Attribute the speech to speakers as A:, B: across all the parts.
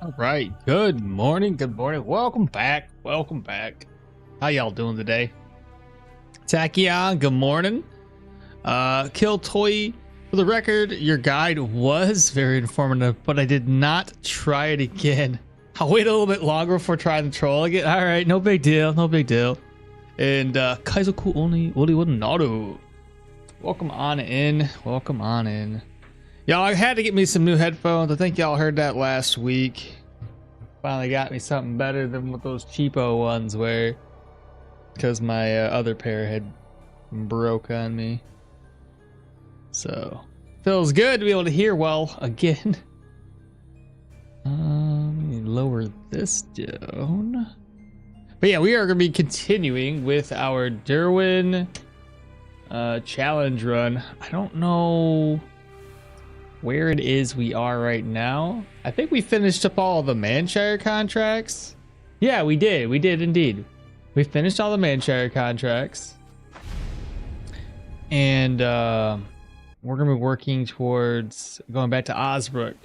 A: All right. Good morning. Good morning. Welcome back. Welcome back. How y'all doing today? Tachyon, good morning. Kill Toy. For the record, your guide was very informative, but I did not try it again. I'll wait a little bit longer before trying to troll again. All right. No big deal. No big deal. And Kaizoku only Naru. Welcome on in. Welcome on in. Y'all, I had to get me some new headphones. I think y'all heard that last week. Finally got me something better than what those cheapo ones were, because my other pair had broke on me. So feels good to be able to hear well again. Let me lower this down. But yeah, we are going to be continuing with our Dirwin challenge run. I don't know where it is we are right now. I think we finished up all the Manshire contracts. Yeah, we did. We did indeed. We finished all the Manshire contracts. And we're going to be working towards going back to Osbrook.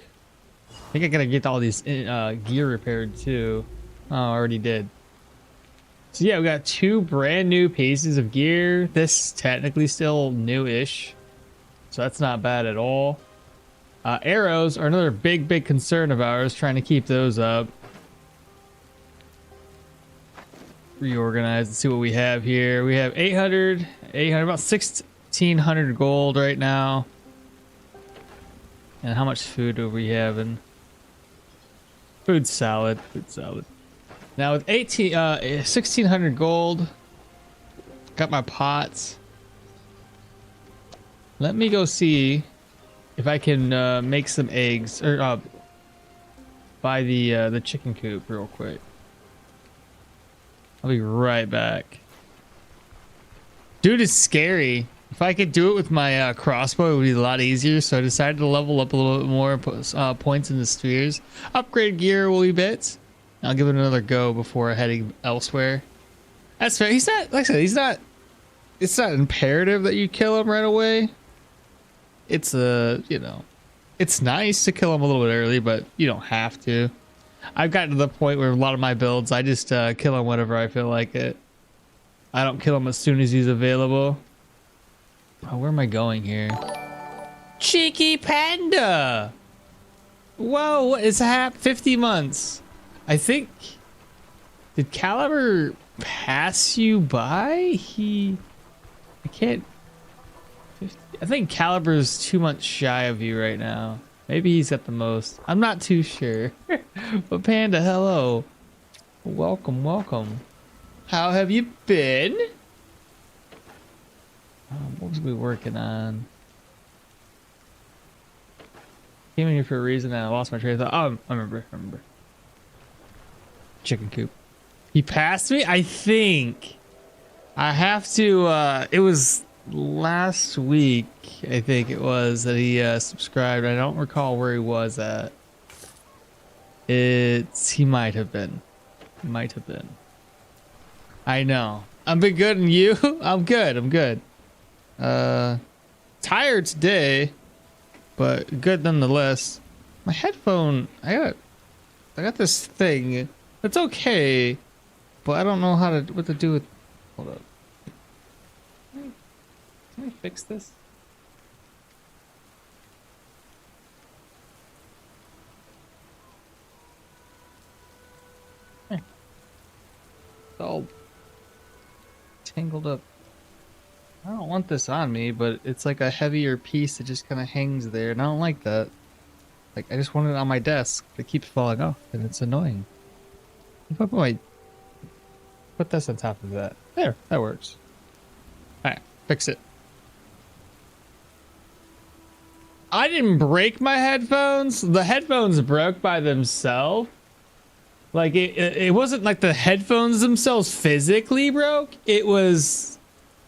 A: I think I got to get all these gear repaired too. Oh, I already did. So yeah, we got 2 brand new pieces of gear. This is technically still new-ish, so that's not bad at all. Arrows are another big concern of ours, trying to keep those up. Reorganize and see what we have here. We have 800, about 1,600 gold right now. And how much food do we have? And food salad. Now with 1,600 gold, got my pots. Let me go see if I can make some eggs, or buy the chicken coop real quick. I'll be right back. Dude is scary. If I could do it with my crossbow, it would be a lot easier. So I decided to level up a little bit more, put points in the spheres, upgrade gear a wee bit. I'll give it another go before heading elsewhere. That's fair. He's not, like I said, he's not. It's not imperative that you kill him right away. It's it's nice to kill him a little bit early, but you don't have to. I've gotten to the point where a lot of my builds, I just kill him whenever I feel like it. I don't kill him as soon as he's available. Oh, where am I going here? Cheeky Panda! Whoa, what is that? 50 months. I think... Did Caliber pass you by? I can't... I think Caliber's 2 months shy of you right now. Maybe he's at the most. I'm not too sure. But Panda, hello. Welcome, welcome. How have you been? What was we working on? Came in here for a reason and I lost my train of thought. Oh, I remember. Chicken coop. He passed me? I think. I have to, it was last week, I think it was, that he subscribed. I don't recall where he was at. He might have been. I know. I've been good, and you? I'm good. Tired today, but good nonetheless. My headphone, I got this thing. It's okay, but I don't know what to do with. Hold up. Can I fix this? It's all tangled up. I don't want this on me, but it's like a heavier piece that just kind of hangs there, and I don't like that. Like, I just want it on my desk. It keeps falling off, and it's annoying. If I put this on top of that. There, that works. Alright, fix it. I didn't break my headphones. The headphones broke by themselves. Like, it wasn't like the headphones themselves physically broke. It was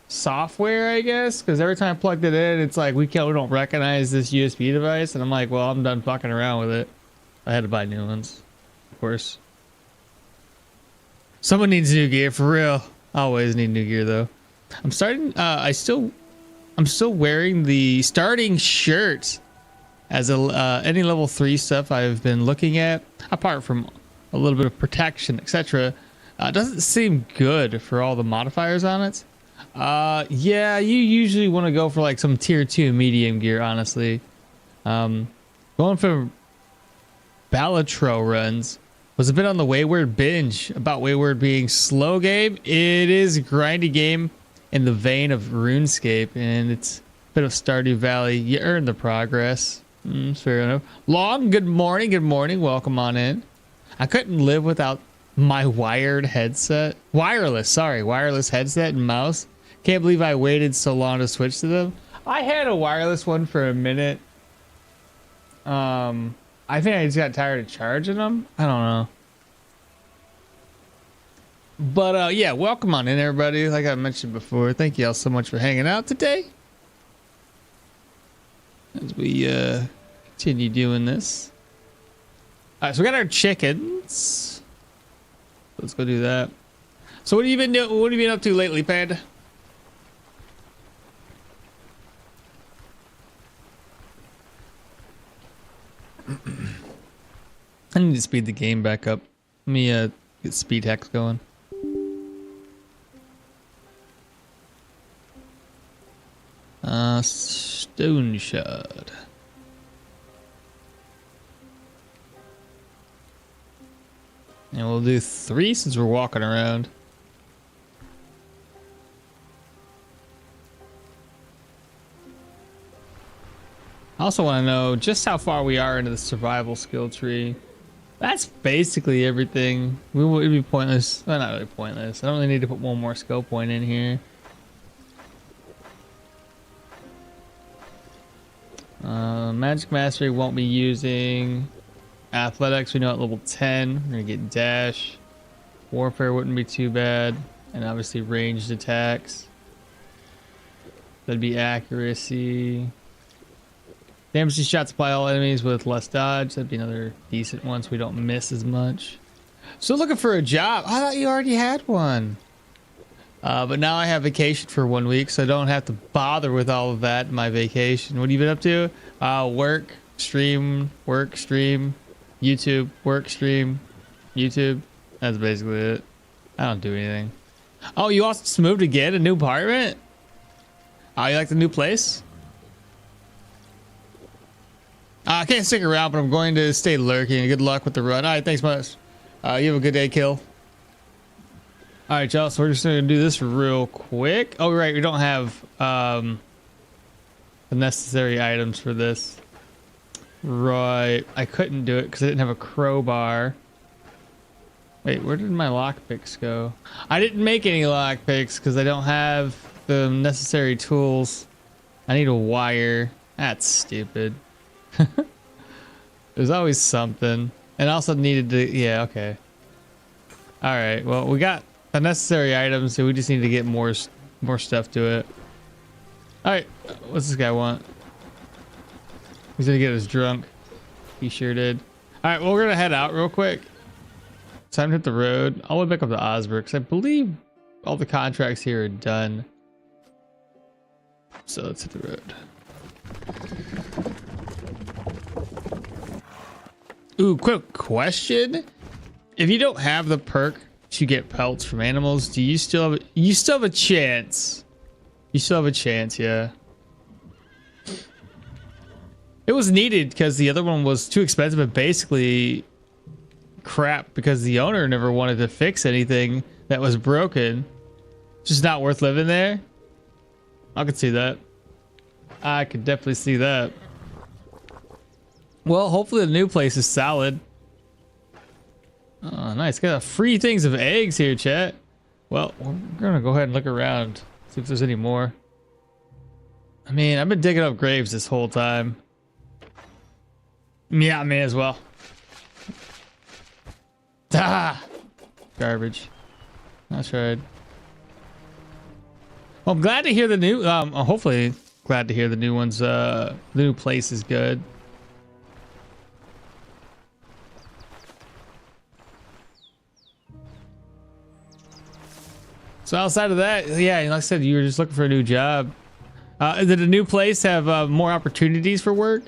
A: software, I guess, because every time I plugged it in, it's like, we don't recognize this USB device. And I'm like, well, I'm done fucking around with it. I had to buy new ones, of course. Someone needs new gear, for real. I always need new gear, though. I'm still wearing the starting shirt as any level 3 stuff I've been looking at, apart from a little bit of protection, etc., doesn't seem good for all the modifiers on it. Yeah, you usually want to go for like some tier 2 medium gear, honestly. Going for Balatro runs was a bit on the Wayward binge about Wayward being slow game. It is a grindy game in the vein of RuneScape, and it's a bit of Stardew Valley. You earn the progress. Fair enough. Long, good morning, welcome on in. I couldn't live without my wired headset. Wireless headset and mouse. Can't believe I waited so long to switch to them. I had a wireless one for a minute. I think I just got tired of charging them. I don't know. But yeah, welcome on in, everybody. Like I mentioned before, thank you all so much for hanging out today as we continue doing this. All right, so we got our chickens. Let's go do that. So what have you been doing? What have you been up to lately, Panda? I need to speed the game back up. Let me get speed hacks going. Stoneshard. And we'll do 3 since we're walking around. I also want to know just how far we are into the survival skill tree. That's basically everything. It'd be pointless. Well, not really pointless. I don't really need to put one more skill point in here. Magic Mastery won't be using. Athletics, we know at level 10. We're gonna get Dash. Warfare wouldn't be too bad. And obviously ranged attacks. That'd be accuracy. Damage to shots apply all enemies with less dodge. That'd be another decent one so we don't miss as much. So looking for a job. I thought you already had one. But now I have vacation for 1 week, so I don't have to bother with all of that in my vacation. What have you been up to? Work, stream, YouTube, work, stream, YouTube. That's basically it. I don't do anything. Oh, you also just moved again? A new apartment? Oh, you like the new place? I can't stick around, but I'm going to stay lurking. Good luck with the run. All right, thanks much. You have a good day, Kill. All right, y'all, so we're just going to do this real quick. Oh, right, we don't have the necessary items for this. Right, I couldn't do it because I didn't have a crowbar. Wait, where did my lockpicks go? I didn't make any lockpicks because I don't have the necessary tools. I need a wire. That's stupid. There's always something. And I also needed to, yeah, okay. All right, well, we got the necessary items, so we just need to get more stuff to it. All right, what's this guy want? He's gonna get us drunk. He sure did. All right, well, we're gonna head out real quick. Time to hit the road. I'll way back up to Osberg because I believe all the contracts here are done. So let's hit the road. Ooh, quick question. If you don't have the perk to get pelts from animals, do you still have a chance? You still have a chance, yeah. It was needed because the other one was too expensive and basically crap because the owner never wanted to fix anything that was broken. Just not worth living there. I could see that. I could definitely see that. Well, hopefully the new place is solid. Oh, nice. Got free things of eggs here, chat. Well, we're gonna go ahead and look around, see if there's any more. I mean, I've been digging up graves this whole time. Yeah, I may as well. Ah! Garbage. That's right. Well, I'm glad to hear the new, hopefully glad to hear the new ones, the new place is good. So outside of that, yeah, like I said, you were just looking for a new job. Did the new place have more opportunities for work?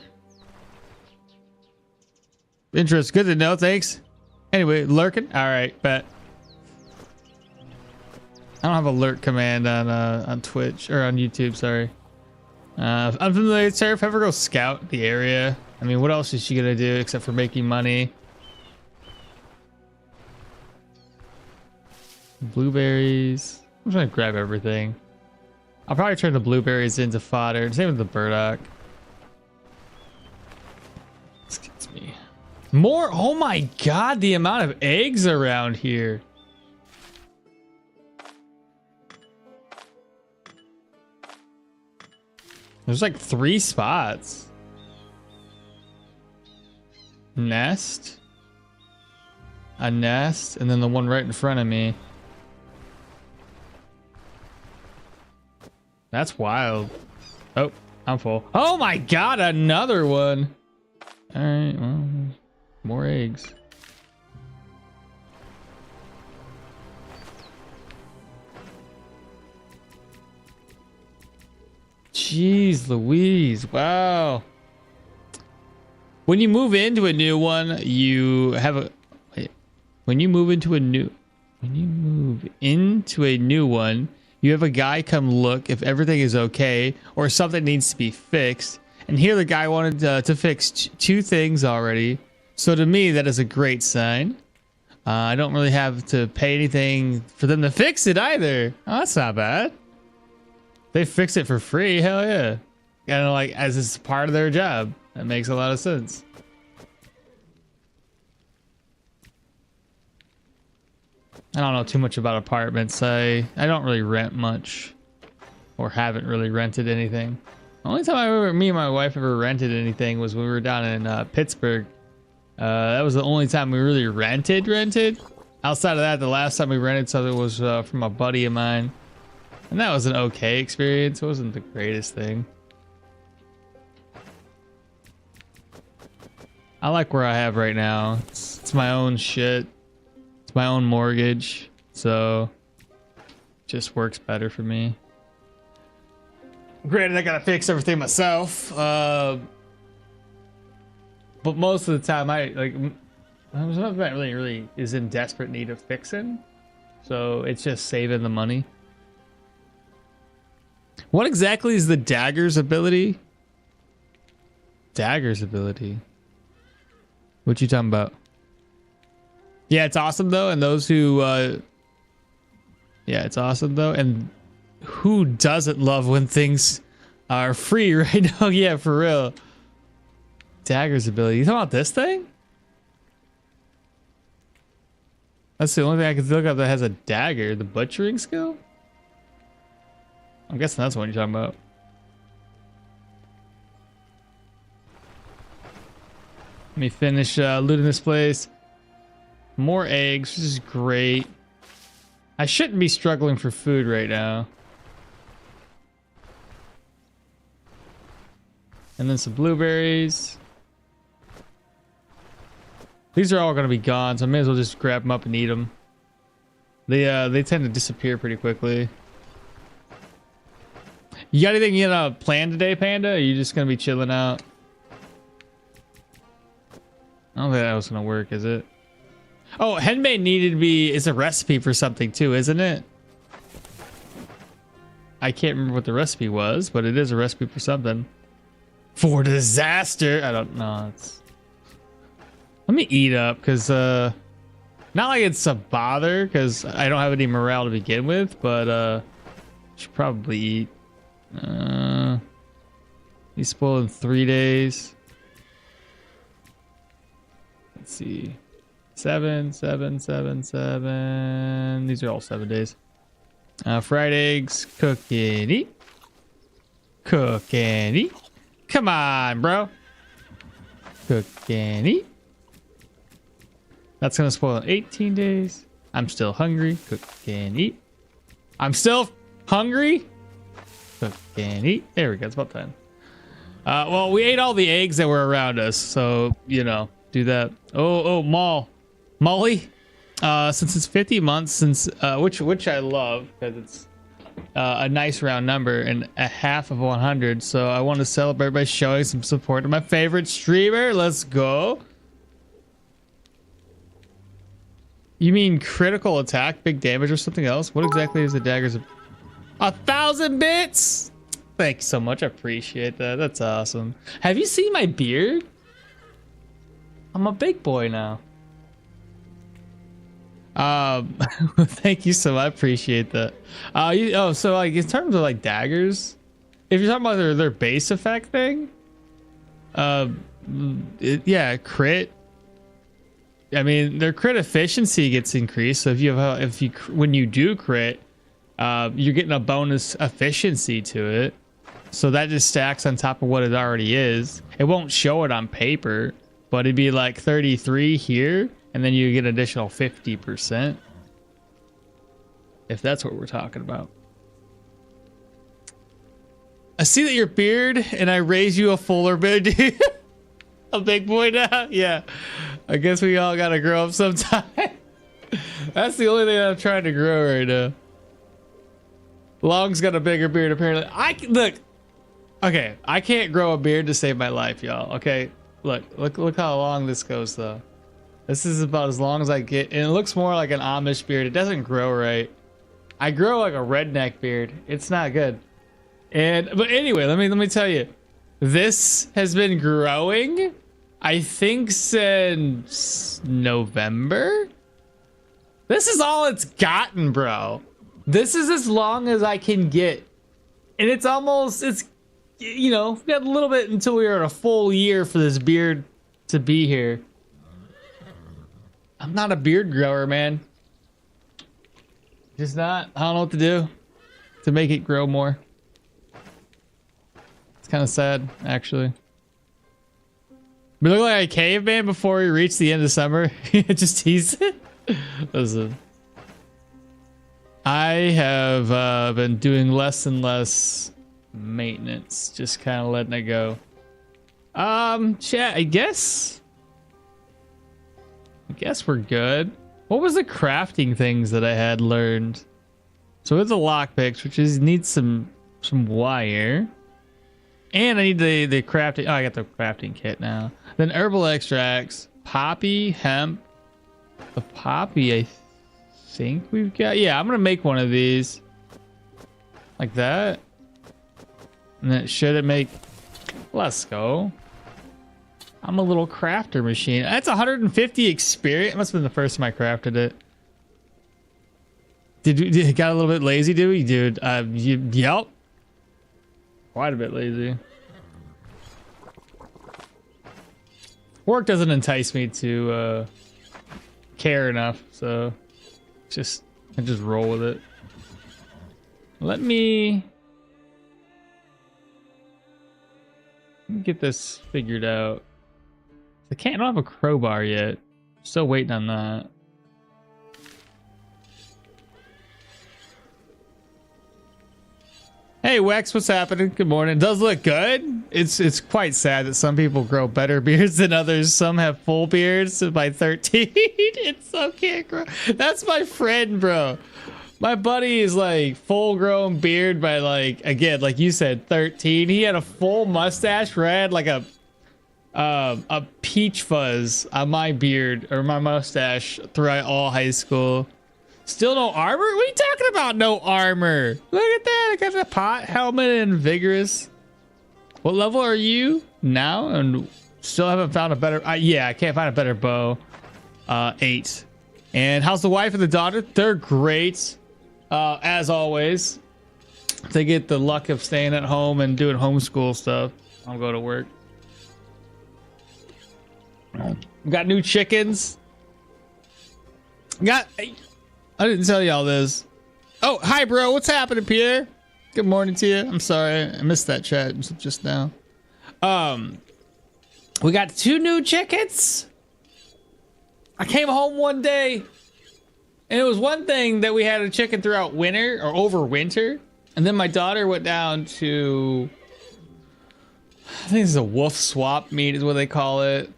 A: Interest. Good to know. Thanks. Anyway, lurking. All right, bet. I don't have a lurk command on Twitch or on YouTube. Sorry. Unfamiliar turf. Ever go scout the area? I mean, what else is she gonna do except for making money? Blueberries. I'm trying to grab everything. I'll probably turn the blueberries into fodder. Same with the burdock. This gets me. More. Oh my god, the amount of eggs around here. There's like 3 spots. Nest. A nest, and then the one right in front of me. That's wild. Oh, I'm full. Oh my god, another one. All right, well, more eggs. Jeez Louise, wow. When you move into a new one, you have a... Wait, when you move into a new one, you have a guy come look if everything is okay or something needs to be fixed. And here the guy wanted to fix 2 things already. So to me, that is a great sign. I don't really have to pay anything for them to fix it either. Oh, that's not bad. They fix it for free. Hell yeah. Kind of like as it's part of their job. That makes a lot of sense. I don't know too much about apartments. I don't really rent much, or haven't really rented anything. The only time me and my wife ever rented anything was when we were down in Pittsburgh. That was the only time we really rented. Outside of that, the last time we rented something was from a buddy of mine, and that was an okay experience. It wasn't the greatest thing. I like where I have right now. It's my own shit. It's my own mortgage, so it just works better for me. Granted, I gotta fix everything myself, but most of the time something that really is in desperate need of fixing, so it's just saving the money. What exactly is the dagger's ability? Dagger's ability. What you talking about? Yeah, it's awesome though, and those who yeah, it's awesome though, and who doesn't love when things are free right now? Yeah, for real. Dagger's ability. You talking about this thing? That's the only thing I can look up that has a dagger. The butchering skill? I'm guessing that's what you're talking about. Let me finish looting this place. More eggs, which is great. I shouldn't be struggling for food right now. And then some blueberries. These are all going to be gone, so I may as well just grab them up and eat them. They tend to disappear pretty quickly. You got anything planned today, Panda? Or are you just going to be chilling out? I don't think that was going to work, is it? Oh, henbei needed to be... is a recipe for something too, isn't it? I can't remember what the recipe was, but it is a recipe for something. For disaster! I don't know. Let me eat up, because... not like it's a bother, because I don't have any morale to begin with, but... should probably eat. He's spoiled in 3 days. Let's see. 7, 7, 7, 7. These are all 7 days. Fried eggs. Cook and eat. Cook and eat. Come on, bro. Cook and eat. That's gonna spoil in 18 days. I'm still hungry. Cook and eat. I'm still hungry. Cook and eat. There we go. It's about time. Well, we ate all the eggs that were around us, so you know, do that. Oh, Molly. Since it's 50 months since which I love because it's a nice round number and a half of 100. So I want to celebrate by showing some support to my favorite streamer. Let's go. You mean critical attack, big damage, or something else? What exactly is the daggers? 1,000 bits? Thank you so much. I appreciate that. That's awesome. Have you seen my beard? I'm a big boy now. Thank you so much. I appreciate that. So like in terms of like daggers, if you're talking about their base effect thing, yeah, crit. I mean, their crit efficiency gets increased. So if you have when you do crit, you're getting a bonus efficiency to it. So that just stacks on top of what it already is. It won't show it on paper, but it'd be like 33 here, and then you get an additional 50%. If that's what we're talking about. I see that your beard, and I raise you a fuller beard, dude. A big boy now? Yeah. I guess we all gotta grow up sometime. That's the only thing I'm trying to grow right now. Long's got a bigger beard, apparently. Look. Okay, I can't grow a beard to save my life, y'all. Okay, look how long this goes, though. This is about as long as I get, and it looks more like an Amish beard. It doesn't grow right. I grow like a redneck beard. It's not good. But anyway, let me tell you, this has been growing, I think, since November. This is all it's gotten, bro. This is as long as I can get, and it's you know, we got a little bit until we are at a full year for this beard to be here. I'm not a beard grower, man. Just not. I don't know what to do to make it grow more. It's kind of sad, actually. We look like a caveman before we reach the end of summer. Just tease it. Listen. I have been doing less and less maintenance, just kind of letting it go. Chat, I guess we're good. What was the crafting things that I had learned? So it's a lockpicks, which needs some wire, and I need the crafting. Oh, I got the crafting kit now. Then herbal extracts, poppy, hemp. The poppy, I think we've got. Yeah, I'm gonna make one of these like that. And then should it make... Let's go. I'm a little crafter machine. That's 150 experience. Must have been the first time I crafted it. Did you got a little bit lazy, dude? Yep. Quite a bit lazy. Work doesn't entice me to care enough, so I just roll with it. Let me get this figured out. I don't have a crowbar yet. Still waiting on that. Hey Wex, what's happening? Good morning. Does look good. It's quite sad that some people grow better beards than others. Some have full beards by 13. It's so can't grow. That's my friend, bro. My buddy is like full grown beard by like, again, like you said, 13. He had a full mustache where I had like a peach fuzz on my beard or my mustache throughout all high school. Still no armor? What are you talking about? No armor. Look at that. I got the pot, helmet, and vigorous. What level are you now? And still haven't found a better. Yeah, I can't find a better bow. 8. And how's the wife and the daughter? They're great. As always, they get the luck of staying at home and doing homeschool stuff. I'll go to work. We got new chickens. I didn't tell y'all this. Oh, hi, bro. What's happening, Pierre? Good morning to you. I'm sorry. I missed that chat just now. We got 2 new chickens. I came home one day, and it was one thing that we had a chicken throughout winter or over winter. And then my daughter went down to, I think it's a wolf swap meet is what they call it.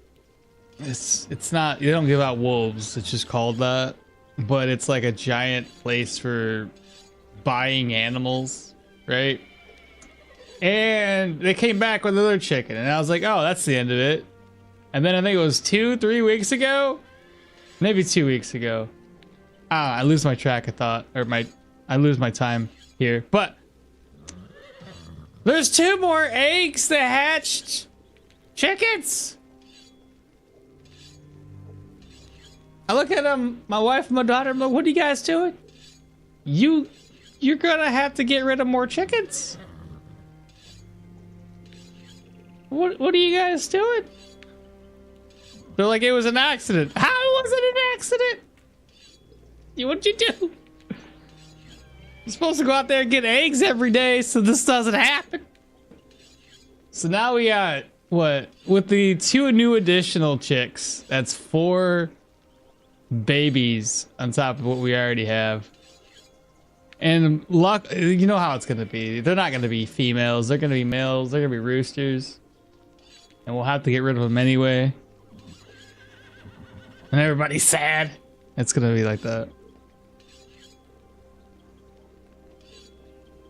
A: It's not, they don't give out wolves. It's just called that. But it's like a giant place for buying animals, right? And they came back with another chicken, and I was like, oh, that's the end of it. And then I think it was 2-3 weeks ago, maybe 2 weeks ago, I lose my track of thought, or I lose my time here. But there's 2 more eggs that hatched. Chickens. I look at them, my wife and my daughter. I'm like, what are you guys doing? You're gonna have to get rid of more chickens. What are you guys doing? They're like, it was an accident. How was it an accident? What'd you do? You're supposed to go out there and get eggs every day so this doesn't happen. So now we got, what? With the 2 new additional chicks, that's 4 babies on top of what we already have. And luck, you know how it's going to be. They're not going to be females. They're going to be males. They're going to be roosters. And we'll have to get rid of them anyway. And everybody's sad. It's going to be like that.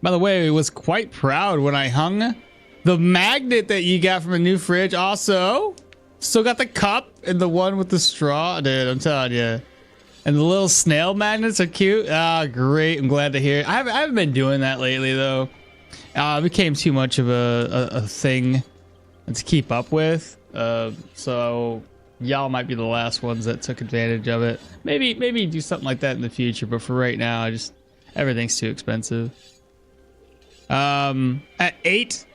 A: By the way, I was quite proud when I hung the magnet that you got from a new fridge. Also, still got the cup and the one with the straw. Dude, I'm telling you. And the little snail magnets are cute. Ah, great. I'm glad to hear it. I haven't been doing that lately, though. It became too much of a thing to keep up with. So y'all might be the last ones that took advantage of it. Maybe do something like that in the future. But for right now, everything's too expensive. At 8,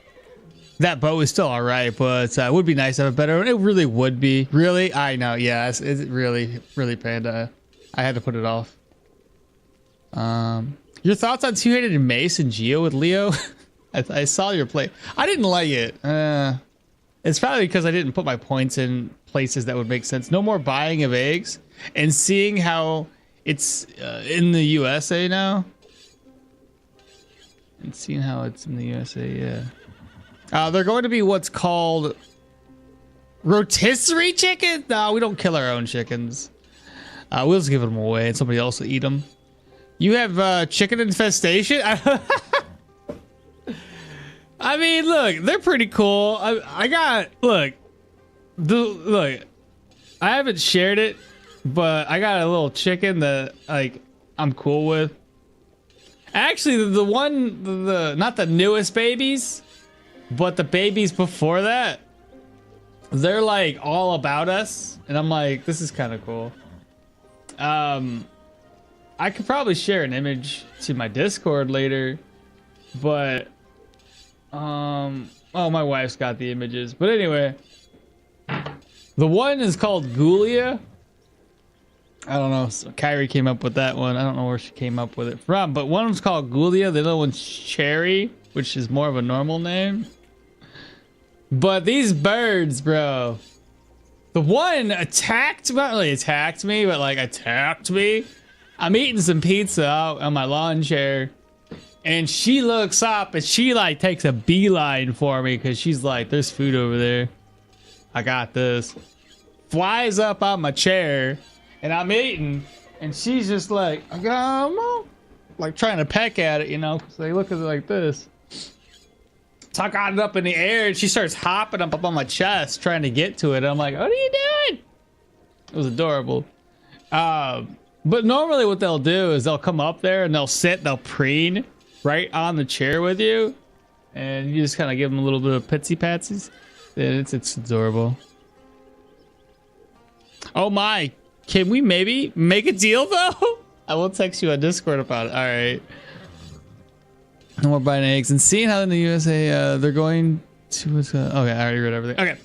A: that bow is still all right, but it would be nice to have a better one. It really would be. Really? I know. Yeah, it's really panda. I had to put it off. Your thoughts on two-handed mace and Geo with Leo? I saw your play. I didn't like it. It's probably because I didn't put my points in places that would make sense. No more buying of eggs, and seeing how it's in the USA now. And seeing how it's in the USA, yeah. They're going to be what's called rotisserie chickens. No, we don't kill our own chickens. We'll just give them away and somebody else will eat them. You have chicken infestation? I mean, look, they're pretty cool. Look, I haven't shared it, but I got a little chicken that I'm cool with. Actually, the not the newest babies, but the babies before that, they're like all about us, and I'm like, this is kind of cool. I could probably share an image to my Discord later, but oh, my wife's got the images. But anyway, the one is called Gulia. I don't know. So Kyrie came up with that one. I don't know where she came up with it from, but one of them's called Gulia. The other one's Cherry, which is more of a normal name. But these birds, bro. The one not really attacked me, but like attacked me. I'm eating some pizza out on my lawn chair, and she looks up and she like takes a beeline for me because she's like, there's food over there. I got this. Flies up on my chair. And I'm eating, and she's just like, like trying to peck at it, you know, because they look at it like this. So I got it up in the air, and she starts hopping up on my chest, trying to get to it. I'm like, what are you doing? It was adorable. But normally what they'll do is they'll come up there, and they'll preen right on the chair with you. And you just kind of give them a little bit of pitsy patsies. It's adorable. Oh my. Can we maybe make a deal though? I will text you on Discord about it. All right. No more buying eggs. And seeing how in the USA they're going to. Okay, I already read everything. Okay.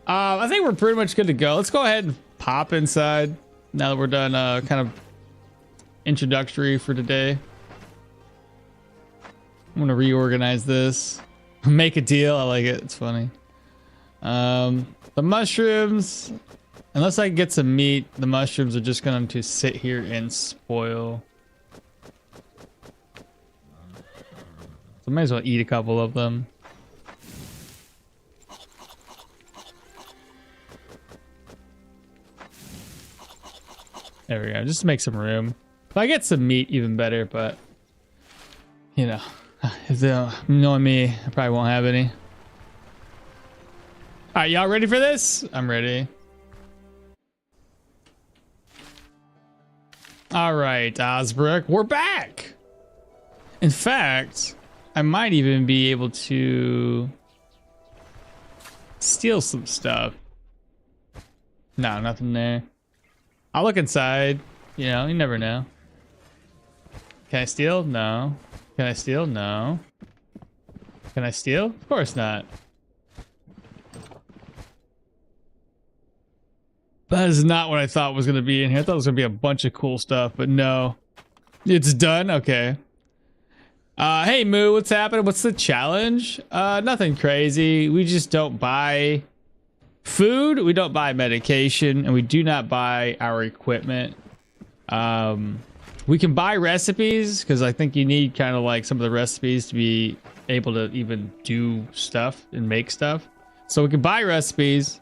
A: I think we're pretty much good to go. Let's go ahead and pop inside now that we're done. Kind of introductory for today. I'm gonna reorganize this. Make a deal. I like it. It's funny. The mushrooms. Unless I can get some meat, the mushrooms are just going to sit here and spoil. So I might as well eat a couple of them. There we go. Just to make some room. If I get some meat, even better, but you know, if knowing me, I probably won't have any. All right, y'all ready for this? I'm ready. All right, Osbrook, we're back. In fact, I might even be able to steal some stuff. No, nothing there. I'll look inside. You know, you never know. Can I steal? No. Can I steal? No. Can I steal? Of course not. That is not what I thought was going to be in here. I thought it was going to be a bunch of cool stuff, but no. It's done? Okay. Hey, Moo, what's happening? What's the challenge? Nothing crazy. We just don't buy food. We don't buy medication, and we do not buy our equipment. We can buy recipes, because I think you need kind of like some of the recipes to be able to even do stuff and make stuff. So we can buy recipes,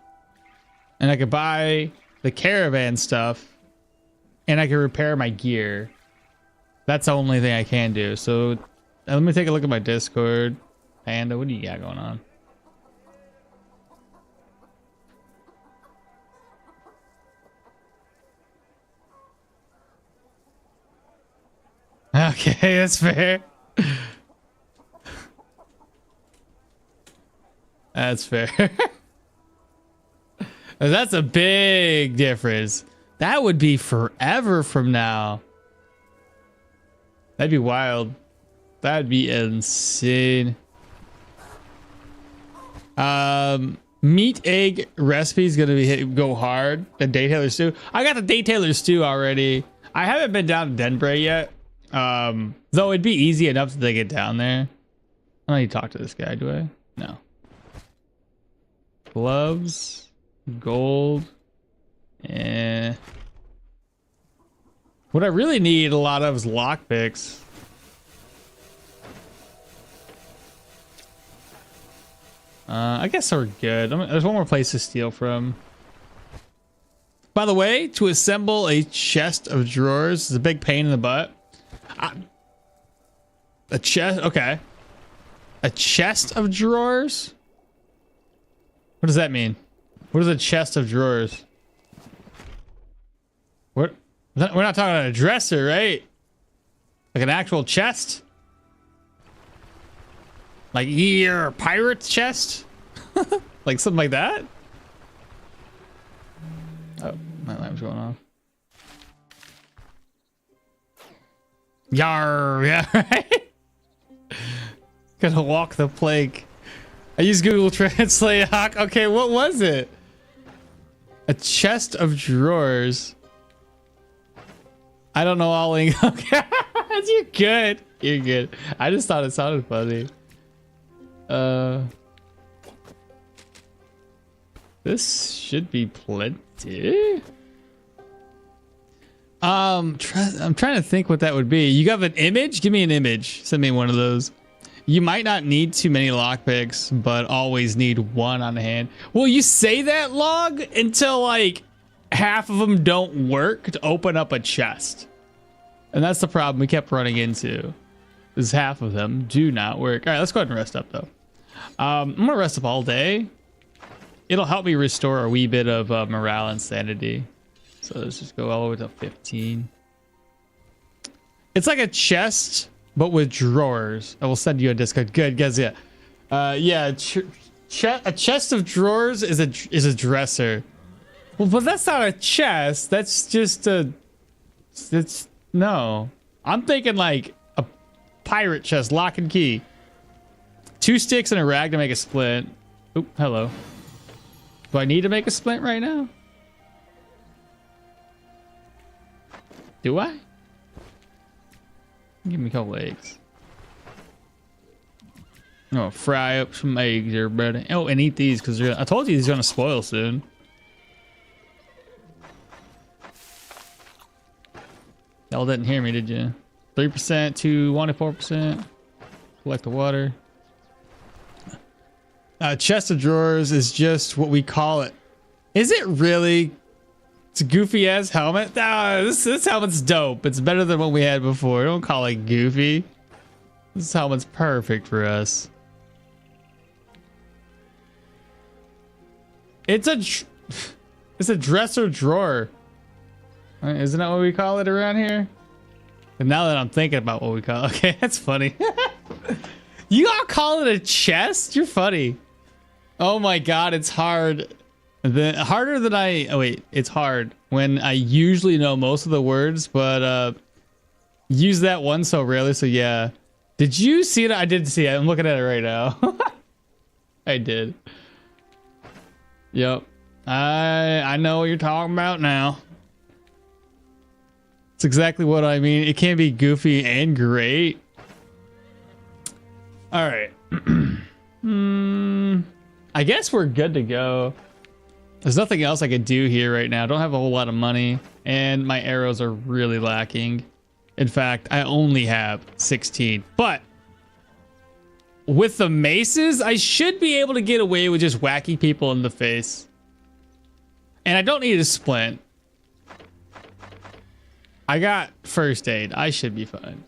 A: and I could buy the caravan stuff, and I can repair my gear. That's the only thing I can do. So let me take a look at my Discord. Panda, what do you got going on? Okay, that's fair. That's fair. That's a big difference. That would be forever from now. That'd be wild. That'd be insane. Meat egg recipe is gonna go hard. The Daytailor stew. I got the Daytailor stew already. I haven't been down to Denbray yet. Though it'd be easy enough to get down there. I don't need to talk to this guy, do I? No. Gloves, gold, eh. What I really need a lot of is lockpicks. I guess we're good. There's one more place to steal from. By the way, to assemble a chest of drawers is a big pain in the butt. A chest, okay. A chest of drawers? What does that mean? What is a chest of drawers? What? We're not talking about a dresser, right? Like an actual chest? Like your pirate chest? Like something like that? Oh, my lamp's going off. Yar, yeah, right? Gotta walk the plank. I use Google Translate. Okay, what was it? A chest of drawers. I don't know all English. Okay, you're good. You're good. I just thought it sounded funny. This should be plenty. I'm trying to think what that would be. You have an image? Give me an image. Send me one of those. You might not need too many lockpicks, but always need one on hand. Well, you say that, Log, until like half of them don't work to open up a chest. And that's the problem we kept running into. Is half of them do not work. All right, let's go ahead and rest up though. I'm gonna rest up all day. It'll help me restore a wee bit of morale and sanity. So let's just go all the way to 15. It's like a chest, but with drawers. I will send you a Discord. Good, guys. Yeah, yeah. A chest of drawers is a dresser. Well, but that's not a chest. That's just a. It's no. I'm thinking like a pirate chest, lock and key. 2 sticks and a rag to make a splint. Oop, hello. Do I need to make a splint right now? Do I? Give me a couple eggs. Oh, fry up some eggs, everybody. Oh, and eat these because I told you these are gonna spoil soon. Y'all didn't hear me, did you? 3% to 104%. Collect the water. Chest of drawers is just what we call it. Is it really? It's a goofy ass helmet. This helmet's dope. It's better than what we had before. Don't call it goofy. This helmet's perfect for us. It's a dresser drawer. Isn't that what we call it around here? And now that I'm thinking about what we call it, okay, that's funny. You all call it a chest? You're funny. Oh my god, it's hard. Harder than it's hard when I usually know most of the words, but use that one so rarely. So yeah. Did you see it? I did see it. I'm looking at it right now. I did. Yep. I know what you're talking about now. It's exactly what I mean. It can be goofy and great. All right. I guess we're good to go. There's nothing else I could do here right now. I don't have a whole lot of money, and my arrows are really lacking. In fact, I only have 16. But with the maces, I should be able to get away with just whacking people in the face. And I don't need a splint. I got first aid. I should be fine.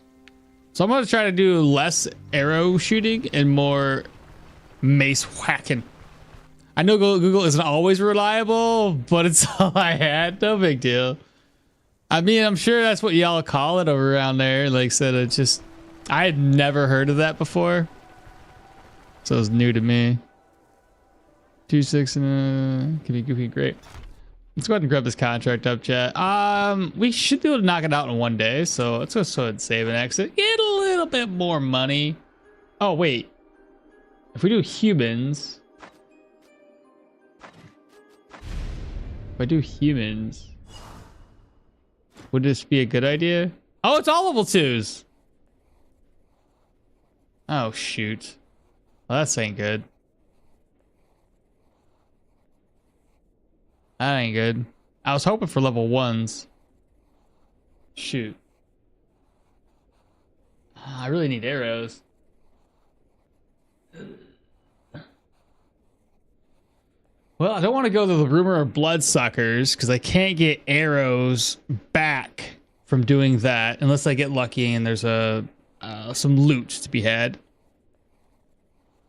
A: So I'm going to try to do less arrow shooting and more mace whacking. I know Google isn't always reliable, but it's all I had. No big deal. I mean, I'm sure that's what y'all call it over around there. Like I said, it's just, I had never heard of that before. So it's new to me. 2-6 and can be goofy, great. Let's go ahead and grab this contract up, chat. We should be able to knock it out in one day. So let's go ahead and save and exit. Get a little bit more money. Oh, wait. If we do humans. If I do humans, would this be a good idea? Oh, it's all level 2s. Oh, shoot. Well, that ain't good. That ain't good. I was hoping for level 1s. Shoot. I really need arrows. Well, I don't want to go to the rumor of bloodsuckers because I can't get arrows back from doing that unless I get lucky and there's some loot to be had.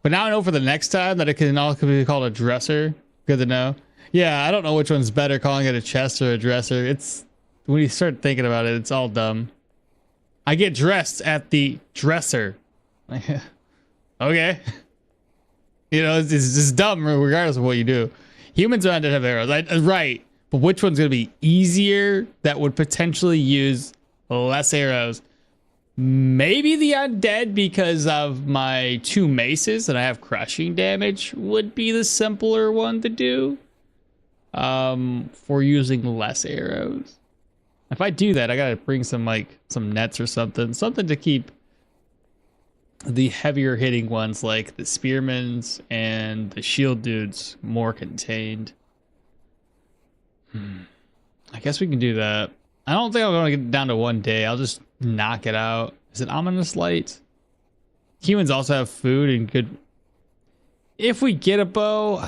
A: But now I know for the next time that it can also be called a dresser. Good to know. Yeah, I don't know which one's better, calling it a chest or a dresser. It's when you start thinking about it, it's all dumb. I get dressed at the dresser. Okay. You know, it's just dumb regardless of what you do. Humans don't have arrows. Right. But which one's going to be easier that would potentially use less arrows? Maybe the undead because of my 2 maces and I have crushing damage would be the simpler one to do. For using less arrows. If I do that, I got to bring some nets or something to keep the heavier hitting ones like the spearmans and the shield dudes more contained. I guess we can do that. I don't think I'm going to get down to one day. I'll just knock it out. Is it ominous light? Humans also have food and good. If we get a bow,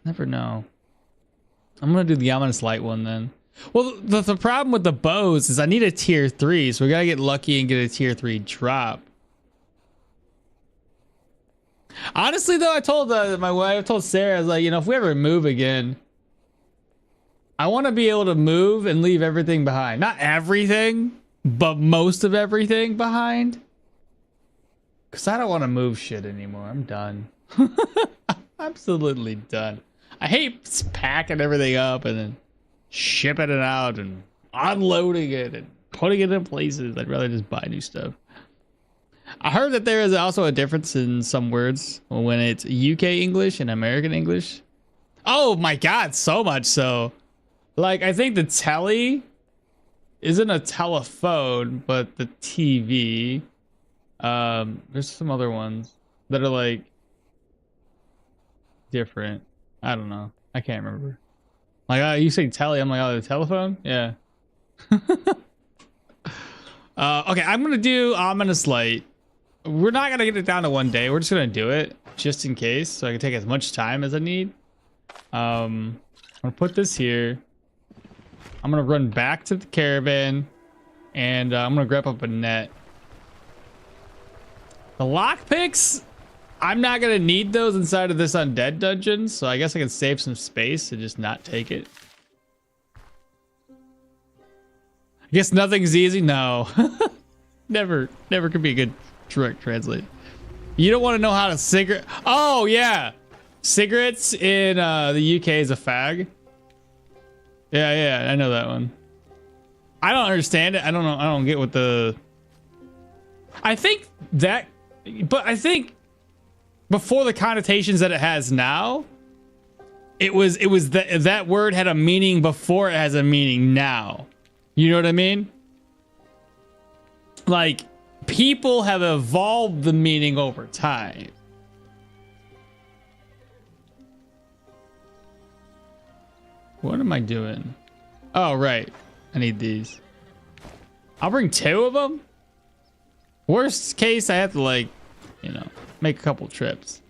A: never know. I'm going to do the ominous light one then. Well, the problem with the bows is I need a tier 3, so we got to get lucky and get a tier 3 drop. Honestly, though, I told my wife, I told Sarah, I was like, you know, if we ever move again, I want to be able to move and leave everything behind. Not everything, but most of everything behind. Because I don't want to move shit anymore. I'm done. Absolutely done. I hate packing everything up and then shipping it out and unloading it and putting it in places. I'd rather just buy new stuff. I heard that there is also a difference in some words when it's UK English and American English. Oh my god, so much so. Like, I think the telly isn't a telephone, but the TV. There's some other ones that are like different. I don't know. I can't remember. Like, you say telly, I'm like, oh, the telephone? Yeah. Okay, I'm gonna do ominous light. We're not gonna get it down to one day. We're just gonna do it just in case, so I can take as much time as I need. I'm gonna put this here. I'm gonna run back to the caravan, and I'm gonna grab up a net. The lockpicks, I'm not gonna need those inside of this undead dungeon, so I guess I can save some space and just not take it. Guess nothing's easy. No. Never could be a good direct translate. You don't want to know how to cigarette. Oh yeah, cigarettes in the UK is a fag. Yeah, I know that one. I don't understand it. I don't know. I don't get what the. I think that, but I think before the connotations that it has now, it was that word had a meaning before it has a meaning now. You know what I mean? Like, people have evolved the meaning over time. What am I doing? Oh, right. I need these. I'll bring 2 of them. Worst case, I have to, like, you know, make a couple trips.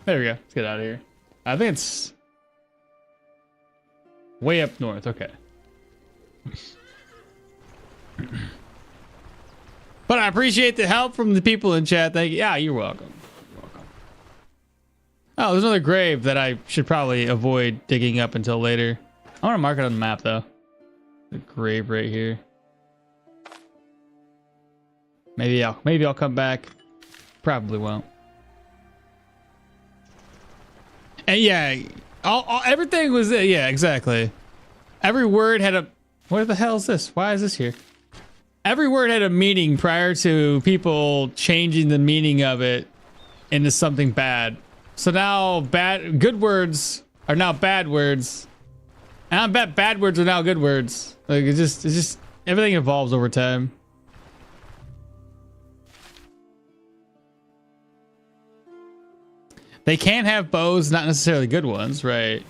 A: There we go. Let's get out of here. I think it's way up north. Okay. But I appreciate the help from the people in chat. Thank you. Yeah, you're welcome. You're welcome. Oh, there's another grave that I should probably avoid digging up until later. I want to mark it on the map though. The grave right here. Maybe I'll come back. Probably won't. And yeah, everything was yeah, exactly. Every word had a. What the hell is this? Why is this here? Every word had a meaning prior to people changing the meaning of it into something bad. So now good words are now bad words. And I bet bad words are now good words. Like it's just everything evolves over time. They can have bows, not necessarily good ones, right?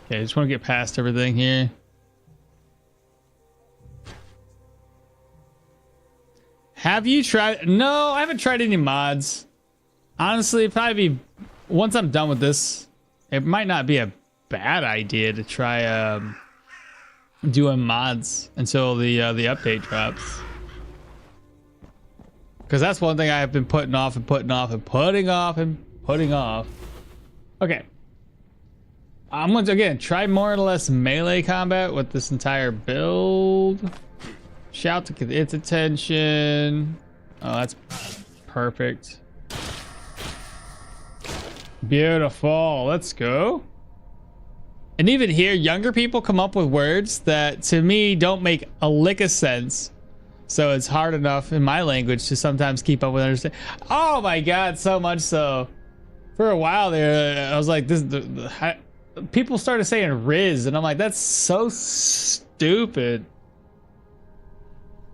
A: Okay, I just want to get past everything here. Have you tried? No, I haven't tried any mods. Honestly, it'd probably be once I'm done with this, it might not be a bad idea to try doing mods until the update drops. Because that's one thing I have been putting off and putting off and putting off and putting off. Okay. I'm going to, again, try more or less melee combat with this entire build. Shout to get its attention. Oh, that's perfect. Beautiful. Let's go. And even here, younger people come up with words that, to me, don't make a lick of sense. So it's hard enough in my language to sometimes keep up with understand. Oh my God, so much so. For a while there, I was like, people started saying Riz, and I'm like, that's so stupid.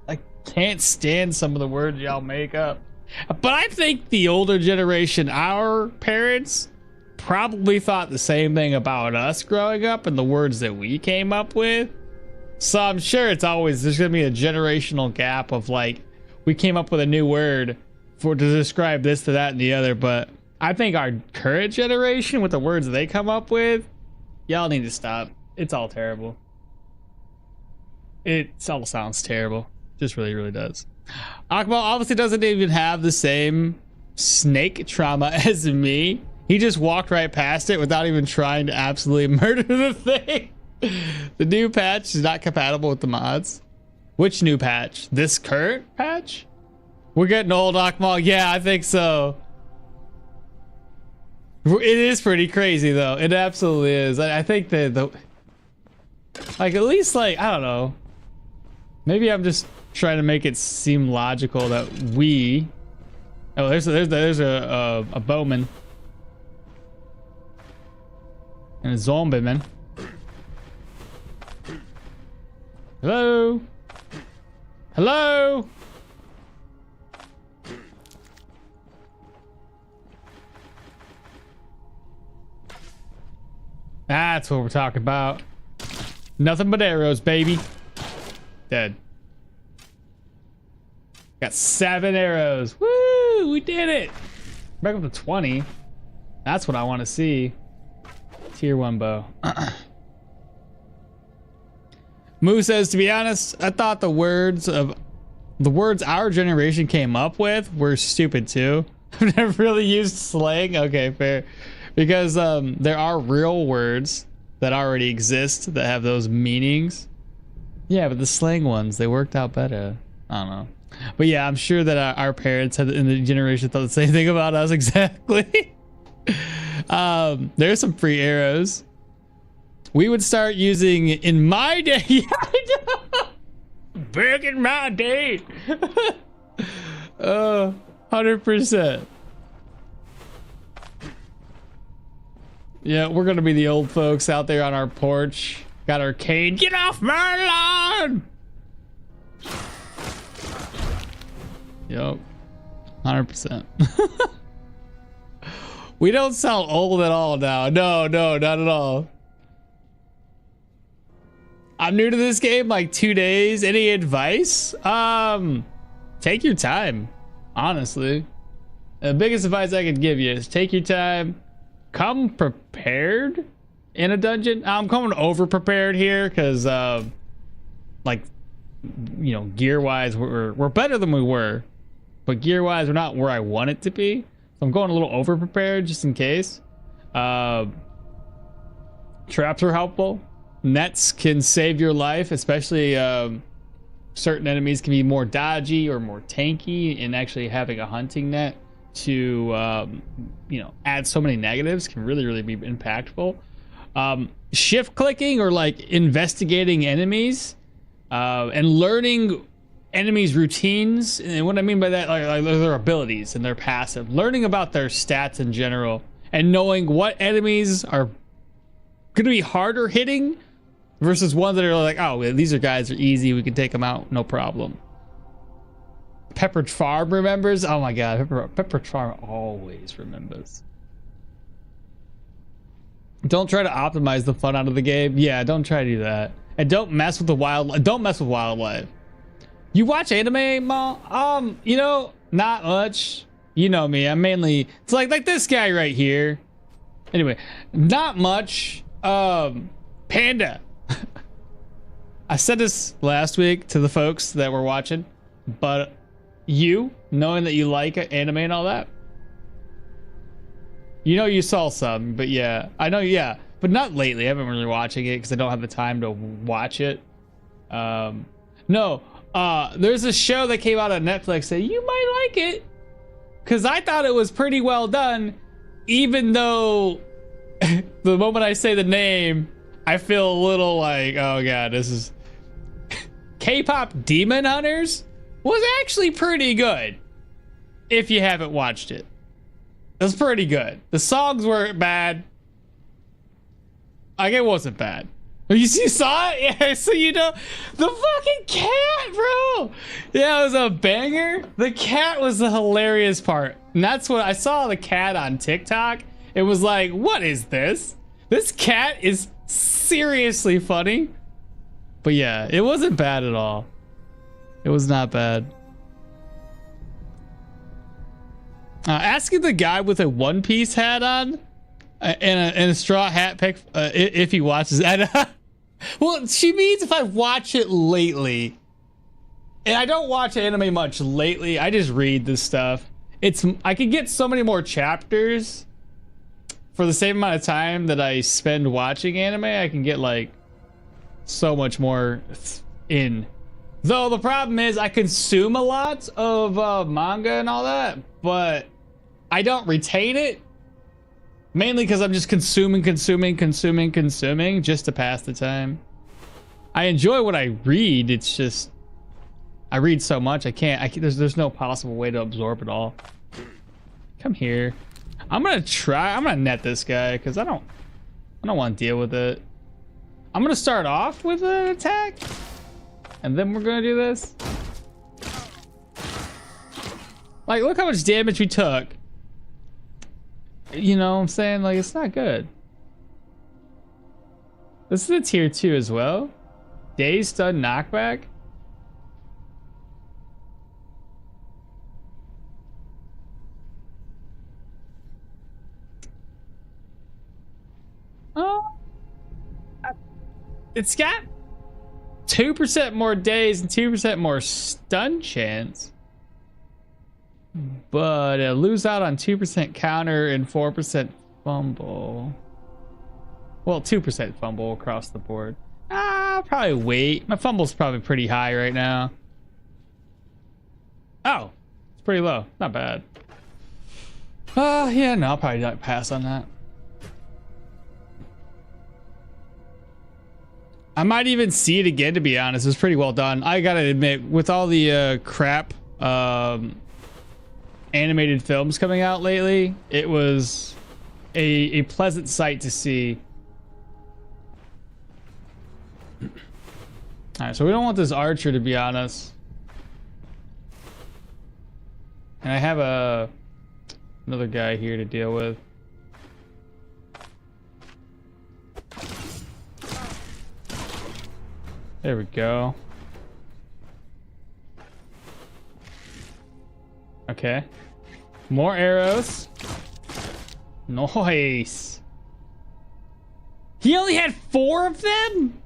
A: I can't stand some of the words y'all make up. But I think the older generation, our parents, probably thought the same thing about us growing up and the words that we came up with. So I'm sure it's always, there's gonna be a generational gap of like, we came up with a new word to describe this, to that, and the other. But I think our current generation, with the words they come up with, y'all need to stop. It's all terrible. It all sounds terrible. Just really, really does. Okmall obviously doesn't even have the same snake trauma as me. He just walked right past it without even trying to absolutely murder the thing. The new patch is not compatible with the mods. Which new patch? This current patch? We're getting old, Okmall. Yeah, I think so. It is pretty crazy though. It absolutely is. I think that like, at least, like, I don't know. Maybe I'm just trying to make it seem logical that we. Oh, there's a bowman and a zombie man. Hello. Hello. That's what we're talking about. Nothing but arrows, baby. Dead. Got 7 arrows. Woo! We did it. Back up to 20. That's what I want to see. Tier 1 bow. Moo says, to be honest, I thought the words our generation came up with were stupid too. I've never really used slang. Okay, fair. Because there are real words that already exist that have those meanings. Yeah, but the slang ones, they worked out better. I don't know. But yeah, I'm sure that our parents had in the generation thought the same thing about us. Exactly. There's some free arrows. We would start using in my day. Yeah, I know. Back in my day. 100%. Yeah, we're gonna be the old folks out there on our porch. Got our cane. Get off my lawn! Yup. 100%. We don't sound old at all now. No, not at all. I'm new to this game, like 2 days. Any advice? Take your time, honestly. The biggest advice I could give you is take your time. Come prepared in a dungeon. I'm coming over prepared here because, like, you know, gear wise, we're better than we were, but gear wise, we're not where I want it to be. So I'm going a little over prepared just in case. Traps are helpful. Nets can save your life, especially certain enemies can be more dodgy or more tanky, and actually having a hunting net to you know, add so many negatives can really be impactful. Shift clicking or like investigating enemies and learning enemies' routines, and what I mean by that, like their abilities and their passive, learning about their stats in general, and knowing what enemies are gonna be harder hitting versus ones that are like, oh, these are guys are easy, we can take them out, no problem. Peppered Farm remembers. Oh my god, Peppered Farm always remembers. Don't try to optimize the fun out of the game. Yeah, don't try to do that. And don't mess with the wildlife. Don't mess with wildlife. You watch anime, Mom? You know, not much. You know me. I'm mainly, it's like this guy right here. Anyway, not much. Panda. I said this last week to the folks that were watching, but you, knowing that you like anime and all that, you know, you saw some, but yeah, I know, yeah, but not lately. I haven't really watching it because I don't have the time to watch it. No, there's a show that came out on Netflix that you might like it, because I thought it was pretty well done, even though the moment I say the name, I feel a little like, oh god, this is K-pop Demon Hunters was actually pretty good if you haven't watched it. It was pretty good. The songs weren't bad. Like, it wasn't bad. You saw it? Yeah, so you know, the fucking cat, bro. Yeah, it was a banger. The cat was the hilarious part. And that's what I saw, the cat on TikTok. It was like, what is this? This cat is seriously funny. But yeah, it wasn't bad at all. It was not bad. Asking the guy with a One Piece hat on and a straw hat pick if he watches that. Well, she means if I watch it lately. And I don't watch anime much lately. I just read this stuff. I could get so many more chapters for the same amount of time that I spend watching anime. I can get like so much more in. Though the problem is I consume a lot of manga and all that, but I don't retain it. Mainly because I'm just consuming just to pass the time. I enjoy what I read. It's just I read so much I can't. There's no possible way to absorb it all. Come here. I'm gonna net this guy because I don't want to deal with it. I'm gonna start off with an attack, and then we're gonna do this. Like, look how much damage we took. You know what I'm saying? Like, it's not good. This is a tier 2 as well. Daze stun knockback. Oh. It's got 2% more days and 2% more stun chance. But lose out on 2% counter and 4% fumble. Well, 2% fumble across the board. I'll probably wait. My fumble's probably pretty high right now. Oh, it's pretty low. Not bad. Yeah, no, I'll probably not pass on that. I might even see it again, to be honest. It was pretty well done. I gotta admit, with all the crap animated films coming out lately, it was a pleasant sight to see. All right, so we don't want this archer, to be honest. And I have another guy here to deal with. There we go. Okay. More arrows. Nice. He only had 4 of them?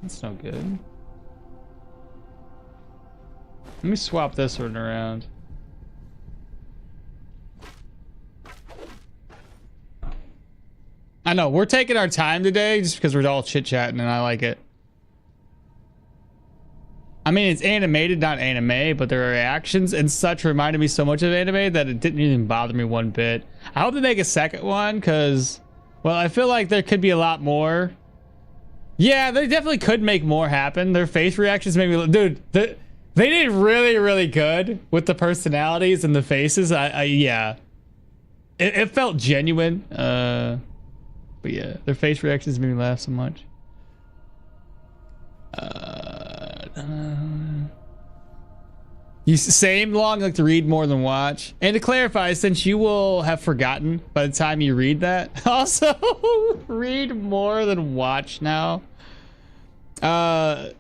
A: That's no good. Let me swap this one around. I know, we're taking our time today just because we're all chit-chatting and I like it. I mean, it's animated, not anime, but their reactions and such reminded me so much of anime that it didn't even bother me one bit. I hope they make a second one because, well, I feel like there could be a lot more. Yeah, they definitely could make more happen. Their face reactions made me, dude, they did really, really good with the personalities and the faces. Yeah, it felt genuine. But yeah, their face reactions made me laugh so much. Same long, like to read more than watch. And to clarify, since you will have forgotten by the time you read that, also read more than watch now.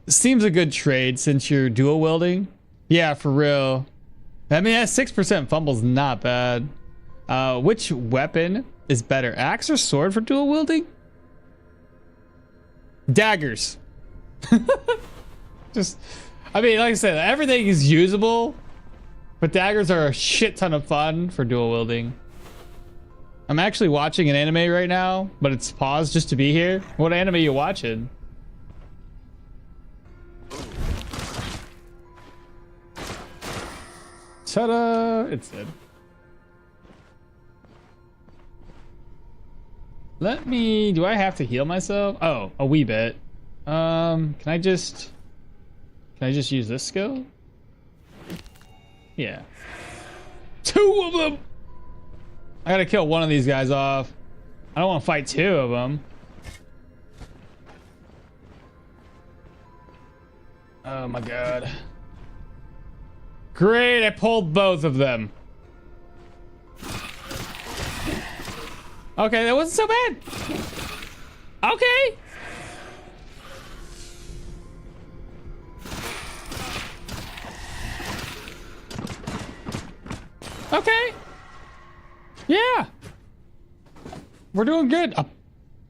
A: Seems a good trade since you're dual wielding. Yeah, for real. I mean, that 6% fumble's not bad. Which weapon is better, axe or sword for dual wielding? Daggers. Just, I mean, like I said, everything is usable, but daggers are a shit ton of fun for dual wielding. I'm actually watching an anime right now, but it's paused just to be here. What anime are you watching? Ta-da! It's dead. Let me, do I have to heal myself? Oh, a wee bit. Can I just use this skill? Yeah. 2 of them! I gotta kill one of these guys off. I don't want to fight 2 of them. Oh my god. Great, I pulled both of them. Okay, that wasn't so bad. Okay. Okay. Yeah. We're doing good.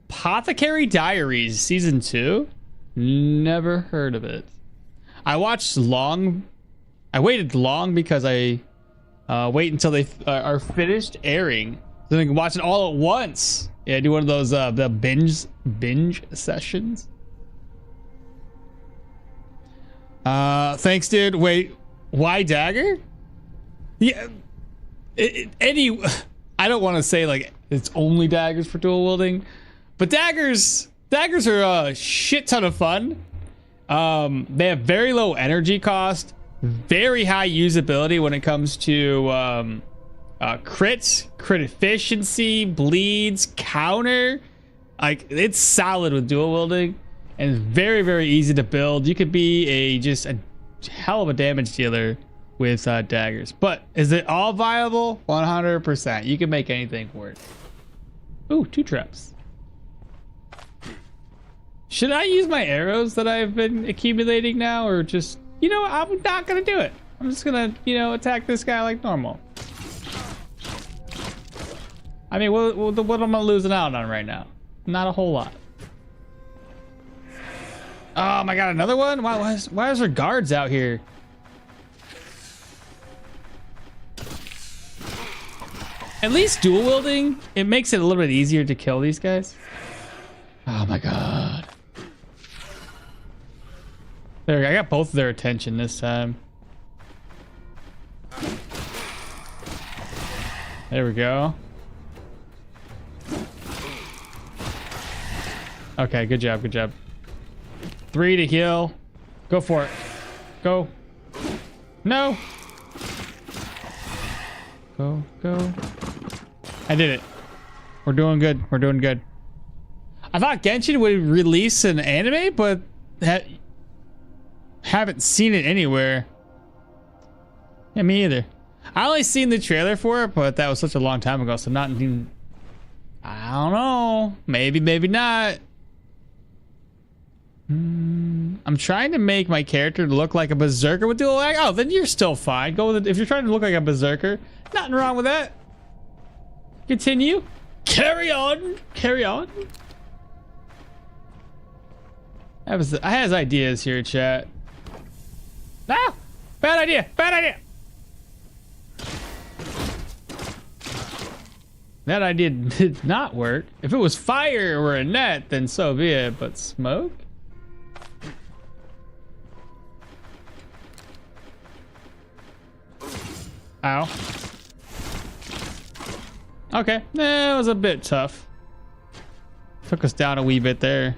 A: Apothecary Diaries Season 2? Never heard of it. I waited long because I wait until they are finished airing. Then I can watch it all at once. Yeah, do one of those the binge sessions. Thanks, dude. Wait, why dagger? Yeah, I don't want to say like it's only daggers for dual wielding, but daggers are a shit ton of fun. They have very low energy cost, very high usability when it comes to crits, crit efficiency, bleeds, counter. Like, it's solid with dual wielding and it's very, very easy to build. You could be just a hell of a damage dealer with daggers. But is it all viable? 100%. You can make anything work. Ooh, 2 traps. Should I use my arrows that I've been accumulating now, or just, you know, I'm not gonna do it. I'm just gonna, you know, attack this guy like normal. I mean, what am I losing out on right now? Not a whole lot. Oh my god, another one? Why is there guards out here? At least dual wielding, it makes it a little bit easier to kill these guys. Oh my god. There, I got both of their attention this time. There we go. Okay, good job, good job. 3 to kill. Go for it. Go. No. Go, go. I did it. We're doing good. We're doing good. I thought Genshin would release an anime, but haven't seen it anywhere. Yeah, me either. I only seen the trailer for it, but that was such a long time ago, so not even... I don't know. Maybe, maybe not. I'm trying to make my character look like a berserker with dual lag. Oh, then you're still fine. Go with it. If you're trying to look like a berserker, nothing wrong with that. Continue. Carry on. Carry on. I has ideas here, chat. Ah! Bad idea. Bad idea. That idea did not work. If it was fire or a net, then so be it. But smoke? Ow. Okay, that was a bit tough. Took us down a wee bit there.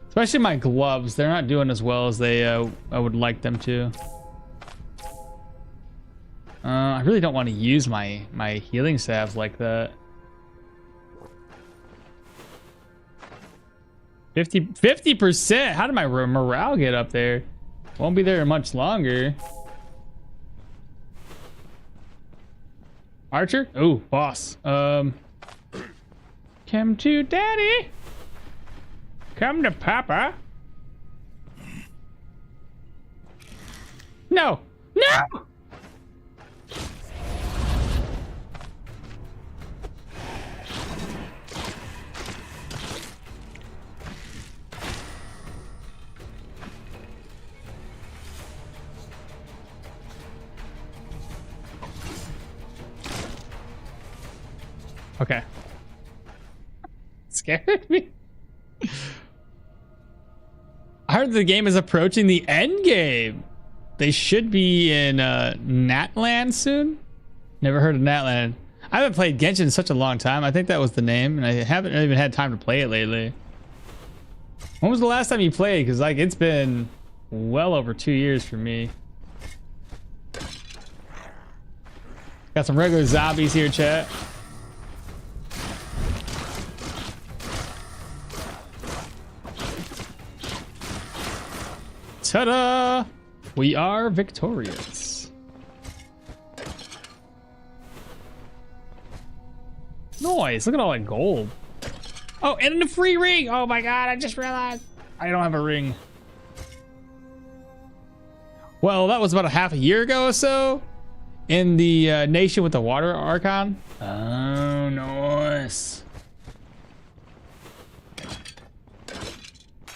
A: Especially my gloves, they're not doing as well as they I would like them to. I really don't want to use my healing salves like that. 50%? How did my morale get up there? Won't be there much longer. Archer? Oh, boss. Come to daddy. Come to papa. No. No! Okay. Scared me. I heard the game is approaching the end game. They should be in Natland soon. Never heard of Natland. I haven't played Genshin in such a long time. I think that was the name, and I haven't even had time to play it lately. When was the last time you played? Because like it's been well over 2 years for me. Got some regular zombies here, chat. Ta-da! We are victorious. Nice, look at all that gold. Oh, and a free ring! Oh my god, I just realized I don't have a ring. Well, that was about a half a year ago or so. In the nation with the water archon. Oh, nice.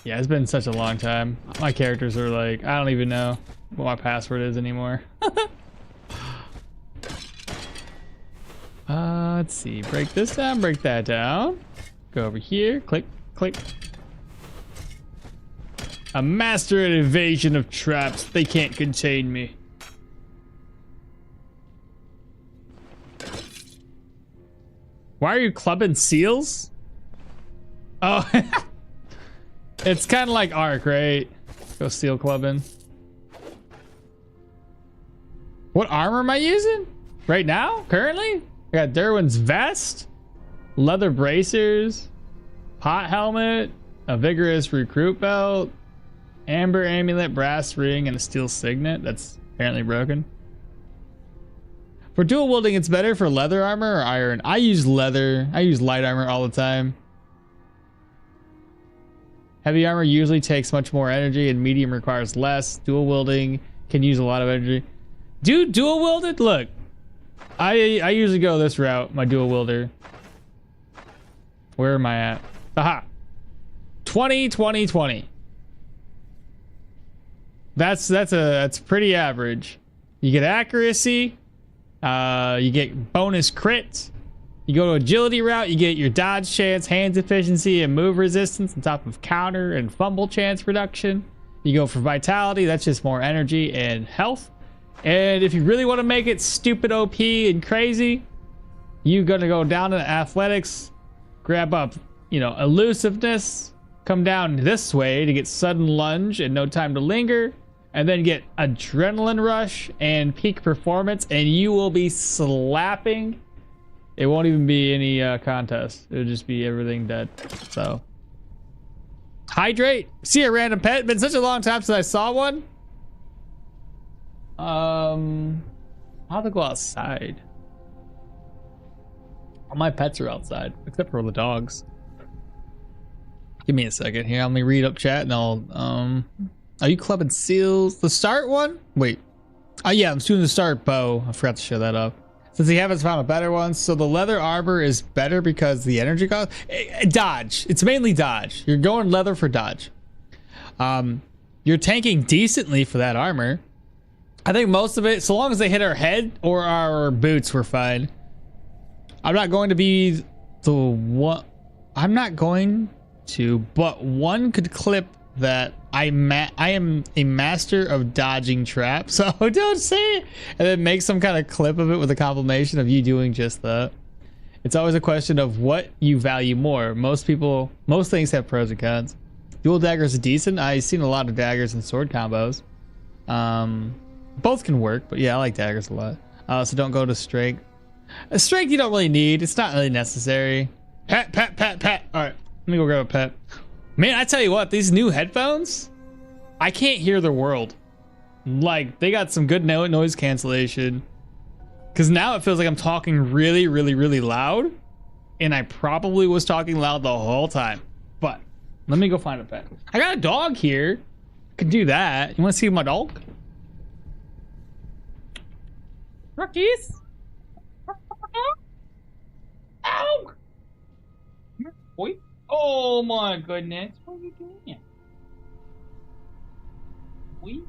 A: Yeah, it's been such a long time. My characters are like, I don't even know what my password is anymore. Let's see. Break this down, break that down. Go over here, click, click. A master at evasion of traps. They can't contain me. Why are you clubbing seals? Oh. It's kind of like Ark, right? Go seal clubbing. What armor am I using? Right now? Currently? I got Dirwin's vest, leather bracers, pot helmet, a vigorous recruit belt, amber amulet, brass ring, and a steel signet that's apparently broken. For dual wielding, it's better for leather armor or iron. I use leather. I use light armor all the time. Heavy armor usually takes much more energy and medium requires less. Dual wielding can use a lot of energy. Dude, dual wielded? Look, I usually go this route, my dual wielder. Where am I at? Aha. 20, 20, 20. That's pretty average. You get accuracy, you get bonus crits. You go to agility route, you get your dodge chance, hands efficiency, and move resistance on top of counter and fumble chance reduction. You go for vitality, that's just more energy and health. And if you really want to make it stupid OP and crazy, you're gonna go down to athletics, grab up, you know, elusiveness, come down this way to get sudden lunge and no time to linger, and then get adrenaline rush and peak performance, and you will be slapping. It won't even be any contest. It'll just be everything dead. So hydrate. See a random pet. Been such a long time since I saw one. I'll have to go outside. All my pets are outside, except for the dogs. Give me a second here. Let me read up chat and I'll are you clubbing seals? The start one? Wait. Oh yeah, I'm doing the start bow. I forgot to show that up. Since he haven't found a better one, so the leather armor is better because the energy cost. Dodge. It's mainly dodge. You're going leather for dodge. You're tanking decently for that armor. I think most of it, so long as they hit our head or our boots, we're fine. I'm not going to be the one. I'm not going to, but one could clip that I am a master of dodging traps. So don't say it, and then make some kind of clip of it with a compilation of you doing just that. It's always a question of what you value more. Most things have pros and cons. Dual daggers are decent. I've seen a lot of daggers and sword combos. Both can work, but yeah, I like daggers a lot. So don't go to strength. Strength you don't really need. It's not really necessary. Pet. All right, let me go grab a pet. Man, I tell you what, these new headphones, I can't hear the world. Like, they got some good noise cancellation. Because now it feels like I'm talking really, really, really loud. And I probably was talking loud the whole time. But, let me go find a pet. I got a dog here. I could do that. You want to see my dog? Rockies? Ow! Boy. Oh my goodness. What are you doing? Please?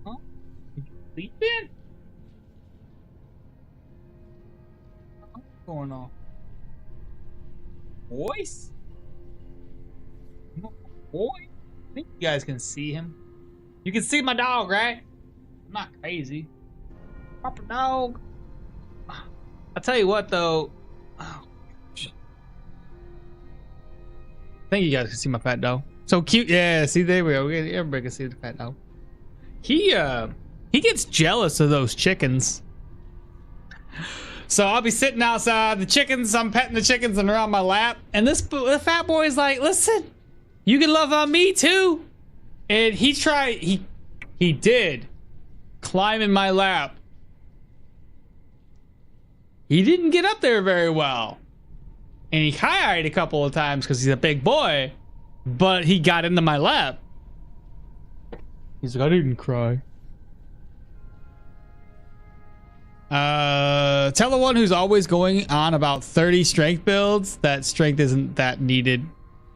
A: Huh? You sleeping? What's going on? Boys? Boy? I think you guys can see him. You can see my dog, right? I'm not crazy. Proper dog. I'll tell you what though. Oh, I think you guys can see my fat dog. So cute. Yeah, see, there we go. Everybody can see the fat dog. He gets jealous of those chickens. So I'll be sitting outside the chickens. I'm petting the chickens and they're on my lap. And the fat boy is like, listen, you can love on me too. And he did climb in my lap. He didn't get up there very well. And he cried a couple of times because he's a big boy, but he got into my lap. He's like, I didn't cry. Tell the one who's always going on about 30 strength builds that strength isn't that needed.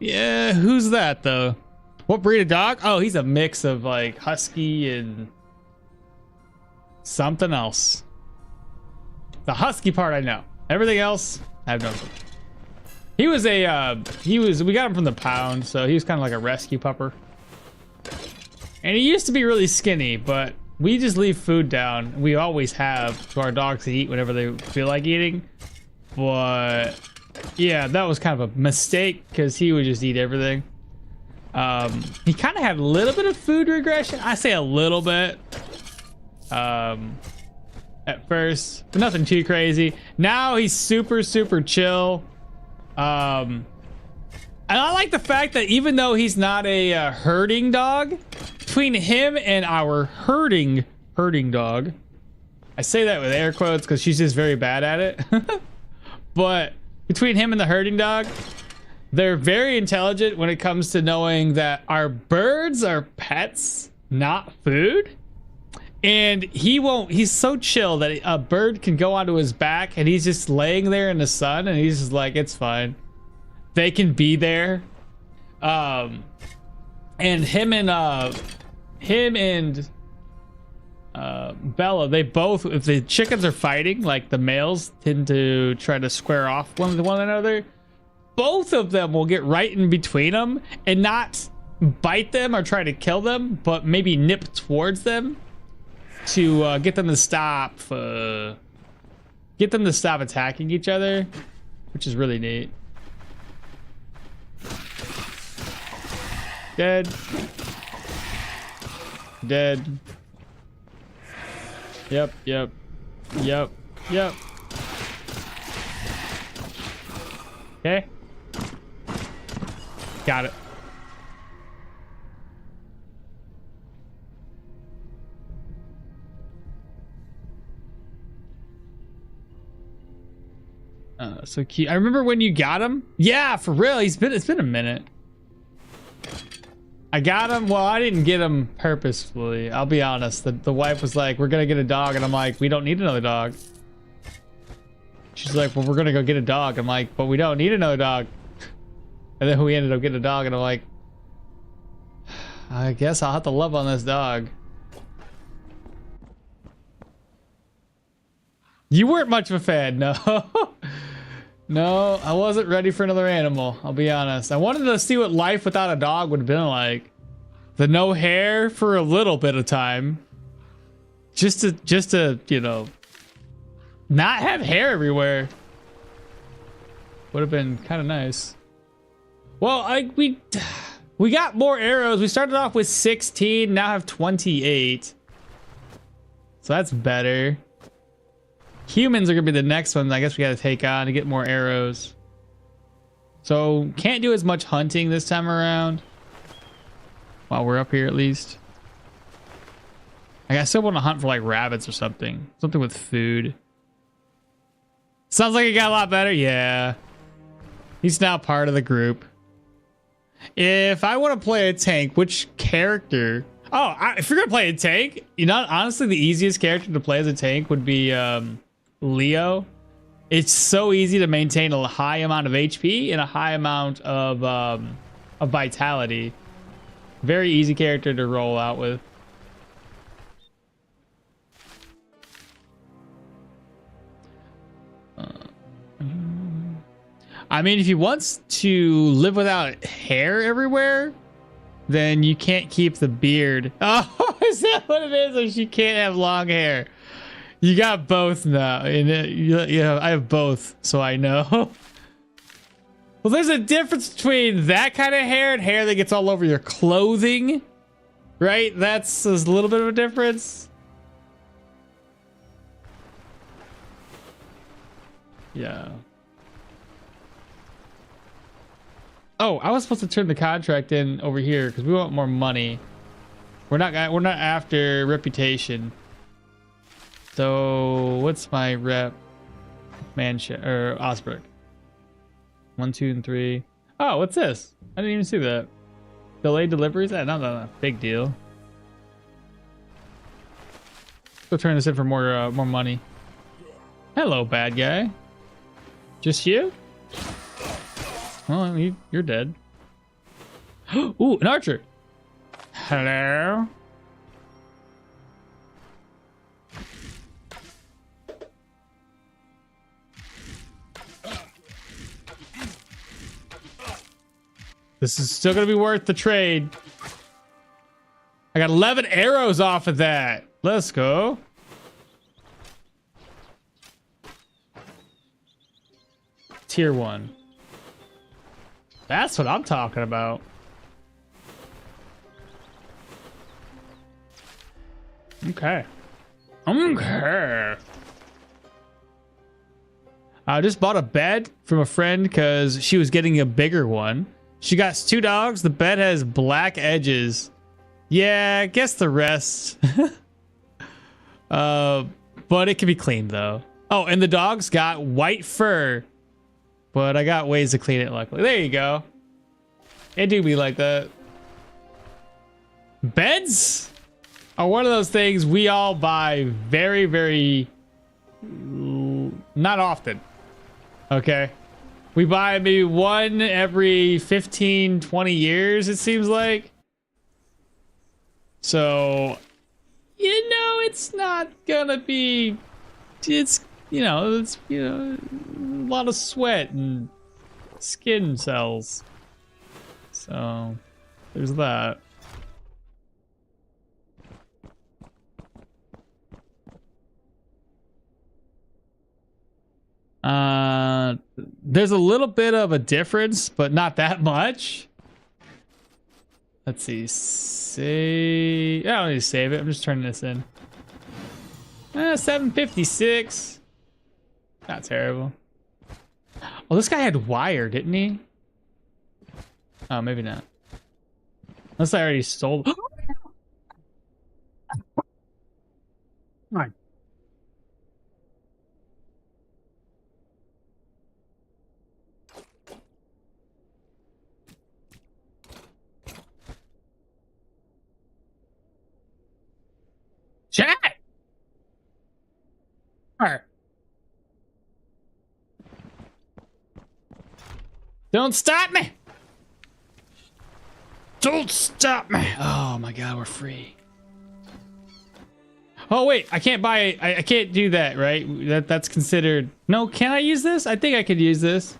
A: Yeah, who's that though? What breed of dog? Oh, he's a mix of like husky and something else. The husky part I know. Everything else I have no clue. We got him from the pound, so he was kind of like a rescue pupper. And he used to be really skinny, but we just leave food down. We always have to our dogs to eat whenever they feel like eating. But yeah, that was kind of a mistake because he would just eat everything. He kind of had a little bit of food regression. I say a little bit. At first, but nothing too crazy. Now he's super, super chill. And I like the fact that even though he's not a herding dog, between him and our herding dog, I say that with air quotes because she's just very bad at it. But between him and the herding dog, they're very intelligent when it comes to knowing that our birds are pets, not food. And he's so chill that a bird can go onto his back and he's just laying there in the sun and he's just like, it's fine. they can be there. And him and Bella, they both, if the chickens are fighting, like the males tend to try to square off one with one another, both of them will get right in between them and not bite them or try to kill them, but maybe nip towards them to get them to stop attacking each other, which is really neat. Dead. Dead. Yep. Okay. Got it. So cute. I remember when you got him. Yeah, for real. It's been a minute. I got him. Well, I didn't get him purposefully. I'll be honest. The wife was like, we're going to get a dog. And I'm like, we don't need another dog. She's like, well, we're going to go get a dog. I'm like, but we don't need another dog. And then we ended up getting a dog. And I'm like, I guess I'll have to love on this dog. You weren't much of a fan, no. No, I wasn't ready for another animal. I'll be honest. I wanted to see what life without a dog would have been like. The no hair for a little bit of time. Just to, you know, not have hair everywhere. Would have been kind of nice. Well, we got more arrows. We started off with 16, now have 28. So that's better. Humans are gonna be the next one I guess we gotta take on to get more arrows. So can't do as much hunting this time around. While we're up here at least. I still want to hunt for like rabbits or something. Something with food. Sounds like it got a lot better. Yeah. He's now part of the group. If I want to play a tank, which character? Oh, if you're gonna play a tank, you know, honestly, the easiest character to play as a tank would be Leo. It's so easy to maintain a high amount of HP and a high amount of vitality. Very easy character to roll out with. I mean, if he wants to live without hair everywhere, then you can't keep the beard. Oh, is that what it is? Or she can't have long hair. You got both now. Yeah, I have both, so I know. Well, there's a difference between that kind of hair and hair that gets all over your clothing, right? There's a little bit of a difference. Yeah. Oh, I was supposed to turn the contract in over here because we want more money. We're not after reputation. So what's my rep? Or Osberg. 1, 2, and 3. Oh, what's this? I didn't even see that. Delayed deliveries? No, big deal. Go turn this in for more money. Hello, bad guy. Just you? Well, you're dead. Ooh, an archer. Hello. This is still gonna be worth the trade. I got 11 arrows off of that. Let's go. Tier 1. That's what I'm talking about. Okay. Okay. I just bought a bed from a friend because she was getting a bigger one. She got 2 dogs. The bed has black edges. Yeah, I guess the rest. But it can be cleaned though. Oh, and the dogs got white fur. But I got ways to clean it, luckily. There you go. It do be like that. Beds are one of those things we all buy very, very not often. Okay. We buy maybe one every 15, 20 years, it seems like. So, you know, it's not gonna be, it's, it's, a lot of sweat and skin cells. So, there's that. There's a little bit of a difference, but not that much. Let's see. I don't need to save it. I'm just turning this in. 756. Not terrible. Well, this guy had wire, didn't he? Oh, maybe not. Unless I already stole. Right. Chat. Don't stop me. Don't stop me. Oh my god, we're free. Oh wait, I can't buy, I can't do that, right? That's considered. No, can I use this? I think I could use this.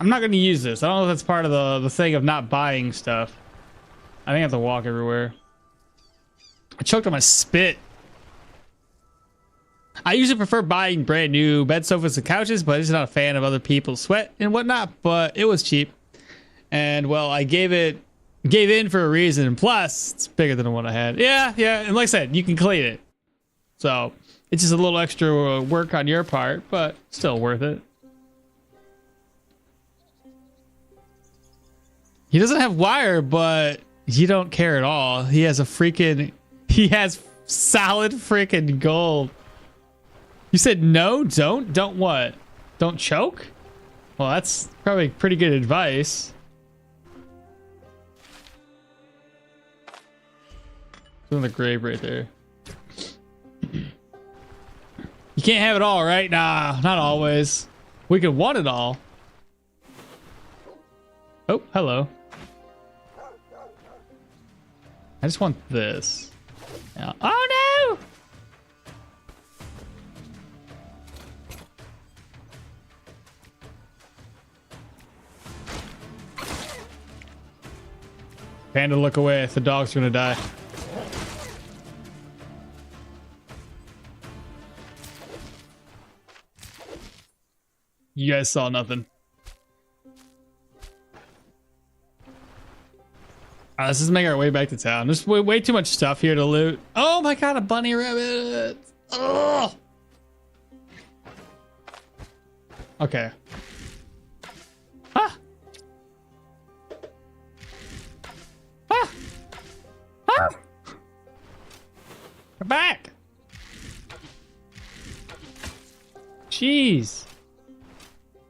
A: I'm not gonna use this. I don't know if that's part of the thing of not buying stuff. I think I have to walk everywhere. I choked on my spit. I usually prefer buying brand new bed sofas and couches, but I'm just not a fan of other people's sweat and whatnot, but it was cheap. And well, I gave in for a reason. Plus, it's bigger than the one I had. Yeah. And like I said, you can clean it. So it's just a little extra work on your part, but still worth it. He doesn't have wire, but you don't care at all. He has solid freaking gold. You said no, don't what? Don't choke? Well, that's probably pretty good advice. It's in the grave right there. You can't have it all, right? Nah, not always. We could want it all. Oh, hello. I just want this. Yeah. Oh no! Panda, look away. The dog's gonna die. You guys saw nothing. Let's just make our way back to town. There's way too much stuff here to loot. Oh my god, a bunny rabbit. Ugh. Okay. Ah. Ah. Ah. Come back. Jeez.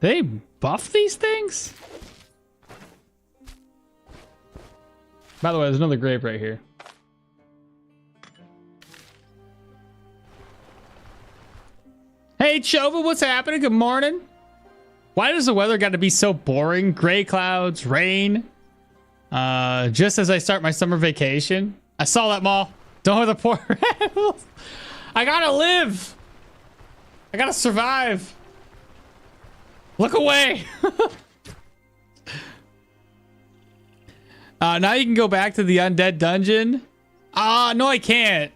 A: They buff these things? By the way, there's another grave right here. Hey, Chova, what's happening? Good morning. Why does the weather got to be so boring? Gray clouds, rain. Just as I start my summer vacation. I saw that mall. Don't have the poor animals. I gotta live. I gotta survive. Look away. Now you can go back to the undead dungeon. No, I can't.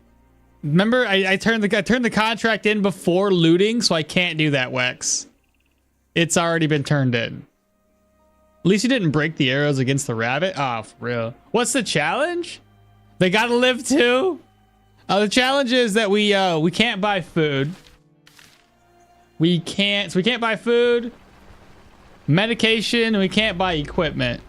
A: Remember, I turned the contract in before looting, so I can't do that, Wex. It's already been turned in. At least you didn't break the arrows against the rabbit. Oh, for real. What's the challenge? They gotta live too. The challenge is that we can't buy food. We can't buy food, medication, and we can't buy equipment.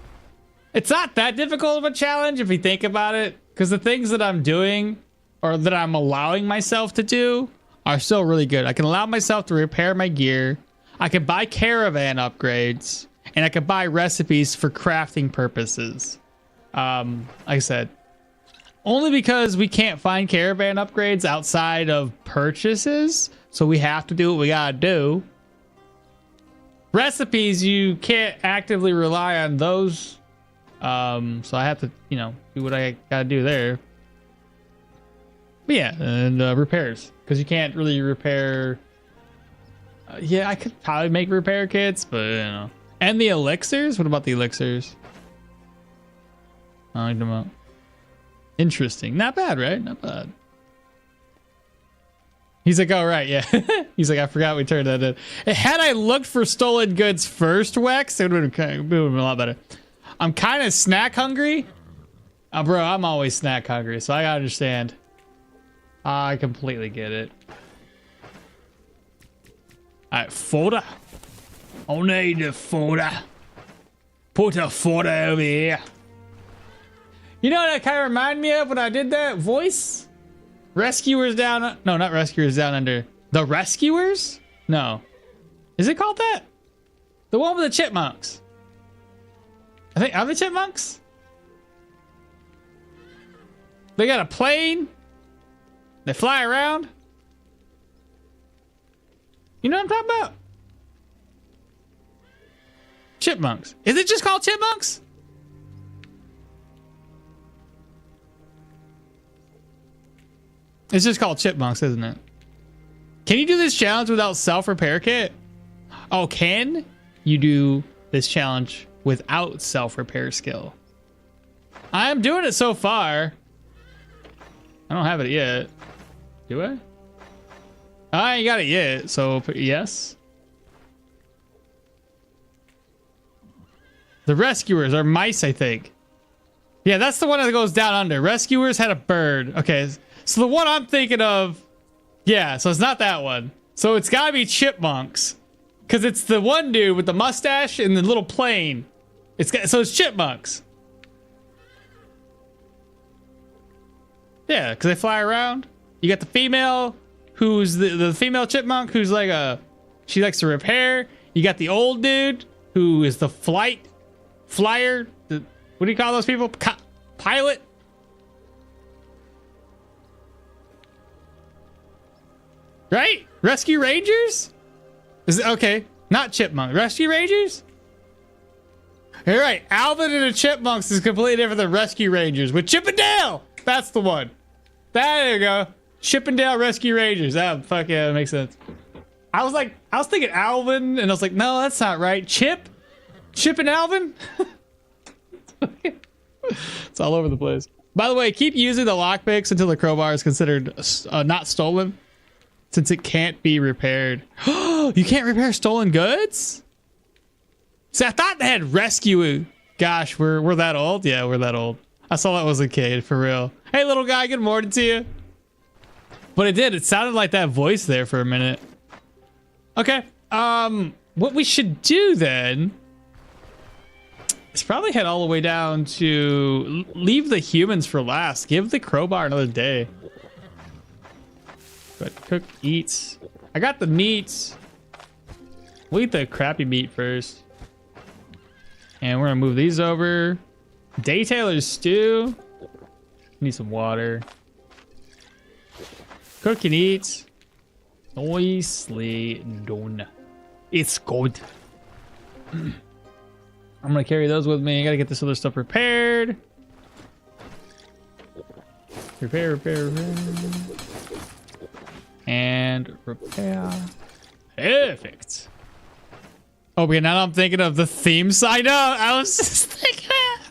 A: It's not that difficult of a challenge if you think about it, because the things that I'm doing or that I'm allowing myself to do are still really good. I can allow myself to repair my gear. I can buy caravan upgrades, and I can buy recipes for crafting purposes. Like I said, only because we can't find caravan upgrades outside of purchases, so we have to do what we gotta do. Recipes, you can't actively rely on those. So I have to, you know, do what I gotta do there. But yeah, and repairs, because you can't really repair. Yeah, I could probably make repair kits, but you know. And the elixirs? What about the elixirs? I don't know. Interesting. Not bad, right? Not bad. He's like, oh, right, yeah. He's like, I forgot we turned that in. Had I looked for stolen goods first, Wex, it would have been a lot better. I'm kind of snack hungry. Bro, I'm always snack hungry, so I gotta understand. I completely get it. Alright, fodder. I need a fodder. Put a fodder over here. You know what that kind of reminded me of when I did that voice? Rescuers down... No, not Rescuers Down Under. The Rescuers? No. Is it called that? The one with the chipmunks. I think... Are they chipmunks? They got a plane. They fly around. You know what I'm talking about? Chipmunks. Is it just called chipmunks? It's just called chipmunks, isn't it? Can you do this challenge without self-repair kit? Oh, can you do this challenge without self-repair skill? I am doing it so far. I don't have it yet. Do I? I ain't got it yet, so yes. The rescuers are mice, I think. Yeah, that's the one that goes down under. Rescuers had a bird. Okay, so the one I'm thinking of, yeah, so it's not that one. So it's gotta be chipmunks, because it's the one dude with the mustache and the little plane. So it's chipmunks. Yeah, because they fly around. You got the female, who's the female chipmunk, who's like she likes to repair. You got the old dude, who is the flyer. What do you call those people? Pilot? Right? Rescue Rangers? Is it okay? Not chipmunk. Rescue Rangers? You're right. Alvin and the Chipmunks is completely different than Rescue Rangers. With Chip and Dale! That's the one. There you go. Chip and Dale Rescue Rangers. That fuck yeah, that makes sense. I was thinking Alvin, and I was like, no, that's not right. Chip and Alvin? It's all over the place. By the way, keep using the lockpicks until the crowbar is considered not stolen, since it can't be repaired. You can't repair stolen goods? See, I thought they had rescue. Gosh, we're that old? Yeah, we're that old. I saw that was a kid, for real. Hey, little guy, good morning to you. But it did. It sounded like that voice there for a minute. Okay. What we should do then is probably head all the way down to leave the humans for last. Give the crowbar another day. But cook, eat. I got the meat. We'll eat the crappy meat first. And we're gonna move these over. Day Taylor's stew. Need some water. Cook and eat. Nicely done. It's good. I'm gonna carry those with me. I gotta get this other stuff repaired. Repair. And repair. Perfect. Oh, yeah, now I'm thinking of the theme side. I was just thinking that.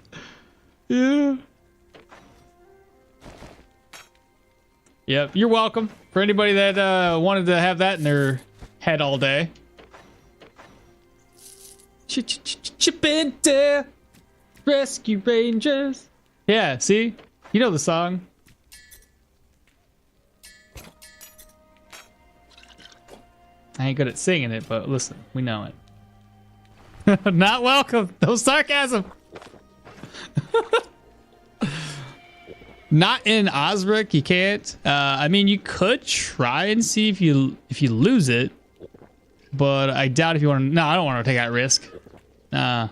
A: Yeah. Yep, you're welcome. For anybody that wanted to have that in their head all day. Chip and Dale, Rescue Rangers. Yeah, see? You know the song. I ain't good at singing it, but listen, we know it. Not welcome. No sarcasm. Not in Osric, you can't. I mean, you could try and see if you lose it, but I doubt if you want to. No, I don't want to take that risk. You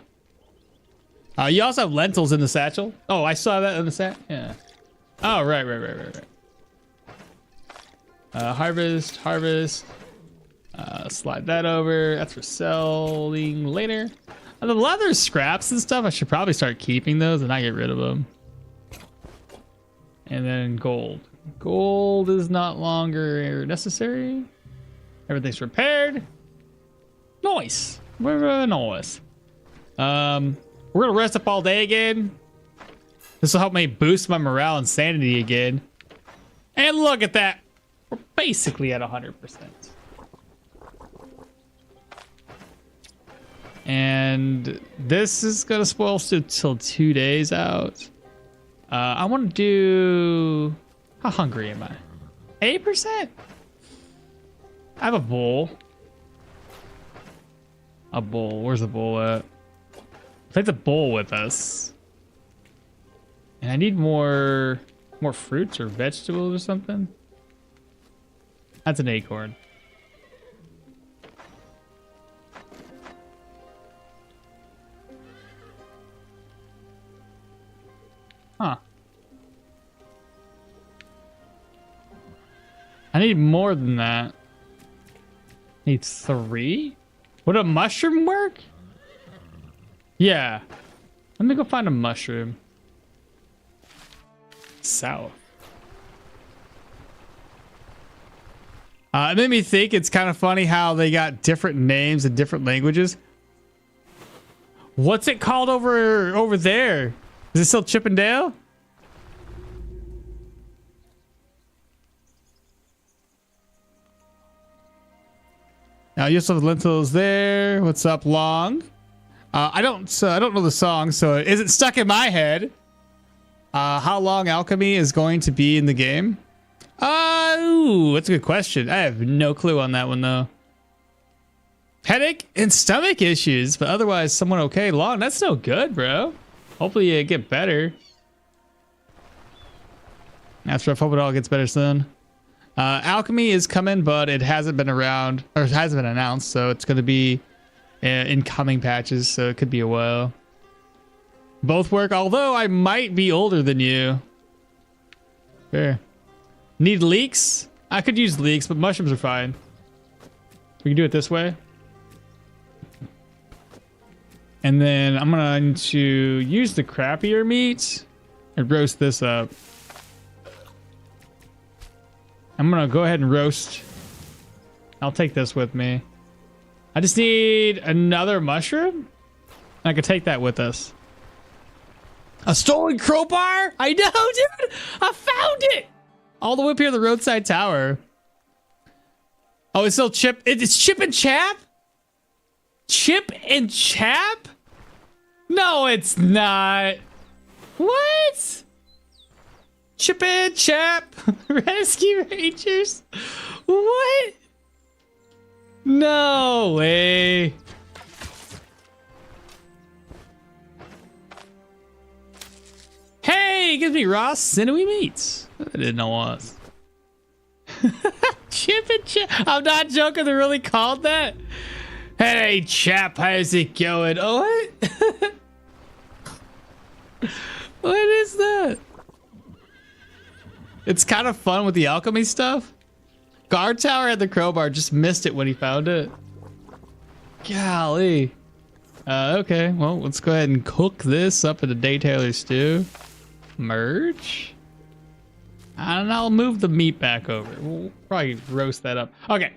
A: also have lentils in the satchel. Oh, I saw that in the set. Yeah. Oh, right. Harvest. Slide that over. That's for selling later. The leather scraps and stuff, I should probably start keeping those and not get rid of them. And then gold. Gold is not longer necessary. Everything's repaired. Nice. We're nice. We're gonna rest up all day again. This will help me boost my morale and sanity again. And look at that. We're basically at 100%. And this is gonna spoil till 2 days out. I want to do. How hungry am I? 8%. I have a bull. A bull. Where's the bull at? Take the bull with us. And I need more fruits or vegetables or something. That's an acorn. Huh. I need more than that. Need 3? Would a mushroom work? Yeah. Let me go find a mushroom. South. It made me think it's kind of funny how they got different names in different languages. What's it called over there? Is it still Chippendale? Now Yusuf Lentils there. What's up, Long? I don't know the song, so it isn't stuck in my head. How long alchemy is going to be in the game? Ooh, that's a good question. I have no clue on that one though. Headache and stomach issues, but otherwise someone okay. Long, that's no good, bro. Hopefully you get better. That's rough. Hope it all gets better soon. Alchemy is coming, but it hasn't been around, or it hasn't been announced, so it's going to be in coming patches, so it could be a while. Both work, although I might be older than you. Fair. Need leeks? I could use leeks, but mushrooms are fine. We can do it this way. And then I'm going to use the crappier meat and roast this up. I'm going to go ahead and roast. I'll take this with me. I just need another mushroom. I could take that with us. A stolen crowbar? I know, dude. I found it. All the way up here at the roadside tower. Oh, it's still Chip. It's Chip and Chap? Chip and Chap? No, it's not. What? Chip and Chap Rescue Rangers? What? No way. Hey, it gives me raw sinewy meats. I didn't know what. Chip and Chap. I'm not joking. They really called that. Hey, Chap, how's it going? Oh, what? What is that? It's kind of fun with the alchemy stuff. Guard tower had the crowbar, just missed it when he found it. Golly. Okay, well, let's go ahead and cook this up in the day Taylor stew. Merge. And I'll move the meat back over. We'll probably roast that up. Okay.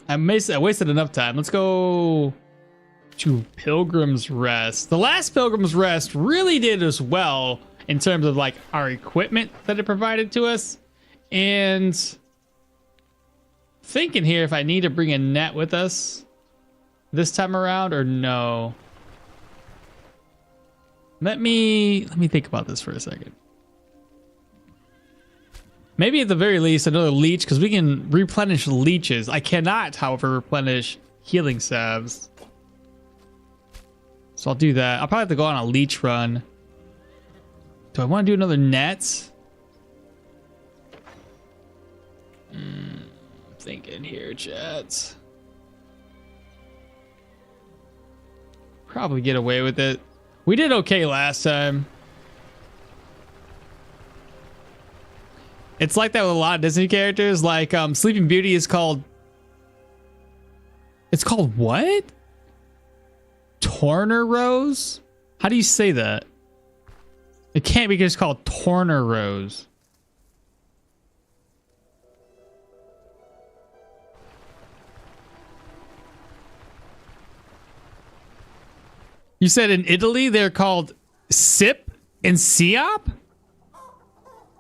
A: I wasted enough time. Let's go to Pilgrim's Rest. The last Pilgrim's Rest really did as well in terms of like our equipment that it provided to us. And thinking here if I need to bring a net with us this time around or no. Let me think about this for a second. Maybe at the very least another leech, because we can replenish leeches. I cannot, however, replenish healing salves. So I'll do that. I'll probably have to go on a leech run. Do I want to do another net? Thinking here, chat. Probably get away with it. We did okay last time. It's like that with a lot of Disney characters. Like Sleeping Beauty is called It's called what? Torner Rose? How do you say that? It can't be just called Torner Rose. You said in Italy they're called Sip and Siop?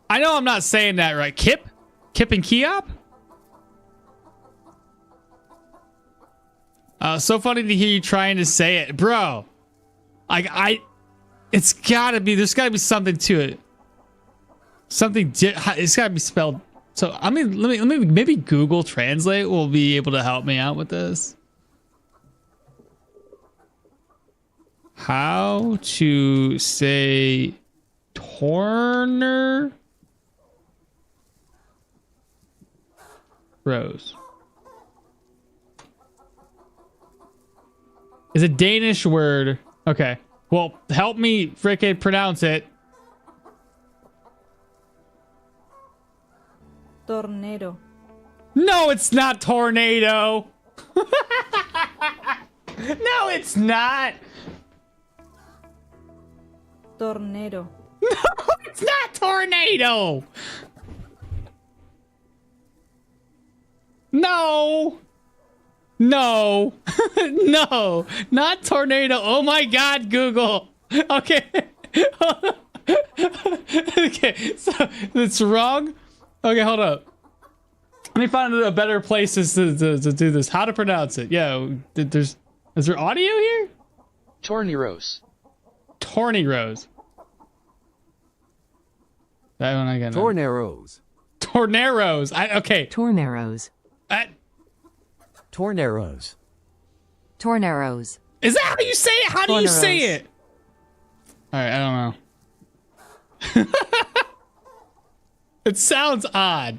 A: I know I'm not saying that right. Kip and Kiop? So funny to hear you trying to say it, bro. It's gotta be. There's gotta be something to it. It's gotta be spelled. So I mean, let me maybe Google Translate will be able to help me out with this. How to say Torner Rose. It's a Danish word. Okay. Well, help me frickin' pronounce it.
B: Tornado.
A: No, it's not tornado. No, it's not.
B: Tornado.
A: No, it's not tornado. No. No. No, not tornado. Oh my God, Google. Okay. Okay, so it's wrong. Okay, hold up. Let me find a better place to do this. How to pronounce it? Yeah, is there audio here?
C: Torneros.
A: Torneros. That one I got.
D: Torneros.
A: Torneros. Okay.
E: Torneros.
D: Torneros.
E: Torneros.
A: Is that how you say it? How do you say it? All right, I don't know. It sounds odd.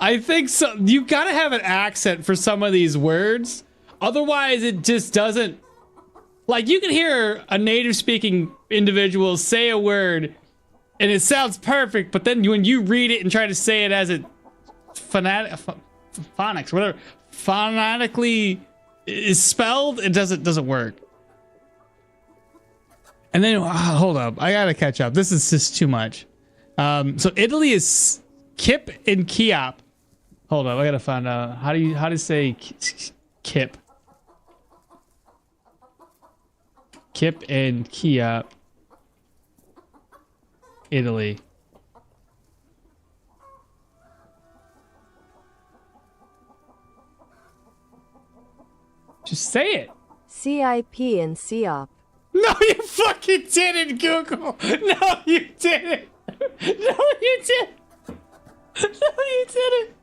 A: I think so. You gotta have an accent for some of these words. Otherwise, it just doesn't. Like, you can hear a native speaking individual say a word and it sounds perfect, but then when you read it and try to say it as it phonics, whatever, phonetically is spelled, it doesn't work. And then hold up, I gotta catch up. This is just too much. So Italy is Kip and Kiop. Hold up, I gotta find out how to say Kip. Kip and Kiop. Italy. Just say it.
E: CIP and COP.
A: No, you fucking didn't, Google. No, you didn't. No, you didn't. No, you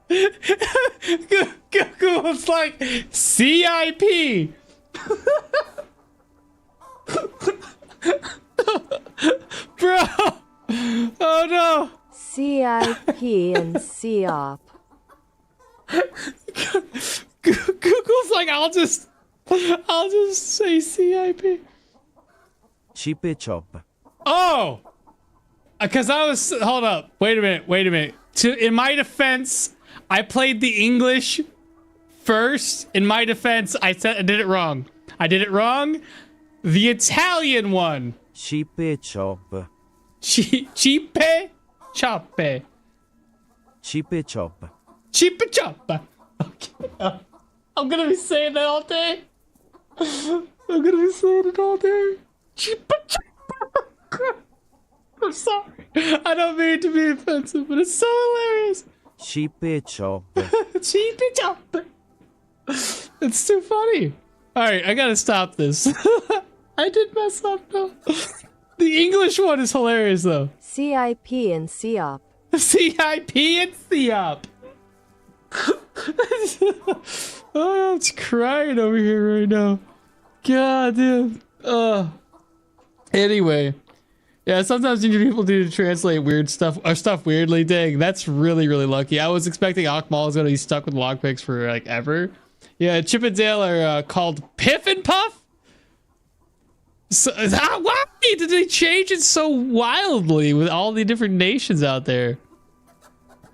A: didn't. Google's like CIP. Bro. Oh no.
E: CIP and COP.
A: Google's like, I'll just say CIP.
D: Chipe chop.
A: Oh, because hold up. Wait a minute. In my defense, I played the English first. In my defense, I did it wrong. The Italian one.
D: Chipe chop.
A: Chipe choppe.
D: Chipe chop.
A: Chipe choppa. Okay. I'm gonna be saying that all day. Chipe choppa. I'm sorry. I don't mean to be offensive, but it's so hilarious.
D: Chipe chop.
A: Chipe choppa. It's too funny. All right, I gotta stop this. I did mess up though. The English one is hilarious though.
E: CIP and COP.
A: CIP and COP. Oh, I'm just crying over here right now. God damn. Anyway. Yeah, sometimes people do translate weird stuff or stuff weirdly. Dang, that's really, really lucky. I was expecting okmall is gonna be stuck with lockpicks for like ever. Yeah, Chip and Dale are called Piff and Puff. So, why did they change it so wildly with all the different nations out there?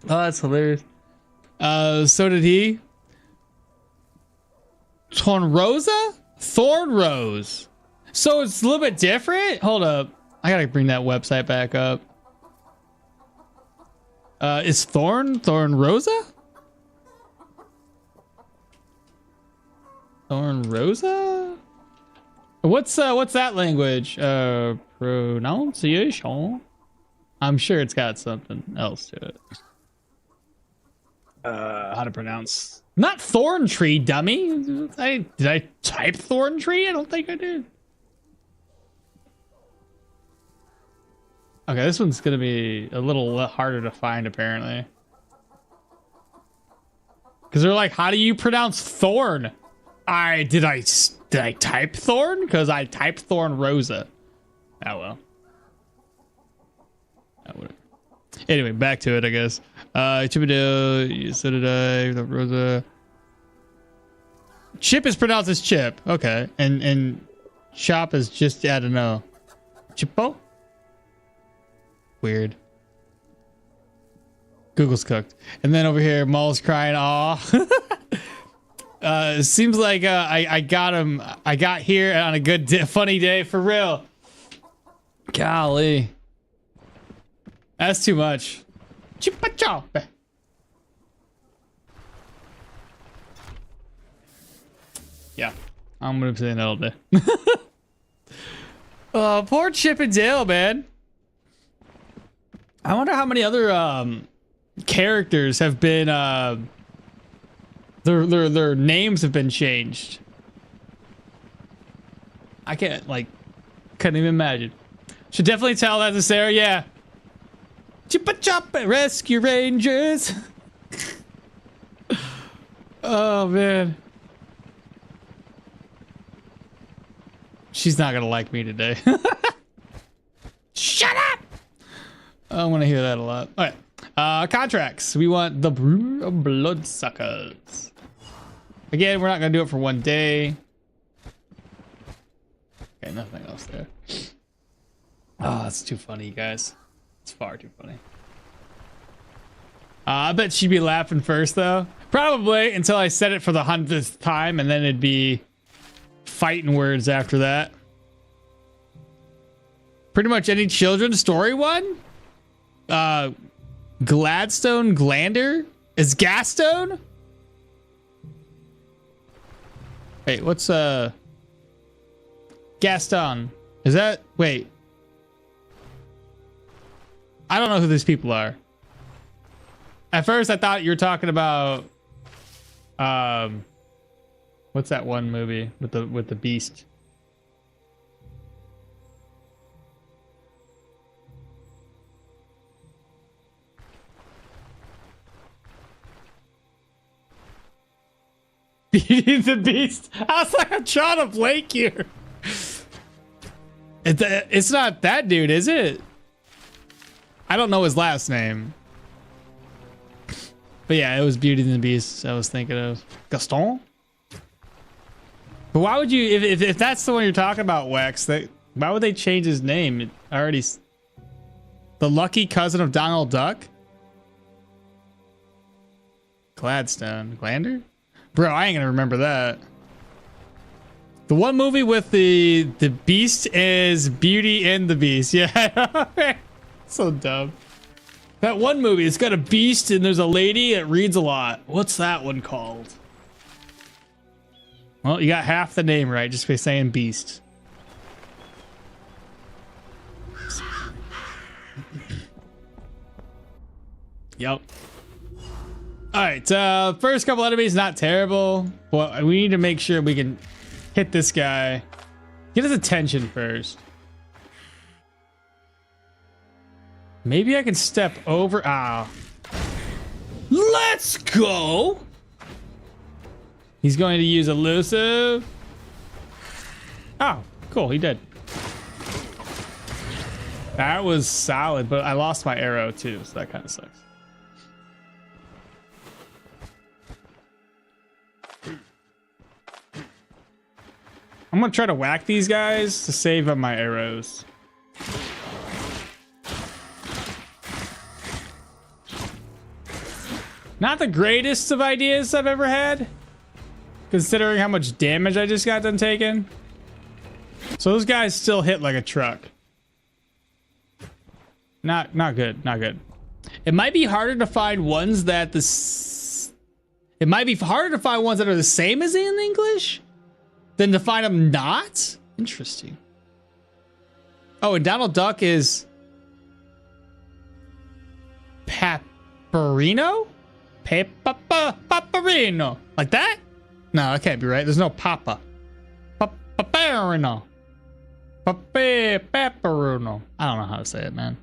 A: Oh, that's hilarious. So did he. Tornrosa? Thorn Rose. So it's a little bit different? Hold up. I gotta bring that website back up. Is Thornrosa? Thornrosa? What's that language? Pronunciation? I'm sure it's got something else to it. How to pronounce? Not thorn tree, dummy. Did I type thorn tree? I don't think I did. Okay, this one's gonna be a little harder to find apparently. Because they're like, how do you pronounce thorn? Did I type thorn? Because I typed thorn rosa. Oh well. Anyway, back to it, I guess. Chippendale, so did I. The Rosa. Chip is pronounced as chip. Okay, and chop is just I don't know. Chippo. Weird. Google's cooked, and then over here, Maul's crying. Aw. Seems like I got him. I got here on a good, funny day for real. Golly. That's too much. Chippa chop. Yeah, I'm gonna be saying that all day. Oh, poor Chip and Dale, man. I wonder how many other characters have been their names have been changed. I couldn't even imagine. Should definitely tell that to Sarah. Yeah. Chippa chop rescue rangers. Oh man. She's not gonna like me today. Shut up. I want to hear that a lot. All right. Contracts. We want the Brew of Bloodsuckers. Again, we're not gonna do it for one day. Okay, nothing else there. Oh, that's too funny, guys. It's far too funny. I bet she'd be laughing first, though. Probably until I said it for the 100th time, and then it'd be fighting words after that. Pretty much any children's story one? Gladstone Glander? Is Gasstone? Wait, what's Gaston? Is that wait? I don't know who these people are. At first I thought you were talking about what's that one movie with the beast? Beauty the Beast. I was like, I'm trying to blank here. It's not that dude, is it? I don't know his last name. But yeah, it was Beauty and the Beast I was thinking of. Gaston? But why would you, if that's the one you're talking about, Wex, why would they change his name? It already... The lucky cousin of Donald Duck? Gladstone. Glander? Bro, I ain't gonna remember that. The one movie with the beast is Beauty and the Beast. Yeah. So dumb. That one movie, it's got a beast and there's a lady that reads a lot. What's that one called? Well, you got half the name right just by saying beast. Yep. All right, first couple enemies, not terrible, but we need to make sure we can hit this guy. Get his attention first. Maybe I can step over. Ah. Let's go. He's going to use elusive. Oh, cool, he did. That was solid, but I lost my arrow too, so that kind of sucks. I'm gonna try to whack these guys to save up my arrows. Not the greatest of ideas I've ever had. considering how much damage I just got done taking. So those guys still hit like a truck. Not good, not good. It might be harder to find ones that it might be harder to find ones that are the same as in English than to find them not. Interesting. Oh, and Donald Duck is Paparino? Paparino. Like that? No, that can't be right. There's no Papa. Paparino. Paparino. I don't know how to say it, man.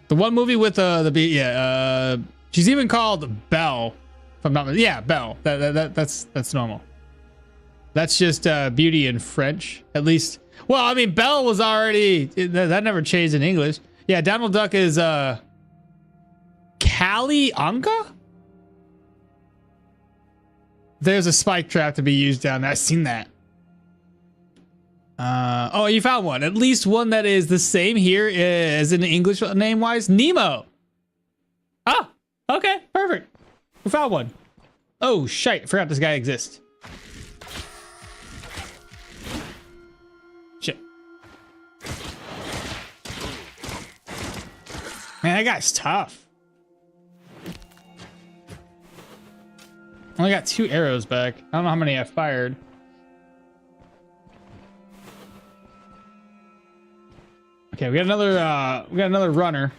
A: The one movie with she's even called Belle. If I'm not, yeah, Belle. That's normal. That's just beauty in French, at least. Well, I mean, Belle was already that never changed in English. Yeah, Donald Duck is Kali Anka. There's a spike trap to be used down there. I've seen that. Oh, you found one. At least one that is the same here as in English name-wise. Nemo. Ah, okay, perfect. We found one. Oh, shite. I forgot this guy exists. Shit. Man, that guy's tough. Only got 2 arrows back. I don't know how many I fired. Okay, we got another runner.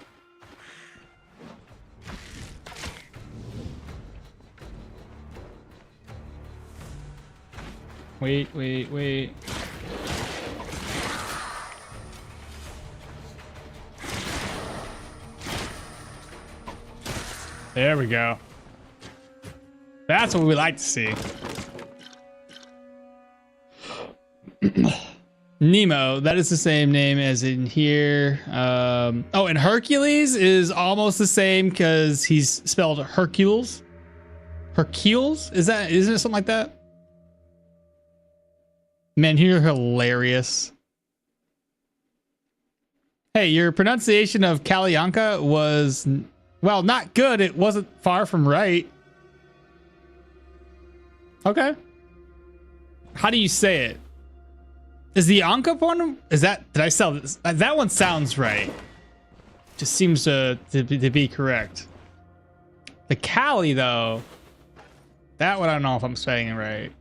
A: Wait. There we go. That's what we like to see. Nemo, that is the same name as in here. Oh, and Hercules is almost the same because he's spelled Hercules. Hercules? Isn't it something like that? Man, you're hilarious. Hey, your pronunciation of Kalyanka was, well, not good. It wasn't far from right. Okay. How do you say it? Is the Anka one? Is that? Did I sell this? That one sounds right. Just seems to be correct. The Cali though, that one I don't know if I'm saying it right.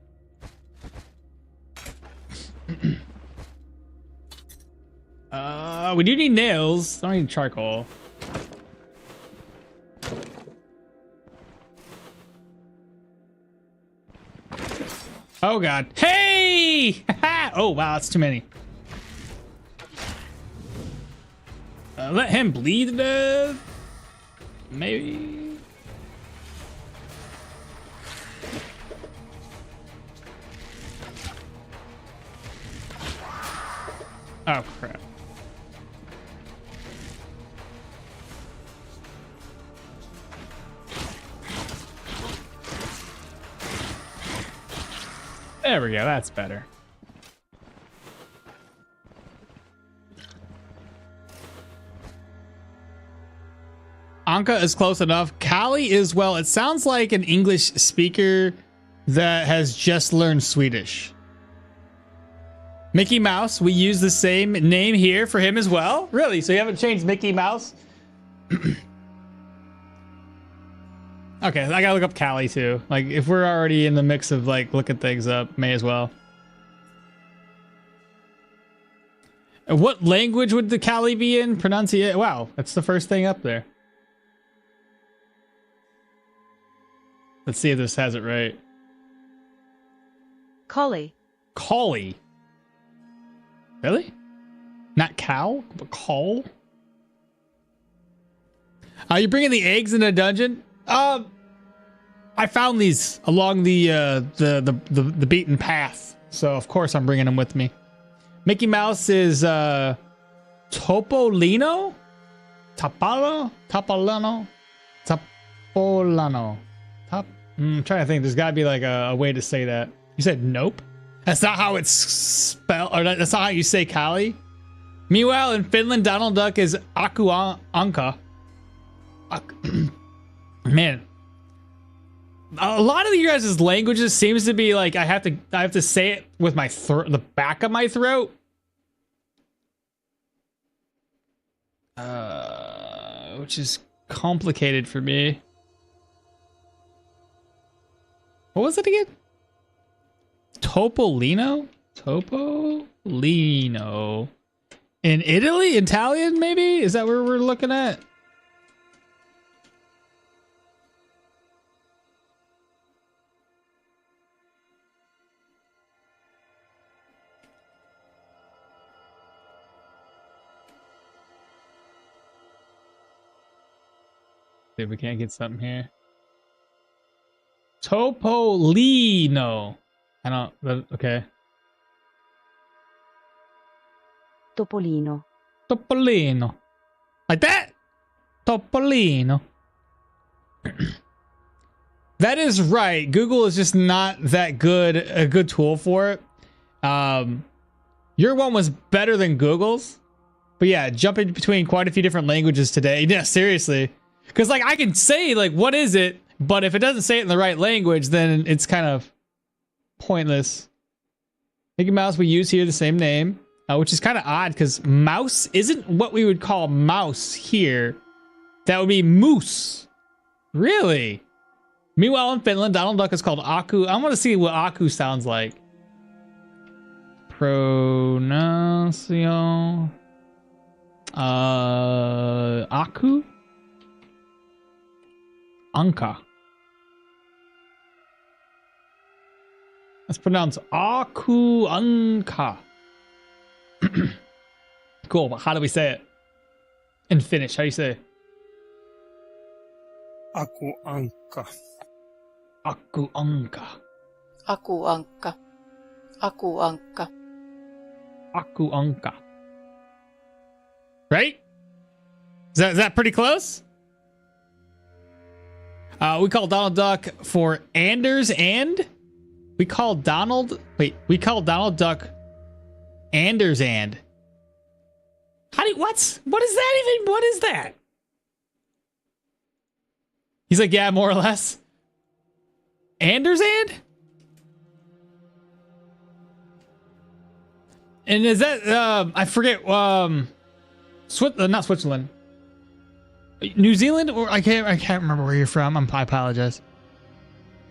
A: We do need nails. I don't need charcoal. Oh god. Hey! Oh wow, that's too many. Let him bleed to death. Maybe. Oh crap. There we go, that's better. Anka is close enough. Kali is, well, it sounds like an English speaker that has just learned Swedish. Mickey Mouse, we use the same name here for him as well? Really? So you haven't changed Mickey Mouse? Okay, I gotta look up Kali too. Like, if we're already in the mix of like looking things up, may as well. And what language would the Kali be in? Pronunciate. Wow, that's the first thing up there. Let's see if this has it right.
F: Collie.
A: Collie. Really? Not cow, but call? Are you bringing the eggs in a dungeon? I found these along the beaten path, so of course I'm bringing them with me. Mickey Mouse is Topolino, Topolino. I'm trying to think. There's got to be like a way to say that. You said nope. That's not how it's spelled, or that's not how you say Kali. Meanwhile, in Finland, Donald Duck is Aku Anka. Man, a lot of you guys' languages seems to be like I have to say it with my the back of my throat. Which is complicated for me. What was it again? Topolino? Topolino. In Italy? Italian, maybe? Is that where we're looking at? See if we can't get something here. Topolino. I don't, okay.
F: Topolino.
A: Topolino. Like that? Topolino. That is right. Google is just not that good, a good tool for it. Your one was better than Google's. But yeah, jumping between quite a few different languages today. Yeah, seriously. Because like I can say like, what is it? But if it doesn't say it in the right language, then it's kind of pointless. Mickey Mouse, we use here the same name, which is kind of odd because mouse isn't what we would call mouse here. That would be moose. Really? Meanwhile, in Finland, Donald Duck is called Aku. I want to see what Aku sounds like. Pronunciation. Aku? Anka. Let's pronounce Aku Anka. Cool, but how do we say it? In Finnish, how do you say it?
G: Aku Anka.
A: Aku Anka.
F: Aku Ankka. Aku Ankka.
A: Aku Anka. Right? Is that pretty close? We call Donald Duck for Anders and we call Donald Duck Anders and. What is that even? What is that? He's like, yeah, more or less. Anders and? And is that, I forget, not Switzerland. New Zealand, or I can't remember where you're from. I apologize.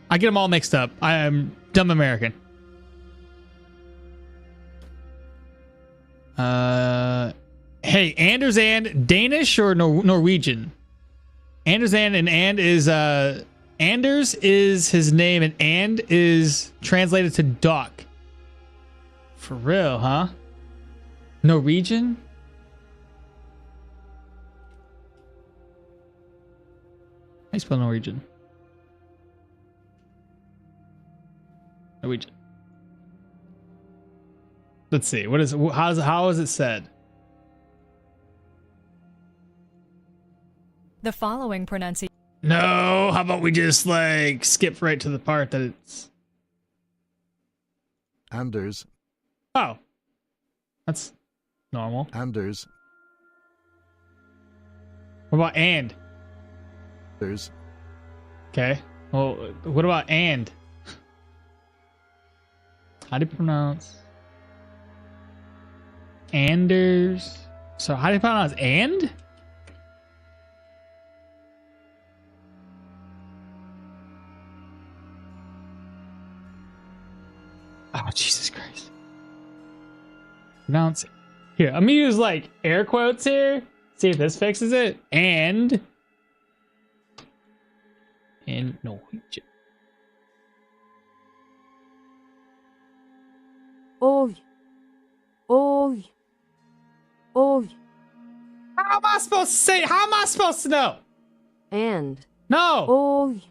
A: I get them all mixed up. I am dumb American. Hey, Anders and Danish or Norwegian? Anders and is Anders is his name and is translated to duck. For real, huh? Norwegian? How do you spell Norwegian? Norwegian. Let's see. How is it said?
H: The following pronunciation.
A: No, how about we just like skip right to the part that it's
I: Anders.
A: Oh. That's normal.
I: Anders.
A: What about and?
I: Anders.
A: Okay. Well, what about and? How do you pronounce Anders? So how do you pronounce and? Oh, Jesus Christ. Pronounce it. Here, I'm gonna use like air quotes here. See if this fixes it. And in Norwegian.
E: Oj. Oj. Oj.
A: How am I supposed to say? How am I supposed to know?
E: And.
A: No.
E: Oj.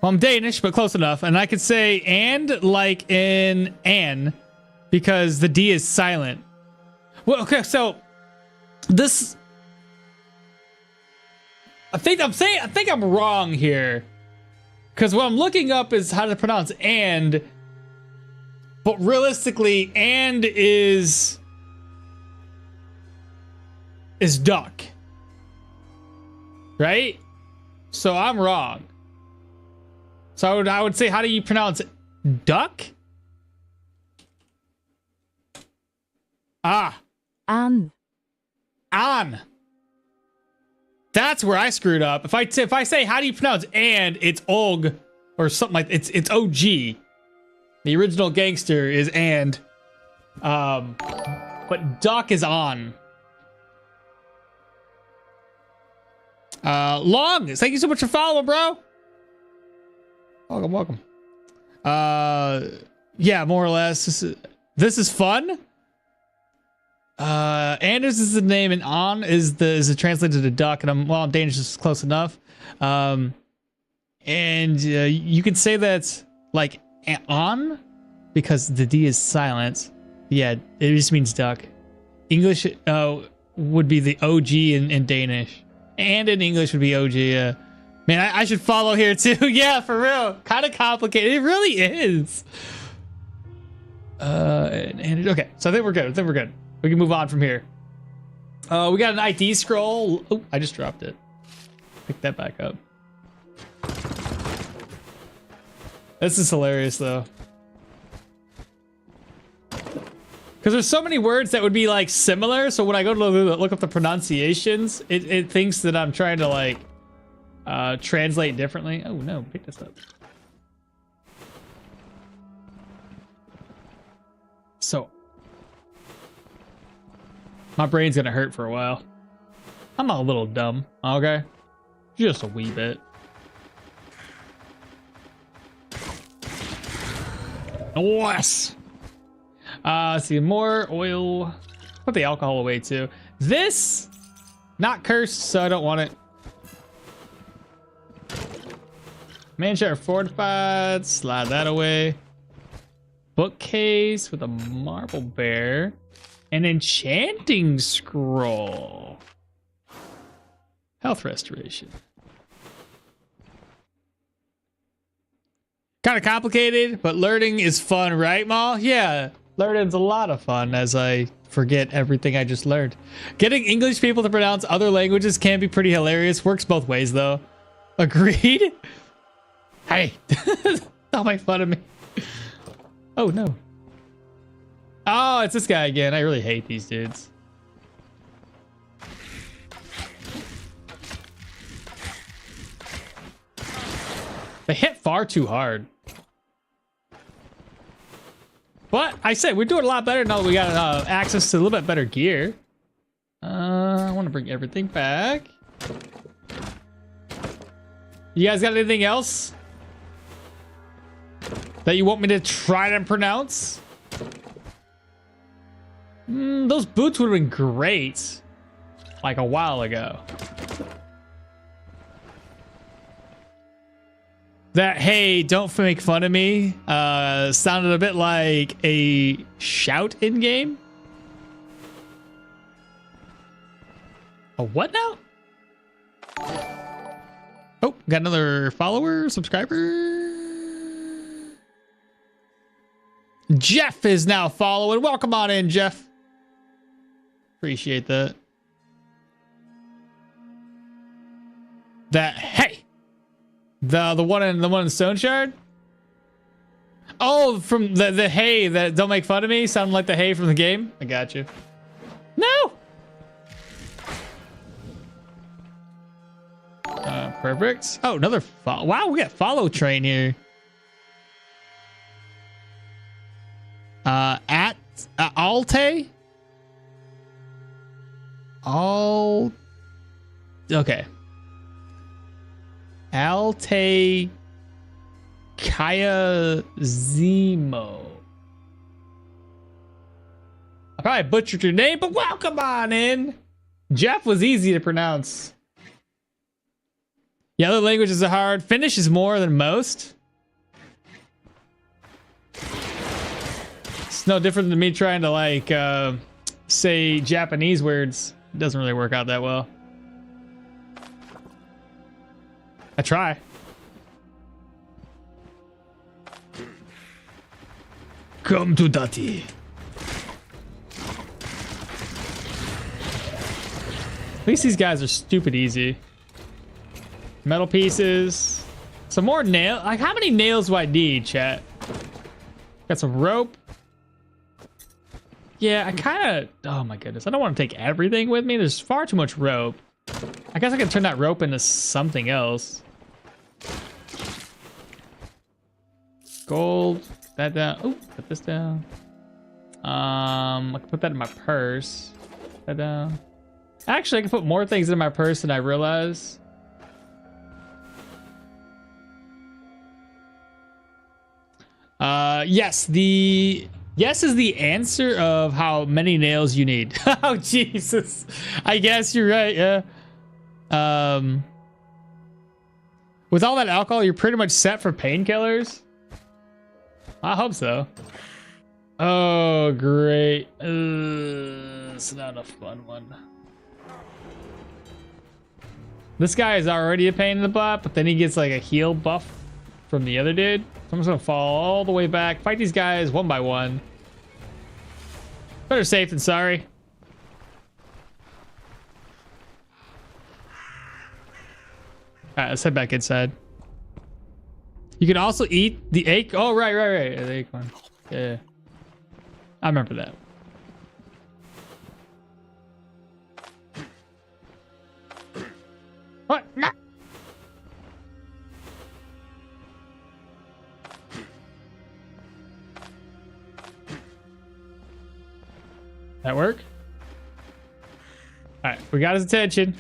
A: Well, I'm Danish, but close enough. And I could say and like in an because the D is silent. Well, okay, so this I think I'm wrong here. Because what I'm looking up is how to pronounce and, but realistically, and is duck. right? So I'm wrong. So I would say, how do you pronounce it? Duck? Ah.
E: An.
A: On. That's where I screwed up. If I say, how do you pronounce and, it's og or something like it's OG. The original gangster is and. But duck is on. Long, thank you so much for following, bro. Welcome. Yeah, more or less. This is fun. Anders is the name, and on is the translated to duck, and I'm Danish is close enough. And you could say that like on because the D is silent. Yeah, it just means duck. English would be the OG in Danish, and in English would be OG. Man, I should follow here too. Yeah, for real. Kind of complicated. It really is. And okay, so I think we're good. We can move on from here. We got an ID scroll. Oh, I just dropped it. Pick that back up. This is hilarious though. Because there's so many words that would be like similar. So when I go to look up the pronunciations, it thinks that I'm trying to like translate differently. Oh no, pick this up. So my brain's gonna hurt for a while. I'm a little dumb, okay? Just a wee bit. Yes. See, more oil. Put the alcohol away too. This, not cursed, so I don't want it. Manchester fortified. Slide that away. Bookcase with a marble bear. An enchanting scroll. Health restoration. Kind of complicated, but learning is fun, right, Maul? Yeah, learning's a lot of fun as I forget everything I just learned. Getting English people to pronounce other languages can be pretty hilarious. Works both ways, though. Agreed? Hey, don't make fun of me. Oh, no. Oh, it's this guy again. I really hate these dudes. They hit far too hard. But I said we're doing a lot better now that we got access to a little bit better gear. I want to bring everything back. You guys got anything else that you want me to try to pronounce? Those boots would have been great like a while ago. That hey, don't make fun of me sounded a bit like a shout in game. A what now? Oh, got another follower, subscriber. Jeff is now following. Welcome on in, Jeff. Appreciate that. That hey. The one in Stoneshard? Oh, from the hay that don't make fun of me, sound like the hay from the game. I got you. No. Perfect. Oh, another follow. Wow, we got follow train here. At Alte. All. Okay. Alte Kaya Zemo. I probably butchered your name, but welcome on in. Jeff was easy to pronounce. Yeah, other languages are hard. Finnish is more than most. It's no different than me trying to like say Japanese words. It doesn't really work out that well. I try. Come to Daddy. At least these guys are stupid easy. Metal pieces. Some more nail. Like, how many nails do I need, chat? Got some rope. Yeah, I kind of... Oh, my goodness. I don't want to take everything with me. There's far too much rope. I guess I can turn that rope into something else. Gold. Put that down. Oh, put this down. I can put that in my purse. Put that down. Actually, I can put more things in my purse than I realize. Yes, yes is the answer of how many nails you need. Oh, Jesus. I guess you're right, yeah. With all that alcohol, you're pretty much set for painkillers. I hope so. Oh, great. It's not a fun one. This guy is already a pain in the butt, but then he gets like a heal buff from the other dude. So I'm just gonna fall all the way back, fight these guys one by one. Better safe than sorry. Alright, let's head back inside. You can also eat the ache. Oh, right. The acorn. Yeah. I remember that. What? No. That work? All right, we got his attention.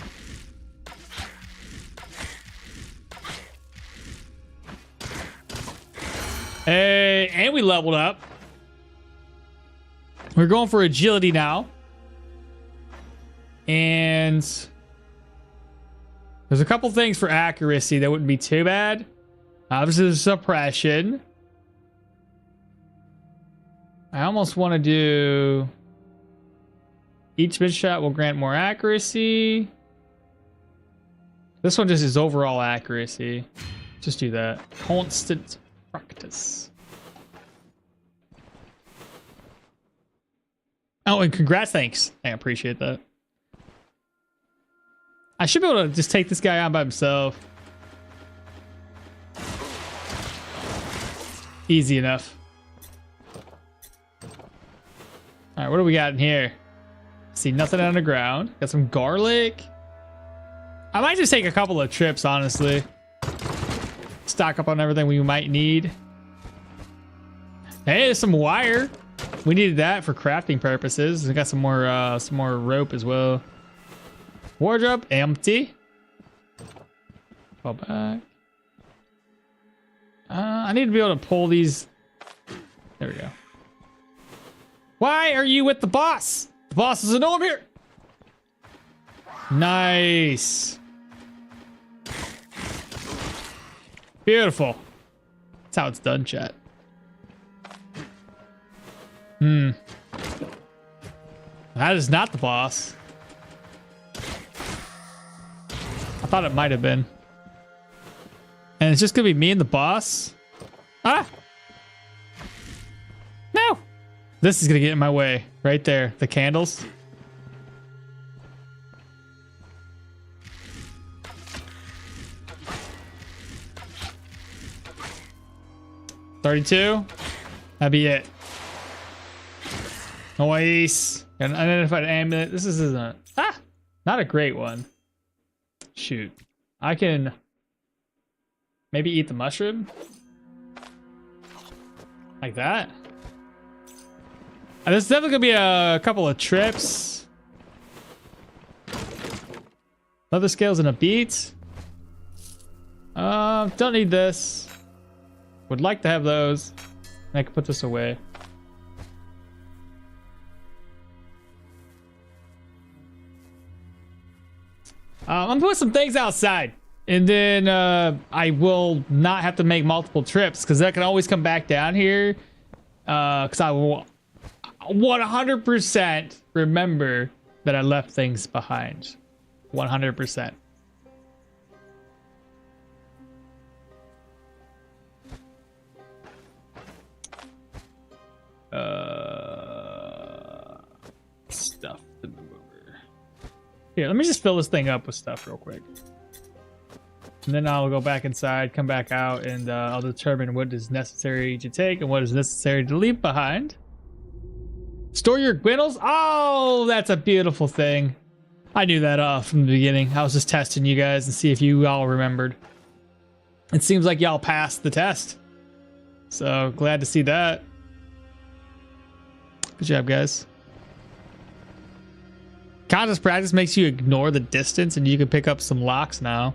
A: Hey, and we leveled up. We're going for agility now. And there's a couple things for accuracy that wouldn't be too bad. Obviously, there's suppression. I almost want to do... Each mid shot will grant more accuracy. This one just is overall accuracy. Just do that. Constant practice. Oh, and congrats, thanks. I appreciate that. I should be able to just take this guy on by himself. Easy enough. All right, what do we got in here? See nothing underground. Got some garlic. I might just take a couple of trips, honestly. Stock up on everything we might need. Hey, there's some wire. We needed that for crafting purposes. We got some more rope as well. Wardrobe empty. Fall back. I need to be able to pull these. There we go. Why are you with the boss? The boss doesn't know I'm here. Nice. Beautiful. That's how it's done, chat. That is not the boss. I thought it might have been. And it's just gonna be me and the boss? Ah! No! This is gonna get in my way. Right there. The candles. $32. That'd be it. Nice. Got an unidentified amulet. This isn't. Not a great one. Shoot. I can maybe eat the mushroom. Like that. And this is definitely gonna be a couple of trips. Leather scales and a beat. Don't need this. Would like to have those. I can put this away. I'm gonna put some things outside, and then I will not have to make multiple trips because I can always come back down here. Because I will 100% remember that I left things behind. 100%. Stuff to move over. Here, let me just fill this thing up with stuff real quick. And then I'll go back inside, come back out, and I'll determine what is necessary to take and what is necessary to leave behind. Store your Gwinnels? Oh, that's a beautiful thing. I knew that from the beginning. I was just testing you guys and see if you all remembered. It seems like y'all passed the test. So glad to see that. Good job, guys. Conscious practice makes you ignore the distance and you can pick up some locks now.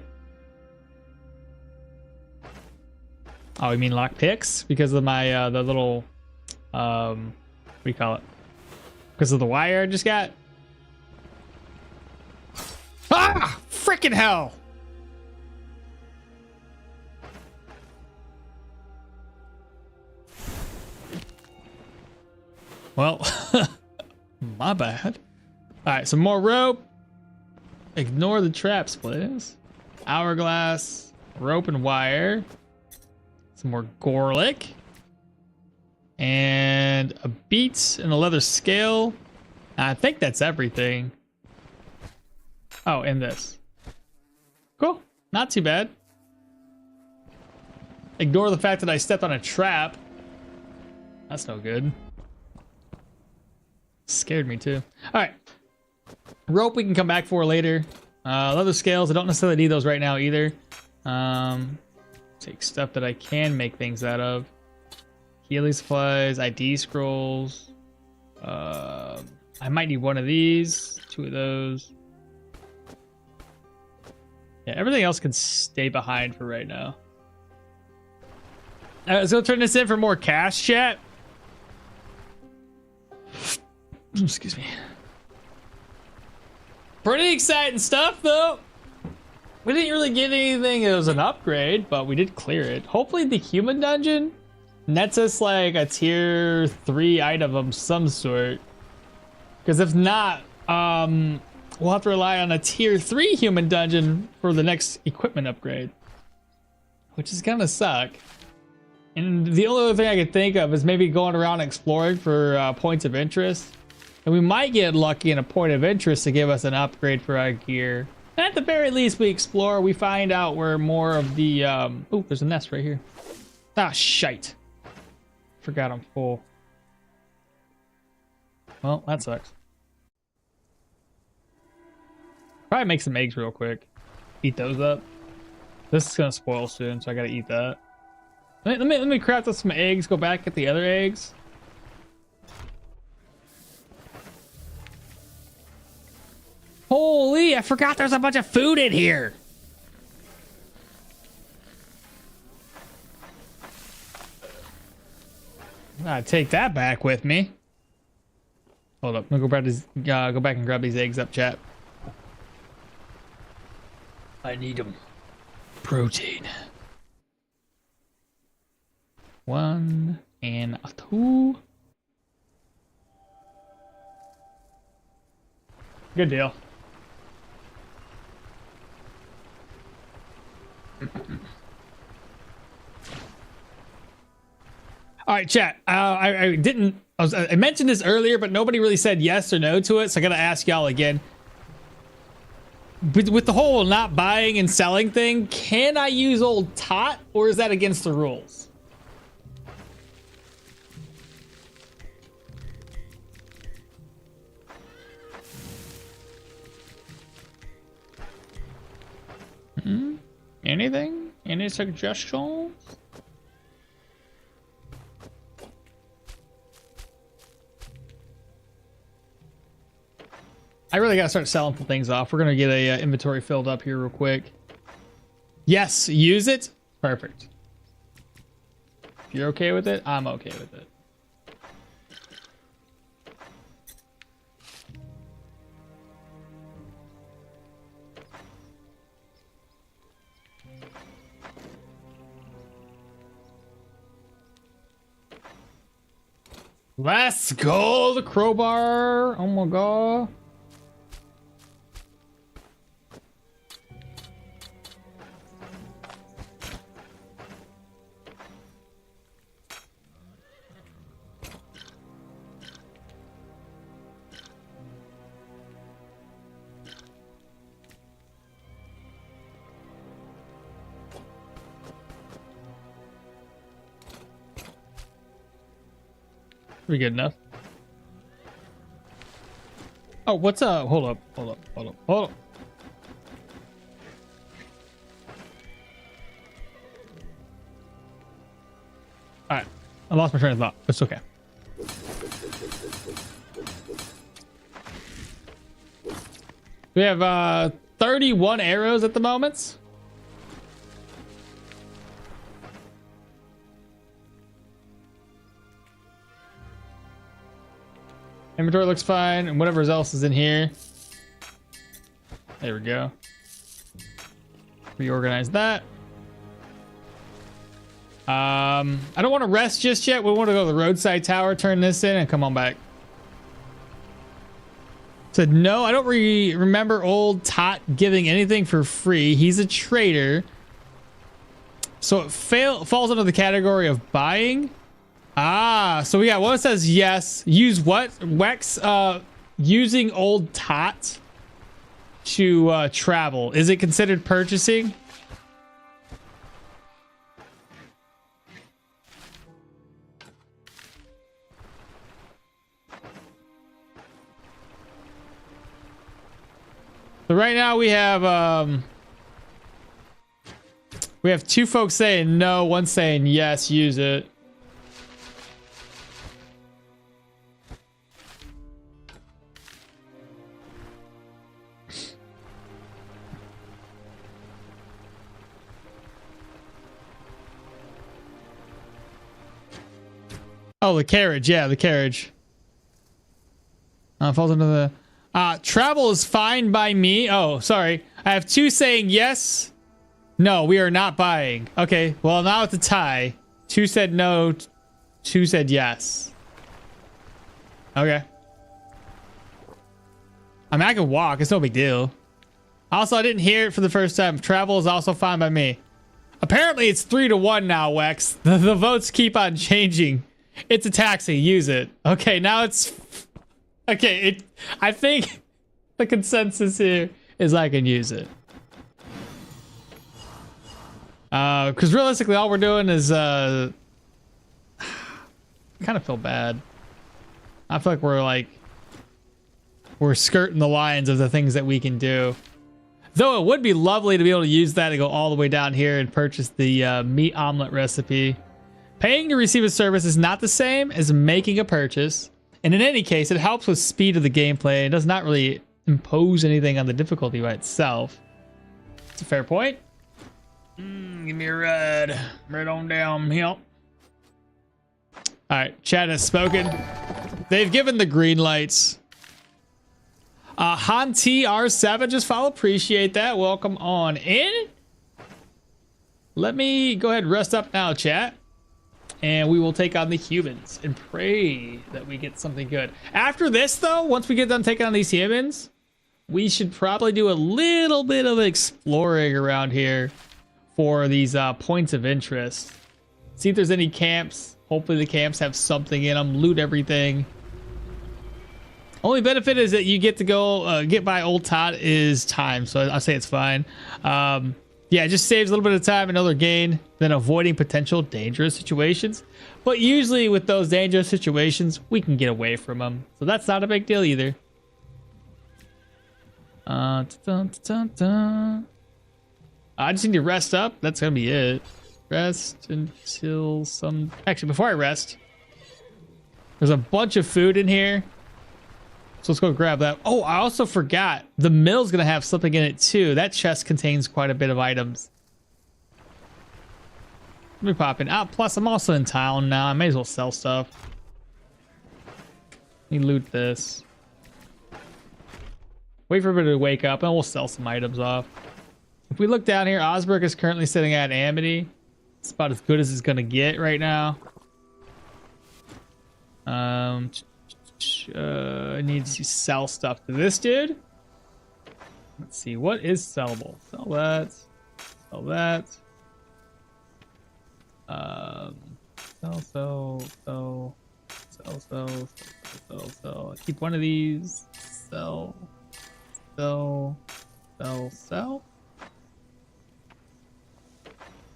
A: Oh, you mean lock picks? Because of my, the little, what do you call it? Because of the wire I just got? Ah! Frickin' hell! Well, my bad. Alright, some more rope. Ignore the traps, please. Hourglass, rope and wire. Some more garlic. And a beet and a leather scale. I think that's everything. Oh, and this. Cool. Not too bad. Ignore the fact that I stepped on a trap. That's no good. Scared me too. Alright. Rope we can come back for later. Leather scales, I don't necessarily need those right now either. Take stuff that I can make things out of. Healing supplies, ID scrolls. I might need one of these, two of those. Yeah, everything else can stay behind for right now. Let's go turn this in for more cash, chat. Excuse me. Pretty exciting stuff, though. We didn't really get anything that was an upgrade, but we did clear it. Hopefully the human dungeon nets us like a tier 3 item of some sort. Because if not, we'll have to rely on a tier 3 human dungeon for the next equipment upgrade. Which is gonna suck. And the only other thing I could think of is maybe going around exploring for points of interest. And we might get lucky in a point of interest to give us an upgrade for our gear. And at the very least, we explore, we find out where more of the, oh, there's a nest right here. Ah, shite. Forgot I'm full. Well, that sucks. Probably make some eggs real quick. Eat those up. This is gonna spoil soon, so I gotta eat that. Let me craft up some eggs, go back, get the other eggs. Holy, I forgot there's a bunch of food in here. I'll take that back with me. Hold up, I'm gonna go back and grab these eggs up, chat. I need them. Protein. 1 and 2. Good deal. All right, chat. I mentioned this earlier, but nobody really said yes or no to it, so I gotta ask y'all again. With the whole not buying and selling thing, can I use old Tot, or is that against the rules? Anything? Any suggestions? I really gotta start selling some things off. We're gonna get a inventory filled up here real quick. Yes, use it. Perfect. If you're okay with it, I'm okay with it. Let's go, the crowbar. Oh my god. Pretty good enough. Oh, what's up? Hold up. Hold up. Alright. I lost my train of thought. It's okay. We have 31 arrows at the moment. Inventory looks fine, and whatever else is in here. There we go. Reorganize that. I don't want to rest just yet. We want to go to the roadside tower, turn this in, and come on back. Said no, I don't remember old Tot giving anything for free. He's a trader. So it falls under the category of buying. Ah, so we got one that says yes. Use what? Wex, using old Tot to travel. Is it considered purchasing? So right now we have two folks saying no, one saying yes, use it. Oh, the carriage. Yeah, the carriage. Falls under the... travel is fine by me. Oh, sorry. I have two saying yes. No, we are not buying. Okay, well, now it's a tie. Two said no. Two said yes. Okay. I mean, I can walk. It's no big deal. Also, I didn't hear it for the first time. Travel is also fine by me. Apparently, it's 3-1 now, Wex. The votes keep on changing. It's a taxi. Use it. Okay, now it's... Okay, I think the consensus here is I can use it. Because realistically, all we're doing is... I kind of feel bad. I feel like we're skirting the lines of the things that we can do. Though it would be lovely to be able to use that to go all the way down here and purchase the meat omelet recipe. Paying to receive a service is not the same as making a purchase. And in any case, it helps with speed of the gameplay. It does not really impose anything on the difficulty by itself. It's a fair point. Give me a ride. Right on down here. All right, chat has spoken. They've given the green lights. Han TR7 just follow. Appreciate that. Welcome on in. Let me go ahead and rest up now, chat. And we will take on the humans and pray that we get something good. After this, though, once we get done taking on these humans, we should probably do a little bit of exploring around here for these points of interest. See if there's any camps. Hopefully the camps have something in them. Loot everything. Only benefit is that you get to go get by old Tot is time. So I'll say it's fine. Yeah, it just saves a little bit of time, another gain, than avoiding potential dangerous situations. But usually with those dangerous situations, we can get away from them. So that's not a big deal either. I just need to rest up. That's going to be it. Rest until some... Actually, before I rest, there's a bunch of food in here. So let's go grab that. Oh, I also forgot. The mill's going to have something in it too. That chest contains quite a bit of items. Let me pop in. Plus, I'm also in town now. I may as well sell stuff. Let me loot this. Wait for everybody to wake up and we'll sell some items off. If we look down here, Osberg is currently sitting at Amity. It's about as good as it's going to get right now. I need to sell stuff to this dude. Let's see, what is sellable? Sell that. Sell that. Sell. Keep one of these. Sell.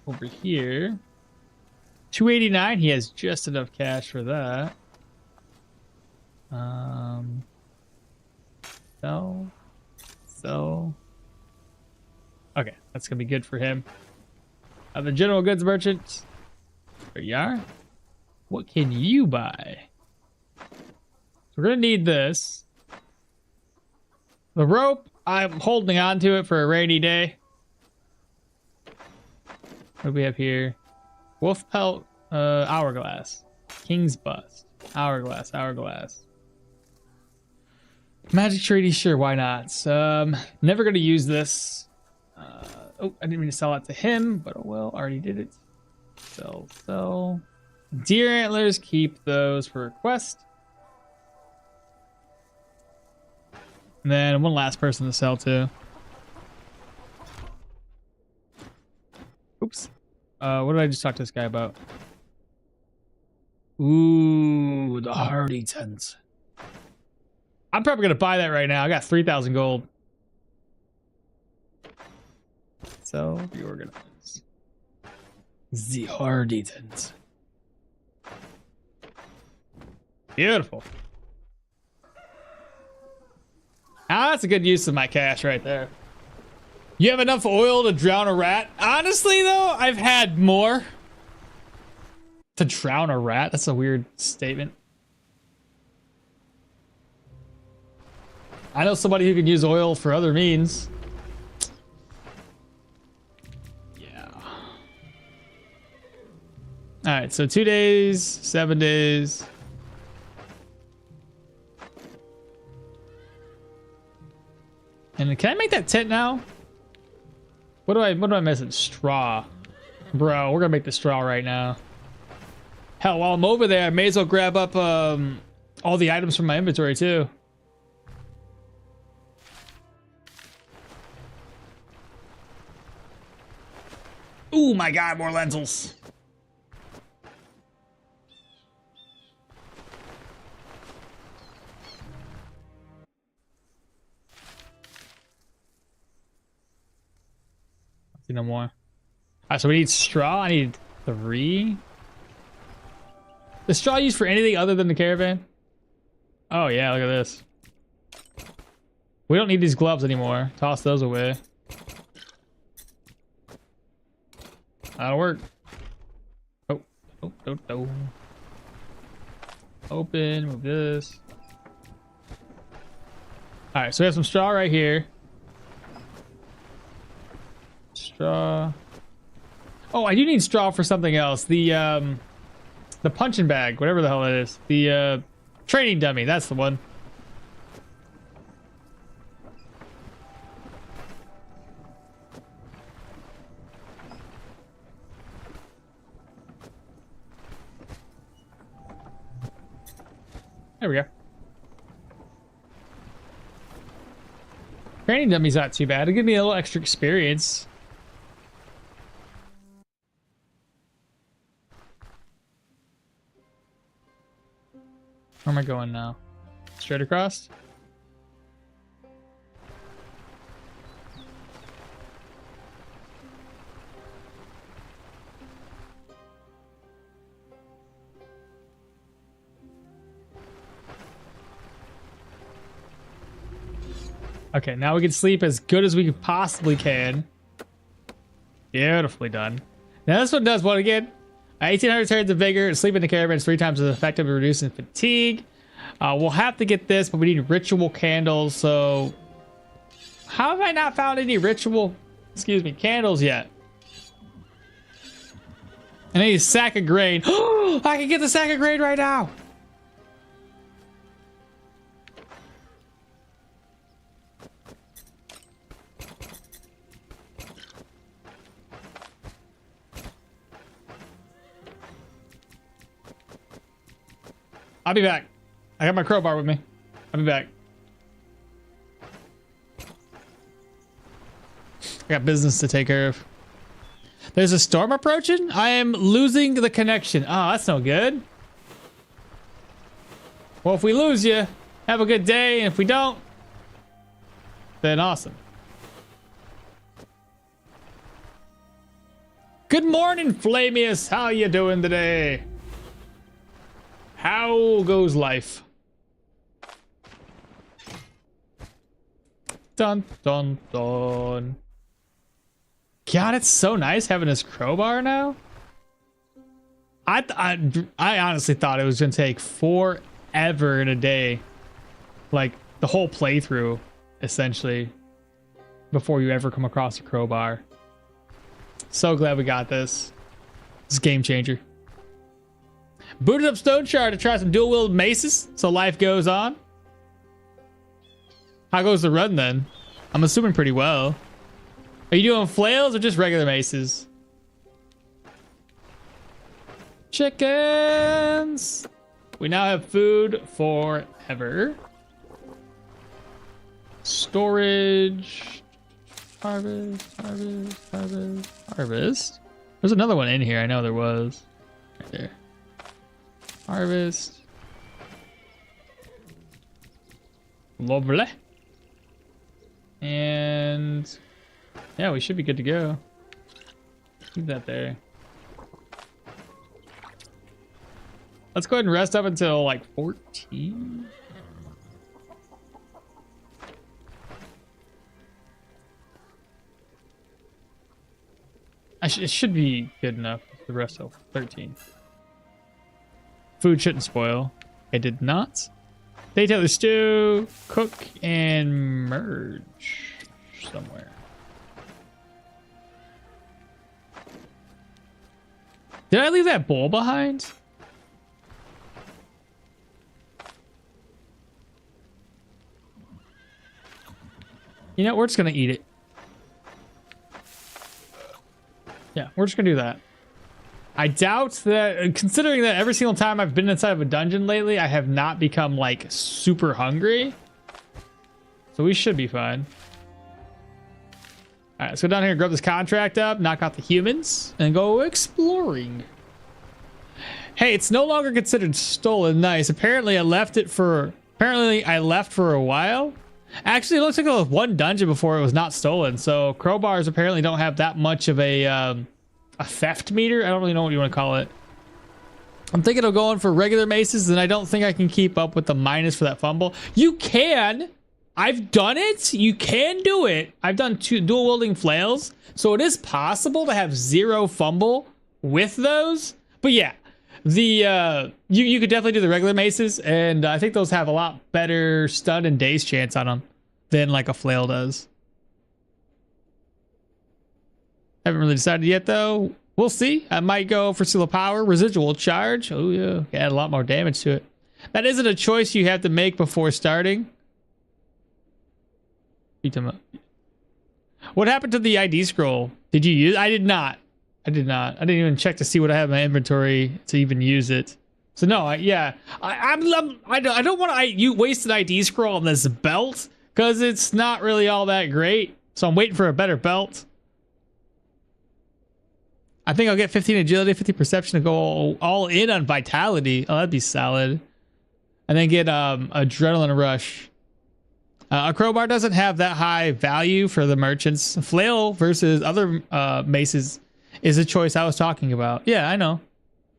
A: Over here. 289, he has just enough cash for that. So. Okay, that's gonna be good for him. The general goods merchant. There you are. What can you buy? We're gonna need this. The rope, I'm holding on to it for a rainy day. What do we have here? Wolf pelt, hourglass. King's bust. Hourglass. Magic treaty, sure, why not? Never gonna use this. Oh, I didn't mean to sell it to him, but oh well, already did it. Sell. Deer antlers, keep those for request. And then one last person to sell to. Oops. What did I just talk to this guy about? Ooh, the hardy tent. I'm probably gonna buy that right now. I got 3,000 gold. So reorganize. The hardy tent. Beautiful. Ah, that's a good use of my cash right there. You have enough oil to drown a rat? Honestly, though, I've had more. To drown a rat? That's a weird statement. I know somebody who can use oil for other means. Yeah. Alright, so 2 days, 7 days. And can I make that tent now? What do I miss? Straw. Bro, we're gonna make the straw right now. Hell, while I'm over there, I may as well grab up all the items from my inventory too. Oh my god, more lentils. See no more. Alright, so we need straw. I need 3. Is straw used for anything other than the caravan? Oh yeah, look at this. We don't need these gloves anymore. Toss those away. That'll work. Oh. Open, move this. Alright, so we have some straw right here. Straw. Oh, I do need straw for something else. The punching bag, whatever the hell it is. The training dummy, that's the one. There we go. Training dummy's not too bad. It'll give me a little extra experience. Where am I going now? Straight across? Okay, now we can sleep as good as we possibly can. Beautifully done. Now this one does what again? 1800 turns of vigor. Sleep in the caravan is 3 times as effective at reducing fatigue. We'll have to get this, but we need ritual candles. So, how have I not found any ritual, candles yet? I need a sack of grain. I can get the sack of grain right now. I'll be back. I got my crowbar with me. I'll be back. I got business to take care of. There's a storm approaching? I am losing the connection. Oh, that's no good. Well, if we lose you, have a good day. And if we don't, then awesome. Good morning, Flamius. How you doing today? How goes life? Dun dun dun. God, it's so nice having this crowbar now. I honestly thought it was gonna take forever in a day, like the whole playthrough, essentially, before you ever come across a crowbar. So glad we got this. It's a game changer. Booted up Stoneshard to try some dual wield maces, so life goes on. How goes the run then? I'm assuming pretty well. Are you doing flails or just regular maces? Chickens! We now have food forever. Storage. Harvest, harvest, harvest, harvest. There's another one in here. I know there was. Right there. Harvest. Lovely. And yeah, we should be good to go. Leave that there. Let's go ahead and rest up until like 14. It should be good enough. The rest of 13. Food shouldn't spoil. It did not. Daytailor stew, cook, and merge somewhere. Did I leave that bowl behind? You know, we're just gonna eat it. Yeah, we're just gonna do that. I doubt that, considering that every single time I've been inside of a dungeon lately, I have not become like super hungry. So we should be fine. All right, let's go down here, grab this contract up, knock out the humans, and go exploring. Hey, it's no longer considered stolen. Nice. Apparently I left for a while. Actually, it looks like there was one dungeon before it was not stolen. So crowbars apparently don't have that much of a theft meter. I don't really know what you want to call it. I'm thinking of going for regular maces, and I don't think I can keep up with the minus for that fumble. You can. I've done it. You can do it. I've done 2 dual wielding flails, so it is possible to have 0 fumble with those. But yeah, the you could definitely do the regular maces, and I think those have a lot better stun and daze chance on them than like a flail does. Haven't really decided yet though. We'll see. I might go for Seal of Power, residual charge. Oh yeah, add a lot more damage to it. That isn't a choice you have to make before starting. What happened to the ID scroll? Did you use? I did not. I didn't even check to see what I have in my inventory to even use it. So no, I don't want to waste an ID scroll on this belt because it's not really all that great. So I'm waiting for a better belt. I think I'll get 15 agility, 50 perception to go all in on vitality. Oh, that'd be solid. And then get adrenaline rush. A crowbar doesn't have that high value for the merchants. Flail versus other maces is a choice I was talking about. Yeah, I know.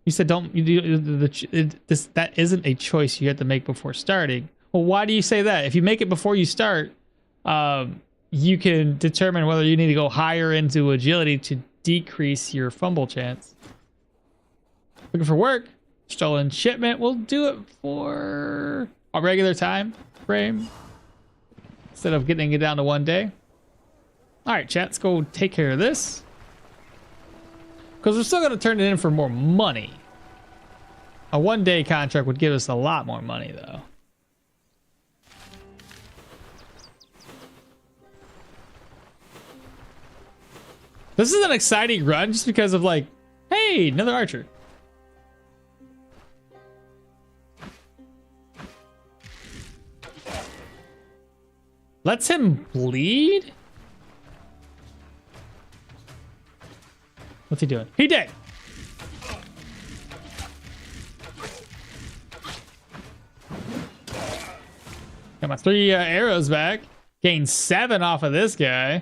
A: You said don't. That isn't a choice you have to make before starting. Well, why do you say that? If you make it before you start, you can determine whether you need to go higher into agility to decrease your fumble chance. Looking for work. Stolen shipment. We'll do it for a regular time frame instead of getting it down to 1 day. All right, chat. Let's go take care of this because we're still going to turn it in for more money. A 1 day contract would give us a lot more money, though. This is an exciting run just because of like, hey, another archer. Lets him bleed? What's he doing? He dead. Got my 3 arrows back. Gained 7 off of this guy.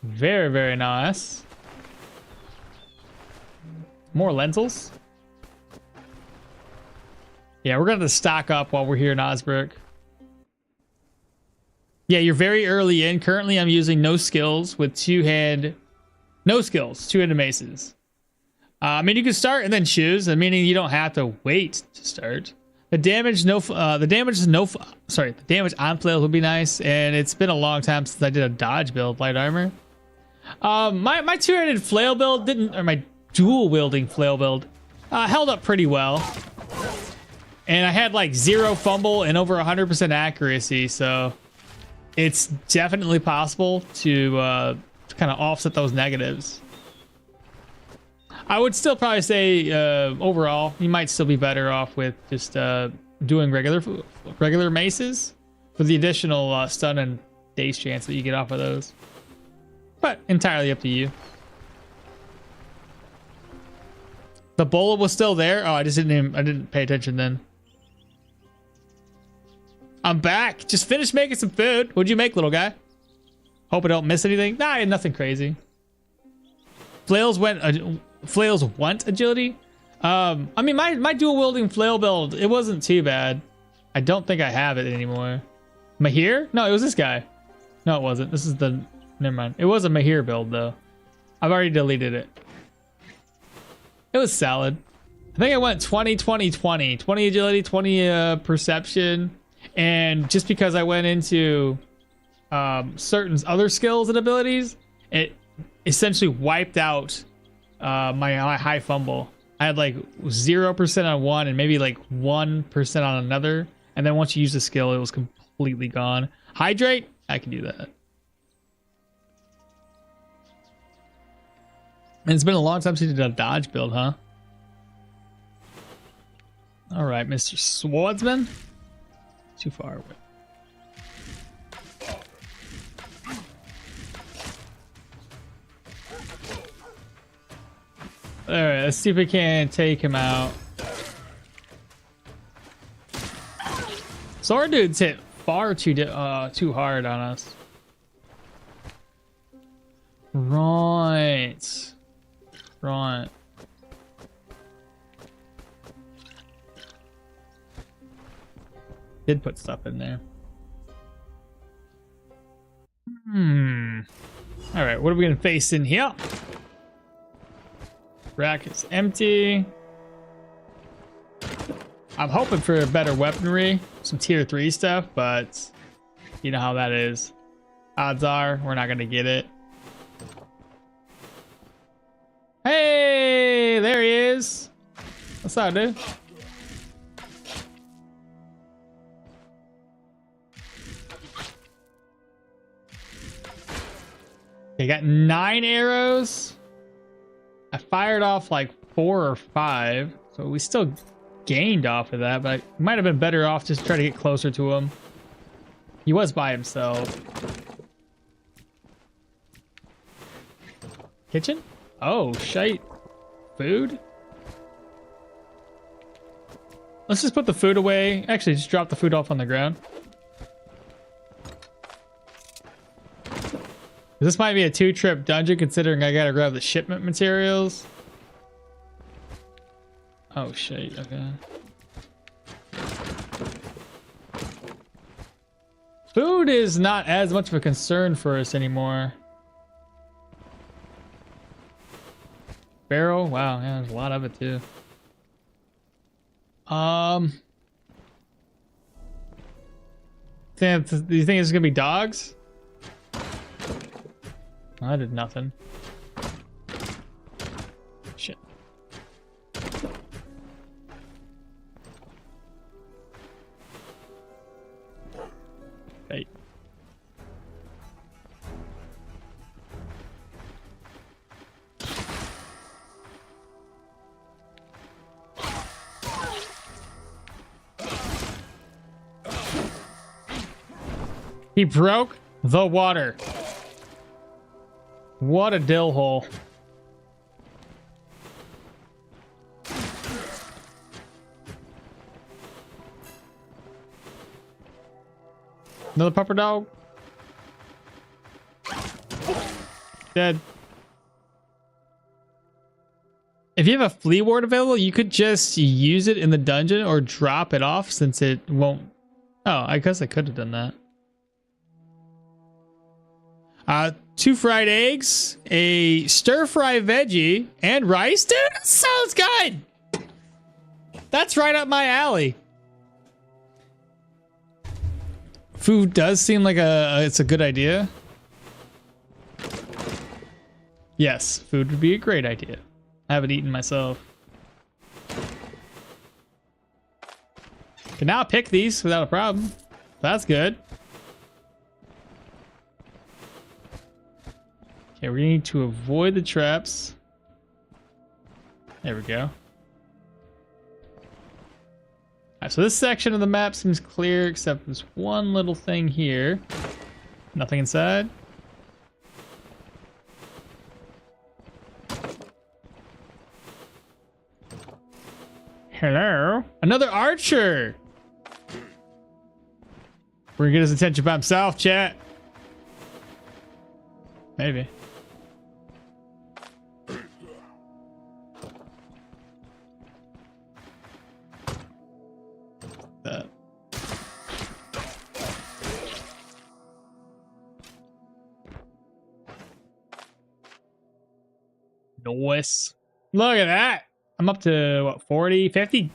A: Very, very nice. More lentils. Yeah, we're going to stock up while we're here in Osbrook. Yeah, you're very early in. Currently, I'm using no skills with two-handed maces. I mean, you can start and then choose, meaning you don't have to wait to start. The damage on flails would be nice, and it's been a long time since I did a dodge build, light armor. My two-handed flail build my dual wielding flail build held up pretty well, and I had like 0 fumble and over 100% accuracy, so it's definitely possible to kind of offset those negatives. I would still probably say overall you might still be better off with just doing regular maces for the additional stun and daze chance that you get off of those, but entirely up to you. The bola was still there. Oh, I didn't pay attention then. I'm back. Just finished making some food. What'd you make, little guy? Hope I don't miss anything. Nah, I had nothing crazy. Flails want agility. I mean, my dual wielding flail build, it wasn't too bad. I don't think I have it anymore. Mahir? No, it was this guy. No, it wasn't. This is the... Never mind. It was a Mahir build, though. I've already deleted it. It was solid. I think I went 20, 20, 20. 20 agility, 20 perception. And just because I went into certain other skills and abilities, it essentially wiped out my high fumble. I had like 0% on one and maybe like 1% on another. And then once you use the skill, it was completely gone. Hydrate? I can do that. And it's been a long time since you did a dodge build, huh? All right, Mr. Swordsman. Too far away. All right, let's see if we can take him out. Sword dudes hit far too hard on us. Right. Right. Did put stuff in there. All right, what are we gonna face in here? Rack is empty. I'm hoping for better weaponry, some tier 3 stuff, but you know how that is. Odds are we're not gonna get it. Hey, there he is. What's up, dude? Okay, got 9 arrows. I fired off like 4 or 5, so we still gained off of that, but I might have been better off just trying to get closer to him. He was by himself. Kitchen? Oh, shite. Food? Let's just put the food away. Actually, just drop the food off on the ground. This might be a 2-trip dungeon considering I gotta grab the shipment materials. Oh shit, okay. Food is not as much of a concern for us anymore. Barrel? Wow, yeah, there's a lot of it too. Do you think it's gonna be dogs? I did nothing. Shit. Hey. He broke the water. What a dill hole. Another pupper dog. Dead. If you have a flea ward available, you could just use it in the dungeon or drop it off since it won't. Oh, I guess I could have done that. 2 fried eggs, a stir-fry veggie, and rice. Dude, that sounds good. That's right up my alley. Food does seem like it's a good idea. Yes, food would be a great idea. I haven't eaten myself. Can now pick these without a problem. That's good. Okay, we need to avoid the traps. There we go. Alright, so this section of the map seems clear except this one little thing here. Nothing inside. Hello? Another archer! We're gonna get his attention by himself, chat. Maybe. That. Nice. Look at that. I'm up to what, 40, 50?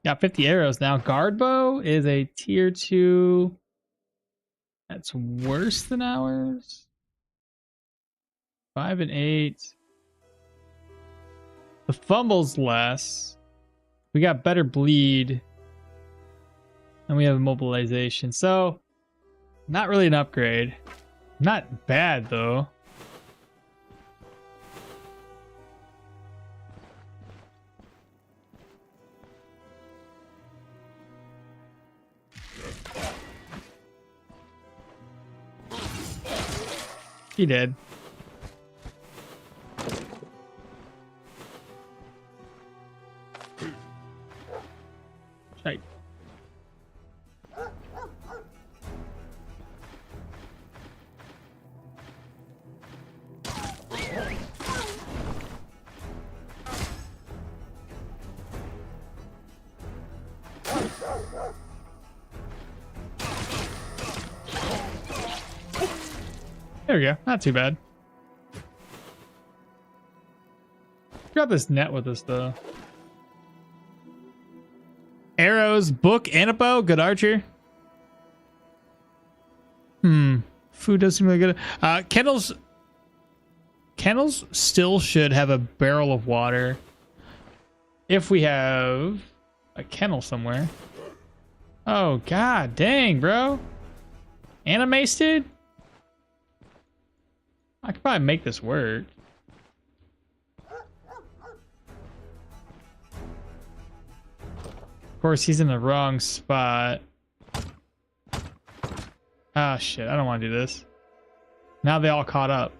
A: Got 50 arrows now. Guard bow is a tier 2. That's worse than ours. 5 and 8. The fumble's less. We got better bleed. And we have immobilization. So, not really an upgrade. Not bad, though. He did. Right. There we go. Not too bad. Got this net with us though. Arrows, book, and a bow. Good archer. Food does seem really good. Kennels still should have a barrel of water. If we have a kennel somewhere. Oh, god dang, bro. Animated? I could probably make this work. Of course, he's in the wrong spot. Ah, shit. I don't want to do this. Now they all caught up.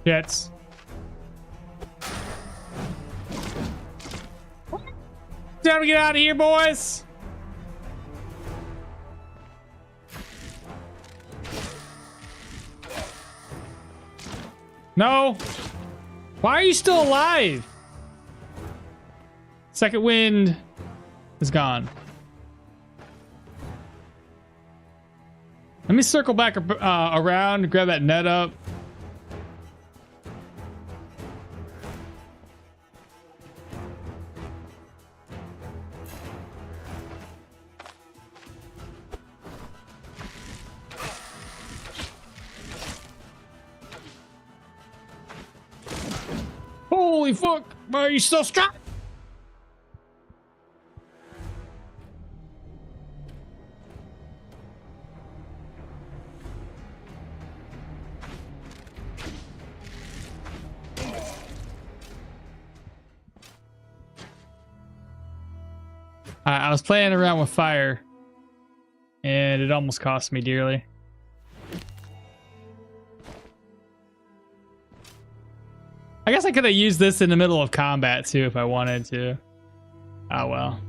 A: Jets. Time to get out of here, boys. No. Why are you still alive? Second wind is gone. Let me circle back around, grab that net up. Holy fuck! Are you still strapped? I was playing around with fire, and it almost cost me dearly. I guess I could have used this in the middle of combat too if I wanted to. Oh well.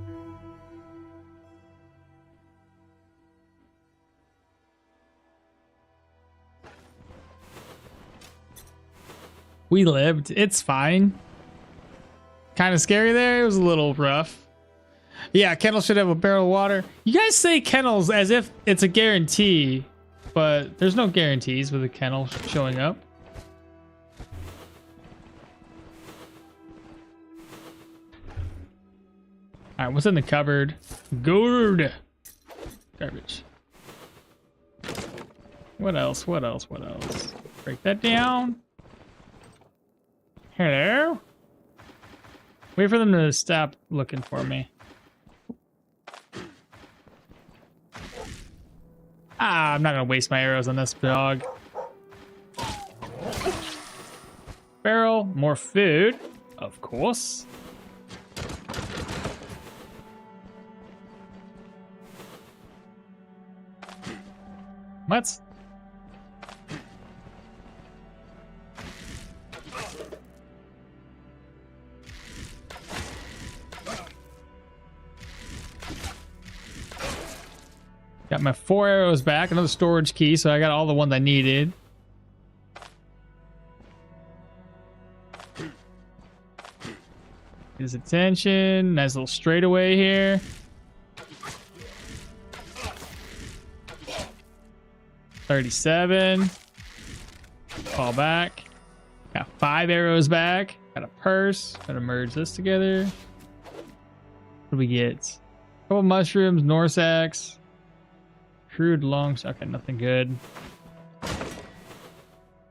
A: We lived. It's fine. Kind of scary there. It was a little rough. Yeah, kennel should have a barrel of water. You guys say kennels as if it's a guarantee, but there's no guarantees with a kennel showing up. All right, what's in the cupboard? Gourd. Garbage. What else? What else? What else? Break that down. Hello? Wait for them to stop looking for me. Ah, I'm not gonna waste my arrows on this dog. Barrel, more food, of course. What? Got my 4 arrows back, another storage key, so I got all the ones I needed. His attention, nice little straightaway here. $37. Fall back. Got 5 arrows back. Got a purse. Gotta merge this together. What do we get? Couple mushrooms, Norse axe. Crude long. Okay, nothing good.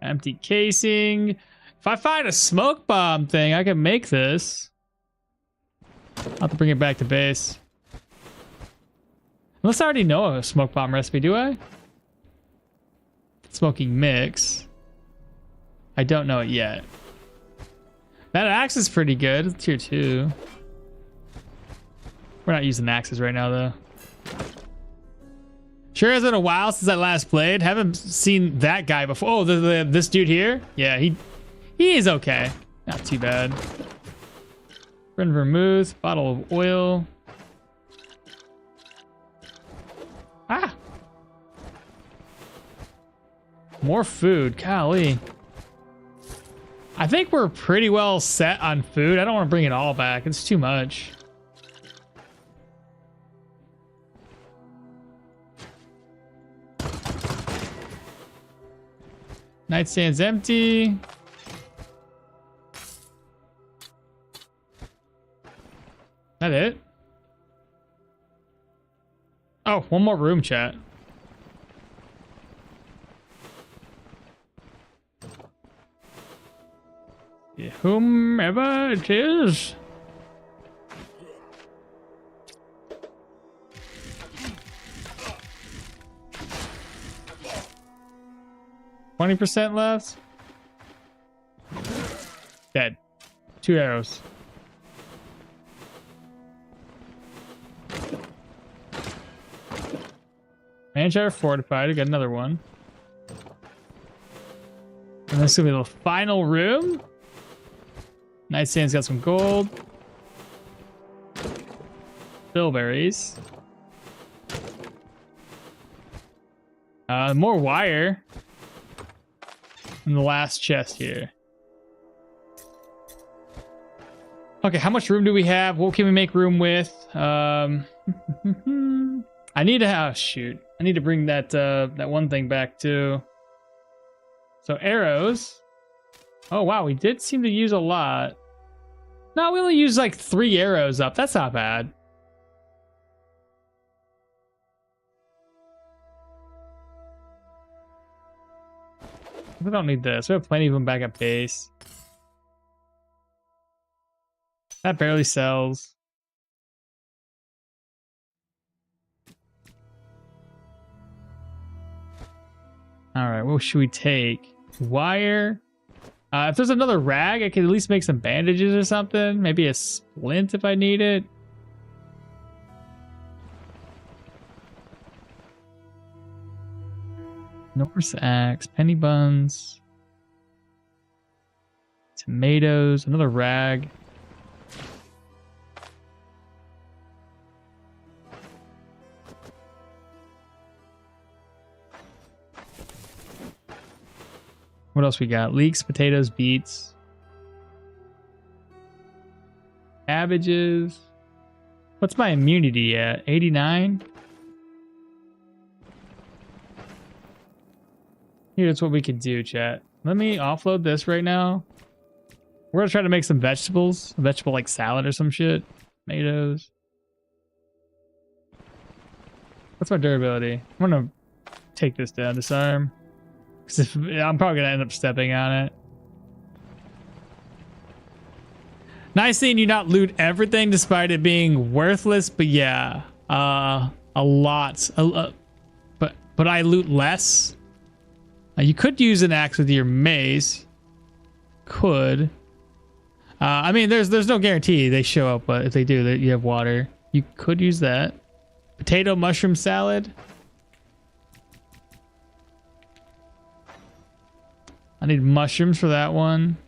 A: Empty casing. If I find a smoke bomb thing, I can make this. I'll have to bring it back to base. Unless I already know a smoke bomb recipe, do I? Smoking mix. I don't know it yet. That axe is pretty good. It's tier 2. We're not using axes right now, though. Sure has been a while since I last played. Haven't seen that guy before. Oh, this dude here? Yeah, he is okay. Not too bad. Friend vermouth, bottle of oil. Ah! More food, golly. I think we're pretty well set on food. I don't want to bring it all back. It's too much. Nightstand's empty. That it? Oh, one more room, chat. Yeah, whomever it is. %20 left. Dead. 2 arrows. Manchester fortified. We got another one. And this is gonna be the final room. Nightstand's got some gold. Bilberries. More wire. In the last chest here. Okay, how much room do we have? What can we make room with? I need to have shoot. I need to bring that that one thing back too. So arrows. Oh wow, we did seem to use a lot. No, we only used like 3 arrows up. That's not bad. We don't need this. We have plenty of them back at base. That barely sells. All right, what should we take? Wire. If there's another rag, I could at least make some bandages or something. Maybe a splint if I need it. Norse axe, penny buns, tomatoes, another rag. What else we got? Leeks, potatoes, beets, cabbages. What's my immunity at? 89? Here's what we could do, chat. Let me offload this right now. We're gonna try to make some vegetables. A vegetable like salad or some shit. Tomatoes. What's my durability? I'm gonna take this down, disarm. Because I'm probably gonna end up stepping on it. Nice seeing you not loot everything despite it being worthless, but yeah, a lot. But I loot less. You could use an axe with your mace. Could. I mean, there's no guarantee they show up, but if they do, that you have water. You could use that. Potato mushroom salad. I need mushrooms for that one.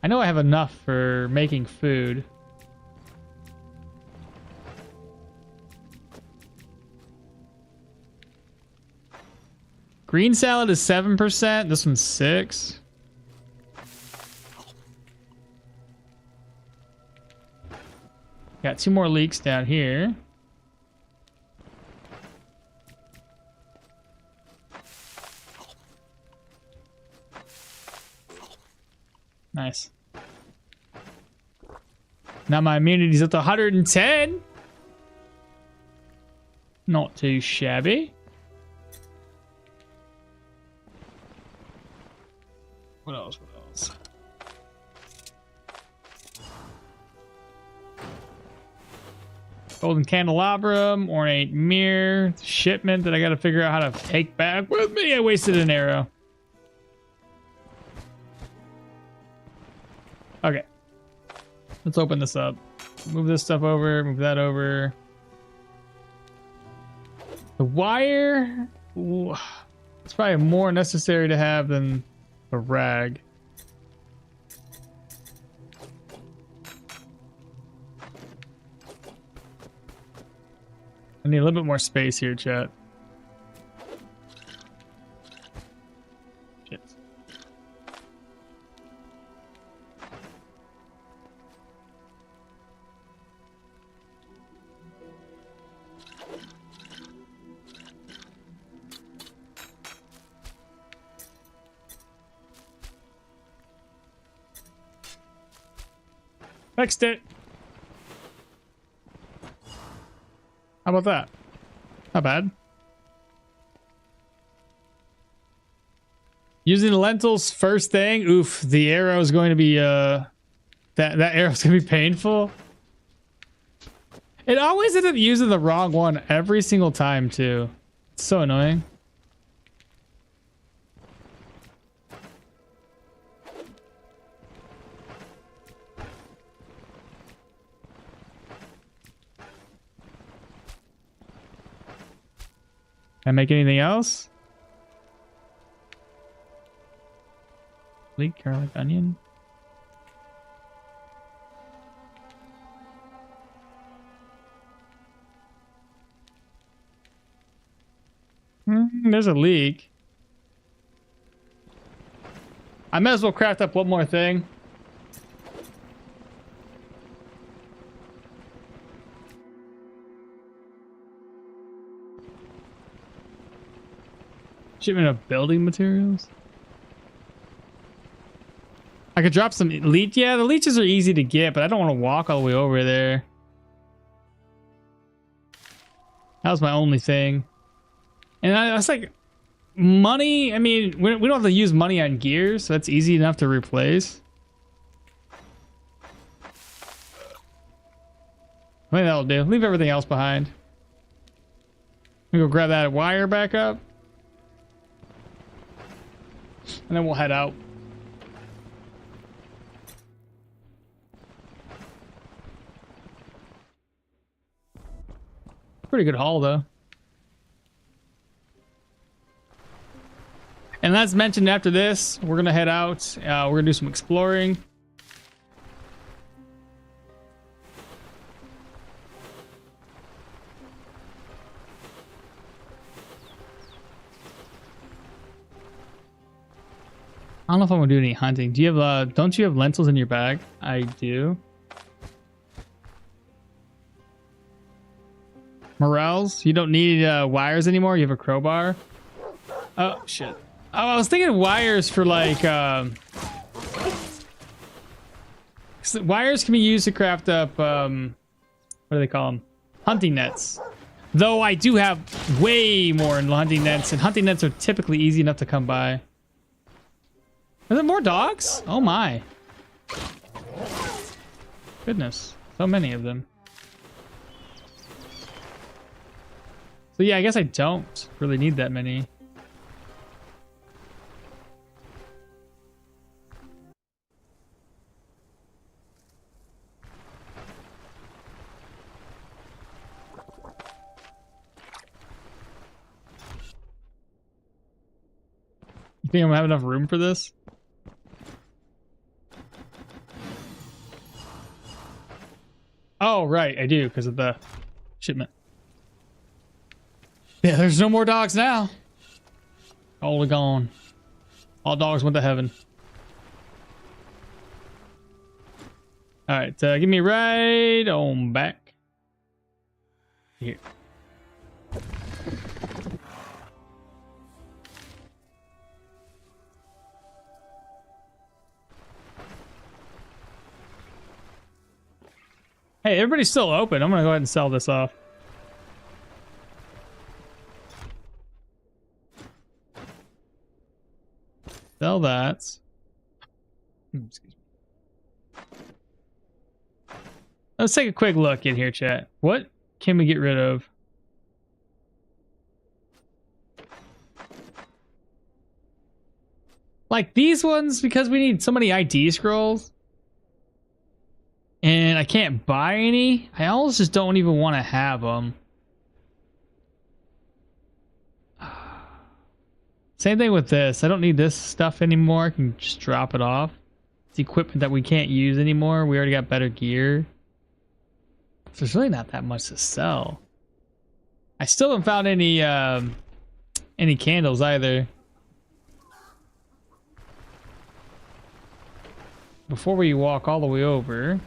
A: I know I have enough for making food. Green salad is 7%. This one's 6%. Got 2 more leeks down here. Nice. Now my immunity's up to 110. Not too shabby. What else? What else? Golden candelabrum, ornate mirror, shipment that I gotta figure out how to take back with me. I wasted an arrow. Okay. Let's open this up. Move this stuff over, move that over. The wire, ooh, it's probably more necessary to have than a rag. I need a little bit more space here, chat. Shit. Fixed it. How about that? Not bad. Using the lentils first thing. Oof, the arrow is going to be that arrow's gonna be painful. It always ends up using the wrong one every single time too. It's so annoying. Can I make anything else? Leek, garlic, onion. There's a leek. I might as well craft up one more thing. Shipment of building materials. I could drop some leech. Yeah, the leeches are easy to get, but I don't want to walk all the way over there. That was my only thing. And I was like, money. I mean, we don't have to use money on gears, so that's easy enough to replace. I think that'll do. Leave everything else behind. We go grab that wire back up. And then we'll head out. Pretty good haul though. And And as mentioned, after this, we're gonna head out. We're gonna do some exploring. I don't know if I'm gonna do any hunting. Do you have don't you have lentils in your bag? I do. Morels, you don't need wires anymore. You have a crowbar. Oh shit. Oh, I was thinking wires for like wires can be used to craft up what do they call them? Hunting nets. Though I do have way more in hunting nets, and hunting nets are typically easy enough to come by. Are there more dogs? Oh my. Goodness. So many of them. So yeah, I guess I don't really need that many. You think I'm gonna have enough room for this? Oh, right, I do, because of the shipment. Yeah, there's no more dogs now. All are gone. All dogs went to heaven. Alright, give me a ride on back. Here. Hey, everybody's still open. I'm gonna go ahead and sell this off. Sell that. Excuse me. Let's take a quick look in here, chat. What can we get rid of? Like these ones, because we need so many ID scrolls. And I can't buy any. I almost just don't even want to have them. Same thing with this. I don't need this stuff anymore. I can just drop it off. It's equipment that we can't use anymore. We already got better gear. So there's really not that much to sell. I still haven't found any candles either. Before we walk all the way over.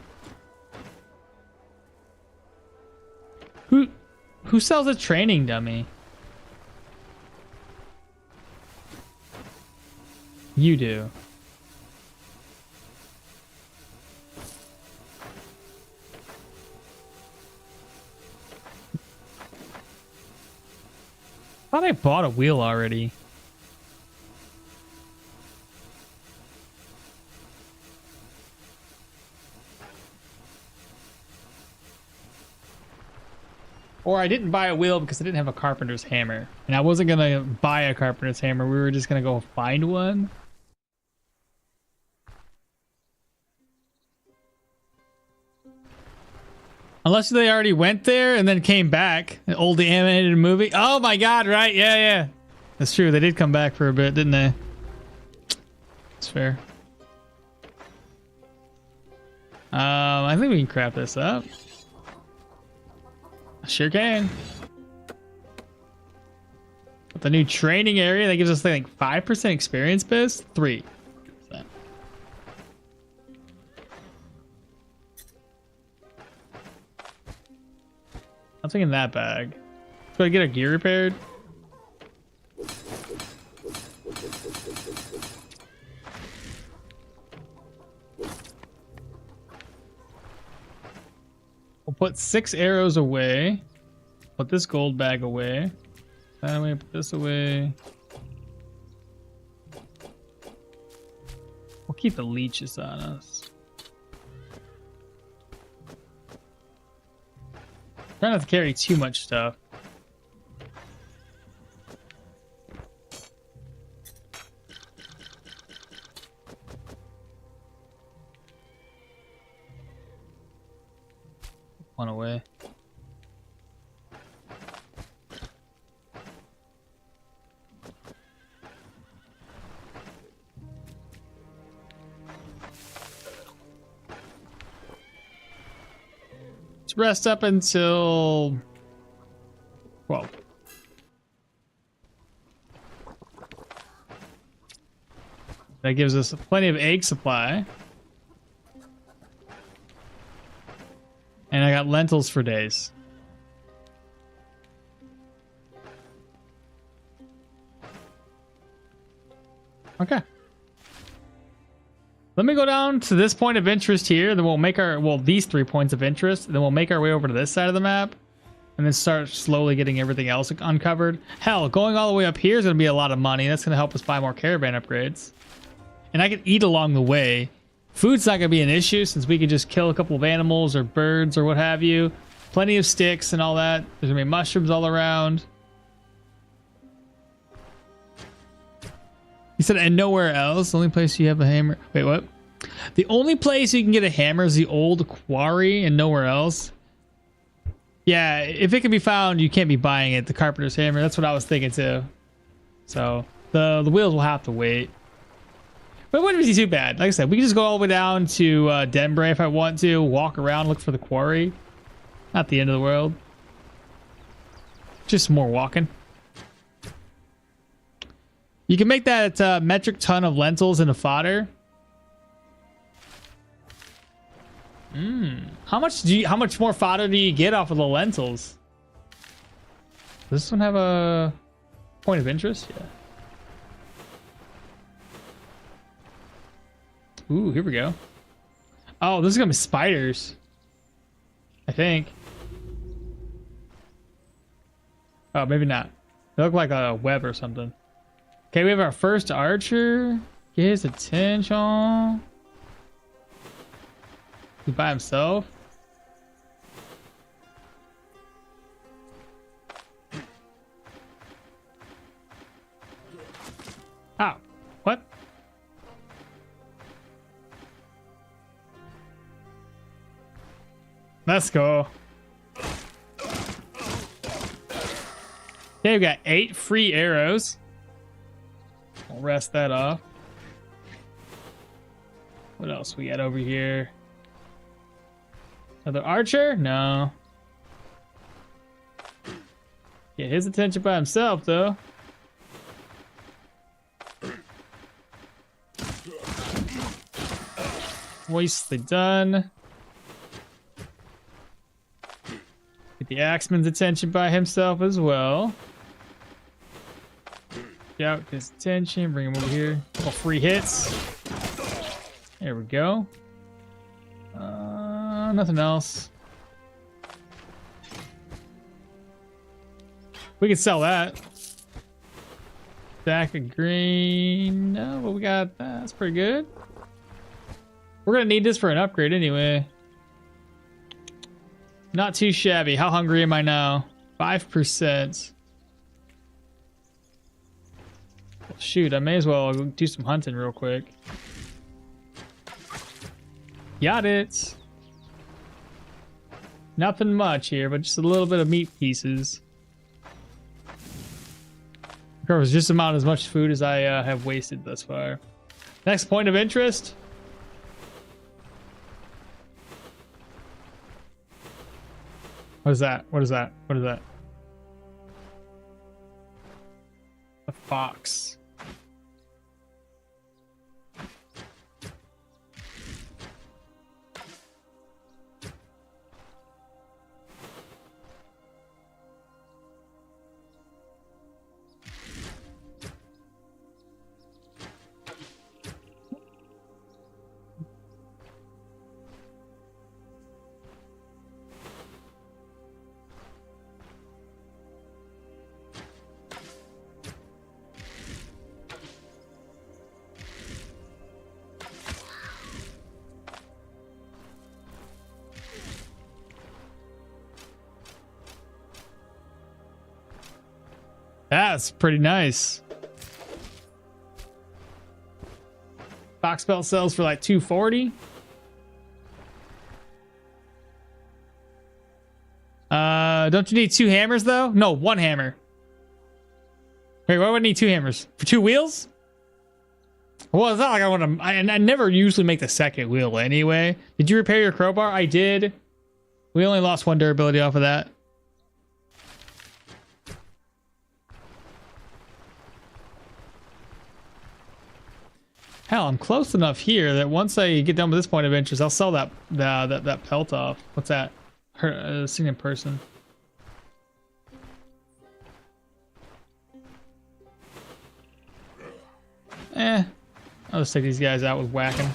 A: Who sells a training dummy? You do. I thought I bought a wheel already. Or I didn't buy a wheel because I didn't have a carpenter's hammer. And I wasn't going to buy a carpenter's hammer. We were just going to go find one. Unless they already went there and then came back. An old animated movie. Oh my god, right? Yeah, yeah. That's true. They did come back for a bit, didn't they? It's fair. I think we can craft this up. Sure can. With the new training area, that gives us I think 5% experience boost. 3%. I'm thinking that bag. So I get our gear repaired. We'll put 6 arrows away. Put this gold bag away. That way, put this away. We'll keep the leeches on us. Try not to carry too much stuff. One away. rest up until 12. That gives us plenty of egg supply. And I got lentils for days. Okay. Let me go down to this point of interest here. Then we'll make our, well, these 3 points of interest. Then we'll make our way over to this side of the map. And then start slowly getting everything else uncovered. Hell, going all the way up here is going to be a lot of money. That's going to help us buy more caravan upgrades. And I can eat along the way. Food's not going to be an issue since we can just kill a couple of animals or birds or what have you. Plenty of sticks and all that. There's going to be mushrooms all around. He said, and nowhere else. The only place you have a hammer. Wait, what? The only place you can get a hammer is the old quarry and nowhere else. Yeah, if it can be found, you can't be buying it. The carpenter's hammer. That's what I was thinking too. So the wheels will have to wait. But it wouldn't be too bad. Like I said, we can just go all the way down to Denbray if I want to. Walk around, look for the quarry. Not the end of the world. Just more walking. You can make that metric ton of lentils into fodder. How much more fodder do you get off of the lentils? Does this one have a point of interest? Yeah. Ooh, here we go. Oh, this is gonna be spiders. I think. Oh, maybe not. They look like a web or something. Okay, we have our first archer. Get his attention. He's by himself. Ow. What? Let's go. Okay, we got 8 free arrows. I'll rest that off. What else we got over here? Another archer? No. Get his attention by himself, though. Nicely done. Get the axeman's attention by himself as well. Get out his attention. Bring him over here. Couple free hits. There we go. Nothing else. We can sell that. Stack of green. No, but we got that. That's pretty good. We're gonna need this for an upgrade anyway. Not too shabby. How hungry am I now? 5%. Well, shoot, I may as well do some hunting real quick. Got it. Nothing much here, but just a little bit of meat pieces. Covers just about as much food as I have wasted thus far. Next point of interest. What is that? What is that? What is that? A fox. That's pretty nice. Fox belt sells for like 240. Don't you need 2 hammers though? No, 1 hammer. Wait, why would I need 2 hammers? For 2 wheels? Well, it's not like I want to. I never usually make the second wheel anyway. Did you repair your crowbar? I did. We only lost 1 durability off of that. Hell, I'm close enough here that once I get done with this point of interest, I'll sell that pelt off. What's that? Her singing person. I'll just take these guys out with whacking.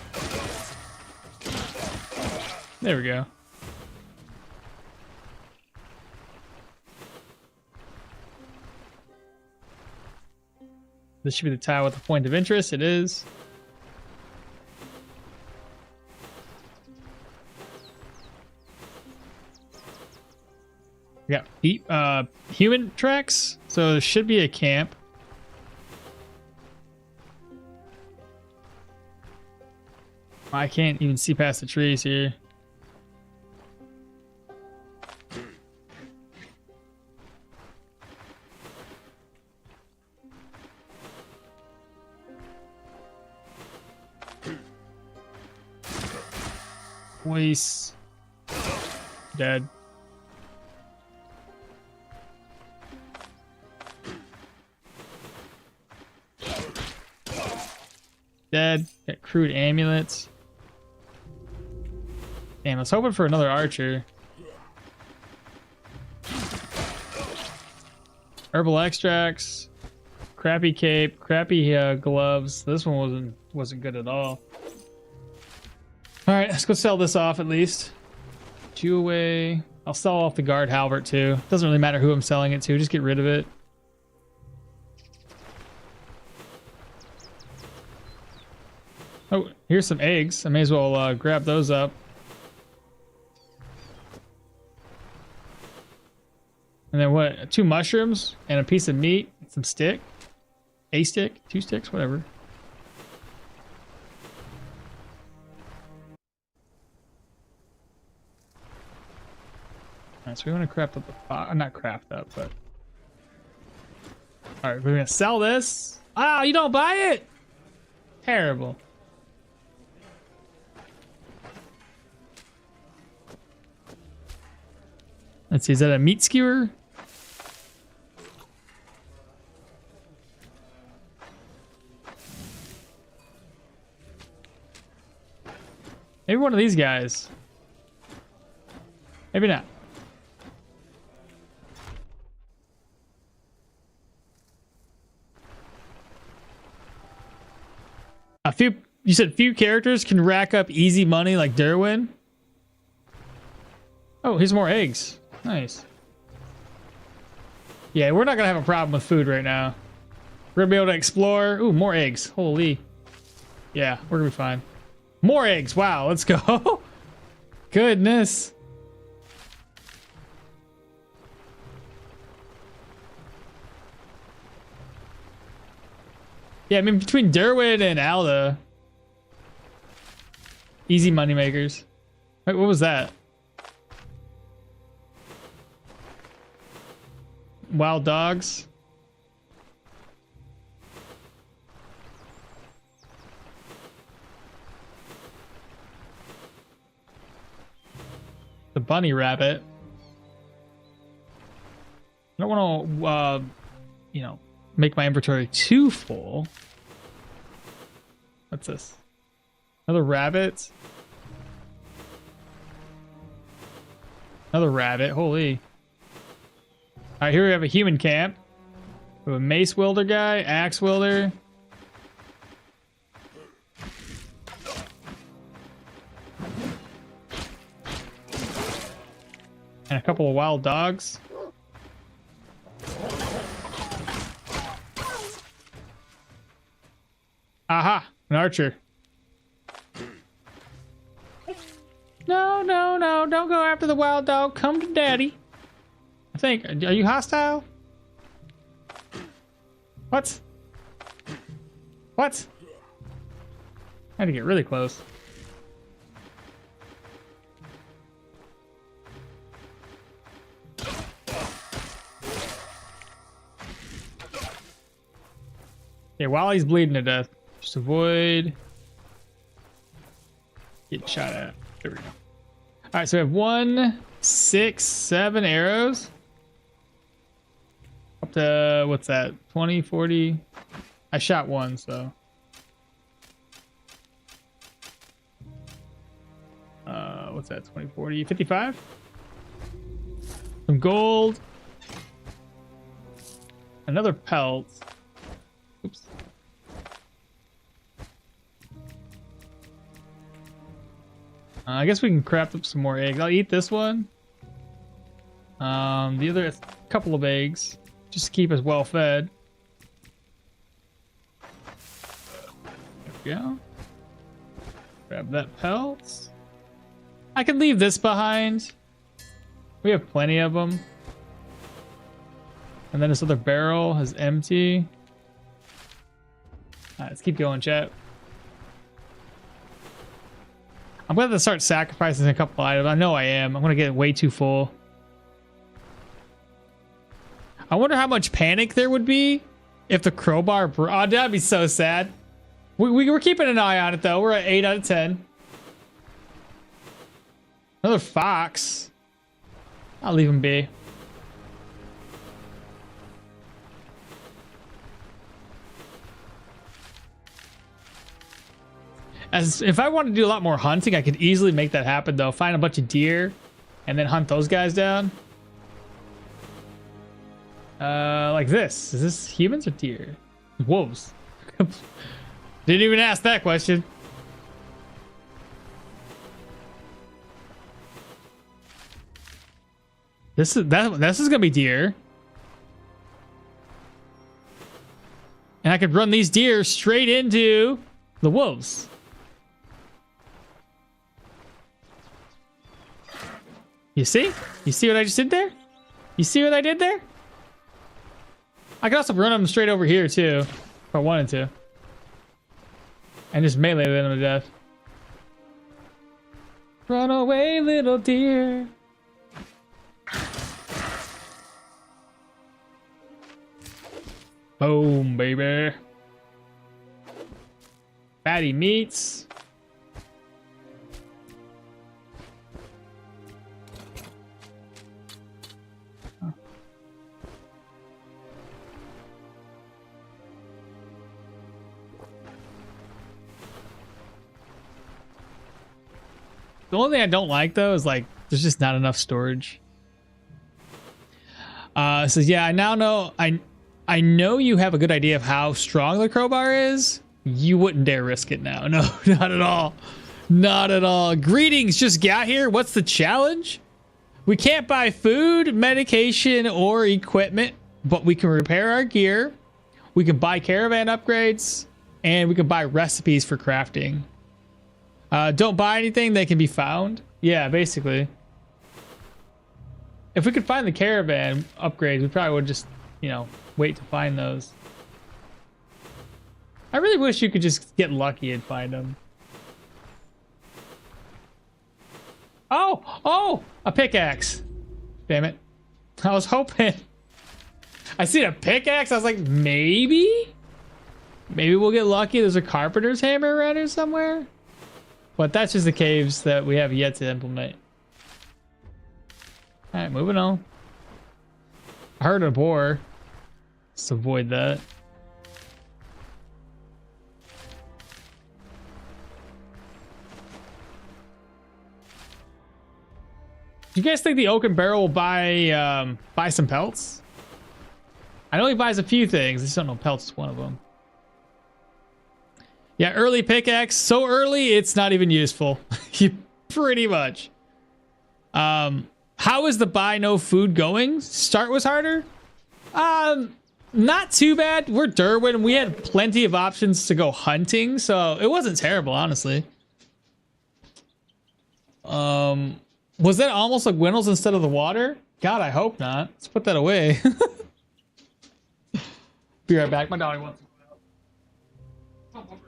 A: There we go. This should be the tile with the point of interest. It is. We got human tracks, so there should be a camp. I can't even see past the trees here. Waste. Dead. Dead. Got crude amulets. Damn, I was hoping for another archer. Herbal extracts. Crappy cape. Crappy gloves. This one wasn't good at all. Alright, let's go sell this off at least. 2 away. I'll sell off the guard halbert too. Doesn't really matter who I'm selling it to. Just get rid of it. Oh, here's some eggs. I may as well grab those up. And then what? 2 mushrooms and a piece of meat. Some stick. A stick? 2 sticks? Whatever. Alright, so we want to craft up the box. Not craft up, but... Alright, we're going to sell this. Ah, you don't buy it? Terrible. Let's see, is that a meat skewer? Maybe one of these guys. Maybe not. You said few characters can rack up easy money like Dirwin? Oh, here's more eggs. Nice. Yeah, we're not gonna have a problem with food right now. We're gonna be able to explore. Ooh, more eggs. Holy. Yeah, we're gonna be fine. More eggs. Wow, let's go. Goodness. Yeah, I mean, between Dirwin and Alda, easy money makers. Wait, what was that? Wild dogs. The bunny rabbit. I don't want to, you know, make my inventory too full. What's this? Another rabbit? Another rabbit. Holy. Alright, here we have a human camp. We have a mace wielder guy, axe wielder. And a couple of wild dogs. Aha! An archer. No, no, no. Don't go after the wild dog. Come to daddy. I think. Are you hostile? What? What? I had to get really close. Okay, while he's bleeding to death, just avoid getting shot at. There we go. All right, so we have 1, 6, 7 arrows. Up to, what's that? 20, 40. I shot one, so. What's that? 20, 40, 55? Some gold. Another pelt. Oops. I guess we can craft up some more eggs. I'll eat this one. The other couple of eggs, just to keep us well fed. There we go. Grab that pelt. I can leave this behind. We have plenty of them. And then this other barrel is empty. Alright, let's keep going, chat. I'm going to start sacrificing a couple items. I know I am. I'm going to get way too full. I wonder how much panic there would be if the crowbar... Oh, that'd be so sad. We're keeping an eye on it, though. We're at 8 out of 10. Another fox. I'll leave him be. As if I wanted to do a lot more hunting, I could easily make that happen, though. Find a bunch of deer and then hunt those guys down. Like this. Is this humans or deer? Wolves. Didn't even ask that question. This is gonna be deer. And I could run these deer straight into the wolves. You see? You see what I just did there? You see what I did there? I could also run them straight over here too, if I wanted to. And just melee them to death. Run away, little deer. Boom, baby. Fatty meats. The only thing I don't like though is like there's just not enough storage. So yeah, I now know I know you have a good idea of how strong the crowbar is. You wouldn't dare risk it now. No, not at all. Not at all. Greetings, just got here. What's the challenge? We can't buy food, medication, or equipment, but we can repair our gear. We can buy caravan upgrades, and we can buy recipes for crafting. Don't buy anything that can be found. Yeah, basically. If we could find the caravan upgrades, we probably would just, you know, wait to find those. I really wish you could just get lucky and find them. Oh, a pickaxe. Damn it. I was hoping. I seen a pickaxe. I was like, maybe we'll get lucky. There's a carpenter's hammer around here somewhere. But that's just the caves that we have yet to implement. Alright, moving on. I heard a boar. Let's avoid that. Do you guys think the oaken barrel will buy some pelts? I know he buys a few things. I just don't know pelts is one of them. Yeah, early pickaxe. So early, it's not even useful. Pretty much. How is the buy no food going? Start was harder? Not too bad. We're Dirwin. We had plenty of options to go hunting, so it wasn't terrible, honestly. Was that almost like Winnles instead of the water? God, I hope not. Let's put that away. Be right back. My dog wants to go out.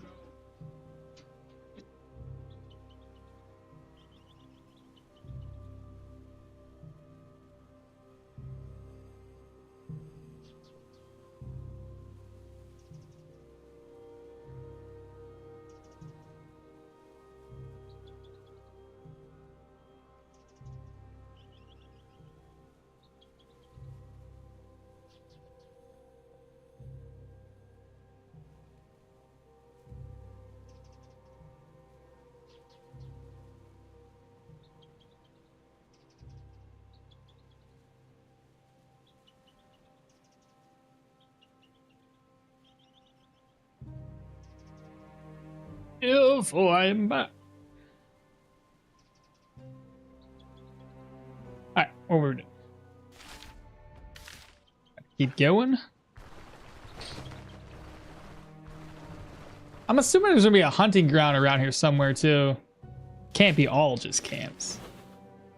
A: myself. Oh, I am back. Alright, what we're doing. Keep going. I'm assuming there's gonna be a hunting ground around here somewhere too. Can't be all just camps.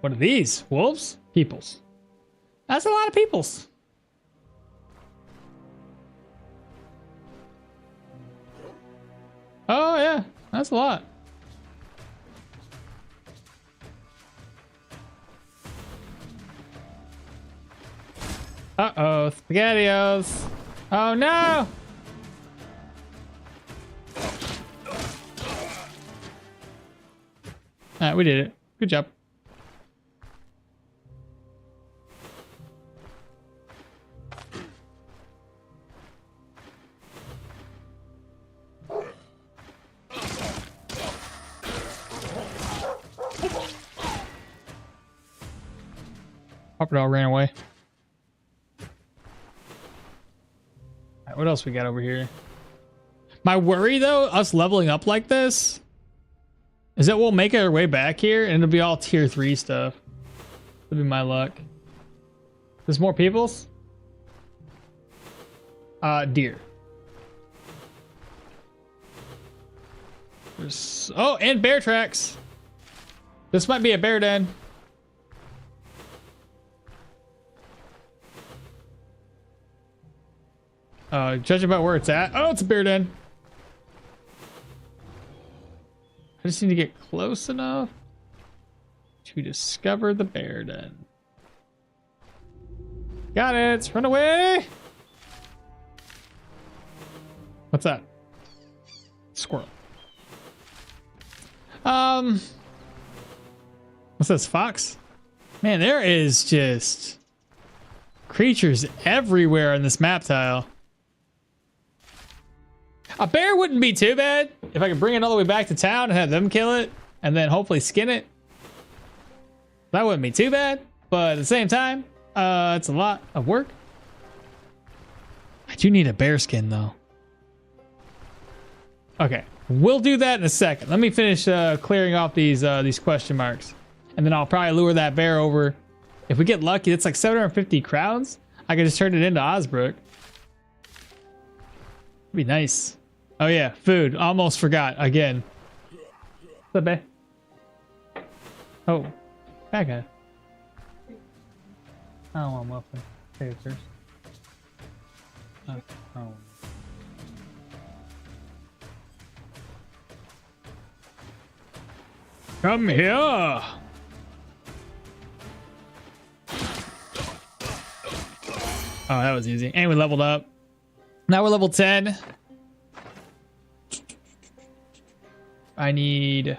A: What are these? Wolves? Peoples. That's a lot of peoples. Oh yeah, that's a lot. Uh-oh, SpaghettiOs. Oh no! Alright, we did it. Good job. Papa Dog ran away. Alright, what else we got over here? My worry though, us leveling up like this, is that we'll make our way back here and it'll be all tier 3 stuff. That'll be my luck. There's more peoples? Deer. There's, oh, and bear tracks. This might be a bear den. Judging by where it's at. Oh, it's a bear den. I just need to get close enough to discover the bear den. Got it. Run away. What's that? Squirrel. What's this? Fox? Man, there is just creatures everywhere on this map tile. A bear wouldn't be too bad if I could bring it all the way back to town and have them kill it and then hopefully skin it. That wouldn't be too bad, but at the same time, it's a lot of work. I do need a bear skin though. Okay, we'll do that in a second. Let me finish clearing off these question marks, and then I'll probably lure that bear over. If we get lucky, it's like 750 crowns. I can just turn it into Osbrook. Be nice. Oh yeah, food. Almost forgot again. What's up, babe? Oh, bad guy. I don't want muffin. Take it first. Oh. Come here. Oh, that was easy. And we leveled up. Now we're level 10. I need...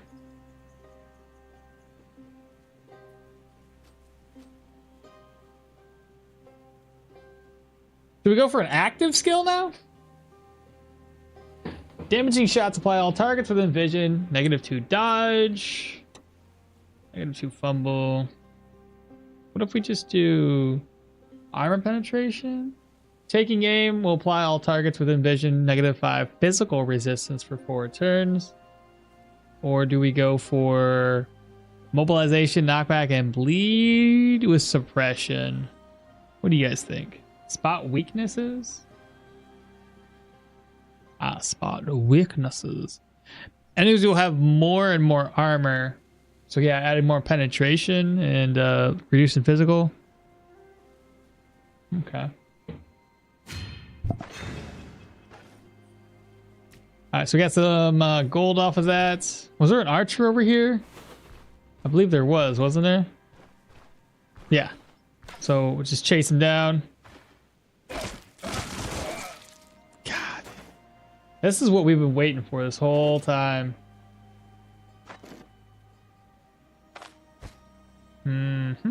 A: Do we go for an active skill now? Damaging shots apply all targets within vision. -2 dodge. -2 fumble. What if we just do armor penetration? Taking aim will apply all targets within vision. -5 physical resistance for 4 turns. Or do we go for mobilization, knockback, and bleed with suppression? What do you guys think? Spot weaknesses? Spot weaknesses. Enemies will have more and more armor. So yeah, adding more penetration and reducing physical. Okay. Alright, so we got some gold off of that. Was there an archer over here? I believe there was, wasn't there? Yeah. So we'll just chase him down. God. This is what we've been waiting for this whole time. Mm-hmm.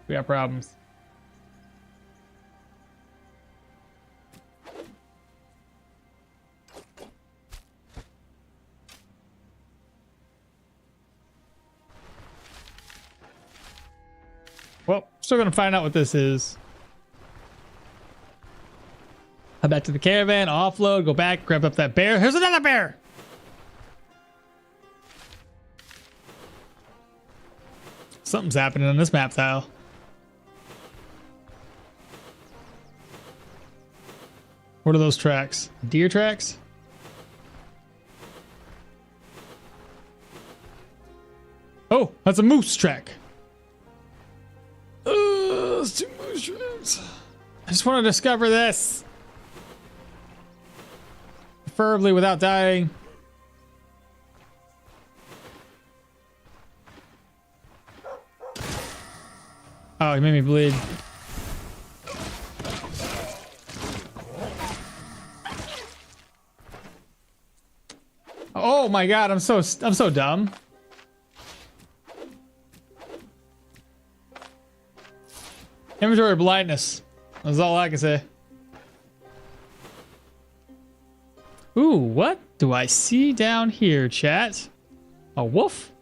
A: We got problems. Well, still gonna find out what this is. Head back to the caravan, offload, go back, grab up that bear. Here's another bear! Something's happening on this map tile. What are those tracks? Deer tracks? Oh, that's a moose track. That's two moose tracks. I just want to discover this. Preferably without dying. Oh, he made me bleed. Oh my god, I'm so dumb. Inventory blindness. That's all I can say. Ooh, what do I see down here, chat? A wolf?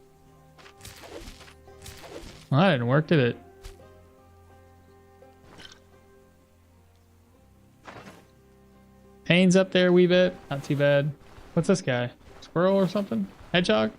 A: Well, that didn't work, did it? Pain's up there a wee bit. Not too bad. What's this guy? Squirrel or something? Hedgehog?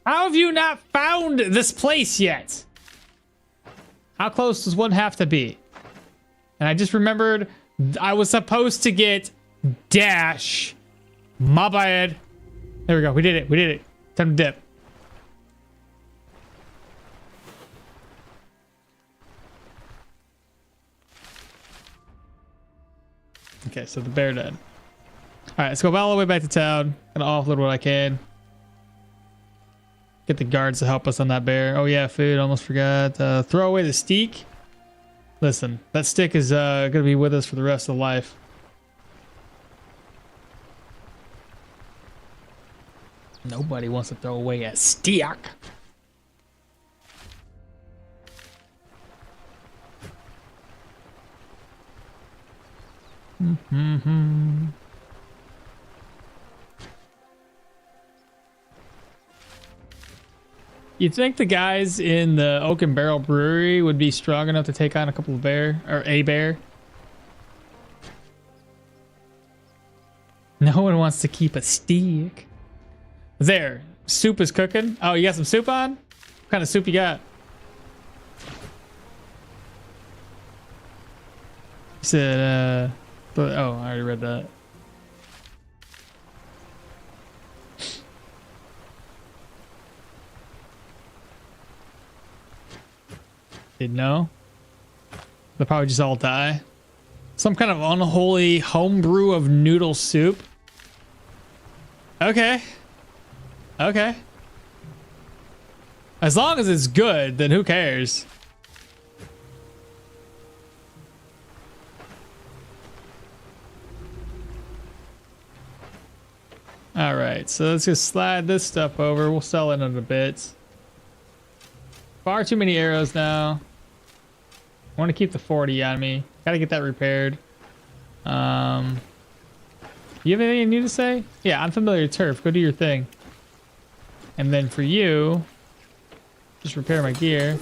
A: How have you not found this place yet? How close does one have to be? And I just remembered I was supposed to get dash. My bad. There we go. We did it. We did it. Time to dip. Okay, so the bear dead. All right, let's go all the way back to town. Gonna offload what I can. Get the guards to help us on that bear. Oh yeah, food. Almost forgot. Throw away the stick. Listen, that stick is gonna be with us for the rest of life. Nobody wants to throw away a stick. Mm-hmm. You think the guys in the Oak and Barrel Brewery would be strong enough to take on a couple of bear or a bear? No one wants to keep a steak. There, soup is cooking. Oh, you got some soup on? What kind of soup you got? You said, oh, I already read that. Didn't know. They'll probably just all die. Some kind of unholy homebrew of noodle soup. Okay. Okay. As long as it's good, then who cares? All right, so let's just slide this stuff over. We'll sell it in a bit. Far too many arrows now. I want to keep the 40 on me. Gotta get that repaired. You have anything you need to say? Yeah, unfamiliar turf. Go do your thing. And then for you, just repair my gear.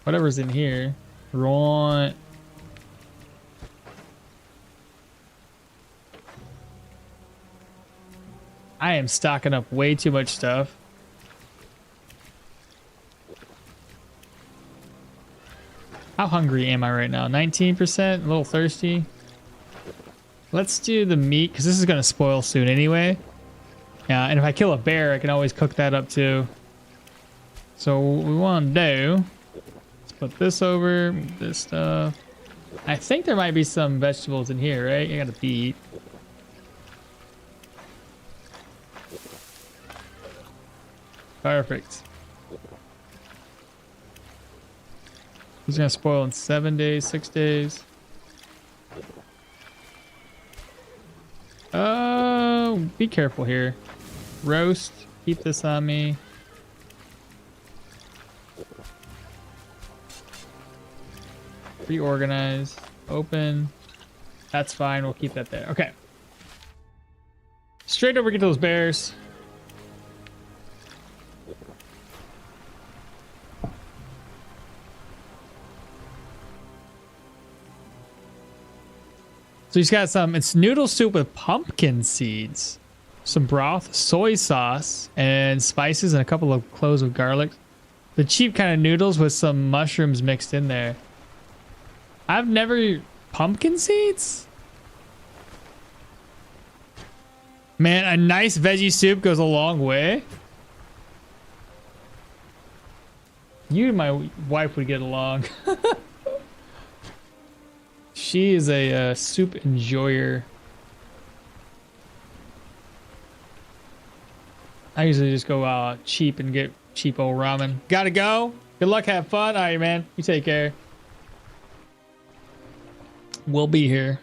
A: Whatever's in here. Right. I am stocking up way too much stuff. How hungry am I right now? 19%? A little thirsty. Let's do the meat, because this is going to spoil soon anyway. Yeah, and if I kill a bear, I can always cook that up too. So what we want to do... Put this over, this stuff. I think there might be some vegetables in here, right? I got a beet. Perfect. He's gonna spoil in 7 days, 6 days. Oh, be careful here. Roast, keep this on me. Reorganize. Open. That's fine. We'll keep that there. Okay. Straight over, get those bears. So he's got some, it's noodle soup with pumpkin seeds, some broth, soy sauce, and spices, and a couple of cloves of garlic. The cheap kind of noodles with some mushrooms mixed in there. I've never, pumpkin seeds? Man, a nice veggie soup goes a long way. You and my wife would get along. She is a soup enjoyer. I usually just go cheap and get cheap old ramen. Gotta go. Good luck, have fun. All right, man. You take care. We'll be here.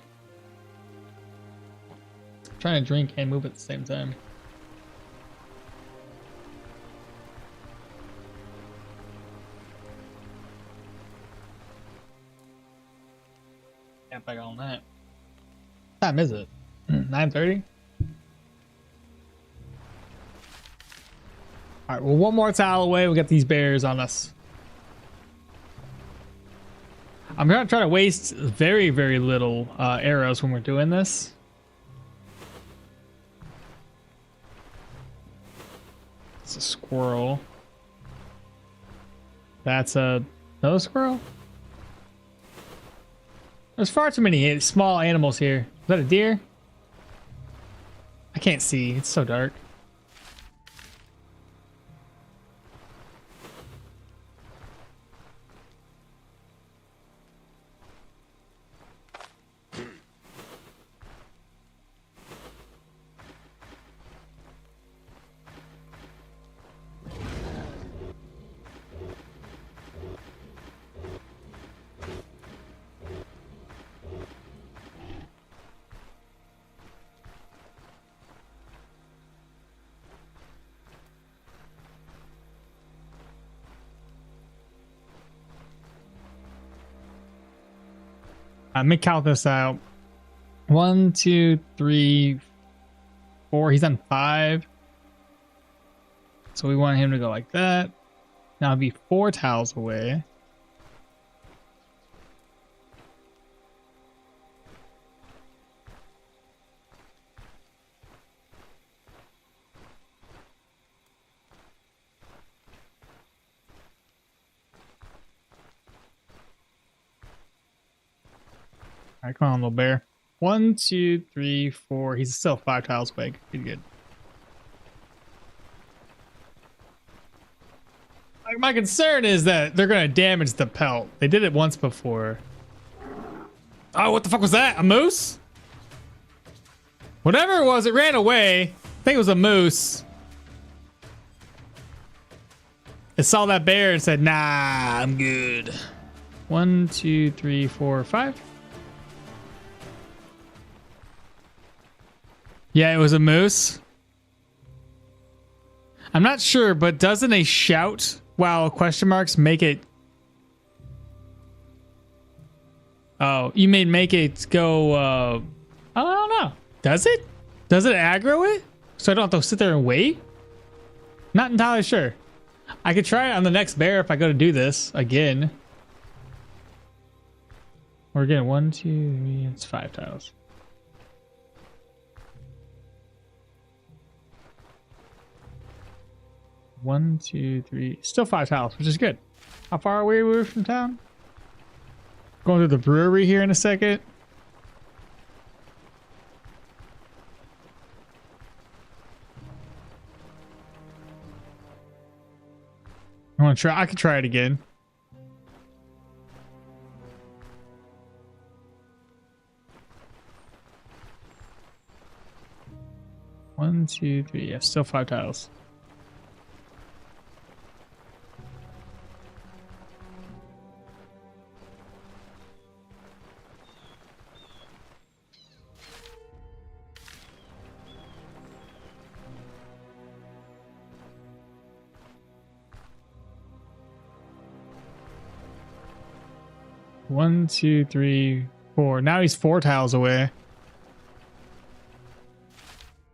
A: I'm trying to drink and move at the same time. Can't back on that. What time is it? 9:30? Alright, well, one more tile away. We got these bears on us. I'm gonna try to waste very, very little arrows when we're doing this. It's a squirrel. That's another squirrel? There's far too many small animals here. Is that a deer? I can't see. It's so dark. Let me count this out. 1, 2, 3, 4. He's on 5. So we want him to go like that. Now it'll be 4 tiles away. All right, come on, little bear. 1, 2, 3, 4. He's still 5 tiles away. Pretty good. Like, my concern is that they're gonna damage the pelt. They did it once before. Oh, what the fuck was that? A moose? Whatever it was, it ran away. I think it was a moose. It saw that bear and said, "Nah, I'm good." 1, 2, 3, 4, 5. Yeah, it was a moose. I'm not sure, but doesn't a shout while question marks make it... Oh, you may make it go, I don't know. Does it? Does it aggro it? So I don't have to sit there and wait? Not entirely sure. I could try it on the next bear if I go to do this again. Or again, 1, 2, 3, it's 5 tiles. One, 2, 3, still 5 tiles, which is good. How far away were we from town? Going to the brewery here in a second. I want to try. I could try it again. One, 2, 3. Yeah, still 5 tiles. 1, 2, 3, 4. Now he's 4 tiles away.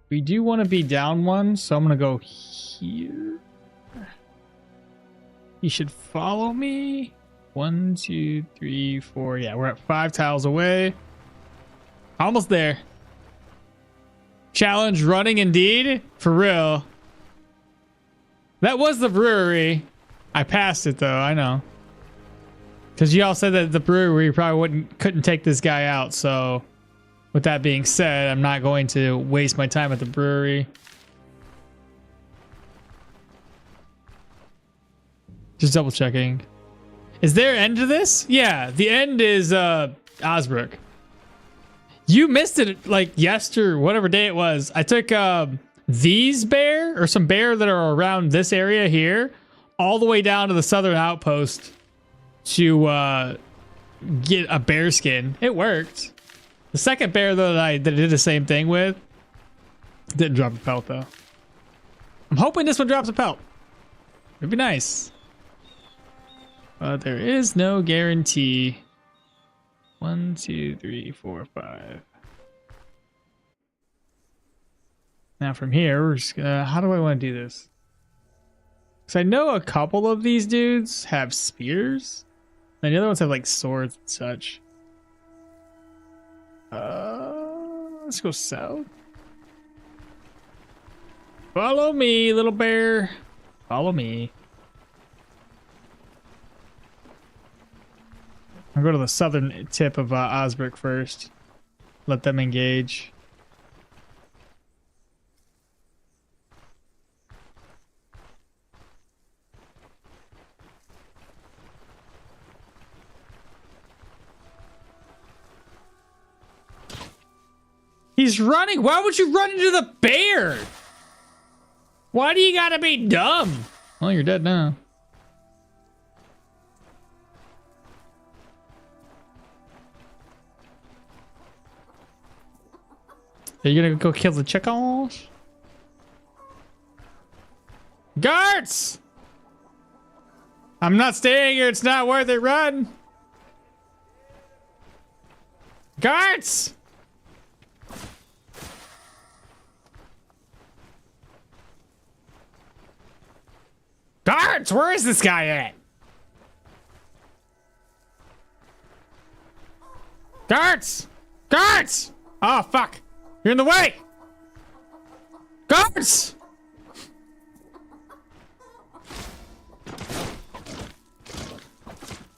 A: We do want to be down 1, so I'm going to go here. He should follow me. 1, 2, 3, 4. Yeah, we're at 5 tiles away. Almost there. Challenge running indeed. For real. That was the brewery. I passed it though, I know. Because y'all said that the brewery probably couldn't take this guy out, so with that being said, I'm not going to waste my time at the brewery. Just double checking. Is there an end to this? Yeah, the end is Osbrook. You missed it like yesterday, whatever day it was. I took these bear or some bear that are around this area here all the way down to the southern outpost to get a bear skin. It worked. The second bear that I did the same thing with didn't drop a pelt though. I'm hoping this one drops a pelt. It'd be nice. But there is no guarantee. 1, 2, 3, 4, 5. Now from here, we're just gonna, how do I want to do this? Because I know a couple of these dudes have spears. And the other ones have like swords and such. Let's go south. Follow me, little bear. Follow me. I'll go to the southern tip of Osbrook first. Let them engage. He's running. Why would you run into the bear? Why do you gotta be dumb? Well, you're dead now. Are you gonna go kill the chickens? Guards! I'm not staying here. It's not worth it. Run! Guards! Guards! Where is this guy at? Guards! Guards! Oh, fuck. You're in the way! Guards!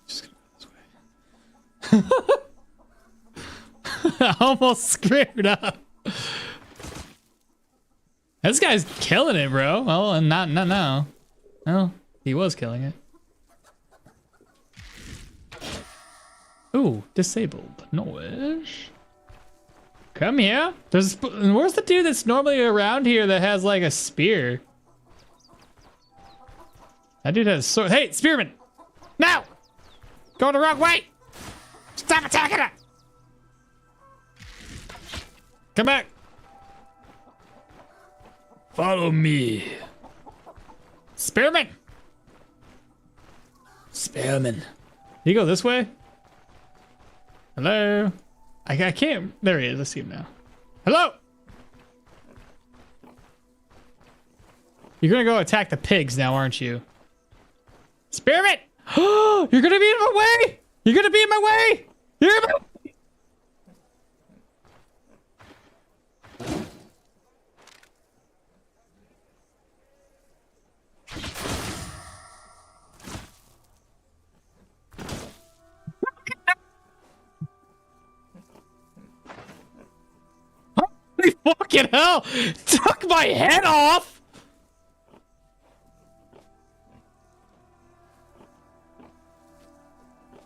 A: Just gonna go this way. I almost screwed up. This guy's killing it, bro. Well, and not now. No, he was killing it. Ooh, disabled. Noise. Come here. Where's the dude that's normally around here that has like a spear? That dude has a sword. Hey, spearman! No! Going the wrong way! Stop attacking it! Come back! Follow me. Spearman! Spearman. You go this way? Hello? I can't. There he is. I see him now. Hello! You're gonna go attack the pigs now, aren't you? Spearman! You're gonna be in my way! You're gonna be in my way! You're in my way! Fucking hell! Took my head off!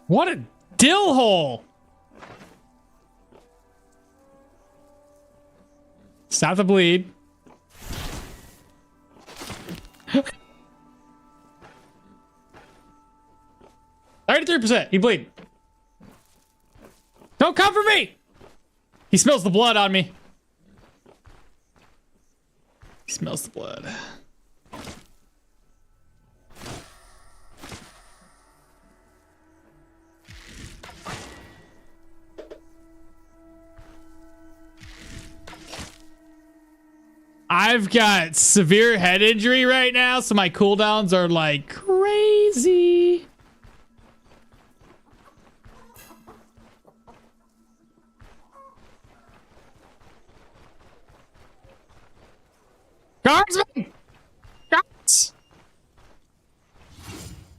A: What a dill hole! Stop the bleed. 33%. He bleed. Don't come for me! He smells the blood on me. He smells the blood. I've got severe head injury right now, so my cooldowns are like crazy. Guardsman! Guards!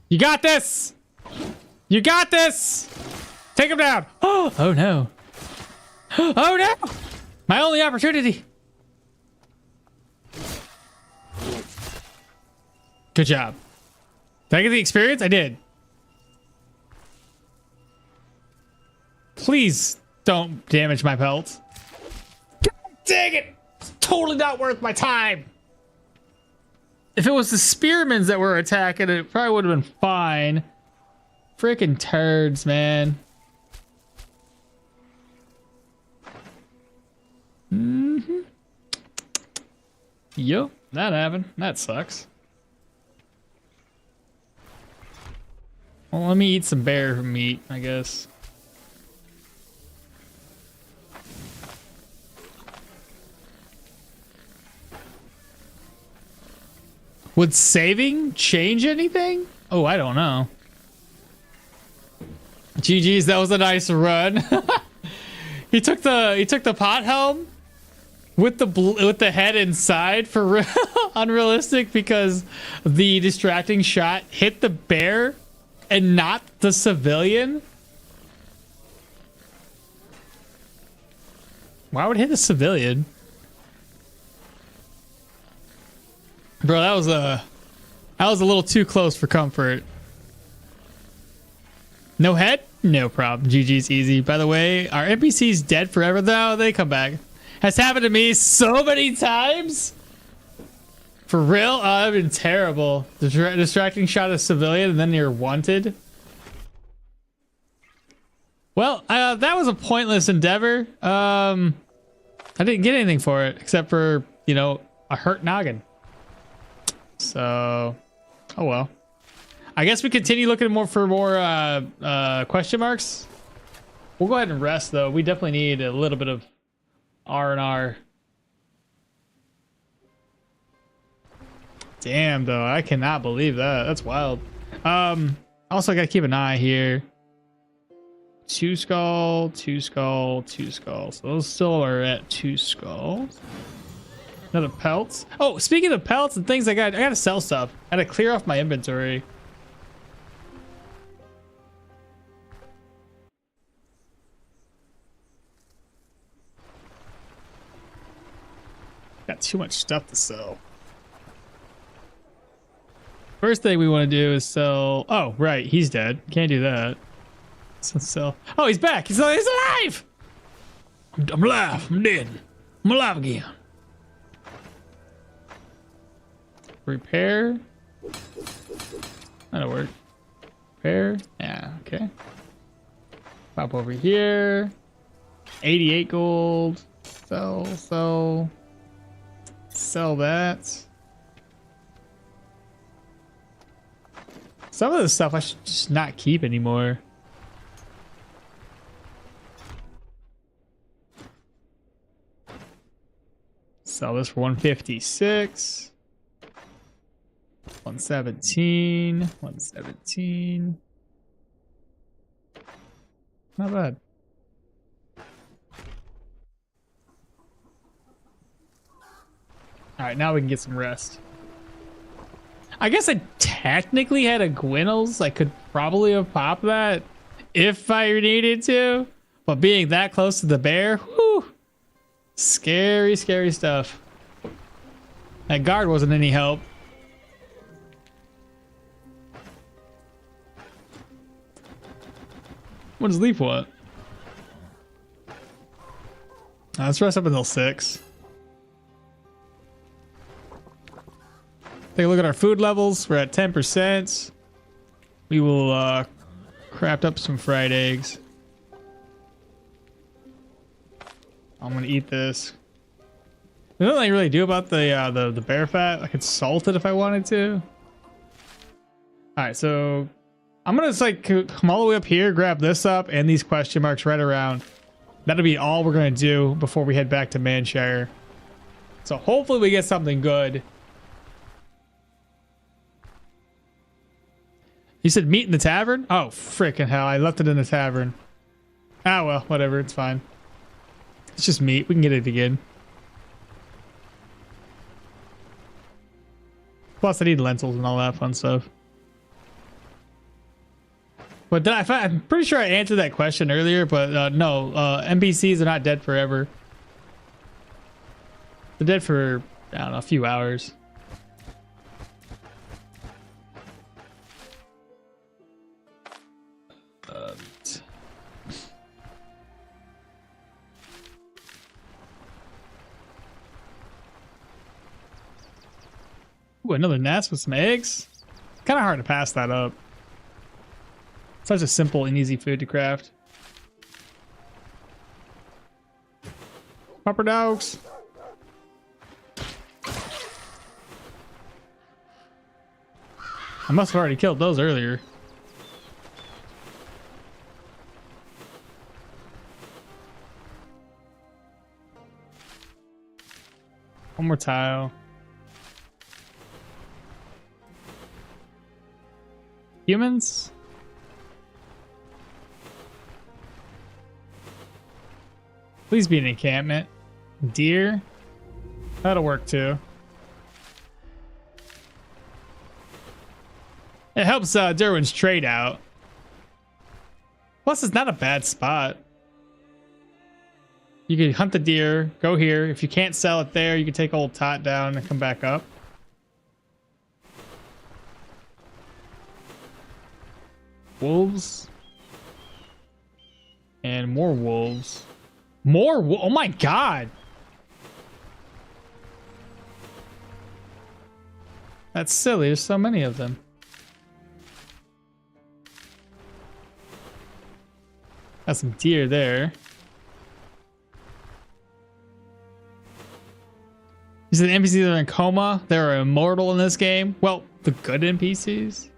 A: You got this! You got this! Take him down! Oh no. Oh no! My only opportunity! Good job. Did I get the experience? I did. Please don't damage my pelt. God dang it! It's totally not worth my time! If it was the spearmans that were attacking, it probably would have been fine. Freaking turds, man. Mm-hmm. Yup, that happened. That sucks. Well, let me eat some bear meat, I guess. Would saving change anything? Oh, I don't know. GG's, that was a nice run. He took the pot helm with the head inside for real. Unrealistic because the distracting shot hit the bear and not the civilian. Why would it hit the civilian? Bro, that was a little too close for comfort. No head? No problem. GG's easy. By the way, are NPCs dead forever though? They come back. Has happened to me so many times. For real? Oh, that'd been terrible. Distracting shot of civilian and then you're wanted. Well, that was a pointless endeavor. I didn't get anything for it except for, you know, a hurt noggin. So, oh well. I guess we continue looking for more question marks. We'll go ahead and rest though. We definitely need a little bit of R&R. Damn though, I cannot believe that. That's wild. Also I gotta keep an eye here. 2 skull, 2 skull, 2 skulls. So those still are at 2 skulls. Another pelts. Oh, speaking of pelts and things I gotta sell stuff. I gotta clear off my inventory. Got too much stuff to sell. First thing we want to do is sell. Oh, right, he's dead. Can't do that. So sell. Oh, he's back. He's alive. I'm alive. I'm dead. I'm alive again. Repair. That'll work. Repair. Yeah. Okay. Pop over here. 88 gold. Sell. Sell that. Some of the stuff I should just not keep anymore. Sell this for 156. 117. 117. Not bad. All right, now we can get some rest. I guess I technically had a Gwinnels. I could probably have popped that if I needed to. But being that close to the bear, whew, scary, scary stuff. That guard wasn't any help. What does Leaf want? Let's rest up until 6. Take a look at our food levels. We're at 10%. We will craft up some fried eggs. I'm gonna eat this. There's nothing I really do about the bear fat. I could salt it if I wanted to. All right, so I'm gonna just like come all the way up here, grab this up, and these question marks right around. That'll be all we're gonna do before we head back to Manshire. So hopefully we get something good. You said meet in the tavern? Oh, freaking hell. I left it in the tavern. Ah, well, whatever. It's fine. It's just meat. We can get it again. Plus, I need lentils and all that fun stuff. But I'm pretty sure I answered that question earlier, but no, NPCs are not dead forever. They're dead for, I don't know, a few hours. Ooh, another nest with some eggs. Kind of hard to pass that up. Such a simple and easy food to craft. Pupper dogs. I must have already killed those earlier. One more tile. Humans? Please be an encampment. Deer? That'll work too. It helps Dirwin's trade out. Plus, it's not a bad spot. You can hunt the deer, go here. If you can't sell it there, you can take old Tot down and come back up. Wolves. And more wolves. Oh my god! That's silly, there's so many of them. Got some deer there. You said NPCs are in coma? They're immortal in this game? Well, the good NPCs?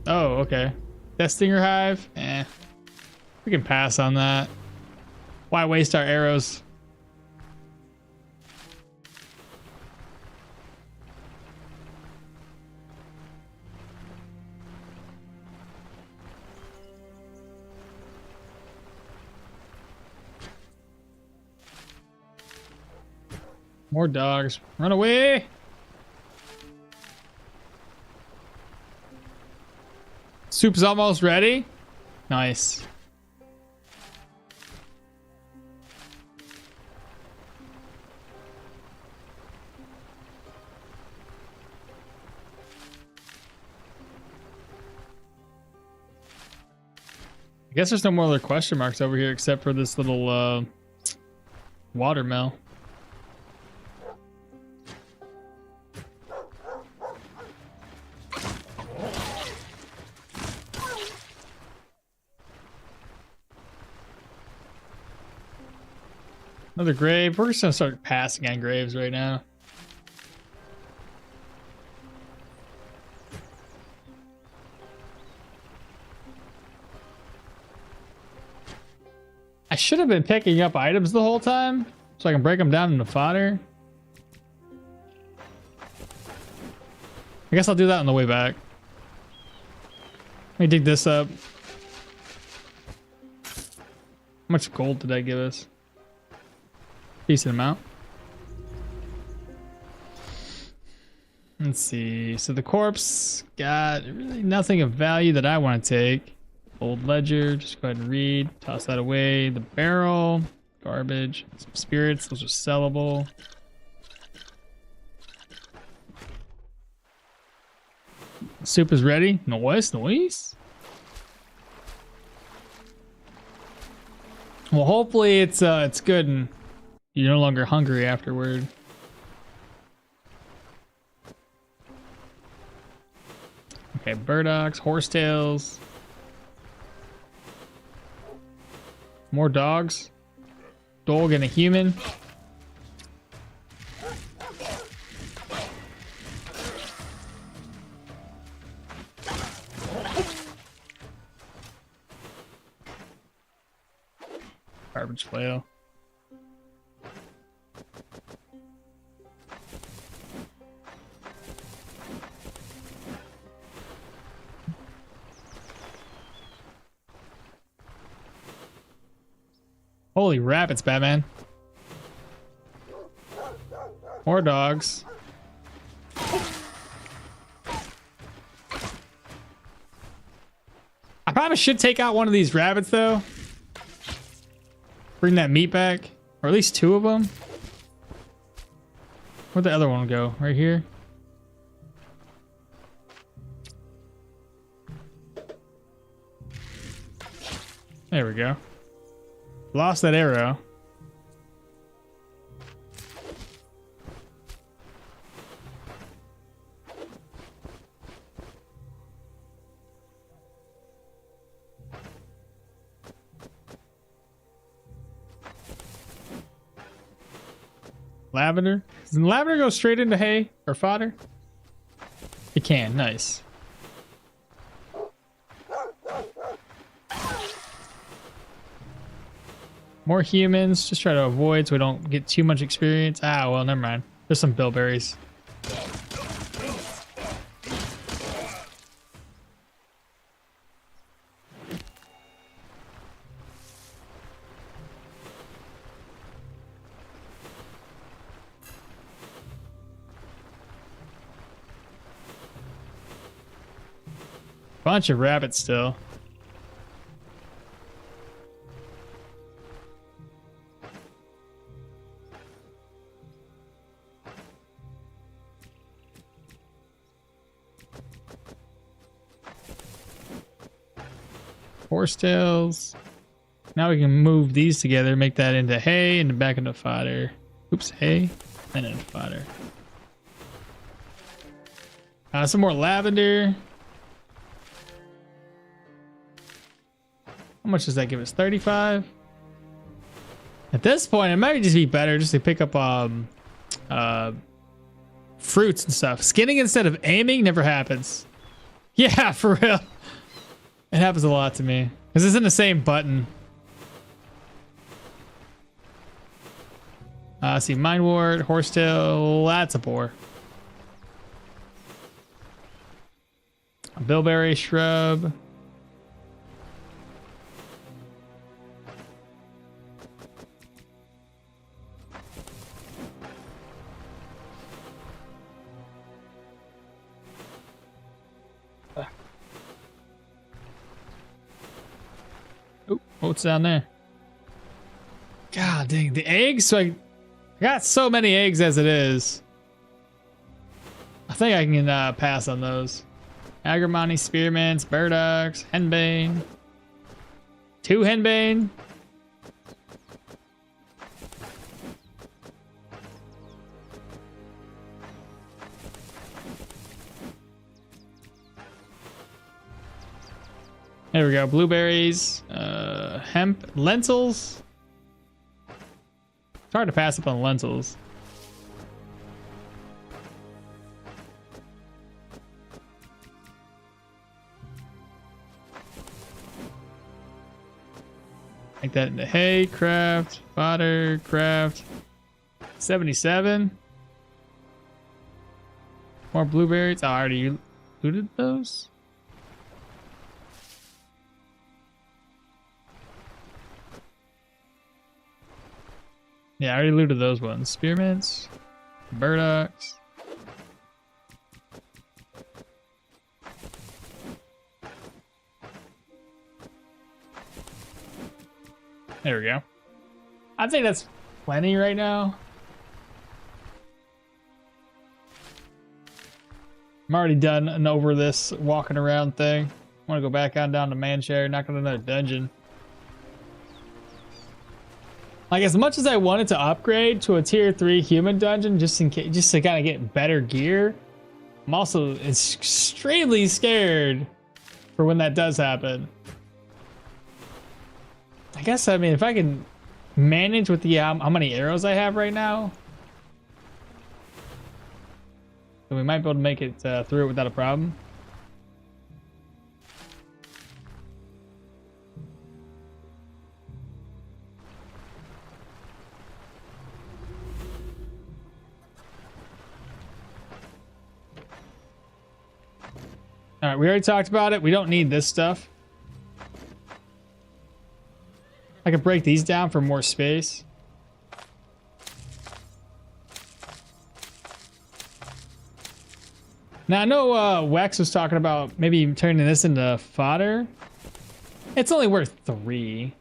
A: Oh, okay. Death Stinger Hive? Eh. We can pass on that. Why waste our arrows? More dogs. Run away! Soup's almost ready. Nice. I guess there's no more other question marks over here except for this little watermill. Another grave. We're just gonna start passing on graves right now. I should have been picking up items the whole time so I can break them down into fodder. I guess I'll do that on the way back. Let me dig this up. How much gold did that give us? Decent amount. Let's see. So the corpse got really nothing of value that I want to take. Old ledger. Just go ahead and read. Toss that away. The barrel. Garbage. Some spirits. Those are sellable. Soup is ready. Nice. Well, hopefully it's good and you're no longer hungry afterward. Okay, burdocks, horsetails. More dogs. Dog and a human. Garbage flail. Holy rabbits, Batman. More dogs. I probably should take out one of these rabbits, though. Bring that meat back. Or at least 2 of them. Where'd the other one go? Right here? There we go. Lost that arrow. Lavender? Does lavender go straight into hay or fodder? It can. Nice. More humans. Just try to avoid so we don't get too much experience. Ah, well, never mind. There's some bilberries. Bunch of rabbits still. Horsetails. Now we can move these together, make that into hay and back into fodder. Oops, hay and into fodder. Some more lavender. How much does that give us? 35? At this point, it might just be better just to pick up fruits and stuff. Skinning instead of aiming never happens. Yeah, for real. It happens a lot to me. Because it's in the same button. See, Mindward, Horsetail, that's a boar. A bilberry shrub. Oh, what's down there? God dang, the eggs? So I got so many eggs as it is. I think I can pass on those. Agramani, spearmints, burdocks, henbane. 2 henbane. There we go. Blueberries, hemp, lentils. It's hard to pass up on lentils. Make that into hay, craft, fodder, craft. 77. More blueberries. Oh, I already looted those. Yeah, I already looted those ones. Spearmints, burdocks. There we go. I think that's plenty right now. I'm already done and over this walking around thing. I want to go back on down to Manshare, knock on another dungeon. Like, as much as I wanted to upgrade to a tier 3 human dungeon just in case, just to kind of get better gear, I'm also extremely scared for when that does happen. I guess, I mean, if I can manage with the how many arrows I have right now, then we might be able to make it through it without a problem. All right, we already talked about it. We don't need this stuff. I could break these down for more space. Now, I know Wex was talking about maybe turning this into fodder. It's only worth 3.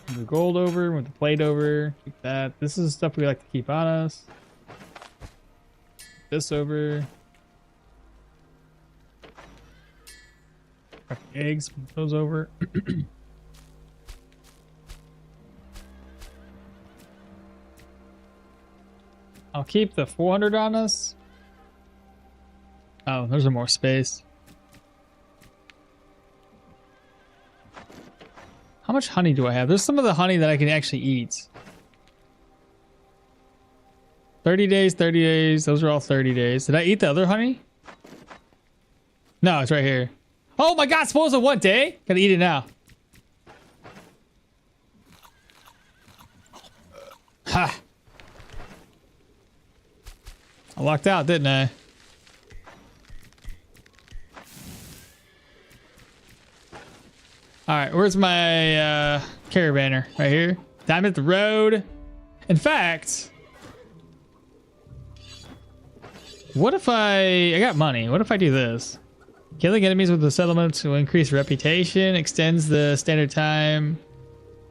A: Move the gold over, with the plate over. Keep that. This is stuff we like to keep on us. This over. Eggs, move those over. I'll keep the 400 on us. Oh, there's more space. How much honey do I have? There's some of the honey that I can actually eat. 30 days, 30 days. Those are all 30 days. Did I eat the other honey? No, it's right here. Oh my god, suppose of what day? Gotta eat it now. Ha! I locked out, didn't I? Alright, where's my caravanner? Right here. Time at the road. In fact, what if I got money. What if I do this? Killing enemies with the settlement will increase reputation, extends the standard time,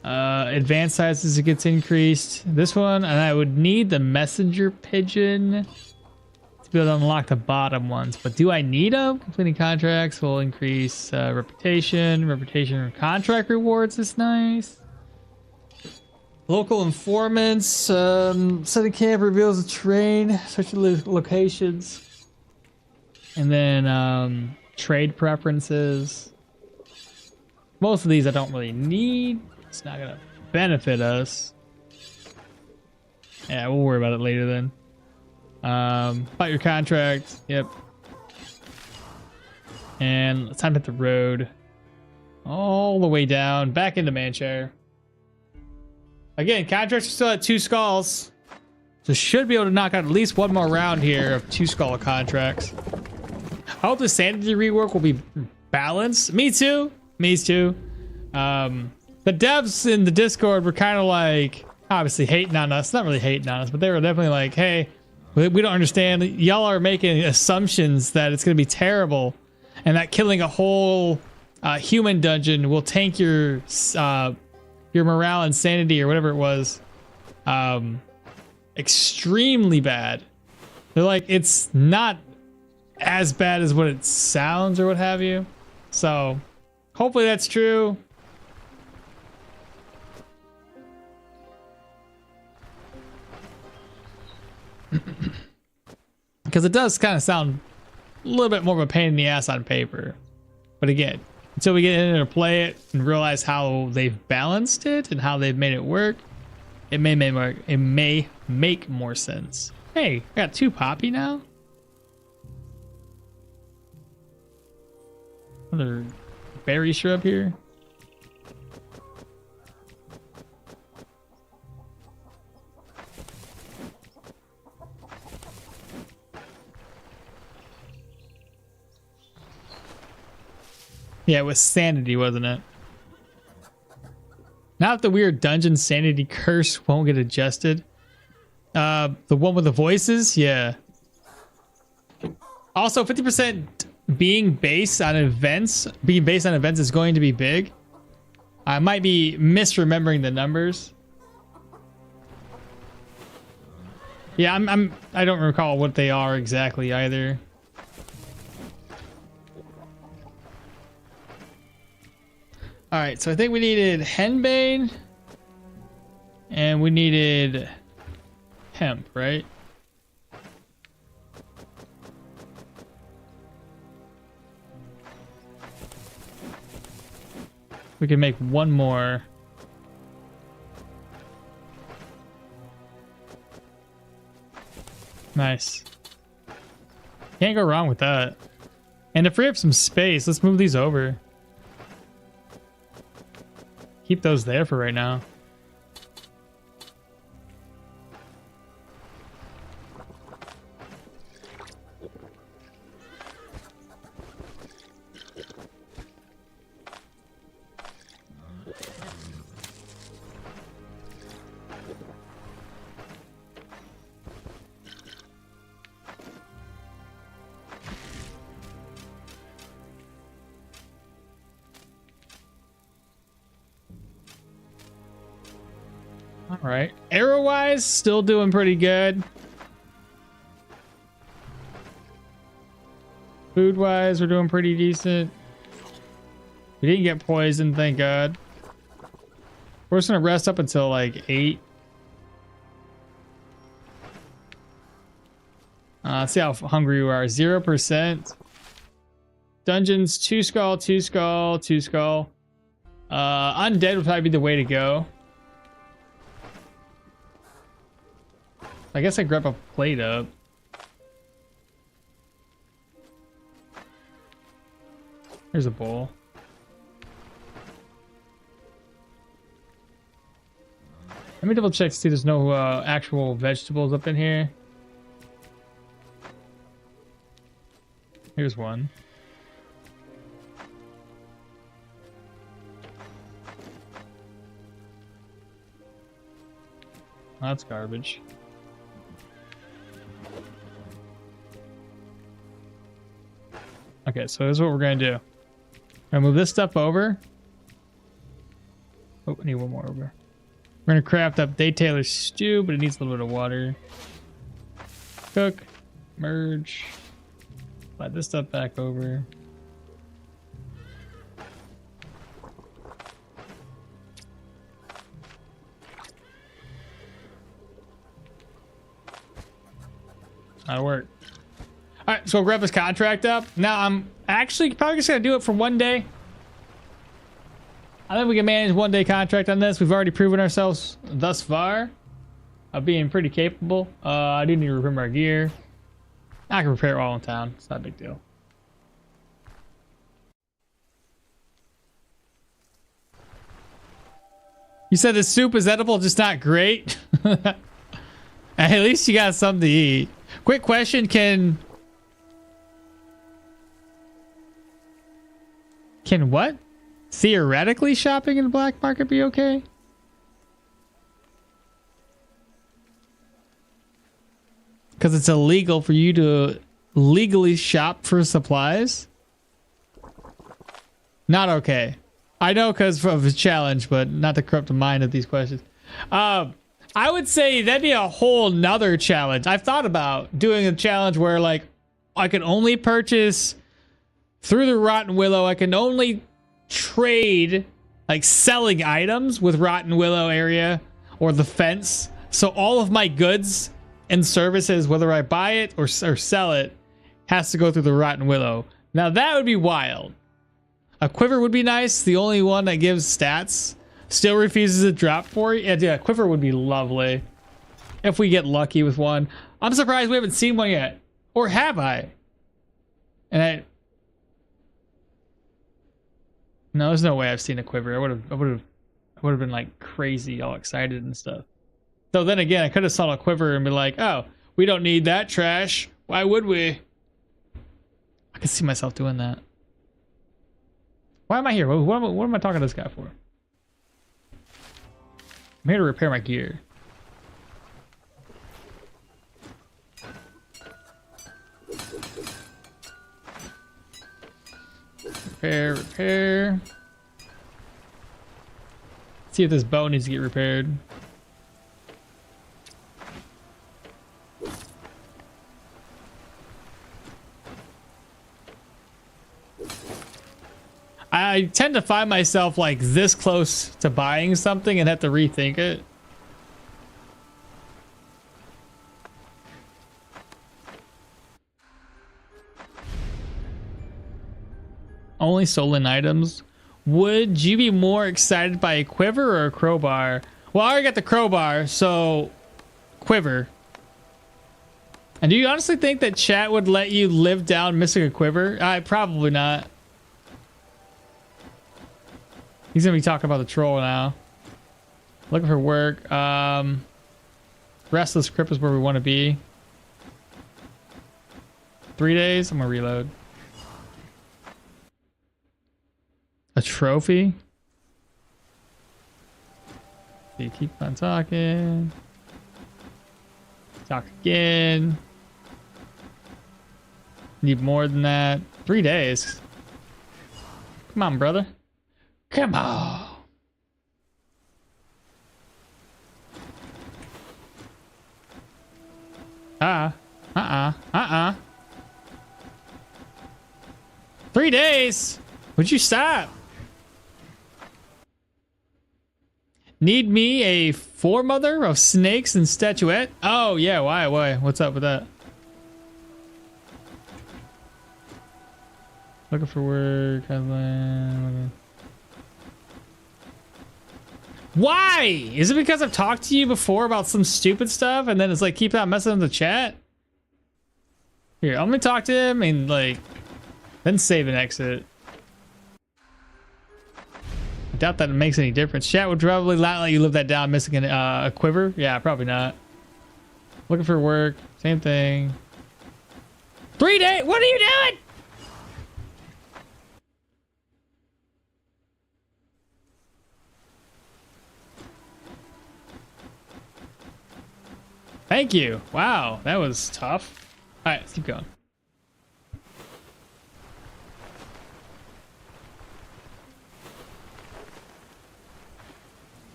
A: advanced size as it gets increased. This one, and I would need the messenger pigeon to be able to unlock the bottom ones. But do I need them? Completing contracts will increase reputation. Reputation contract rewards is nice. Local informants. Setting camp reveals the terrain. Search the locations. And then trade preferences. Most of these I don't really need. It's not gonna benefit us. Yeah, we'll worry about it later then. About your contract. Yep. And it's time to hit the road. All the way down. Back into Manshire. Again, contracts are still at 2 skulls. So should be able to knock out at least one more round here of 2 skull contracts. I hope the sanity rework will be balanced. Me too. Me too. The devs in the Discord were kind of like, obviously hating on us. Not really hating on us, but they were definitely like, hey, we don't understand. Y'all are making assumptions that it's going to be terrible and that killing a whole human dungeon will tank your morale and sanity or whatever it was extremely bad. They're like, it's not as bad as what it sounds or what have you. So hopefully that's true. Because it does kind of sound a little bit more of a pain in the ass on paper. But again, until we get in there to play it and realize how they've balanced it and how they've made it work, it may make more sense. Hey, I got 2 poppy now. Another berry shrub here. Yeah, it was sanity, wasn't it? Now that the weird dungeon sanity curse won't get adjusted. The one with the voices, yeah. Also, 50% being based on events is going to be big. I might be misremembering the numbers. Yeah, I don't recall what they are exactly either. All right, so I think we needed henbane and we needed hemp, right? We can make one more. Nice. Can't go wrong with that. And to free up some space, let's move these over. keep those there for right now. All right. Arrow wise, still doing pretty good. Food wise, we're doing pretty decent. We didn't get poisoned, thank God. We're just gonna rest up until like 8. Let's see how hungry we are. 0%. Dungeons, 2 skull, 2 skull, 2 skull. Undead would probably be the way to go. I guess I grab a plate up. Here's a bowl. Let me double check to see there's no actual vegetables up in here. Here's one. That's garbage. Okay, so here's what we're gonna do. I'm gonna move this stuff over. Oh, I need one more over. We're gonna craft up Day Taylor's stew, but it needs a little bit of water. Cook, merge. Slide this stuff back over. That'll work. All right, so we'll wrap this contract up. Now I'm actually probably just gonna do it for one day. I think we can manage 1-day contract on this. We've already proven ourselves thus far of being pretty capable. I do need to repair my gear. I can repair it all in town. It's not a big deal. You said the soup is edible, just not great. At least you got something to eat. Quick question, can what? Theoretically shopping in the black market be okay? Because it's illegal for you to legally shop for supplies? Not okay. I know because of a challenge, but not to corrupt the mind of these questions. I would say that'd be a whole nother challenge. I've thought about doing a challenge where like I can only purchase through the Rotten Willow. I can only trade like selling items with Rotten Willow area or the fence. So all of my goods and services, whether I buy it or sell it, has to go through the Rotten Willow. Now that would be wild. A quiver would be nice. The only one that gives stats still refuses to drop for you. Yeah, quiver would be lovely if we get lucky with one. I'm surprised we haven't seen one yet, or have I? And no, there's no way I've seen a quiver. I would have been like crazy, all excited and stuff. So then again, I could have saw a quiver and be like, oh, we don't need that trash. Why would we? I could see myself doing that. Why am I here? What am I talking to this guy for? I'm here to repair my gear. Repair. See if this bow needs to get repaired. I tend to find myself like this close to buying something and have to rethink it. Only stolen items. Would you be more excited by a quiver or a crowbar? Well, I already got the crowbar, so quiver. And do you honestly think that chat would let you live down missing a quiver? Probably not. He's gonna be talking about the troll now. Looking for work. Restless Crypt is where we want to be. 3 days. I'm gonna reload. A trophy. You keep on talking. Talk again. Need more than that. 3 days. Come on, brother. Come on. Uh-uh. 3 days. Would you stop? Need me a foremother of snakes and statuette? Oh, yeah. Why? What's up with that? Looking for work. Why? Is it because I've talked to you before about some stupid stuff and then it's like keep on messing in the chat? Here, I'm gonna talk to him and like then save and exit. I doubt that it makes any difference. Chat would probably not let you live that down missing a quiver. Yeah, probably not. Looking for work. Same thing. 3 days. What are you doing? Thank you. Wow, that was tough. All right, let's keep going.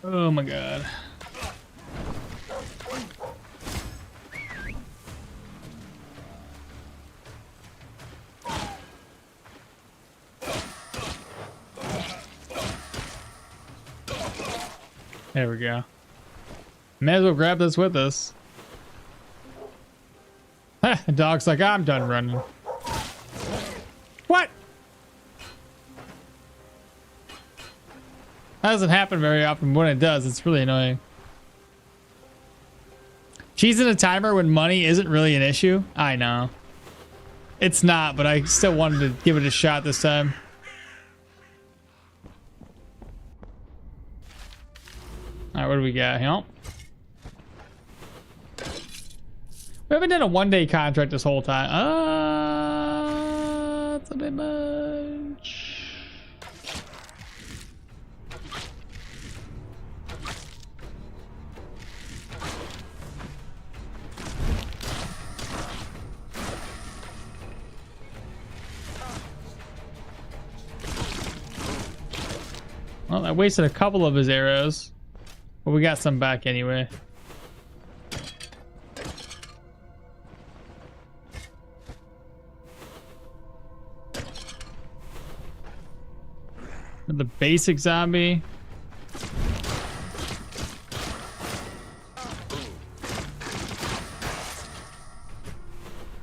A: Oh my god. There we go. May as well grab this with us. The dog's like, I'm done running. What? That doesn't happen very often. When it does, it's really annoying. Cheesing a timer when money isn't really an issue. I know. It's not, but I still wanted to give it a shot this time. All right, what do we got here? We haven't done a 1-day contract this whole time. That's a bit much. Well, I wasted a couple of his arrows, but we got some back anyway. The basic zombie.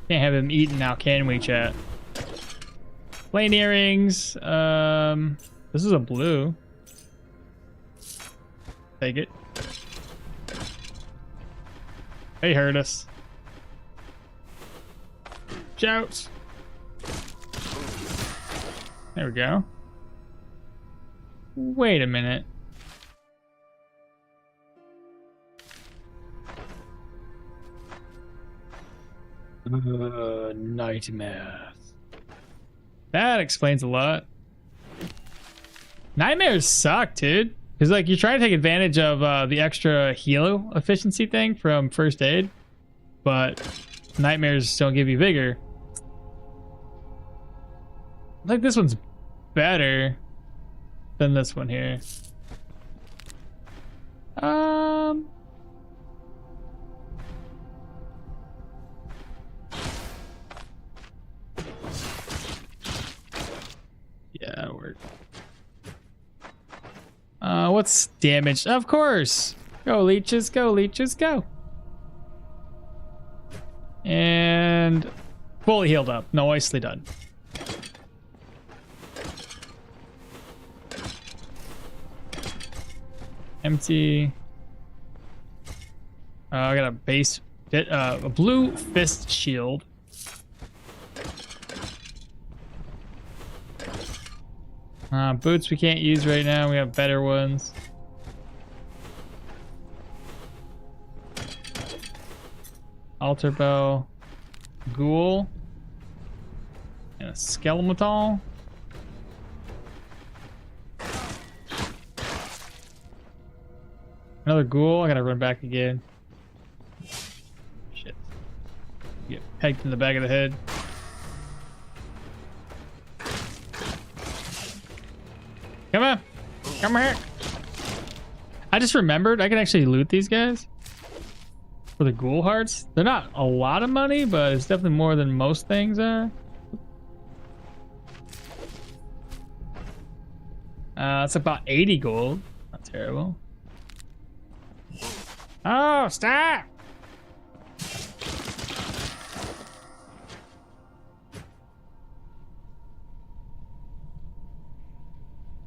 A: Can't have him eaten now, can we, chat? Plain earrings. This is a blue. Take it. They hurt us. Shout. There we go. Wait a minute. Nightmares. That explains a lot. Nightmares suck, dude. Because like you're trying to take advantage of the extra heal efficiency thing from first aid, but nightmares don't give you vigor. Like this one's better than this one here. Yeah, that'll work. What's damaged? Of course. Go leeches, go leeches, go. And fully healed up. Nicely done. Empty. I got a base, a blue fist shield. Boots we can't use right now. We have better ones. Altar bow. Ghoul. And a skeletal. Another ghoul. I gotta run back again. Shit. Get pegged in the back of the head. Come on. Come here. I just remembered I can actually loot these guys. For the ghoul hearts. They're not a lot of money, but it's definitely more than most things are. It's about 80 gold. Not terrible. Oh, stop!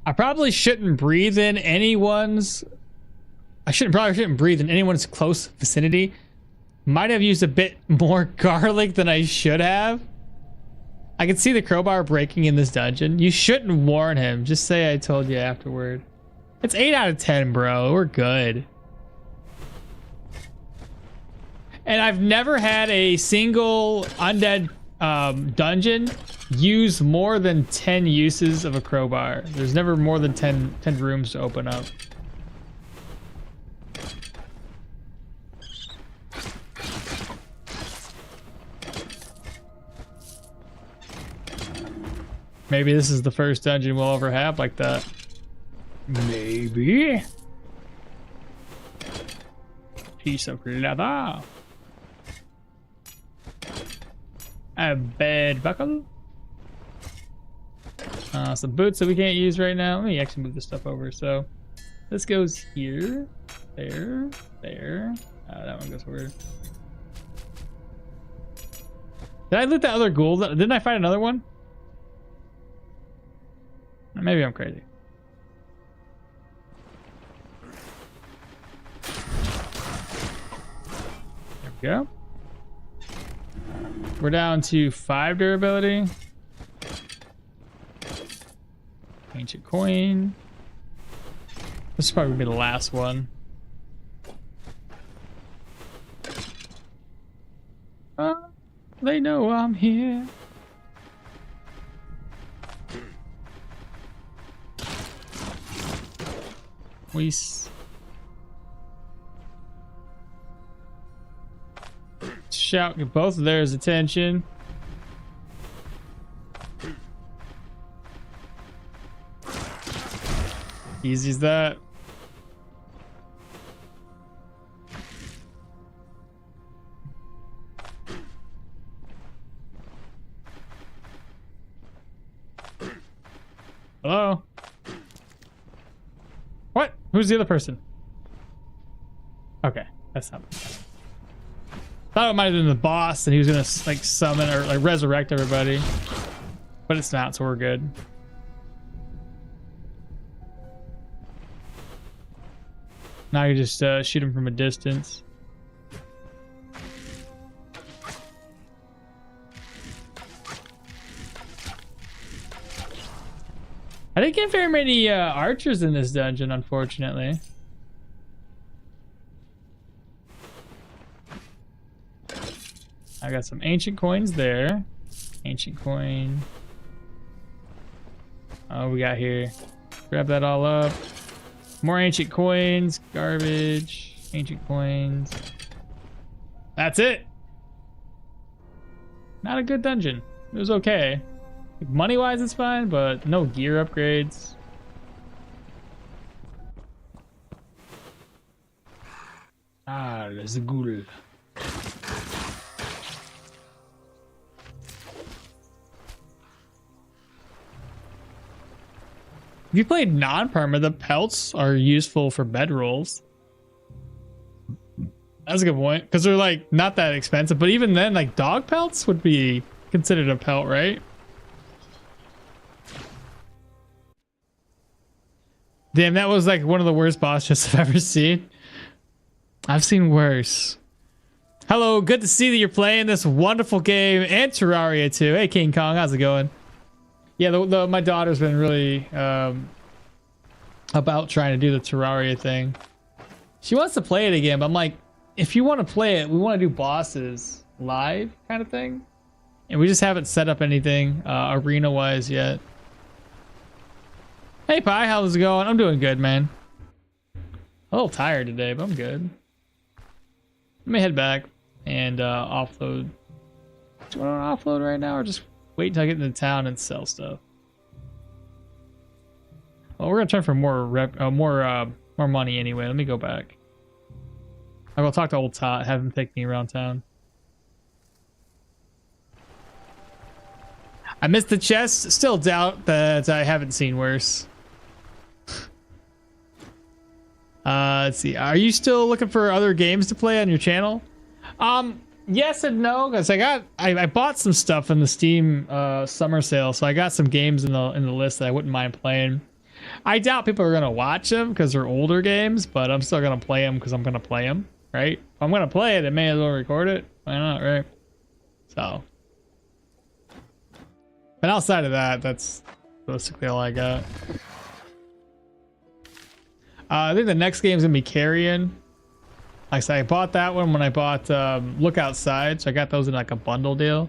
A: I probably shouldn't breathe in anyone's... probably shouldn't breathe in anyone's close vicinity. Might have used a bit more garlic than I should have. I can see the crowbar breaking in this dungeon. You shouldn't warn him. Just say I told you afterward. It's 8 out of 10, bro. We're good. And I've never had a single undead dungeon use more than 10 uses of a crowbar. There's never more than 10 rooms to open up. Maybe this is the first dungeon we'll ever have like that. Maybe. Piece of leather. A bed buckle. Some boots that we can't use right now. Let me actually move this stuff over. So this goes here, there, there. That one goes weird. Did I loot that other ghoul? Didn't I find another one? Maybe I'm crazy. There we go. We're down to 5 durability. Ancient coin. This is probably gonna be the last one. They know I'm here. Shout, get both of theirs attention. Easy as that. Hello? What? Who's the other person? Okay, that's not. Thought it might have been the boss and he was gonna like summon or like resurrect everybody, but it's not, so we're good. Now you just shoot him from a distance. I didn't get very many archers in this dungeon, unfortunately. I got some ancient coins there. Ancient coin. Oh, we got here. Grab that all up. More ancient coins. Garbage. Ancient coins. That's it. Not a good dungeon. It was okay. Money-wise, it's fine, but no gear upgrades. Ah, there's a ghoul. If you played non-perma, the pelts are useful for bedrolls. That's a good point, because they're like not that expensive, but even then, like dog pelts would be considered a pelt, right? Damn, that was like one of the worst boss chests I've ever seen. I've seen worse. Hello, good to see that you're playing this wonderful game and Terraria too. Hey, King Kong, how's it going? Yeah, my daughter's been really about trying to do the Terraria thing. She wants to play it again, but I'm like, if you want to play it, we want to do bosses live kind of thing. And we just haven't set up anything arena-wise yet. Hey, Pi, how's it going? I'm doing good, man. A little tired today, but I'm good. Let me head back and offload. Do you want to offload right now or just wait until I get into town and sell stuff? Well, we're gonna try for more money anyway. Let me go back. I'll go talk to old Tot, have him take me around town. I missed the chest. Still doubt that I haven't seen worse. Let's see. Are you still looking for other games to play on your channel? Yes and no, because I bought some stuff in the Steam summer sale, so I got some games in the list that I wouldn't mind playing. I doubt people are gonna watch them because they're older games, but I'm still gonna play them because I'm gonna play them, right? If I'm gonna play it, I may as well record it. Why not, right? So, but outside of that, that's basically all I got. I think the next game's gonna be Carrion. Like I said, I bought that one when I bought Look Outside, so I got those in like a bundle deal.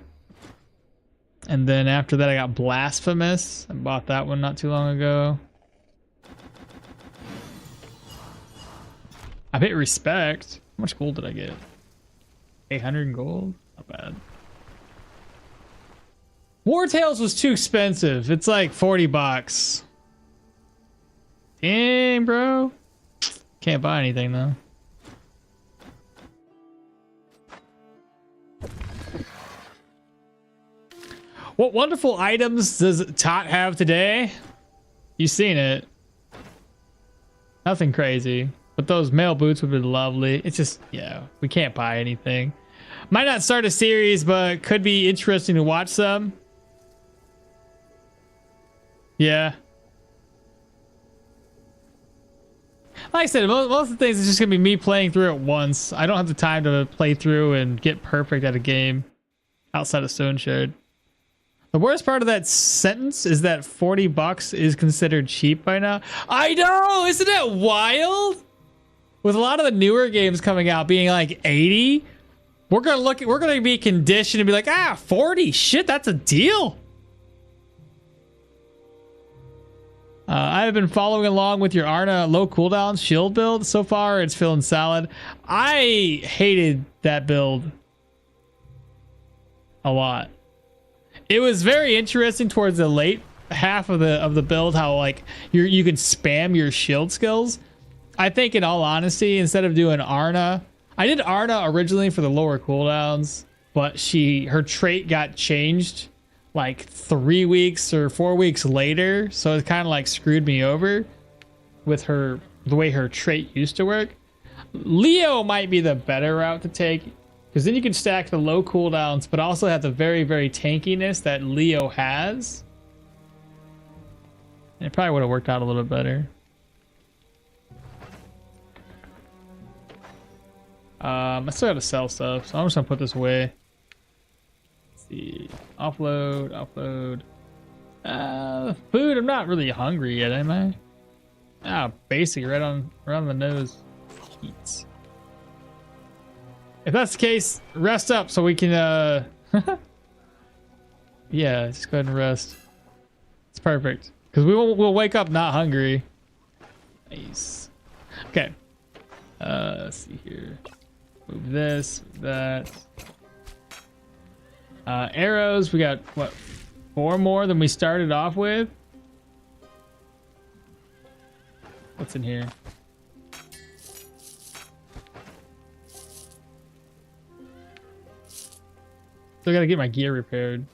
A: And then after that, I got Blasphemous. I bought that one not too long ago. I hit Respect. How much gold did I get? 800 gold? Not bad. War Tales was too expensive. It's like 40 bucks. Dang, bro. Can't buy anything though. What wonderful items does Tot have today? You've seen it. Nothing crazy. But those mail boots would be lovely. It's just, yeah, we can't buy anything. Might not start a series, but could be interesting to watch some. Yeah. Like I said, most of the things is just going to be me playing through it once. I don't have the time to play through and get perfect at a game outside of Stoneshard. The worst part of that sentence is that 40 bucks is considered cheap by now. I know! Isn't that wild? With a lot of the newer games coming out being like 80, we're gonna be conditioned to be like, 40, shit, that's a deal. I've been following along with your Arna low cooldown shield build. So far, it's feeling solid. I hated that build a lot. It was very interesting towards the late half of the build, how like you can spam your shield skills. I think in all honesty, instead of doing Arna, I did Arna originally for the lower cooldowns, but her trait got changed like 3 weeks or 4 weeks later, so it kind of like screwed me over with the way her trait used to work. Leo might be the better route to take, because then you can stack the low cooldowns, but also have the very, very tankiness that Leo has. And it probably would have worked out a little bit better. I still gotta sell stuff, so I'm just gonna put this away. Let's see. Offload. Food, I'm not really hungry yet, am I? Basic, right on the nose. Eats. If that's the case, rest up so we can yeah, just go ahead and rest. It's perfect. Because we'll wake up not hungry. Nice. Okay. Let's see here. Move this, move that. Arrows, we got what, 4 more than we started off with? What's in here? Still gotta get my gear repaired.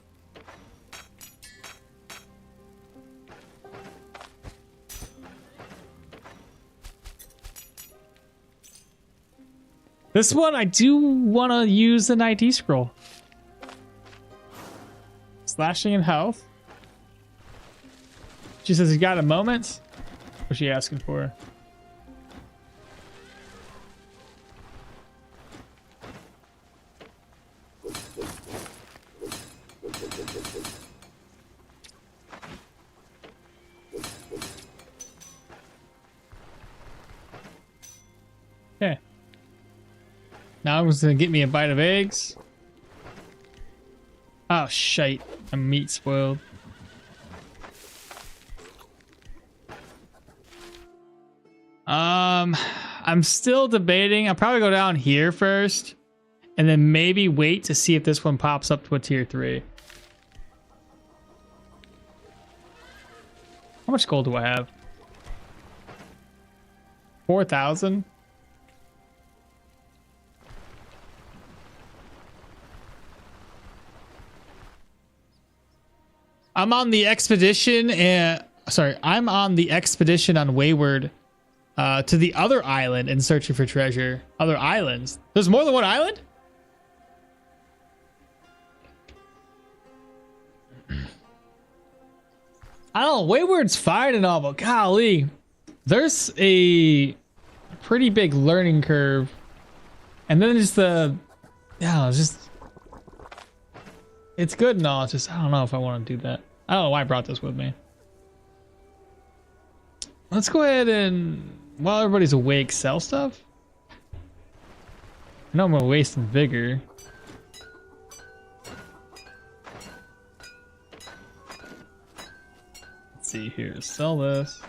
A: This one, I do want to use an ID scroll. Slashing and health. She says, you got a moment? What's she asking for? Now I'm just gonna get me a bite of eggs. Oh shite, my meat spoiled. I'm still debating. I'll probably go down here first, and then maybe wait to see if this one pops up to a tier 3. How much gold do I have? 4,000. I'm on the expedition and I'm on the expedition on Wayward to the other island and searching for treasure. Other islands. There's more than one island? I don't know. Wayward's fine and all, but golly, there's a pretty big learning curve. And then just it's good and all. It's just, I don't know if I want to do that. I don't know why I brought this with me. Let's go ahead and, while everybody's awake, sell stuff. I know I'm gonna waste some vigor. Let's see here. Sell this.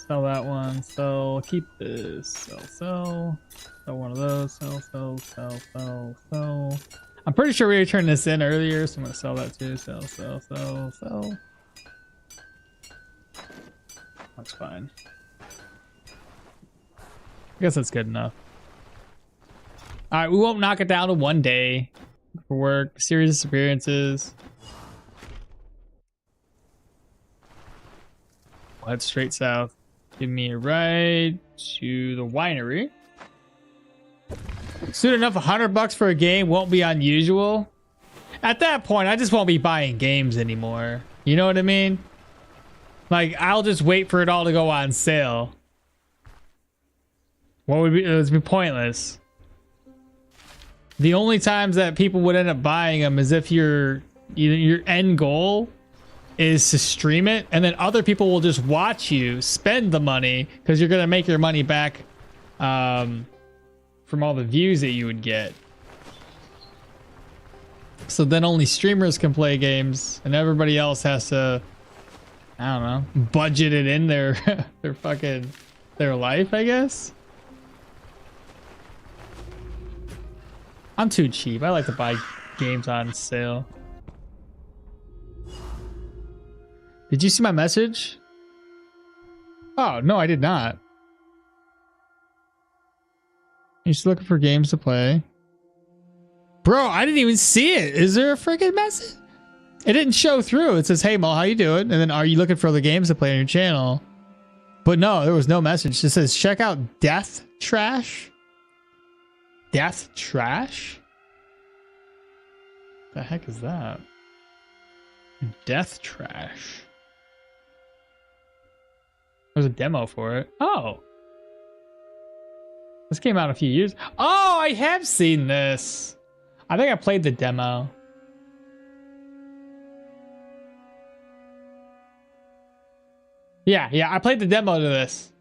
A: Sell that one. Sell. Keep this. Sell. Sell. Sell one of those. Sell. Sell. Sell. Sell. Sell. I'm pretty sure we already turned this in earlier, so I'm gonna sell that too. Sell. Sell. Sell. Sell. That's fine. I guess that's good enough. All right, we won't knock it down to 1 day for work. Series of experiences. We'll head straight south. Give me a ride to the winery. Soon enough, $100 for a game won't be unusual. At that point, I just won't be buying games anymore. You know what I mean? Like, I'll just wait for it all to go on sale. What would be, it would be pointless. The only times that people would end up buying them is if your end goal is to stream it, and then other people will just watch you spend the money because you're gonna make your money back from all the views that you would get. So then only streamers can play games, and everybody else has to, I don't know, budget it in their their life, I guess. I'm too cheap. I like to buy games on sale. Did you see my message? Oh, no, I did not. You're just looking for games to play. Bro, I didn't even see it. Is there a freaking message? It didn't show through. It says, hey, Mal, how you doing? And then, are you looking for other games to play on your channel? But no, there was no message. It says, check out Death Trash. Death Trash? The heck is that? Death Trash. There's a demo for it. Oh. This came out a few years. Oh, I have seen this. I think I played the demo. Yeah, I played the demo to this.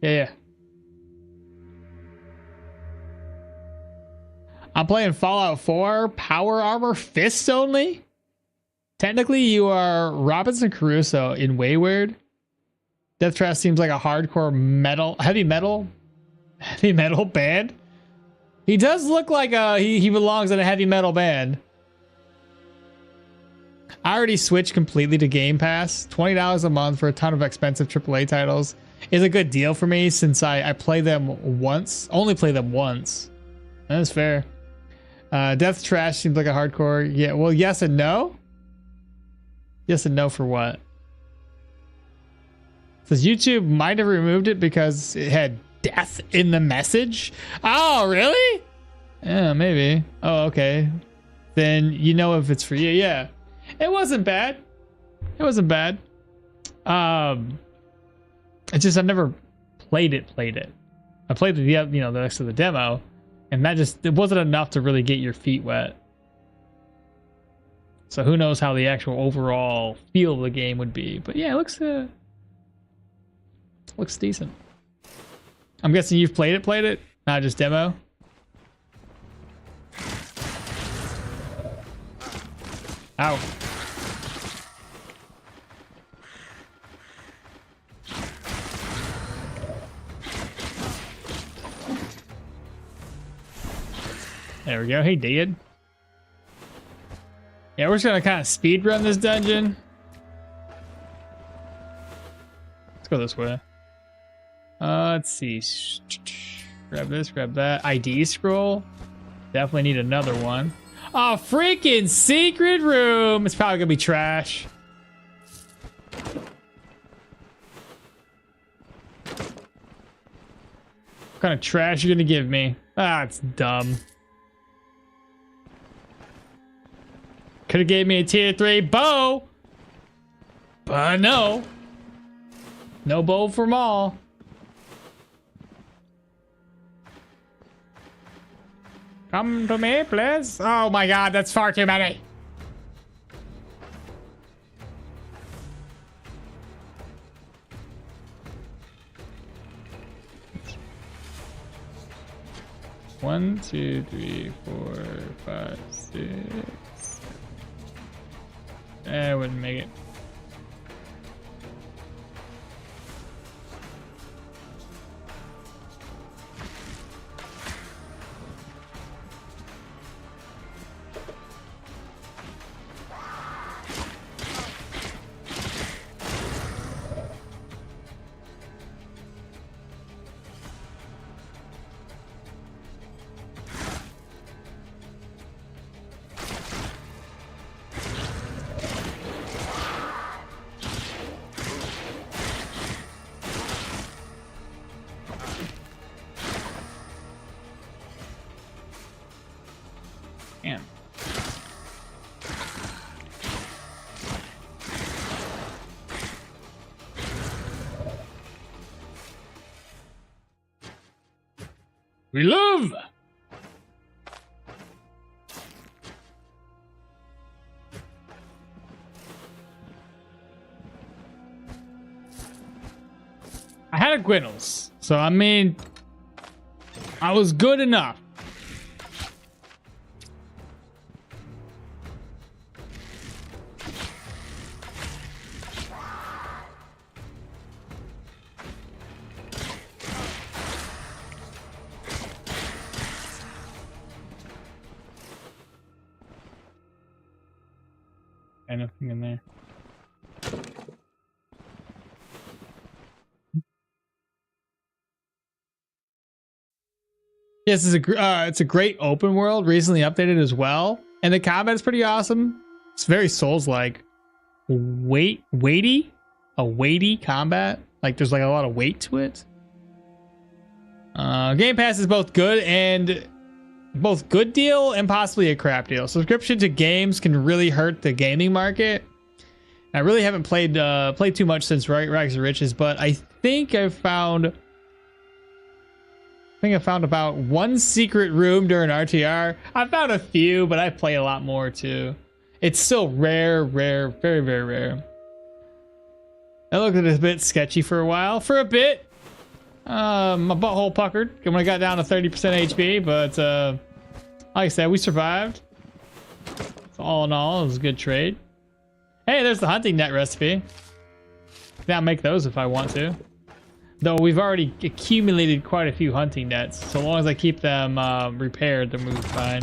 A: Yeah. I'm playing Fallout 4, Power Armor, Fists only? Technically, you are Robinson Crusoe in Wayward. Death Trash seems like a hardcore heavy metal band. He does look like he belongs in a heavy metal band. I already switched completely to Game Pass. $20 a month for a ton of expensive AAA titles is a good deal for me since I play them once. Only play them once. That's fair. Death Trash seems like a hardcore. Yeah, well, yes and no. Yes and no for what? Says YouTube might have removed it because it had death in the message. Oh, really? Yeah, maybe. Oh, okay. Then you know if it's for you. Yeah. It wasn't bad. It wasn't bad. It's just I've never played it. I played the rest of the demo, and it wasn't enough to really get your feet wet. So who knows how the actual overall feel of the game would be. But yeah, it looks Looks decent. I'm guessing you've played it? Not just demo? Ow. There we go. Hey, Dad. Yeah, we're just gonna kind of speed run this dungeon. Let's go this way. Let's see. Grab this, grab that. ID scroll. Definitely need another one. Oh, freaking secret room! It's probably gonna be trash. What kind of trash you gonna give me? Ah, it's dumb. Could have gave me a tier 3 bow, but no. No bow for Maul. Come to me, please. Oh my god, that's far too many. One, two, three, 4, 5, 6. I wouldn't make it. Damn. We love. I had a Gwinnels, so I mean, I was good enough. And nothing in there. Yes, it's a great open world, recently updated as well, and the combat's pretty awesome. It's very Souls-like, weighty combat. Like there's like a lot of weight to it. Game Pass is both good deal and possibly a crap deal. Subscription to games can really hurt the gaming market. I really haven't played too much since Rags to Riches, but I think I found about one secret room during RTR. I found a few, but I play a lot more too. It's still rare, very, very rare. I looked at it a bit sketchy for a while. For a bit, my butthole puckered when I got down to 30% HP, but like I said, we survived. So all in all, it was a good trade. Hey, there's the hunting net recipe. Now make those if I want to. Though we've already accumulated quite a few hunting nets. So long as I keep them repaired, then we'll be fine.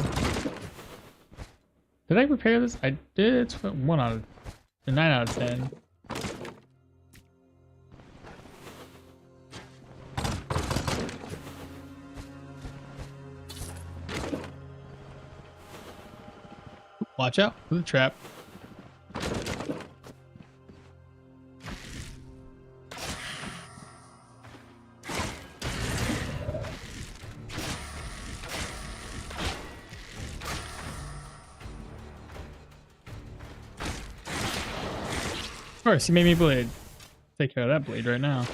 A: Did I repair this? I did. It's 9 out of 10. Watch out for the trap. Of course, you made me bleed. Take care of that bleed right now.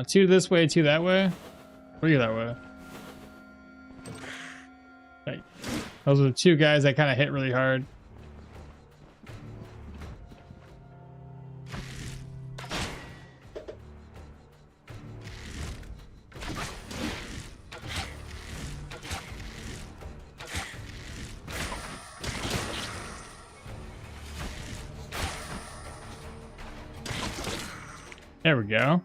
A: Two this way, two that way. 3 that way. Those are the two guys that kind of hit really hard. There we go.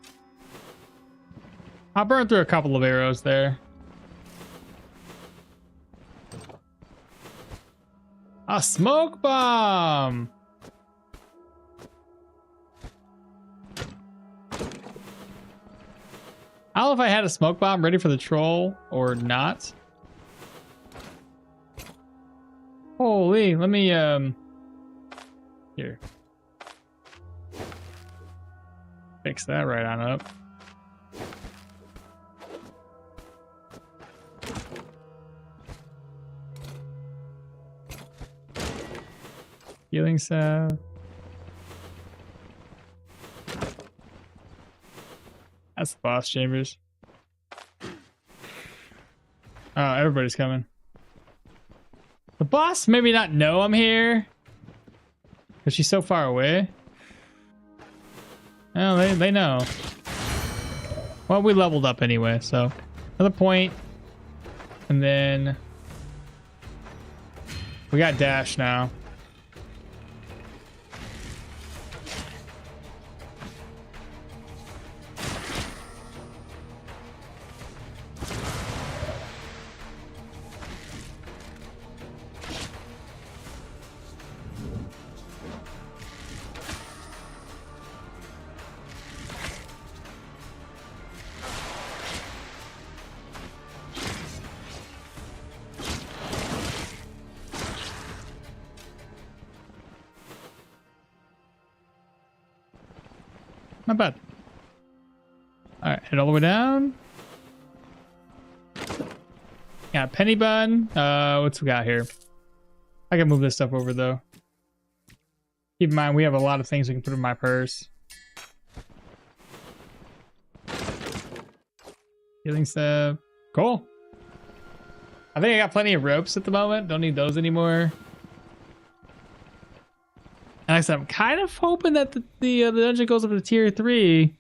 A: I'll burn through a couple of arrows there. A smoke bomb! I don't know if I had a smoke bomb ready for the troll or not. Holy, let me, here. Fix that right on up. Healing salve. That's the boss chambers. Oh, everybody's coming. The boss maybe not know I'm here because she's so far away. Oh, they know. Well, we leveled up anyway, so another point, and then we got dash now. Not bad. Alright, head all the way down. Got penny bun. What's we got here? I can move this stuff over though. Keep in mind we have a lot of things we can put in my purse. Healing stuff. Cool. I think I got plenty of ropes at the moment. Don't need those anymore. And like I said, I'm kind of hoping that the dungeon goes up to tier 3.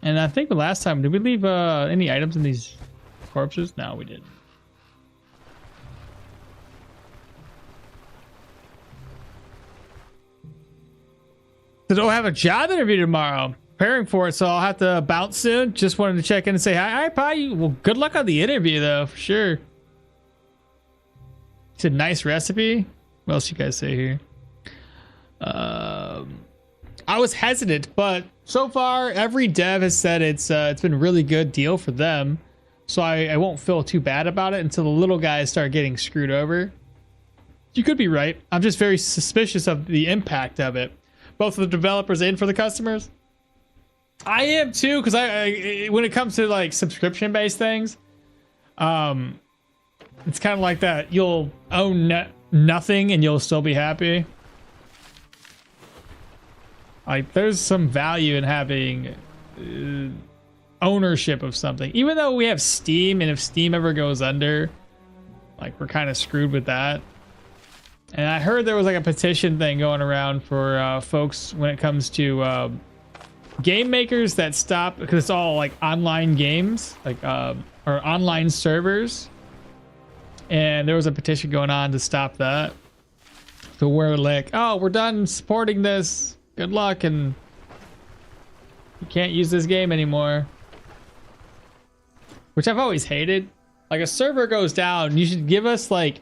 A: And I think the last time, did we leave any items in these corpses? No, we didn't. So don't have a job interview tomorrow. Preparing for it, so I'll have to bounce soon. Just wanted to check in and say hi, Pi. Well, good luck on the interview, though, for sure. It's a nice recipe. What else you guys say here? I was hesitant, but so far every dev has said it's been a really good deal for them. So I won't feel too bad about it until the little guys start getting screwed over. You could be right. I'm just very suspicious of the impact of it, both for the developers and for the customers. I am too, because I when it comes to like subscription-based things, it's kind of like that. You'll own nothing and you'll still be happy. Like there's some value in having ownership of something, even though we have Steam, and if Steam ever goes under, like we're kind of screwed with that. And I heard there was like a petition thing going around for folks when it comes to game makers that stop, because it's all like online games, like or online servers. And there was a petition going on to stop that. So we're like, oh, we're done supporting this. Good luck, and you can't use this game anymore. Which I've always hated. Like a server goes down, you should give us like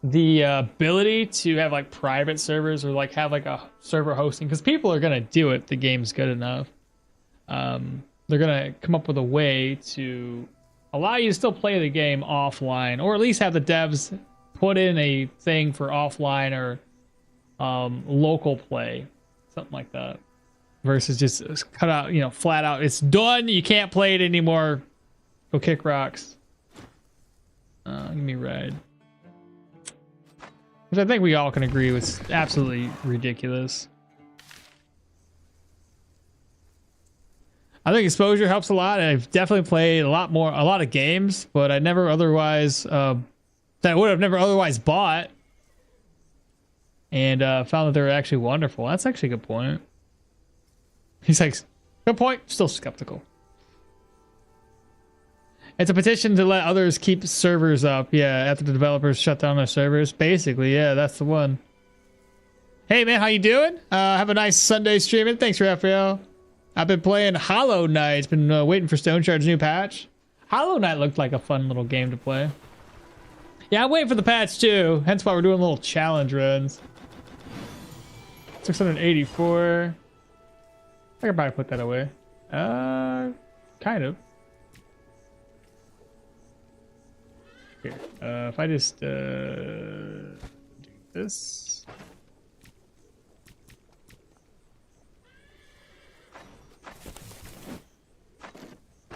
A: the ability to have like private servers, or like have like a server hosting, because people are gonna do it. The game's good enough. They're gonna come up with a way to allow you to still play the game offline, or at least have the devs put in a thing for offline or local play, something like that, versus just cut out, you know, flat out, it's done, you can't play it anymore, go kick rocks. Give me a ride. Which I think we all can agree was absolutely ridiculous. I think exposure helps a lot. I've definitely played a lot of games, but I never otherwise that I would have never otherwise bought, and found that they were actually wonderful. That's actually a good point. He's like, good point. Still skeptical. It's a petition to let others keep servers up. Yeah, after the developers shut down their servers. Basically, yeah, that's the one. Hey man, how you doing? Have a nice Sunday streaming. Thanks, Raphael. I've been playing Hollow Knight. Been waiting for Stoneshard's new patch. Hollow Knight looked like a fun little game to play. Yeah, I'm waiting for the patch too. Hence why we're doing little challenge runs. 684. I could probably put that away. Kind of. Here, if I just do this.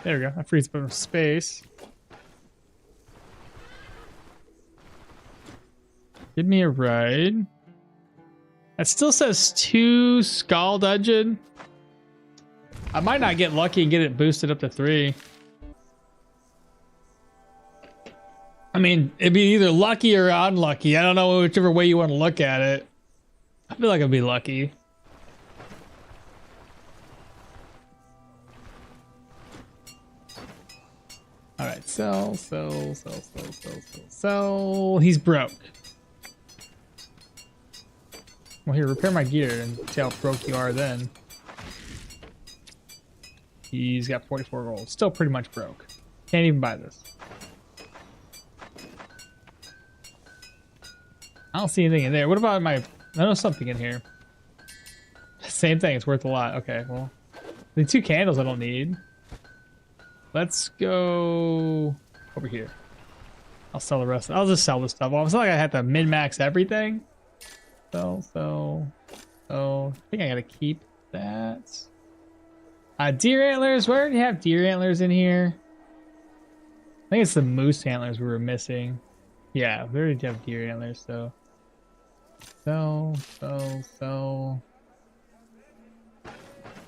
A: There we go. That frees a bit of space. Give me a ride. That still says 2 Skull Dungeon. I might not get lucky and get it boosted up to 3. I mean, it'd be either lucky or unlucky. I don't know, whichever way you want to look at it. I feel like I'd be lucky. All right, sell. He's broke. Well, here, repair my gear and see how broke you are then. He's got 44 gold. Still pretty much broke. Can't even buy this. I don't see anything in there. What about my... I know something in here. Same thing. It's worth a lot. Okay, well. The 2 candles I don't need. Let's go over here. I'll sell the rest. I'll just sell this stuff. Well, it's not like I have to min-max everything. So. I think I gotta keep that. Deer antlers. Where do you have deer antlers in here? I think it's the moose antlers we were missing. Yeah, we already have deer antlers, so. Sell.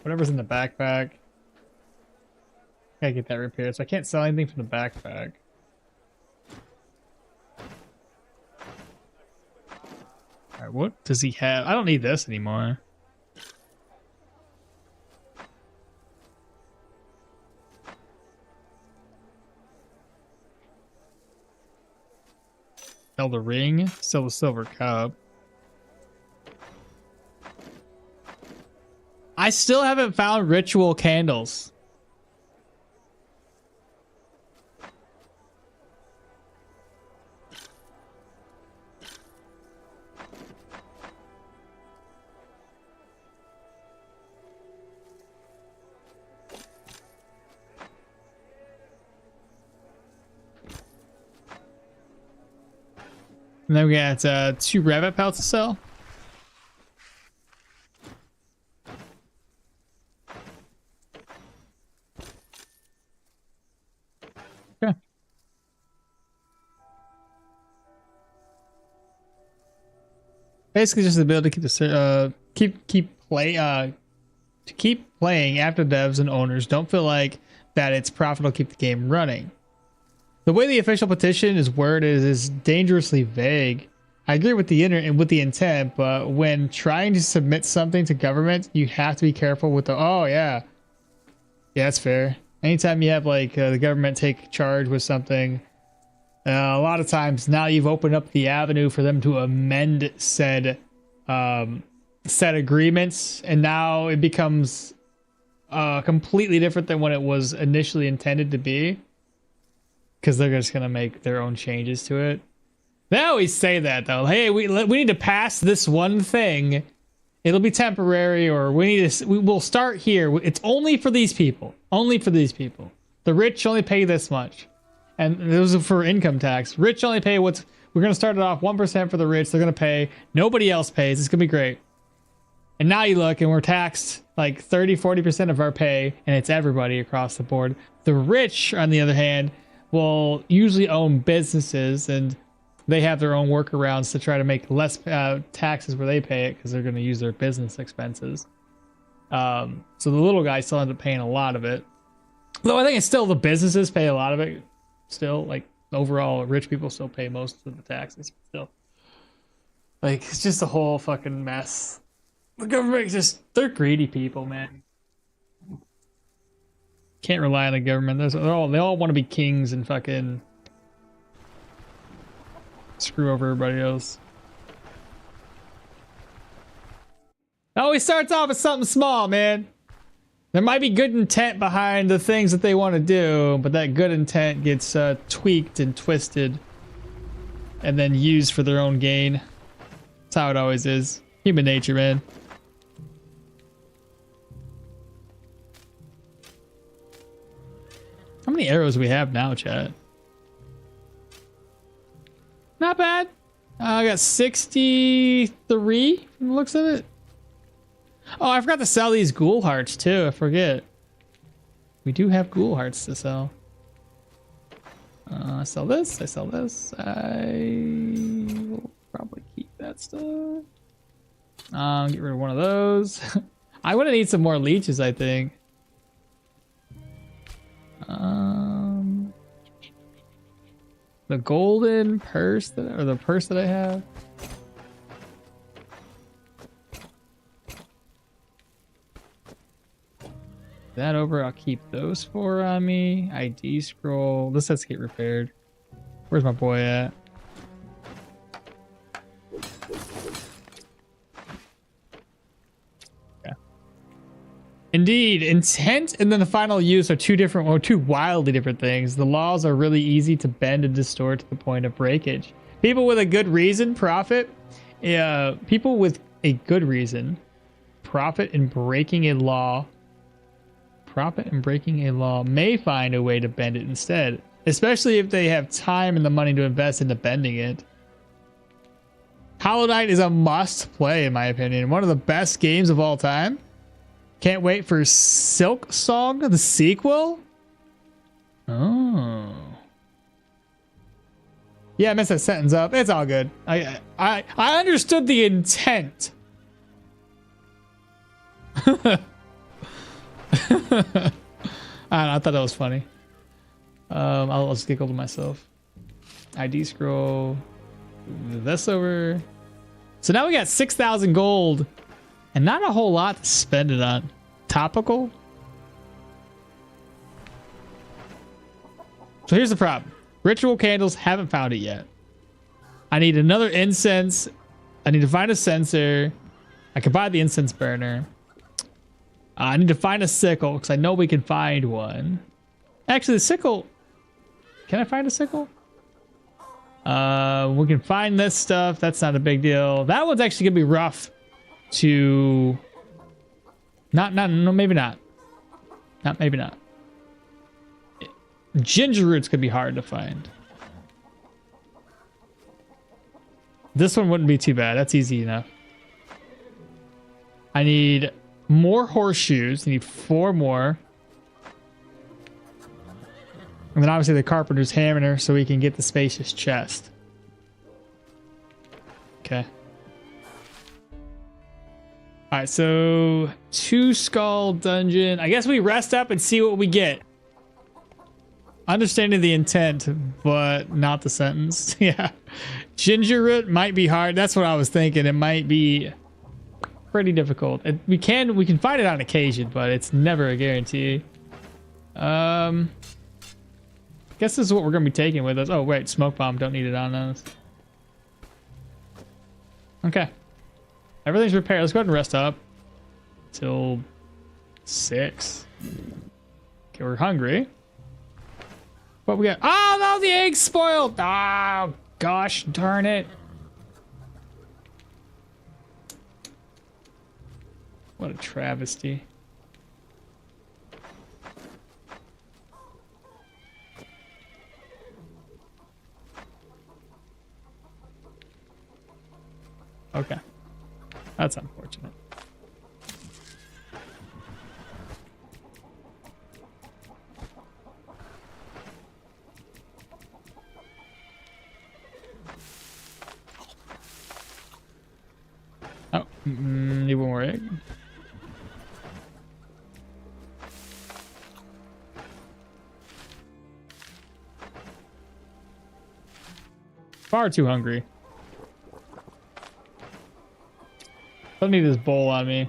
A: Whatever's in the backpack. Gotta get that repaired, so I can't sell anything from the backpack. Alright, what does he have? I don't need this anymore. Sell the ring, sell the silver cup. I still haven't found ritual candles. And then we got 2 rabbit pelts to sell. Okay. Basically, just the ability to keep playing after devs and owners don't feel like that it's profitable to keep the game running. The way the official petition is worded is dangerously vague. I agree with the intent, but when trying to submit something to government, you have to be careful with the. Oh yeah, that's fair. Anytime you have like the government take charge with something, a lot of times now you've opened up the avenue for them to amend said agreements, and now it becomes completely different than what it was initially intended to be. Because they're just gonna make their own changes to it. They always say that though. Hey, we need to pass this one thing. It'll be temporary, or we'll start here. It's only for these people. Only for these people. The rich only pay this much, and those are for income tax. Rich only pay what's. We're gonna start it off 1% for the rich. They're gonna pay. Nobody else pays. It's gonna be great. And now you look, and we're taxed like 30-40% of our pay, and it's everybody across the board. The rich, on the other hand, will usually own businesses, and they have their own workarounds to try to make less taxes where they pay it because they're going to use their business expenses. So the little guy still ends up paying a lot of it. Though I think it's still the businesses pay a lot of it. Still, like overall, rich people still pay most of the taxes. Still, like it's just a whole fucking mess. The government they're greedy people, man. Can't rely on the government. They all want to be kings and fucking screw over everybody else. It always starts off as something small, man. There might be good intent behind the things that they want to do, but that good intent gets tweaked and twisted and then used for their own gain. That's how it always is. Human nature, man. How many arrows do we have now, chat? Not bad. I got 63 from the looks of it. Oh, I forgot to sell these ghoul hearts too. I forget. We do have ghoul hearts to sell. I sell this. I sell this. I will probably keep that stuff. Get rid of one of those. I want to need some more leeches, I think. The golden purse or the purse that I have. That over, I'll keep those 4 on me. ID scroll. This has to get repaired. Where's my boy at? Yeah. Indeed, intent and then the final use are two wildly different things. The laws are really easy to bend and distort to the point of breakage. People with a good reason profit. People with a good reason profit in breaking a law. Profit in breaking a law may find a way to bend it instead, especially if they have time and the money to invest into bending it. Hollow Knight is a must play, in my opinion. One of the best games of all time. Can't wait for Silk Song, the sequel. Oh. Yeah, I messed that sentence up. It's all good. I understood the intent. I thought that was funny. I'll just giggle to myself. ID scroll. This over. So now we got 6,000 gold and not a whole lot to spend it on. Topical. So here's the problem. Ritual candles, haven't found it yet. I need another incense. I need to find a censer. I can buy the incense burner. I need to find a sickle because I know we can find one. Actually, the sickle. Can I find a sickle? We can find this stuff. That's not a big deal. That one's actually gonna be rough to. No, maybe not. Maybe not. Ginger roots could be hard to find. This one wouldn't be too bad. That's easy enough. I need more horseshoes. I need 4 more. And then obviously the carpenter's hammer so we can get the spacious chest. Okay. Alright, so 2 skull dungeon. I guess we rest up and see what we get. Understanding the intent, but not the sentence. Yeah. Ginger root might be hard. That's what I was thinking. It might be pretty difficult. We can find it on occasion, but it's never a guarantee. Guess this is what we're gonna be taking with us. Oh wait, smoke bomb, don't need it on us. Okay, everything's repaired. Let's go ahead and rest up till 6. Okay, we're hungry. What we got? Oh no, the egg's spoiled. Oh gosh darn it. What a travesty. Okay. That's unfortunate. Oh, need one more egg. far too hungry. Don't need this bowl on me.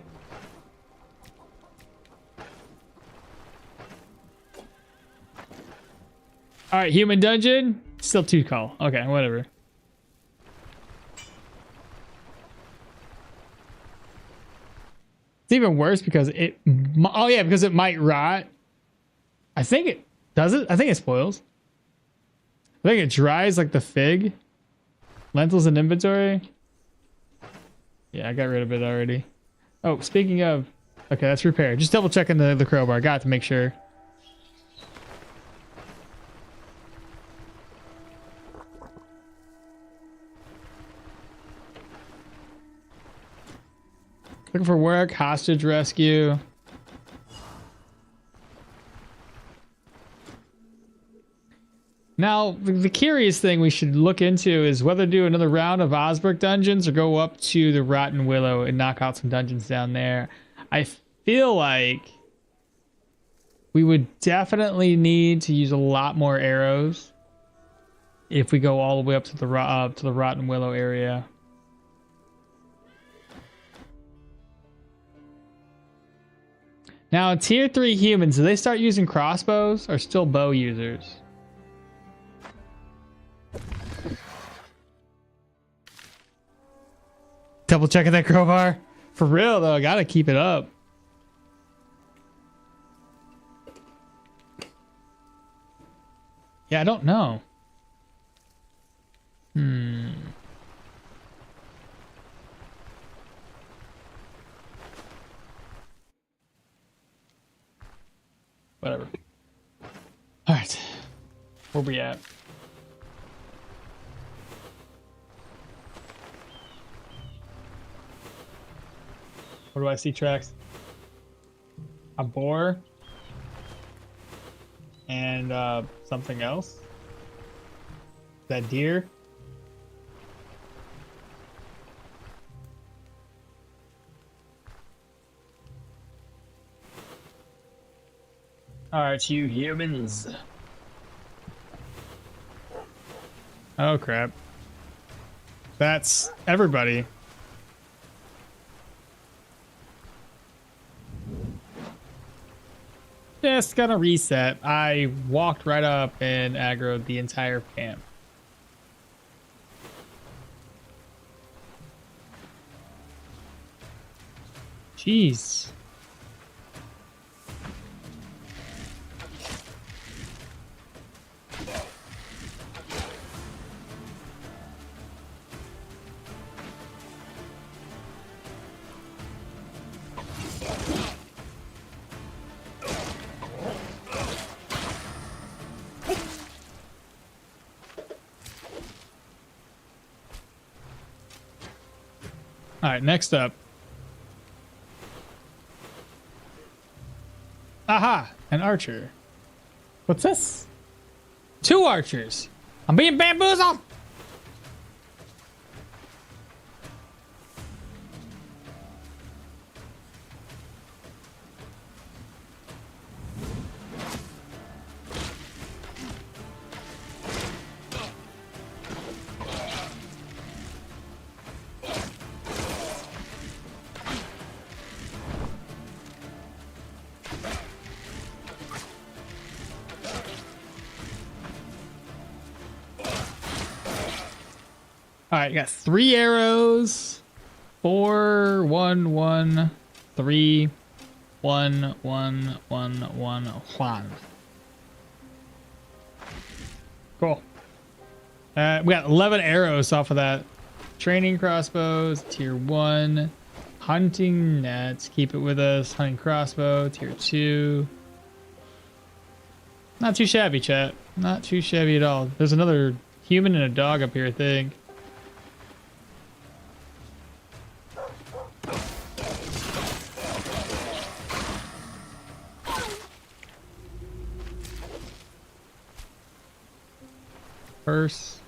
A: All right, human dungeon. Still 2 call. Okay, whatever. It's even worse because it. Oh yeah, because it might rot. I think it does it. I think it spoils. I think it dries like the fig. Lentils in inventory. Yeah, I got rid of it already. Oh, speaking of, okay, that's repaired. Just double checking the crowbar. Got to make sure. Looking for work, hostage rescue. Now, the curious thing we should look into is whether to do another round of Osbrook dungeons or go up to the Rotten Willow and knock out some dungeons down there. I feel like we would definitely need to use a lot more arrows if we go all the way up to the Rotten Willow area. Now, tier 3 humans, do they start using crossbows or still bow users? Double checking that crowbar. For real though, I gotta keep it up. Yeah, I don't know. Whatever. All right. Where we at? What do I see tracks? A boar and something else. That deer. All right, you humans. Oh crap. That's everybody. Just gonna reset. I walked right up and aggroed the entire camp. Jeez. All right, next up. Aha, an archer. What's this? 2 archers. I'm being bamboozled. All right, got 3 arrows. 4, 1, 1, 3, 1, 1, 1, 1, 1. Cool. We got 11 arrows off of that. Training crossbows, tier 1. Hunting nets, keep it with us. Hunting crossbow, tier 2. Not too shabby, chat. Not too shabby at all. There's another human and a dog up here, I think. First.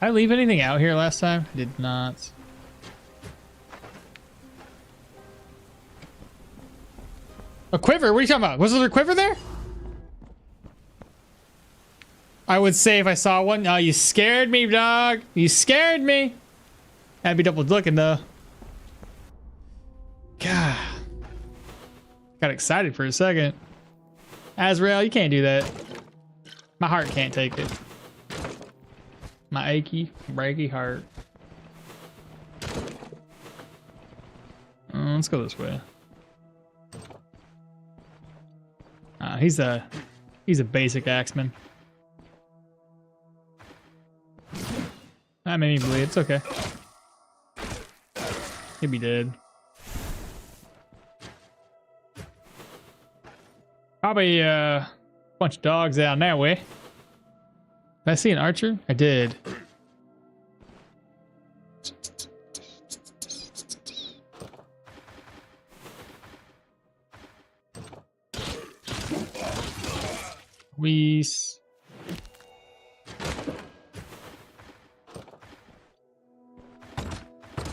A: Did I leave anything out here last time? I did not. A quiver? What are you talking about? Was there a quiver there? I would say if I saw one. Oh, you scared me, dog. You scared me. I'd be double looking though. God. Got excited for a second. Azrael, you can't do that. My heart can't take it. My achy, breaky heart. Let's go this way. He's a basic axeman. That made me bleed. It's okay. He'd be dead. Probably a bunch of dogs down that way. Did I see an archer? I did.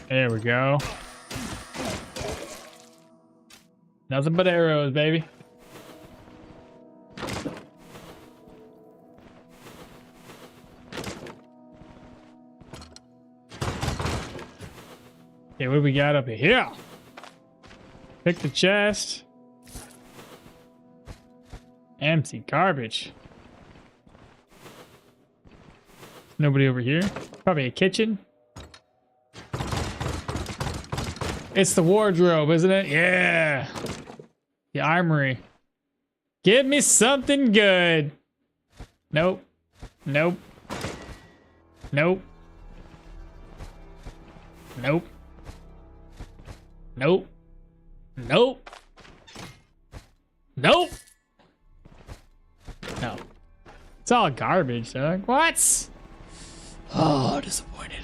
A: There we go. Nothing but arrows, baby. Okay, what do we got up here? Pick the chest. Empty garbage. Nobody over here. Probably a kitchen. It's the wardrobe, isn't it? Yeah. The armory. Give me something good. Nope. Nope. Nope. Nope. Nope. Nope. Nope. No. It's all garbage, dog. What? Oh, disappointed.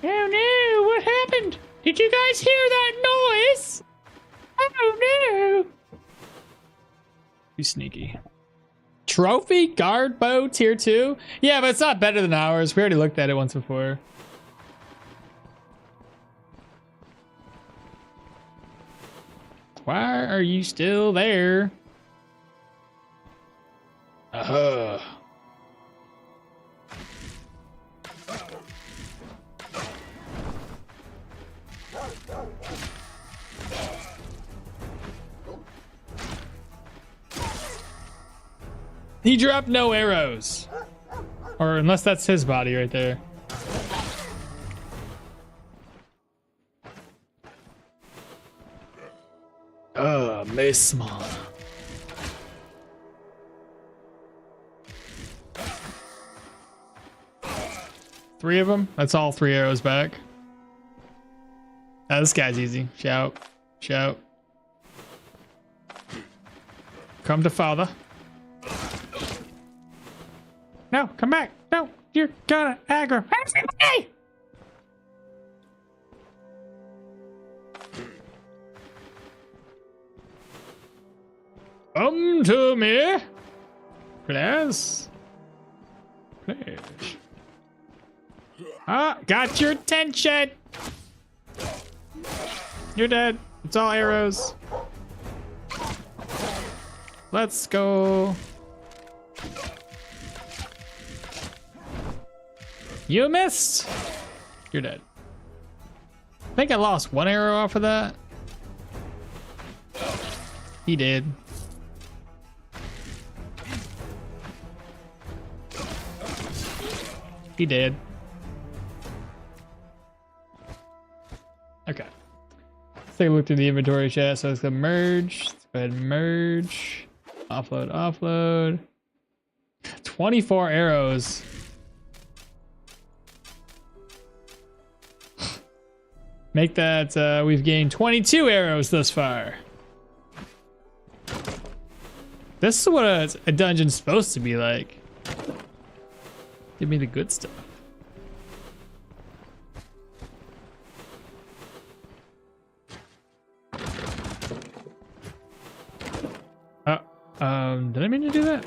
A: Oh no, what happened? Did you guys hear that noise? Oh no. Too sneaky. Trophy guard bow tier 2? Yeah, but it's not better than ours. We already looked at it once before. Why are you still there? He dropped no arrows. Or unless that's his body right there. Mesma. Three of them? That's all 3 arrows back. This guy's easy. Shout. Shout. Come to father. No, come back. No, you're gonna aggro everybody. Come to me. Please. Please. Ah, got your attention. You're dead. It's all arrows. Let's go. You missed. You're dead. I think I lost 1 arrow off of that. He did. He did. Okay. Let's take a look through the inventory chat. So let's go merge. Let's go ahead and merge. Offload, offload. 24 arrows. Make that, we've gained 22 arrows thus far. This is what a dungeon's supposed to be like. Give me the good stuff. Did I mean to do that?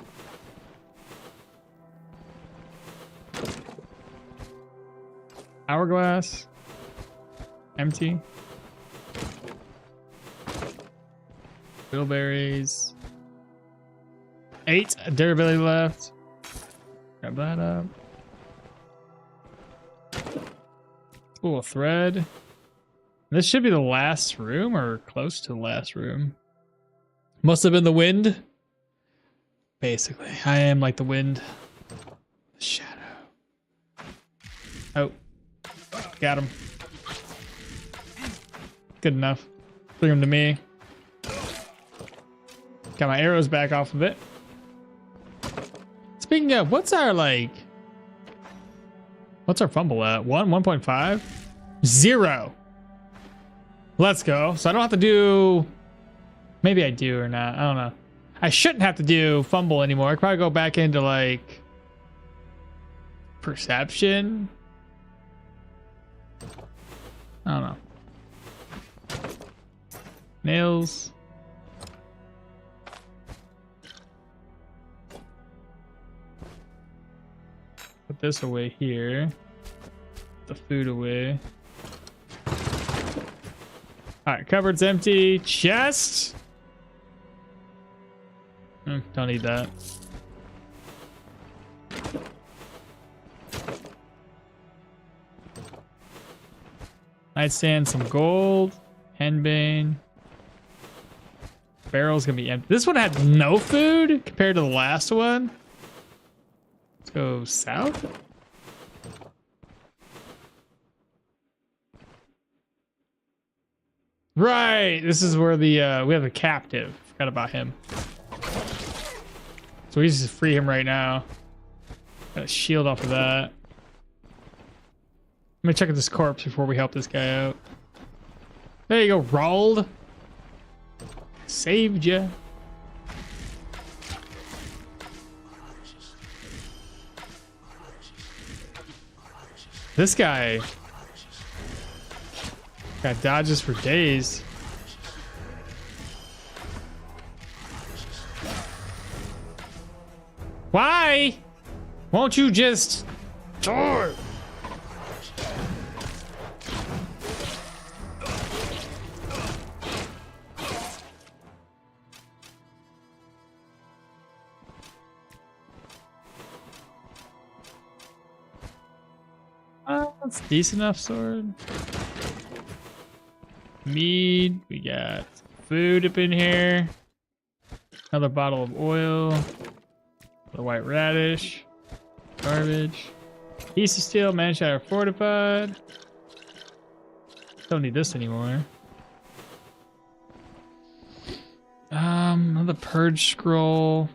A: Hourglass. Empty. Wheelberries. 8 durability left. Grab that up. Ooh, a thread. This should be the last room or close to the last room. Must have been the wind. Basically, I am like the wind. The shadow. Oh, got him. Good enough. Bring him to me. Got my arrows back off of it. Speaking of, what's our fumble at? 1.5? 0. Let's go. So I don't have to do, maybe I do or not. I don't know. I shouldn't have to do fumble anymore. I could probably go back into like perception. I don't know. Nails. Put this away here. Put the food away. Alright, cupboard's empty. Chest! Don't need that. Nightstand, some gold. Henbane. Barrel's gonna be empty. This one had no food compared to the last one. Let's go south. Right, this is where the we have a captive. Forgot about him. So we just free him right now. Got a shield off of that. Let me check out this corpse before we help this guy out. There you go, rolled. Saved ya. This guy got dodges for days. Why won't you just door? That's a decent enough sword. Mead, we got food up in here. Another bottle of oil. The white radish. Garbage. Piece of steel, Manshire fortified. Don't need this anymore. Another purge scroll.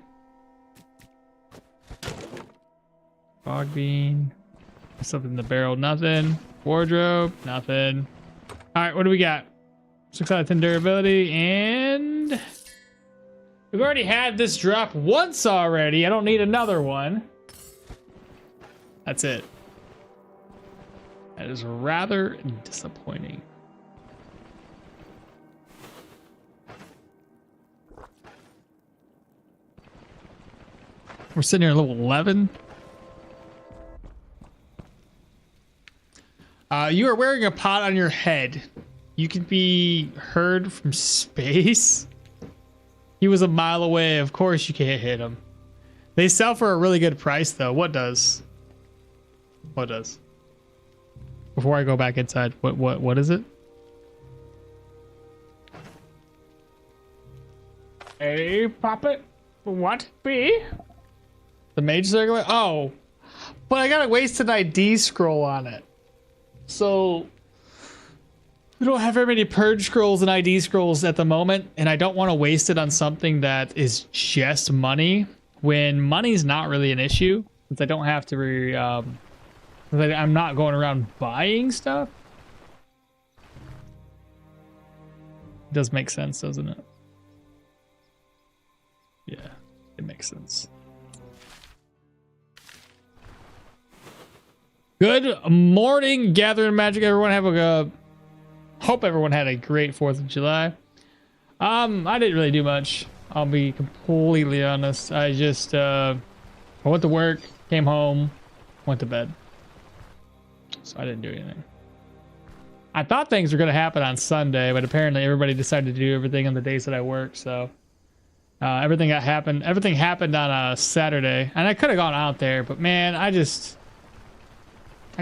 A: Fog bean. Something in the barrel, nothing. Wardrobe, nothing. All right, what do we got? 6 out of 10 durability, and we've already had this drop once already. I don't need another one. That's it. That is rather disappointing. We're sitting here at level 11. You are wearing a pot on your head. You can be heard from space. He was a mile away. Of course you can't hit him. They sell for a really good price though. What does? What does? Before I go back inside, what is it? A puppet? What be? The mage circle? Oh. But I gotta waste an ID scroll on it. So we don't have very many purge scrolls and ID scrolls at the moment, and I don't want to waste it on something that is just money when money's not really an issue, since I don't have to I'm not going around buying stuff. It does make sense, doesn't it? Yeah, it makes sense. Good morning, Gathering Magic, everyone. Hope everyone had a great 4th of July. I didn't really do much. I'll be completely honest. I just I went to work, came home, went to bed. So I didn't do anything. I thought things were going to happen on Sunday, but apparently everybody decided to do everything on the days that I work. So everything happened on a Saturday, and I could have gone out there, but man, I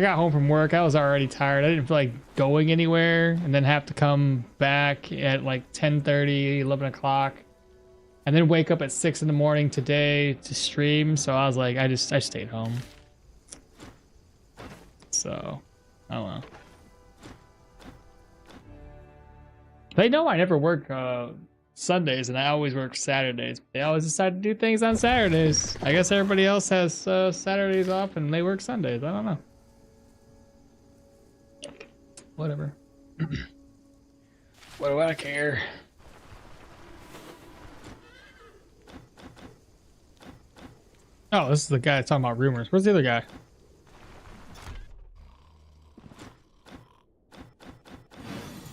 A: got home from work. I was already tired. I didn't feel like going anywhere, and then have to come back at like 10:30, 11 o'clock, and then wake up at 6 in the morning today to stream. So I was like, I stayed home. So I don't know. They know I never work Sundays, and I always work Saturdays. They always decide to do things on Saturdays. I guess everybody else has Saturdays off, and they work Sundays. I don't know. Whatever. What do I care? Oh, this is the guy talking about rumors. Where's the other guy?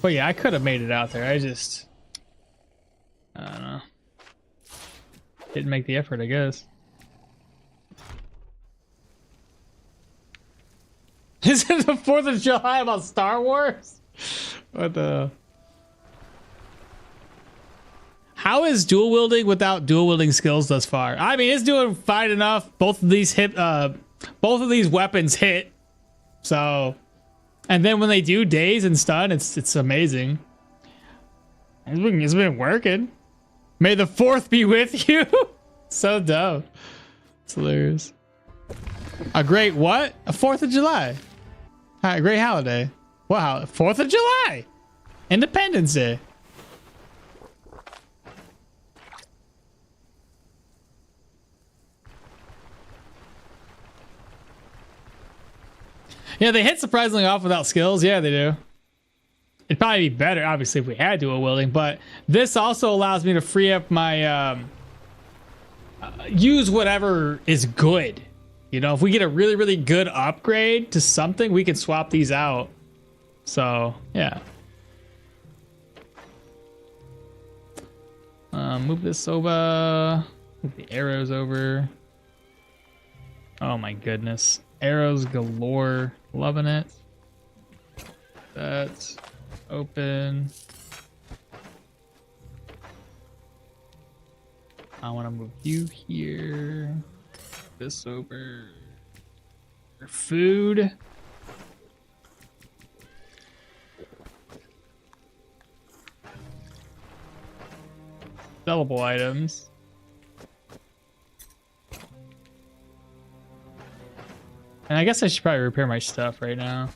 A: But yeah, I could have made it out there. I don't know. Didn't make the effort, I guess. Is it the 4th of July about Star Wars? What the? How is dual wielding without dual wielding skills thus far? I mean, it's doing fine enough. Both of these weapons hit. So, and then when they do daze and stun, it's amazing. It's been working. May the 4th be with you. So dumb. It's hilarious. A great what? A 4th of July. A great holiday. Wow, 4th of July. Independence Day. Yeah, they hit surprisingly off without skills. Yeah, they do. It'd probably be better, obviously, if we had dual wielding, but this also allows me to free up my use whatever is good. You know, if we get a really, really good upgrade to something, we can swap these out. So, yeah. Move this over. Move the arrows over. Oh my goodness. Arrows galore. Loving it. That's open. I want to move you here. This over. For food. Sellable items. And I guess I should probably repair my stuff right now.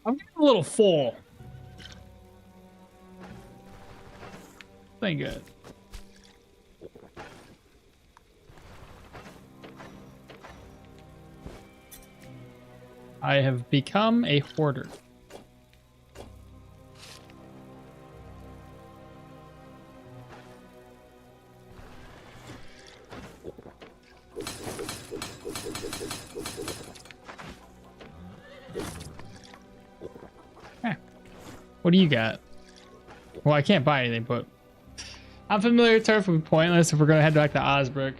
A: I'm getting a little full. Ain't good. I have become a hoarder. What do you got? Well, I can't buy anything, but unfamiliar turf would be pointless if we're gonna head back to Osbrook.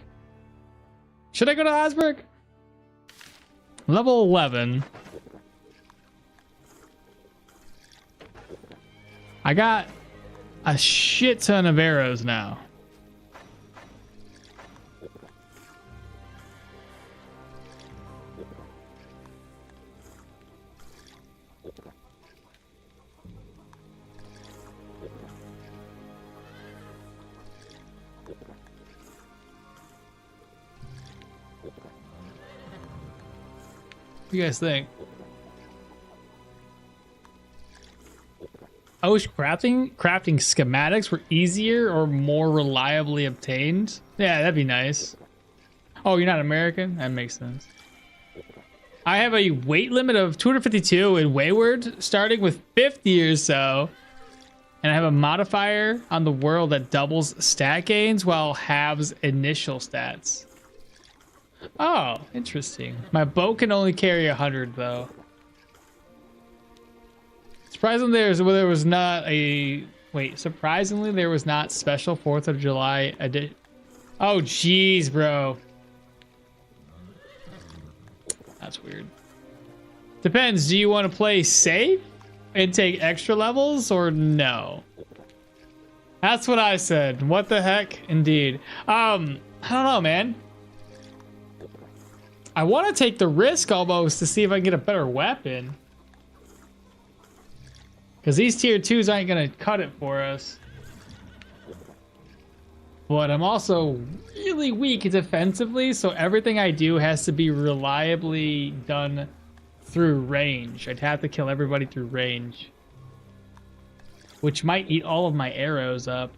A: Should I go to Osbrook? Level 11. I got a shit ton of arrows now. What do you guys think? I wish crafting schematics were easier or more reliably obtained. Yeah, that'd be nice. Oh, you're not American? That makes sense. I have a weight limit of 252 in Wayward, starting with 50 or so. And I have a modifier on the world that doubles stat gains while halves initial stats. Oh, interesting. My bow can only carry 100 though. Surprisingly, there was not a surprisingly there was not special 4th of July edition. Oh jeez, bro. That's weird. Depends. Do you want to play safe and take extra levels or no? That's what I said. What the heck? Indeed. I don't know, man. I want to take the risk almost to see if I can get a better weapon. Because these tier 2s aren't going to cut it for us. But I'm also really weak defensively, so everything I do has to be reliably done through range. I'd have to kill everybody through range. Which might eat all of my arrows up.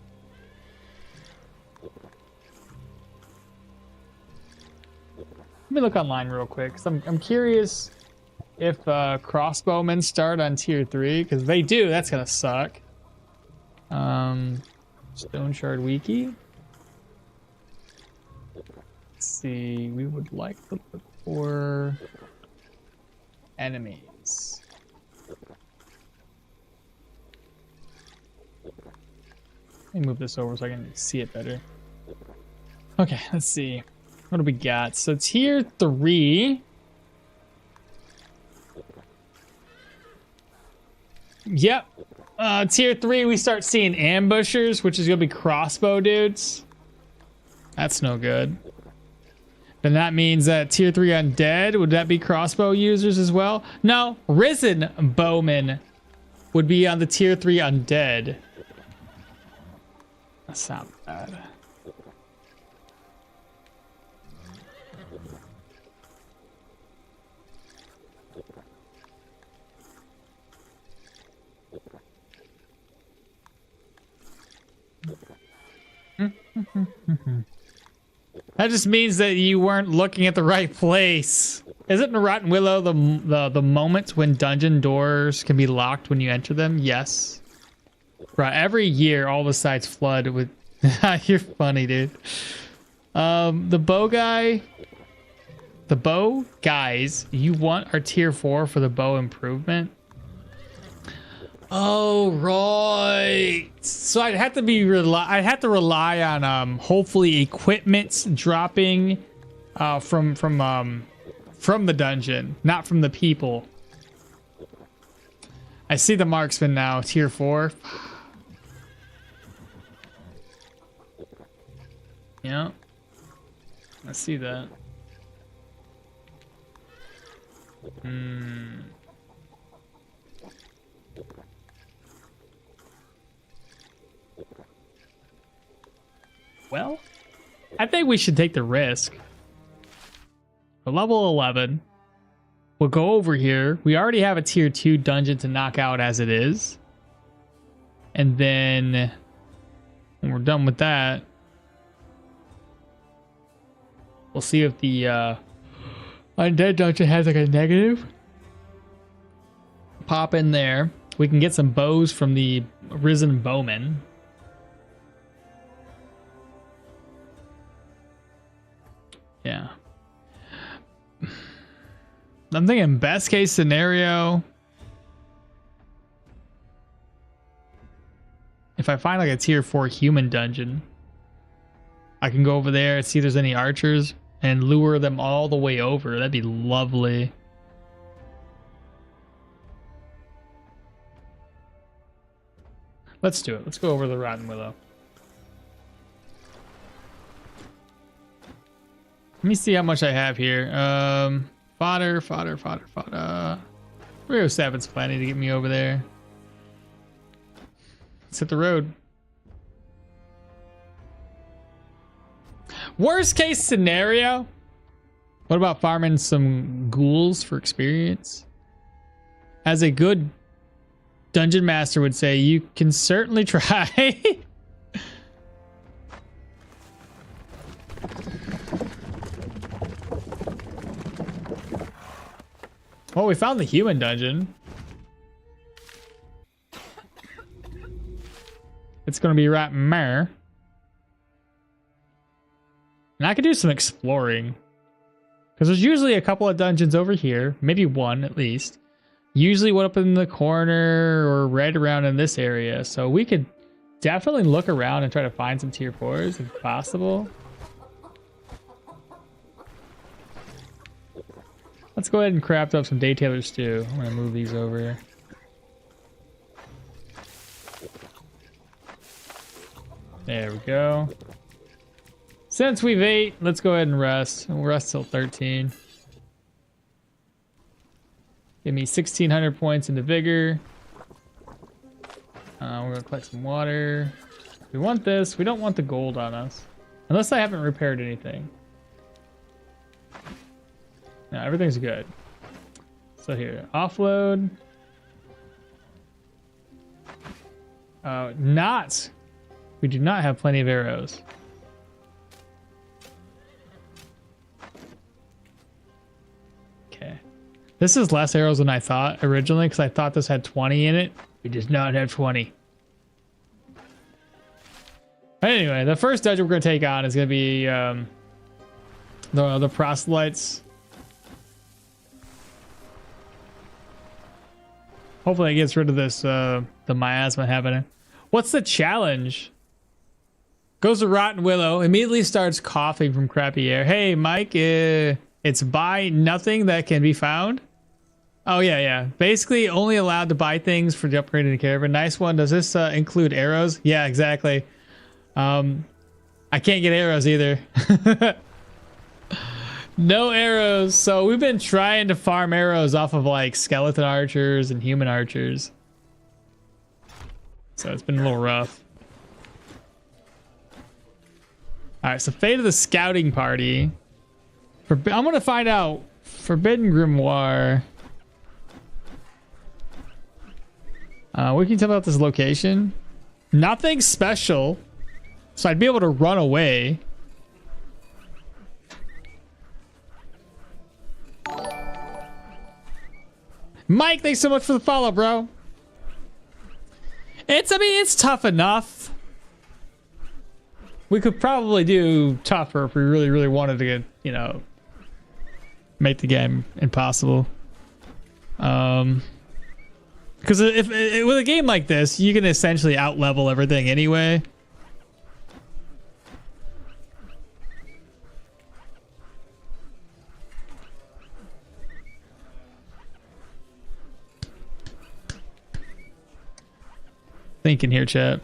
A: Let me look online real quick, because I'm curious if crossbowmen start on tier 3, because they do, that's going to suck. Stoneshard Wiki. Let's see, we would like to look for enemies. Let me move this over so I can see it better. Okay, let's see. What do we got? So tier 3. Yep. Tier 3, we start seeing ambushers, which is going to be crossbow dudes. That's no good. Then that means that tier 3 undead, would that be crossbow users as well? No, risen bowmen would be on the tier 3 undead. That's not bad. That just means that you weren't looking at the right place. Isn't the Rotten Willow the moment when dungeon doors can be locked when you enter them? Yes. Right. Every year, all the sites flood with. You're funny, dude. The bow guy. The bow guys. You want our tier 4 for the bow improvement? Oh right. So I'd have to rely on hopefully equipment dropping from the dungeon, not from the people. I see the marksman now, tier 4. Yeah. I see that. Well, I think we should take the risk. For level 11, we'll go over here. We already have a tier 2 dungeon to knock out as it is. And then when we're done with that, we'll see if the undead dungeon has like a negative. Pop in there. We can get some bows from the risen bowmen. Yeah. I'm thinking best case scenario. If I find like a tier 4 human dungeon, I can go over there and see if there's any archers and lure them all the way over. That'd be lovely. Let's do it. Let's go over the Rotten Willow. Let me see how much I have here. Fodder. 307's plenty to get me over there. Let's hit the road. Worst case scenario. What about farming some ghouls for experience? As a good dungeon master would say, you can certainly try. Oh, we found the human dungeon. It's gonna be right there. And I could do some exploring. Because there's usually a couple of dungeons over here. Maybe one at least. Usually one up in the corner or right around in this area. So we could definitely look around and try to find some tier 4s if possible. Let's go ahead and craft up some day tailor stew. I'm gonna move these over here. There we go. Since we've ate, let's go ahead and rest. We'll rest till 13. Give me 1,600 points into vigor. We're gonna collect some water. We want this. We don't want the gold on us. Unless I haven't repaired anything. No, everything's good. So here, offload. We do not have plenty of arrows. Okay. This is less arrows than I thought originally because I thought this had 20 in it. It does not have 20. But anyway, the first dungeon we're going to take on is going to be the proselytes. Hopefully it gets rid of this the miasma happening. What's the challenge? Goes to Rotten Willow. Immediately starts coughing from crappy air. Hey, Mike, it's buy nothing that can be found. Oh, yeah. Basically, only allowed to buy things for the upgrade in the caravan. Nice one. Does this include arrows? Yeah, exactly. I can't get arrows either. No arrows. So we've been trying to farm arrows off of like skeleton archers and human archers. So it's been a little rough. All right, so fate of the scouting party. I'm going to find out. Forbidden Grimoire. What can you tell me about this location? Nothing special. So I'd be able to run away. Mike, thanks so much for the follow, bro. It's tough enough. We could probably do tougher if we really, really wanted to get, you know, make the game impossible. Because with a game like this, you can essentially out-level everything anyway. Thinking here, chat.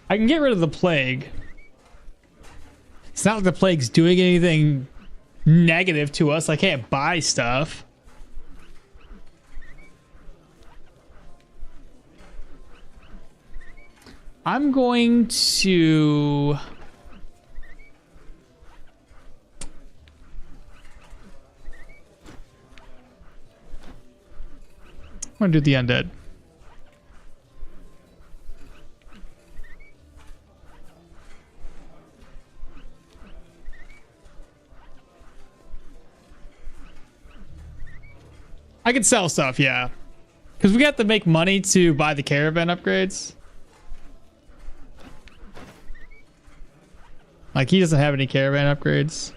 A: I can get rid of the plague. It's not like the plague's doing anything negative to us. I can't buy stuff. I'm going to... I'm gonna do the undead. I can sell stuff, yeah. Because we got to make money to buy the caravan upgrades. Like, he doesn't have any caravan upgrades.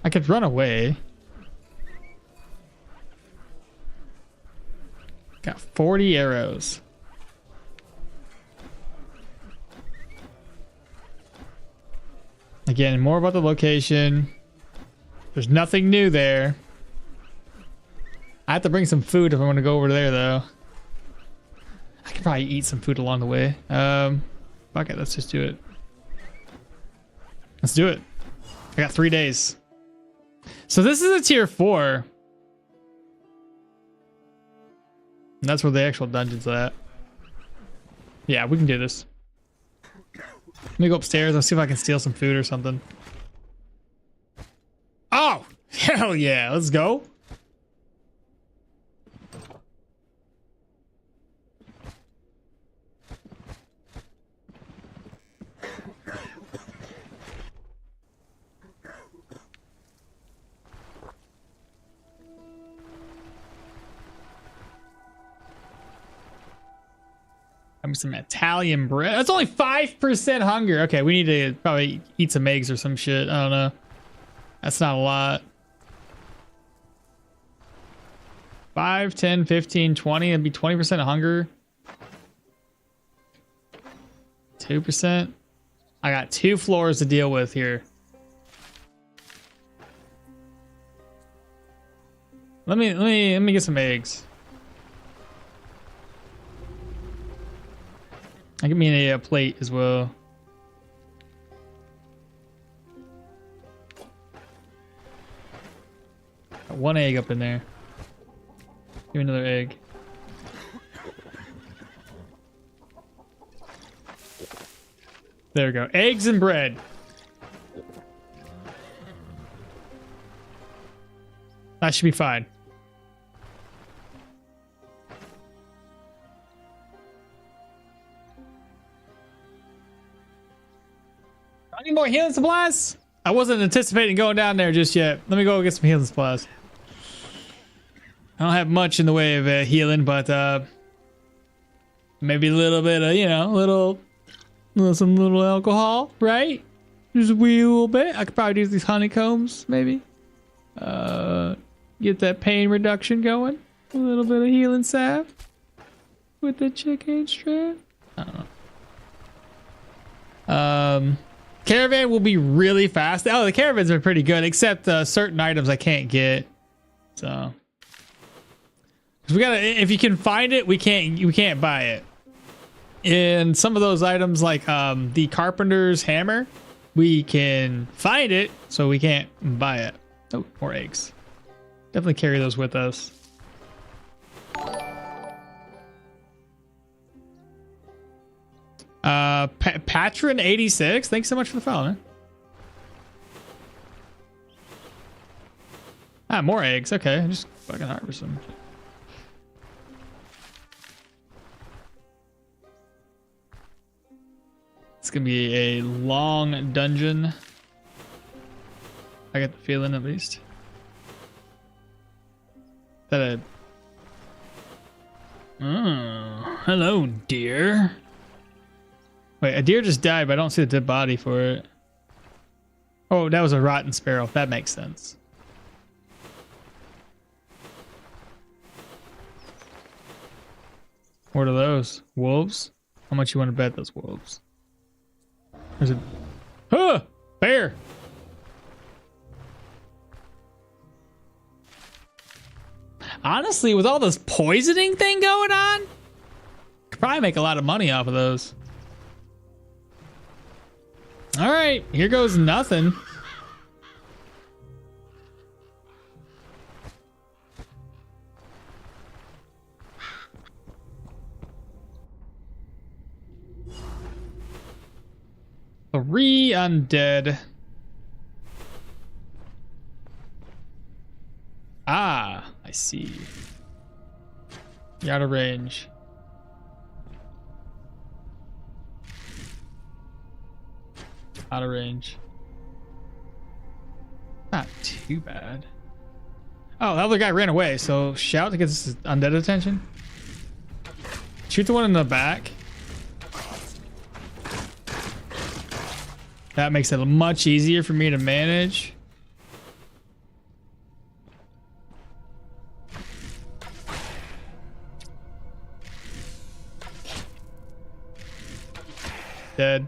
A: I could run away. Got 40 arrows. Again, more about the location. There's nothing new there. I have to bring some food if I want to go over there, though. I could probably eat some food along the way. Fuck it, let's just do it. Let's do it. I got 3 days. So this is a tier 4. And that's where the actual dungeon's at. Yeah, we can do this. Let me go upstairs. I'll see if I can steal some food or something. Oh! Hell yeah! Let's go. Some Italian bread. That's only 5% hunger. Okay, we need to probably eat some eggs or some shit. I don't know. That's not a lot. 5, 10, 15, 20. It'd be 20% of hunger. 2%. I got 2 floors to deal with here. Let me get some eggs. I give me a plate as well. Got 1 egg up in there. Give me another egg. There we go. Eggs and bread. That should be fine. I need more healing supplies. I wasn't anticipating going down there just yet. Let me go get some healing supplies. I don't have much in the way of healing, but maybe a little bit of, you know, some little alcohol, right? Just a wee little bit. I could probably use these honeycombs, maybe. Get that pain reduction going. A little bit of healing salve with the chicken strip. I don't know. Caravan will be really fast. Oh, the caravans are pretty good, except certain items I can't get. So we gotta, if you can find it, we can't buy it. And some of those items, like the carpenter's hammer, we can find it, so we can't buy it. Oh, more eggs. Definitely carry those with us. Patron 86, thanks so much for the follow, man. Ah, more eggs. Okay, I just fucking harvest them. It's gonna be a long dungeon. I get the feeling, at least. That hello, deer. Wait, a deer just died, but I don't see the dead body for it. Oh, that was a rotten sparrow. That makes sense. What are those? Wolves? How much you want to bet those wolves? There's a... Huh! Bear! Honestly, with all this poisoning thing going on, could probably make a lot of money off of those. All right, here goes nothing. Three undead. Ah, I see. You're out of range. Out of range. Not too bad. Oh, the other guy ran away, so shout to get this undead attention. Shoot the one in the back. That makes it much easier for me to manage. Dead.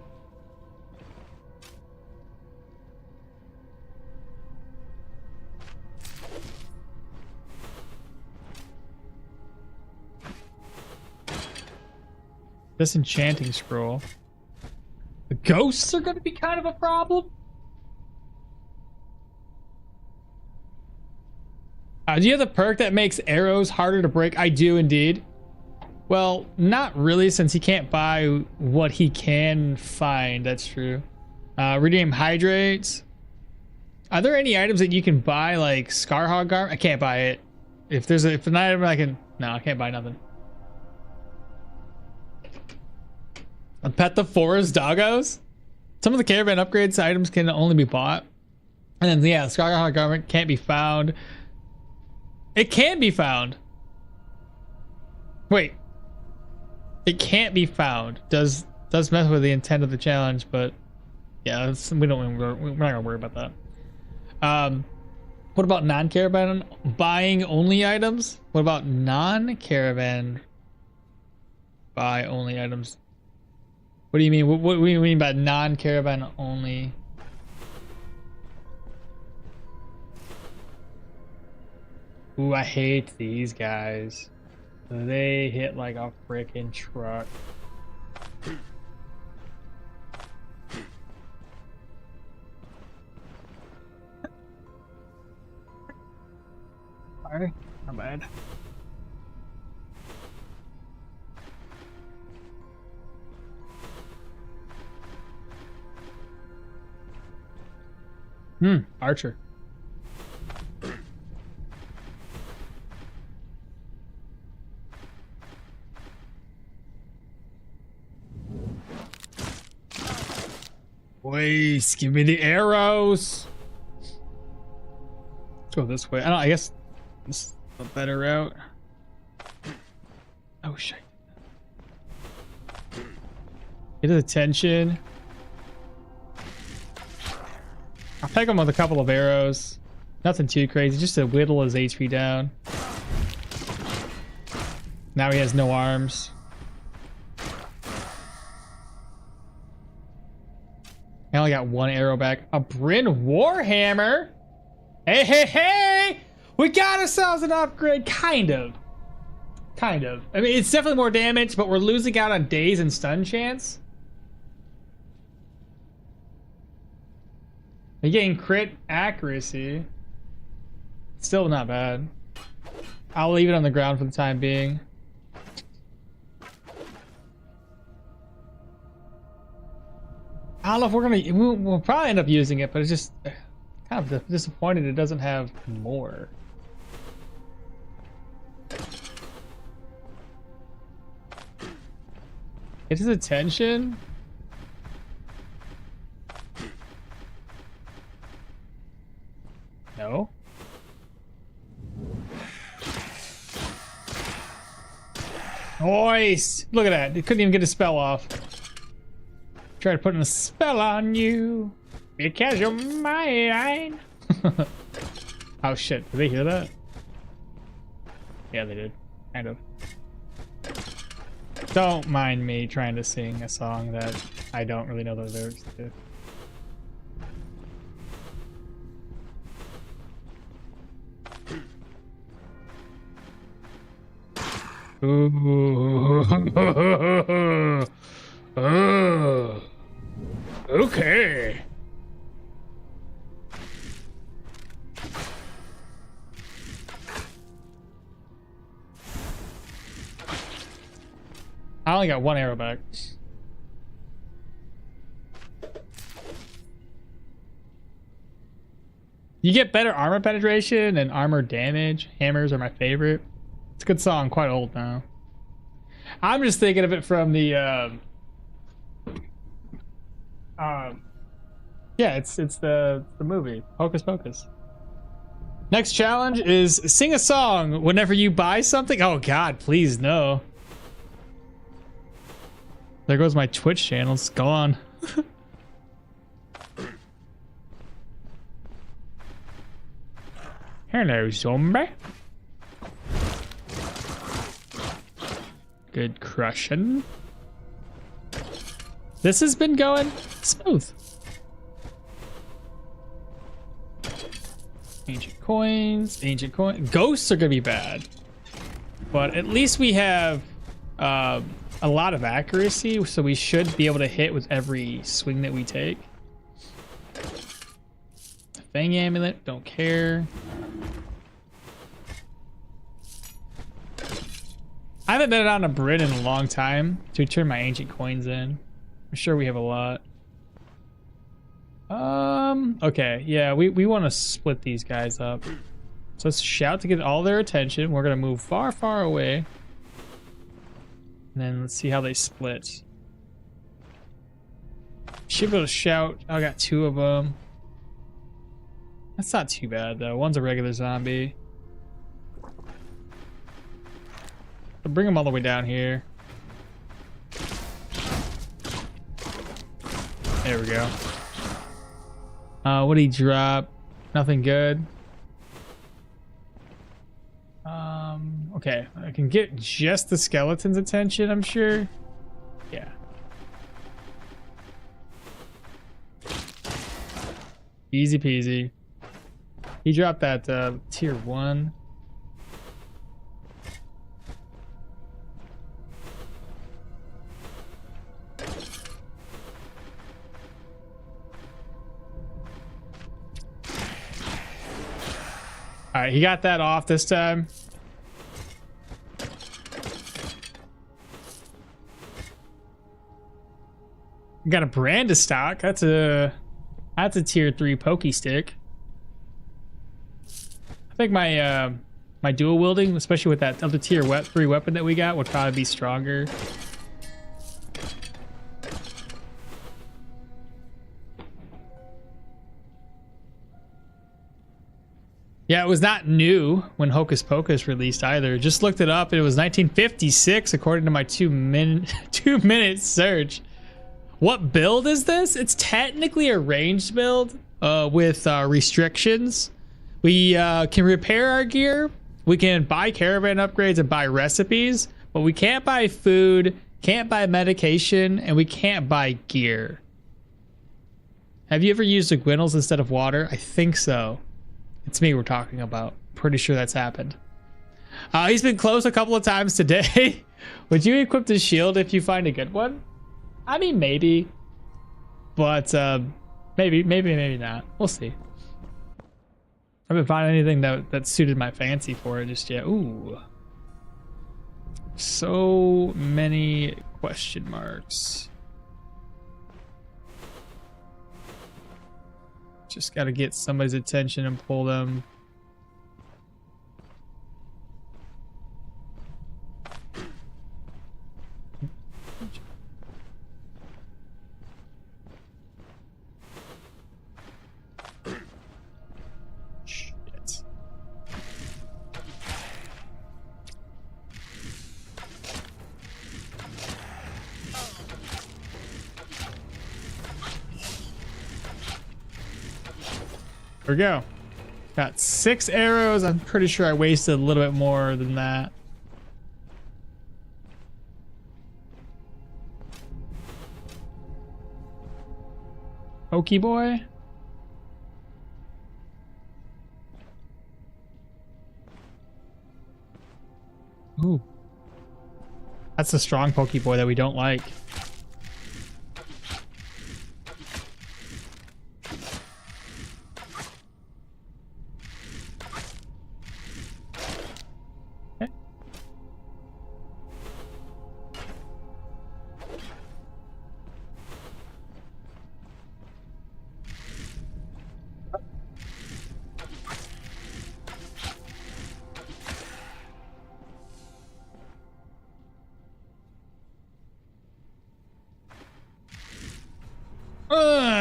A: Disenchanting scroll. The ghosts are going to be kind of a problem. Do you have the perk that makes arrows harder to break? I do indeed. Well, not really, since he can't buy what he can find. That's true. Redeem hydrates. Are there any items that you can buy, like Scarhog garment? I can't buy it. If an item I can... No, I can't buy nothing. A pet the forest doggos? Some of the caravan upgrades items can only be bought. And then, yeah, Scarhog garment can't be found. It can be found. Wait. It can't be found. Does mess with the intent of the challenge, but yeah, we're not gonna worry about that. What about non-caravan buying only items? What about non-caravan buy only items? What do you mean? What do you mean by non-caravan only? Ooh, I hate these guys. They hit like a freaking truck. Sorry, not bad. Archer. Please give me the arrows. Let's go this way. I guess this is a better route. Oh shit. Get his attention. I'll peg him with a couple of arrows. Nothing too crazy, just to whittle his HP down. Now he has no arms. I only got one arrow back. A Bryn Warhammer? Hey, hey, hey! We got ourselves an upgrade, kind of. Kind of. I mean, it's definitely more damage, but we're losing out on daze and stun chance. You're getting crit accuracy. Still not bad. I'll leave it on the ground for the time being. I don't know if we're gonna. We'll probably end up using it, but it's just kind of disappointed it doesn't have more. Get his attention. No. Nice. Look at that. It couldn't even get a spell off. Tried putting a spell on you because you're mine. Oh shit, did they hear that? Yeah, they did. Kind of. Don't mind me trying to sing a song that I don't really know the lyrics to. Ooh. Oh. Okay. I only got one arrow back. You get better armor penetration and armor damage. Hammers are my favorite. It's a good song, quite old now. I'm just thinking of it from the yeah, it's the movie Hocus Pocus. Next challenge is sing a song whenever you buy something. Oh god, please no. There goes my Twitch channel, it's gone. Hello, zombie. Good crushing. This has been going smooth. Ancient coins, ancient coins. Ghosts are gonna be bad, but at least we have a lot of accuracy, so we should be able to hit with every swing that we take. Fang amulet, don't care. I haven't been on a Brit in a long time to turn my ancient coins in. I'm sure we have a lot. Okay, yeah, we want to split these guys up. So let's shout to get all their attention. We're gonna move far, far away. And then let's see how they split. Should be able to shout. I got two of them. That's not too bad though. One's a regular zombie. I'll bring them all the way down here. There we go. What did he drop? Nothing good. Okay, I can get just the skeleton's attention, I'm sure. Yeah. Easy peasy. He dropped that tier 1. All right, he got that off this time. Got a brand of stock. That's a tier 3 pokey stick. I think my my dual wielding, especially with that other tier 3 weapon that we got, would probably be stronger. Yeah, it was not new when Hocus Pocus released either. Just looked it up. It was 1956 according to my 2-minute search. What build is this? It's technically a ranged build with restrictions. We can repair our gear. We can buy caravan upgrades and buy recipes, but we can't buy food, can't buy medication, and we can't buy gear. Have you ever used the Gwinnels instead of water? I think so. It's me we're talking about. Pretty sure that's happened. He's been close a couple of times today. Would you equip the shield if you find a good one? I mean, maybe. But maybe not. We'll see. I haven't found anything that suited my fancy for it just yet. Ooh. So many question marks. Just got to get somebody's attention and pull them. Shit. There we go. Got 6 arrows. I'm pretty sure I wasted a little bit more than that. Pokey boy. Ooh. That's a strong pokey boy that we don't like.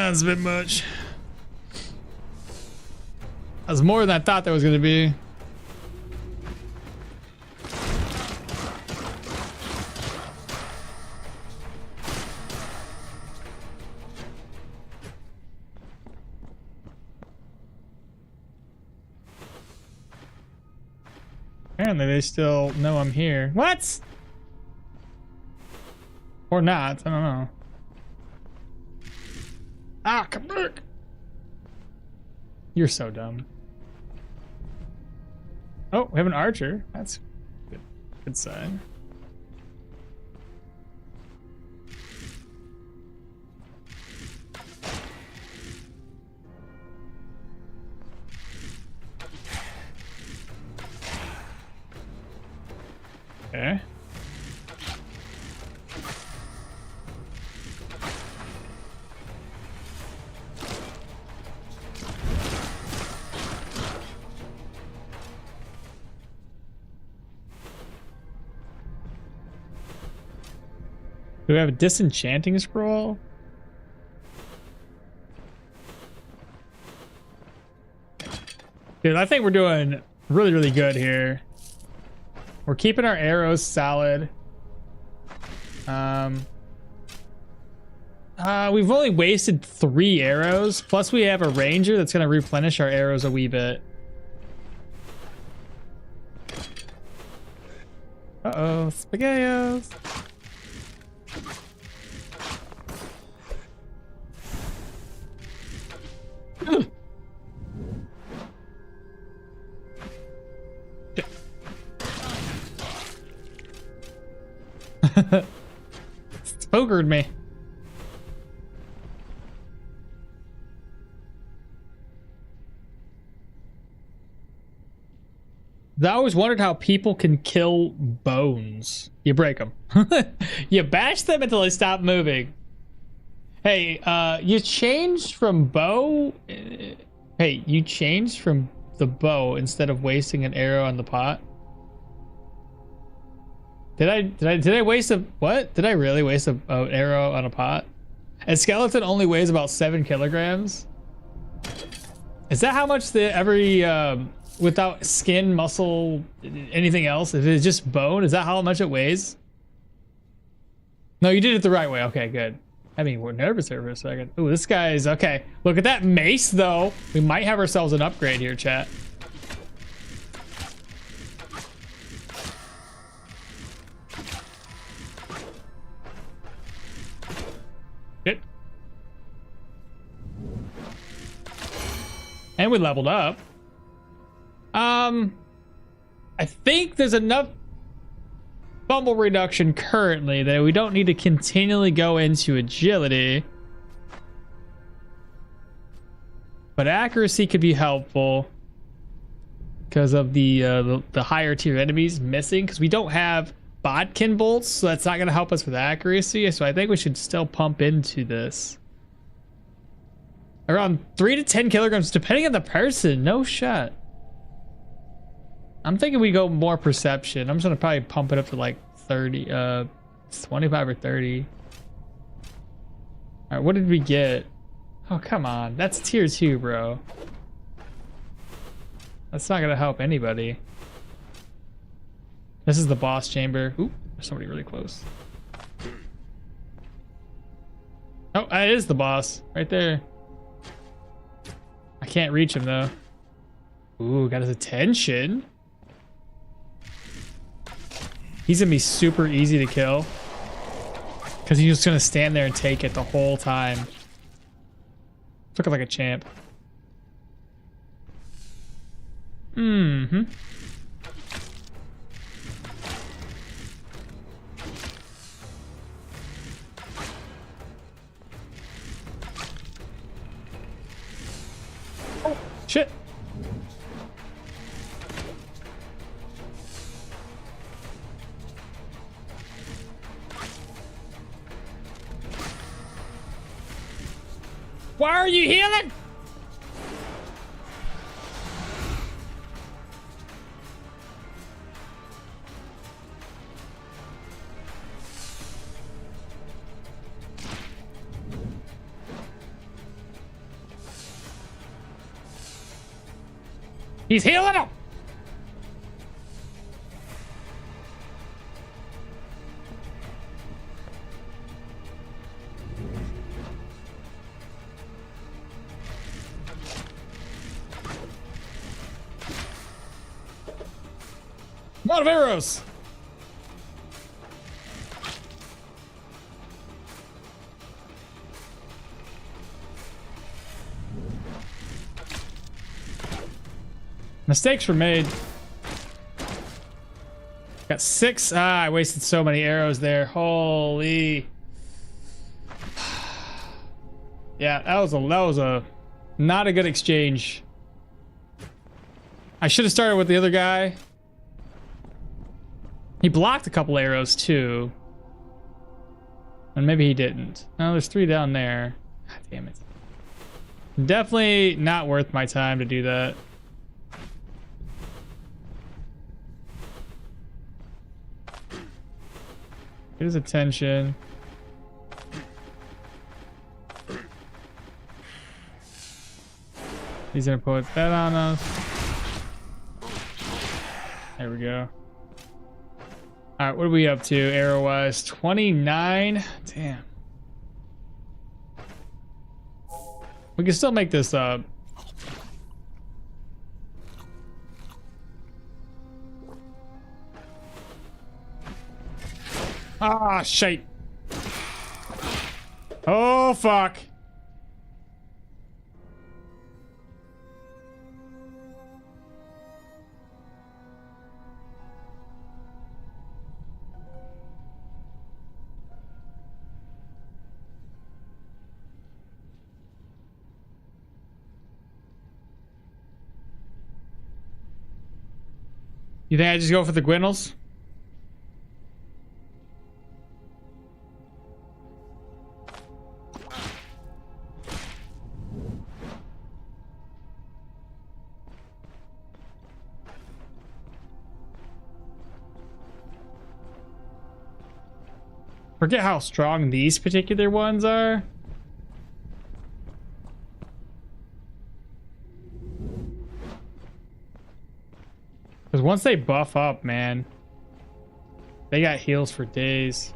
A: That's a bit much. That's more than I thought that was going to be. Apparently they still know I'm here. What? Or not, I don't know. Ah, come back! You're so dumb. Oh, we have an archer. That's good. Good sign. Okay. Do we have a disenchanting scroll? Dude, I think we're doing really, really good here. We're keeping our arrows solid. We've only wasted 3 arrows. Plus we have a ranger that's gonna replenish our arrows a wee bit. Uh-oh, spaghettios. Spokered me. I always wondered how people can kill bones. You break them. You bash them until they stop moving. Hey, you changed from bow. Hey, you changed from the bow instead of wasting an arrow on the pot. Did I waste a what? Did I really waste an arrow on a pot? A skeleton only weighs about 7 kilograms. Is that how much every without skin, muscle, anything else? If it's just bone, is that how much it weighs? No, you did it the right way. Okay, good. I mean, we're nervous here for a second. Ooh, this guy's okay. Look at that mace, though. We might have ourselves an upgrade here, chat. Good. And we leveled up. I think there's enough fumble reduction currently that we don't need to continually go into agility. But accuracy could be helpful because of the higher tier enemies missing, because we don't have bodkin bolts, so that's not going to help us with accuracy. So I think we should still pump into this. Around 3 to 10 kilograms, depending on the person. No shot. I'm thinking we go more perception. I'm just gonna probably pump it up to like 30, 25 or 30. All right, what did we get? Oh, come on. That's tier 2, bro. That's not gonna help anybody. This is the boss chamber. Ooh, there's somebody really close. Oh, that is the boss right there. I can't reach him though. Ooh, got his attention. He's gonna be super easy to kill because he's just gonna stand there and take it the whole time. Looking like a champ. Mm-hmm. Oh, shit. Why are you healing? He's healing him. A lot of arrows. Mistakes were made. Got 6. Ah, I wasted so many arrows there. Holy. Yeah, that was a not a good exchange. I should have started with the other guy. He blocked a couple arrows too. And maybe he didn't. No, there's 3 down there. God damn it. Definitely not worth my time to do that. Get his attention. He's gonna put that on us. There we go. All right, what are we up to arrow wise? 29. Damn. We can still make this up. Ah, shit. Oh, fuck. You think I just go for the Gwynels? Forget how strong these particular ones are. Because once they buff up, man, they got heals for days.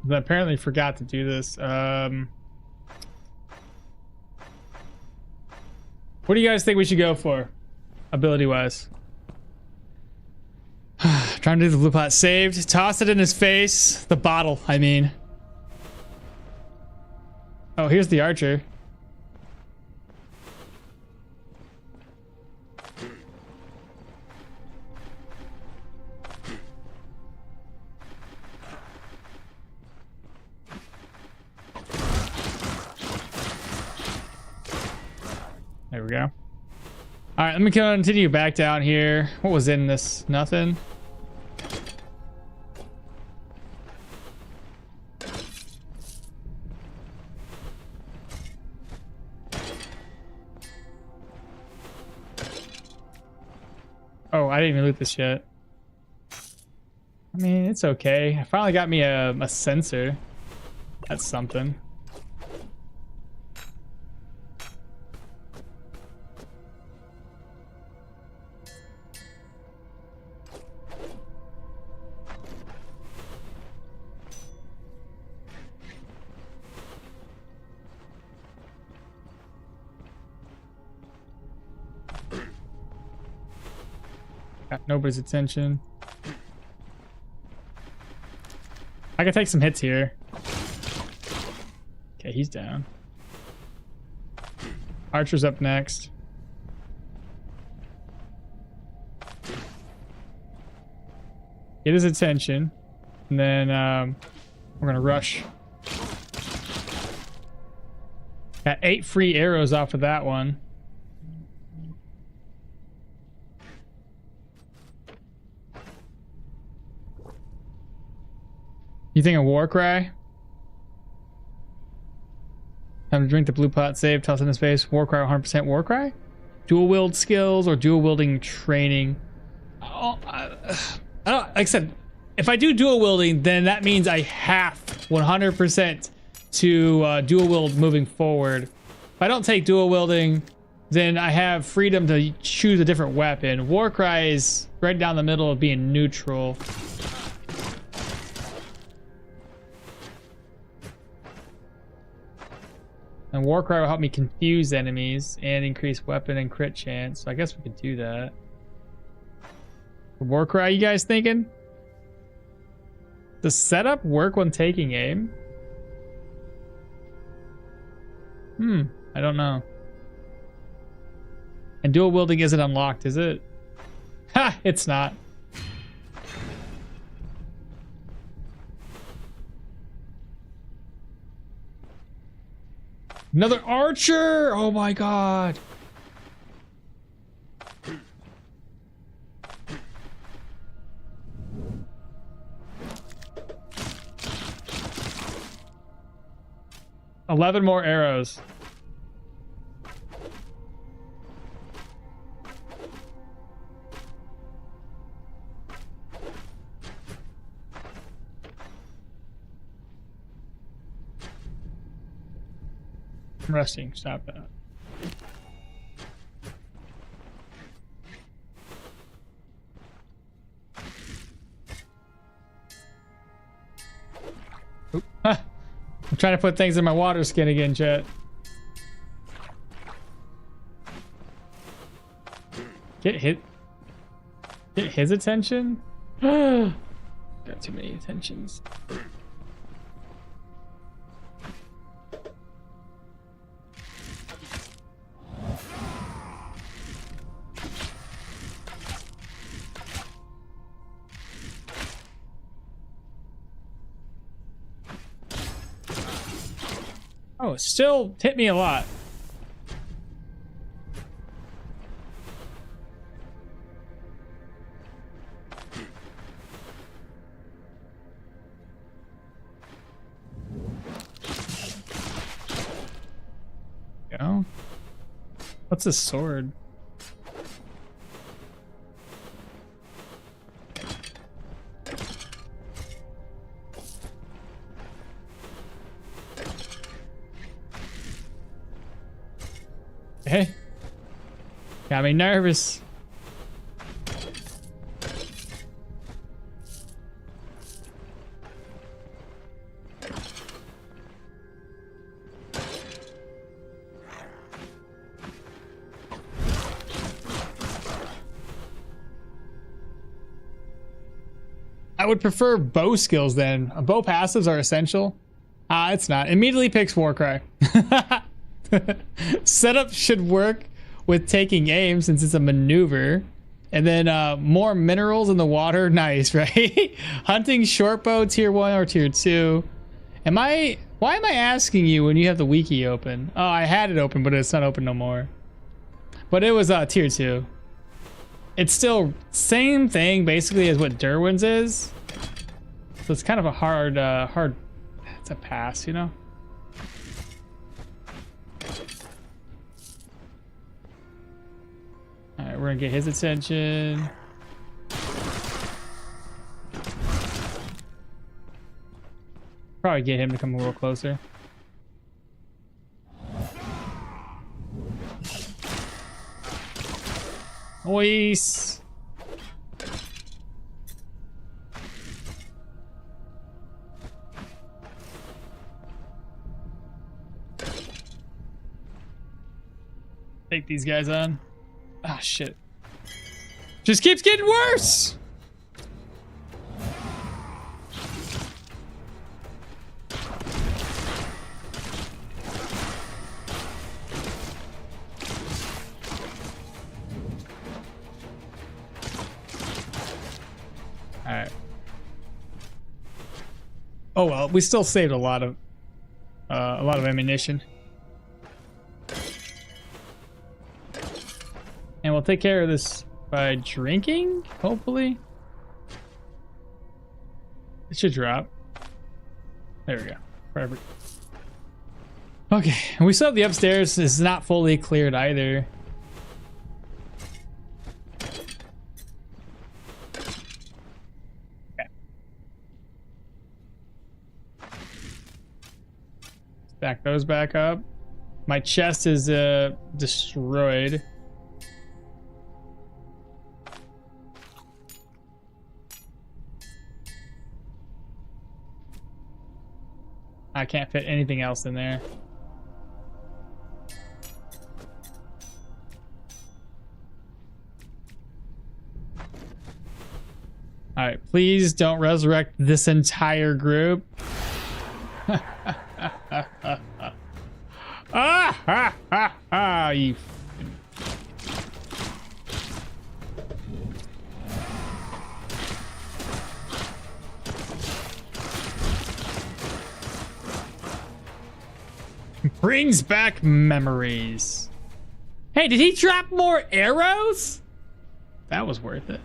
A: I apparently forgot to do this. What do you guys think we should go for, ability-wise? Trying to do the blue pot saved. Toss it in his face. The bottle, I mean. Oh, here's the archer. There we go. All right, let me continue back down here. What was in this? Nothing. Oh, I didn't even loot this yet. I mean, it's okay. I finally got me a sensor. That's something. Got nobody's attention. I can take some hits here. Okay, he's down. Archer's up next. Get his attention. And then we're gonna rush. Got 8 free arrows off of that one. You think a war cry? Time to drink the blue pot, save, toss in his face. War cry, 100% war cry? Dual wield skills or dual wielding training? Oh, I don't, like I said, if I do dual wielding, then that means I have 100% to dual wield moving forward. If I don't take dual wielding, then I have freedom to choose a different weapon. War cry is right down the middle of being neutral. And Warcry will help me confuse enemies and increase weapon and crit chance. So I guess we could do that. Warcry, you guys thinking? Does setup work when taking aim? I don't know. And dual wielding isn't unlocked, is it? Ha! It's not. Another archer! Oh my god! $11 more arrows. I'm resting. Stop that. Oop. Ah. I'm trying to put things in my water skin again, chat. Get his attention? Got too many attentions. Oh, it still hit me a lot. Go. What's this sword? Hey, got me nervous. I would prefer bow skills then. Bow passives are essential. It's not. Immediately picks Warcry. Setup should work with taking aim since it's a maneuver. And then more minerals in the water. Nice, right? Hunting short bow tier 1 or tier 2. Why am I asking you when you have the wiki open? Oh, I had it open, but it's not open no more. But it was tier 2. It's still same thing basically as what Dirwin's is. So it's kind of a hard it's a pass, you know? Alright, we're gonna get his attention. Probably get him to come a little closer. Nice. Take these guys on. Ah, shit. Just keeps getting worse. All right. Oh well, we still saved a lot of ammunition. And we'll take care of this by drinking, hopefully. It should drop. There we go. Perfect. Okay, and we still have the upstairs. It's not fully cleared either. Okay. Stack those back up. My chest is destroyed. I can't fit anything else in there. All right, please don't resurrect this entire group. You. Brings back memories. Hey, did he drop more arrows? That was worth it.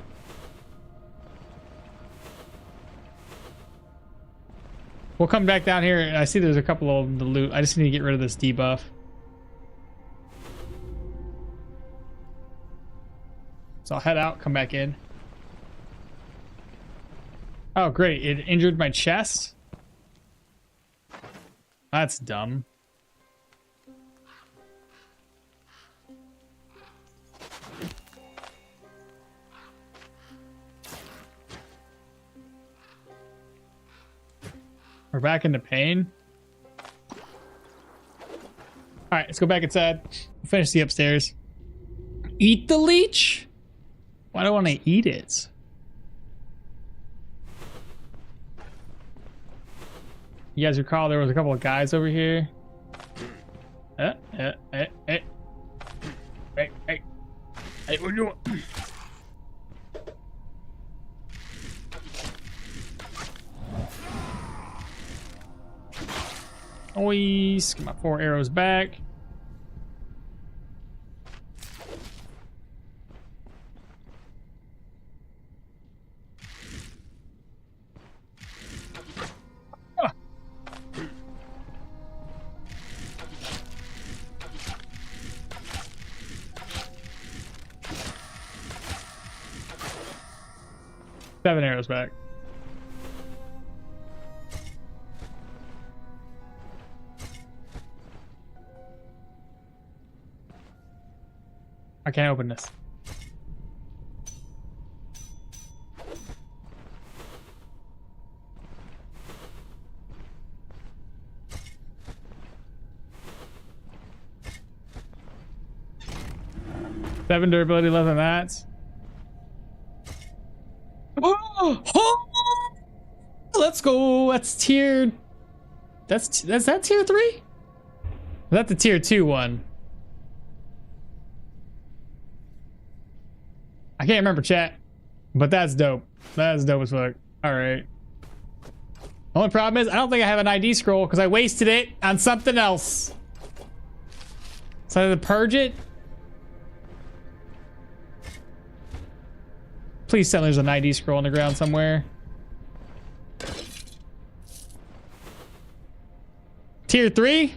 A: We'll come back down here. I see there's a couple of the loot. I just need to get rid of this debuff. So I'll head out, come back in. Oh, great. It injured my chest. That's dumb. We're back into pain. All right, let's go back inside. Finish the upstairs. Eat the leech? Why do I want to eat it? You guys recall there was a couple of guys over here? Hey, what are you doing? Always get my 4 arrows back. Seven arrows back. I can't open this. Seven durability less than that. Oh, let's go. That's tiered. That's that tier 3? Is that the tier 2 one? I can't remember, chat, but that's dope. That's dope as fuck. All right. Only problem is I don't think I have an ID scroll because I wasted it on something else. So I have to purge it. Please tell me there's an ID scroll on the ground somewhere. Tier 3?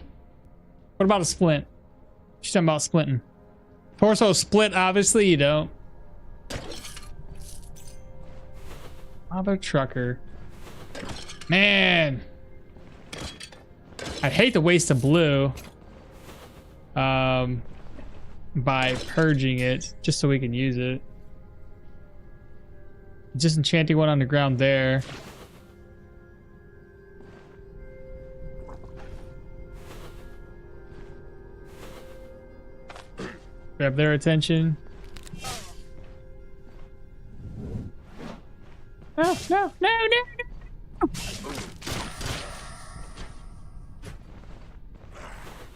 A: What about a splint? She's talking about splinting. Torso split, obviously you don't. Mother trucker. Man. I hate to waste a blue. By purging it, just so we can use it. Just enchanting one on the ground there. Grab their attention. No, no, no, no, no.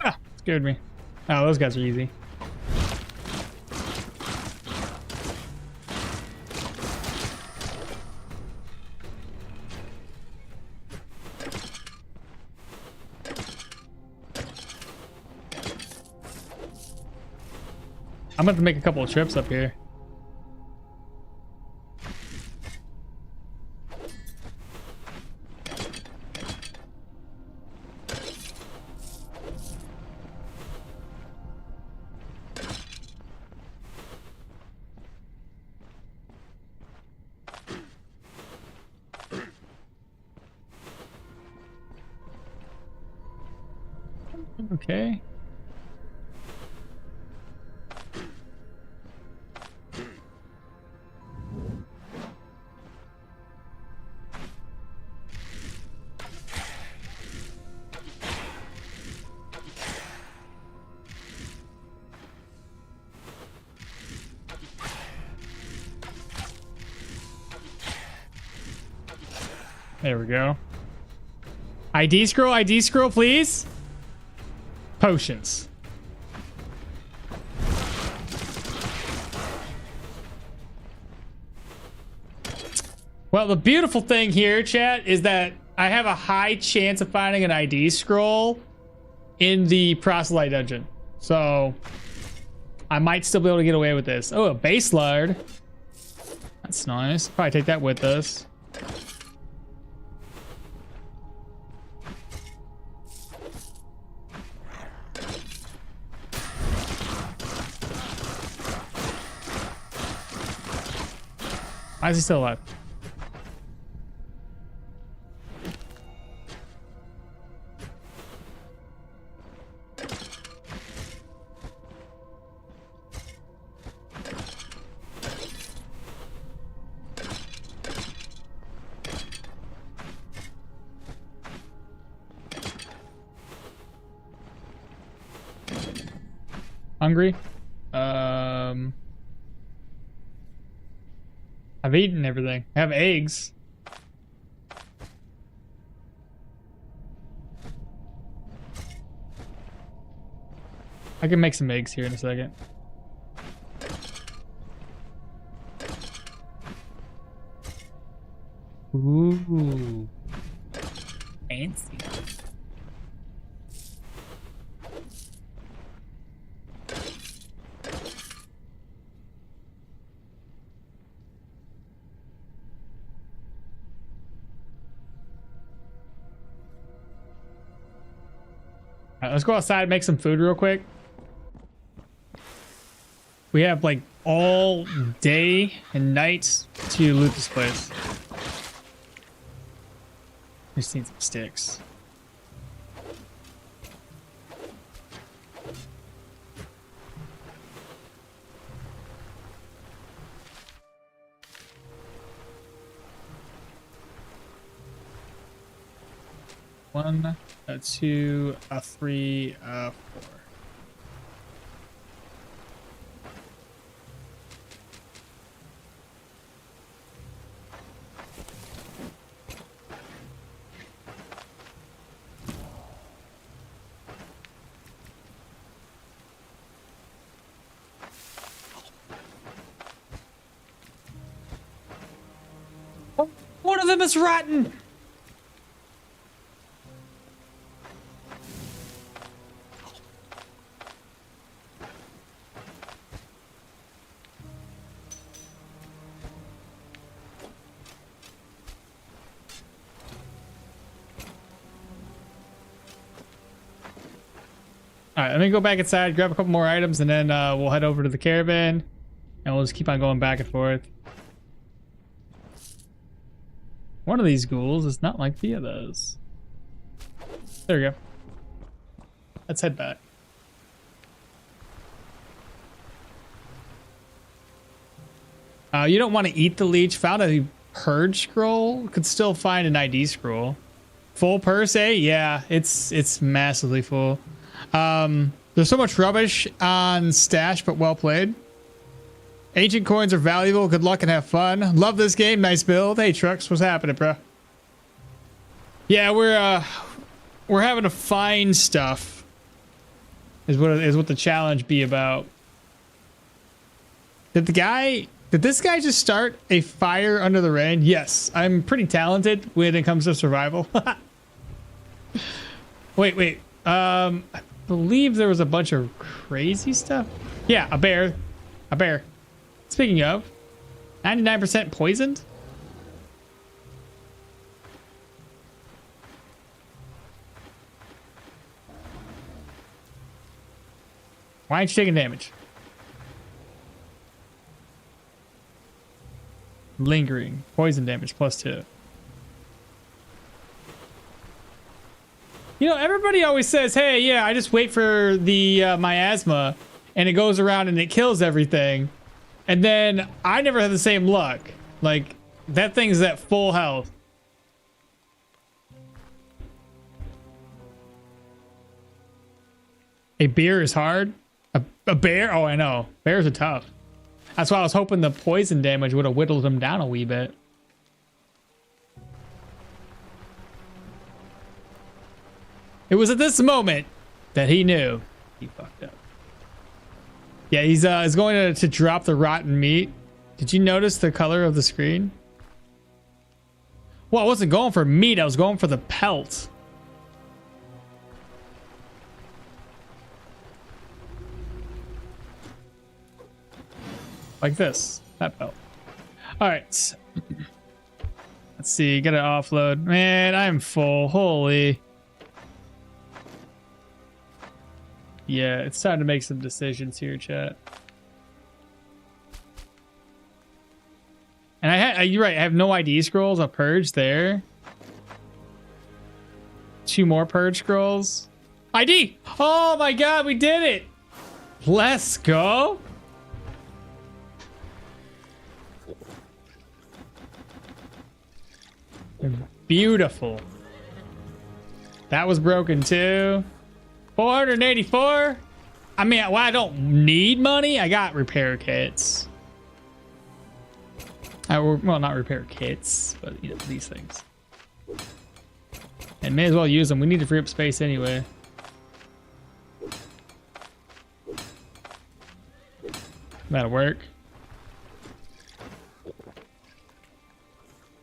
A: Ah, scared me. Oh, those guys are easy. I'm gonna have to make a couple of trips up here. Okay. There we go. ID scroll, please. Potions. Well, the beautiful thing here, chat, is that I have a high chance of finding an ID scroll in the proselyte dungeon. So I might still be able to get away with this. Oh, a base lard. That's nice. Probably take that with us. Why is he still alive? Hungry? I've eaten everything. I have eggs. I can make some eggs here in a second. Ooh. Fancy. All right, let's go outside and make some food real quick. We have like all day and night to loot this place. We just need some sticks. One, a two, a three, a four. One of them is rotten. All right, let me go back inside, grab a couple more items, and then we'll head over to the caravan, and we'll just keep on going back and forth. One of these ghouls is not like the others. There we go. Let's head back. You don't want to eat the leech. Found a purge scroll. Could still find an ID scroll. Full per se? Yeah, it's massively full. There's so much rubbish on stash, but well played. Ancient coins are valuable. Good luck and have fun. Love this game. Nice build. Hey, Trucks, what's happening, bro? Yeah, we're having to find stuff. Is what the challenge be about. Did this guy just start a fire under the rain? Yes, I'm pretty talented when it comes to survival. Wait. I believe there was a bunch of crazy stuff. Yeah, a bear. Speaking of, 99% poisoned? Why aren't you taking damage? Lingering. Poison damage +2. You know, everybody always says, hey, yeah, I just wait for the miasma and it goes around and it kills everything. And then I never have the same luck. Like, that thing's at full health. A bear is hard? A bear? Oh, I know. Bears are tough. That's why I was hoping the poison damage would have whittled him down a wee bit. It was at this moment that he knew he fucked up. Yeah, he's going to drop the rotten meat. Did you notice the color of the screen? Well, I wasn't going for meat. I was going for the pelt. Like this. That belt. All right. Let's see. Gotta offload. Man, I'm full. Holy. Yeah, it's time to make some decisions here, chat. And you're right. I have no ID scrolls. A purge there. 2 more purge scrolls. ID! Oh my god, we did it! Let's go! Beautiful. That was broken too. 484? I mean, well, I don't need money. I got repair kits. Well, not repair kits, but you know, these things. And may as well use them. We need to free up space anyway. That'll work.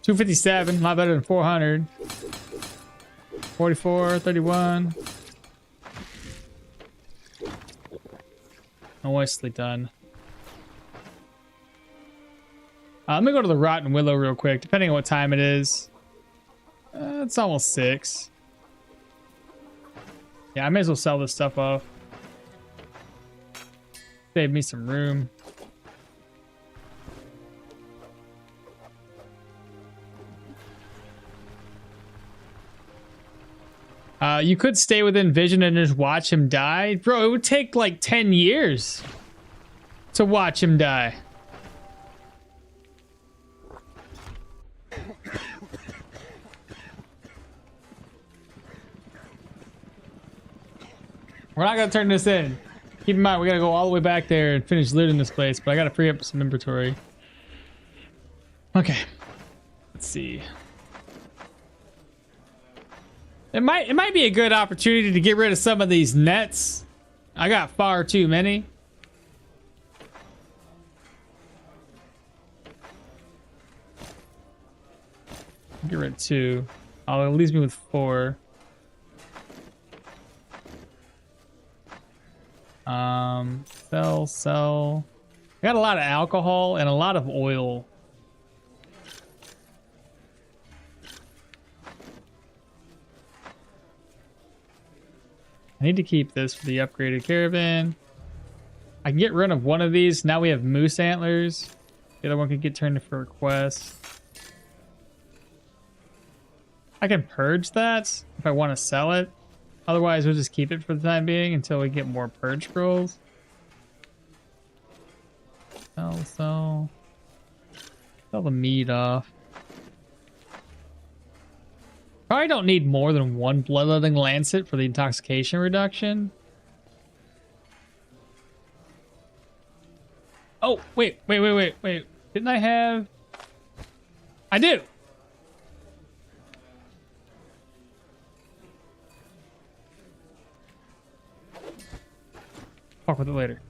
A: 257, a lot better than 400. 44, 31. Nicely done. Let me go to the Rotten Willow real quick, depending on what time it is. It's almost 6. Yeah, I may as well sell this stuff off. Save me some room. You could stay within vision and just watch him die. Bro, it would take like 10 years to watch him die. We're not gonna turn this in. Keep in mind, we gotta go all the way back there and finish looting this place, but I gotta free up some inventory. Okay. Let's see. It might be a good opportunity to get rid of some of these nets. I got far too many. Get rid of 2. Oh, it leaves me with 4. Sell. I got a lot of alcohol and a lot of oil. I need to keep this for the upgraded caravan. I can get rid of one of these. Now we have moose antlers. The other one can get turned in for requests. I can purge that if I want to sell it. Otherwise, we'll just keep it for the time being until we get more purge scrolls. Sell the meat off. Probably don't need more than 1 bloodletting lancet for the intoxication reduction. Oh, wait. Didn't I have... I do! Talk with it later.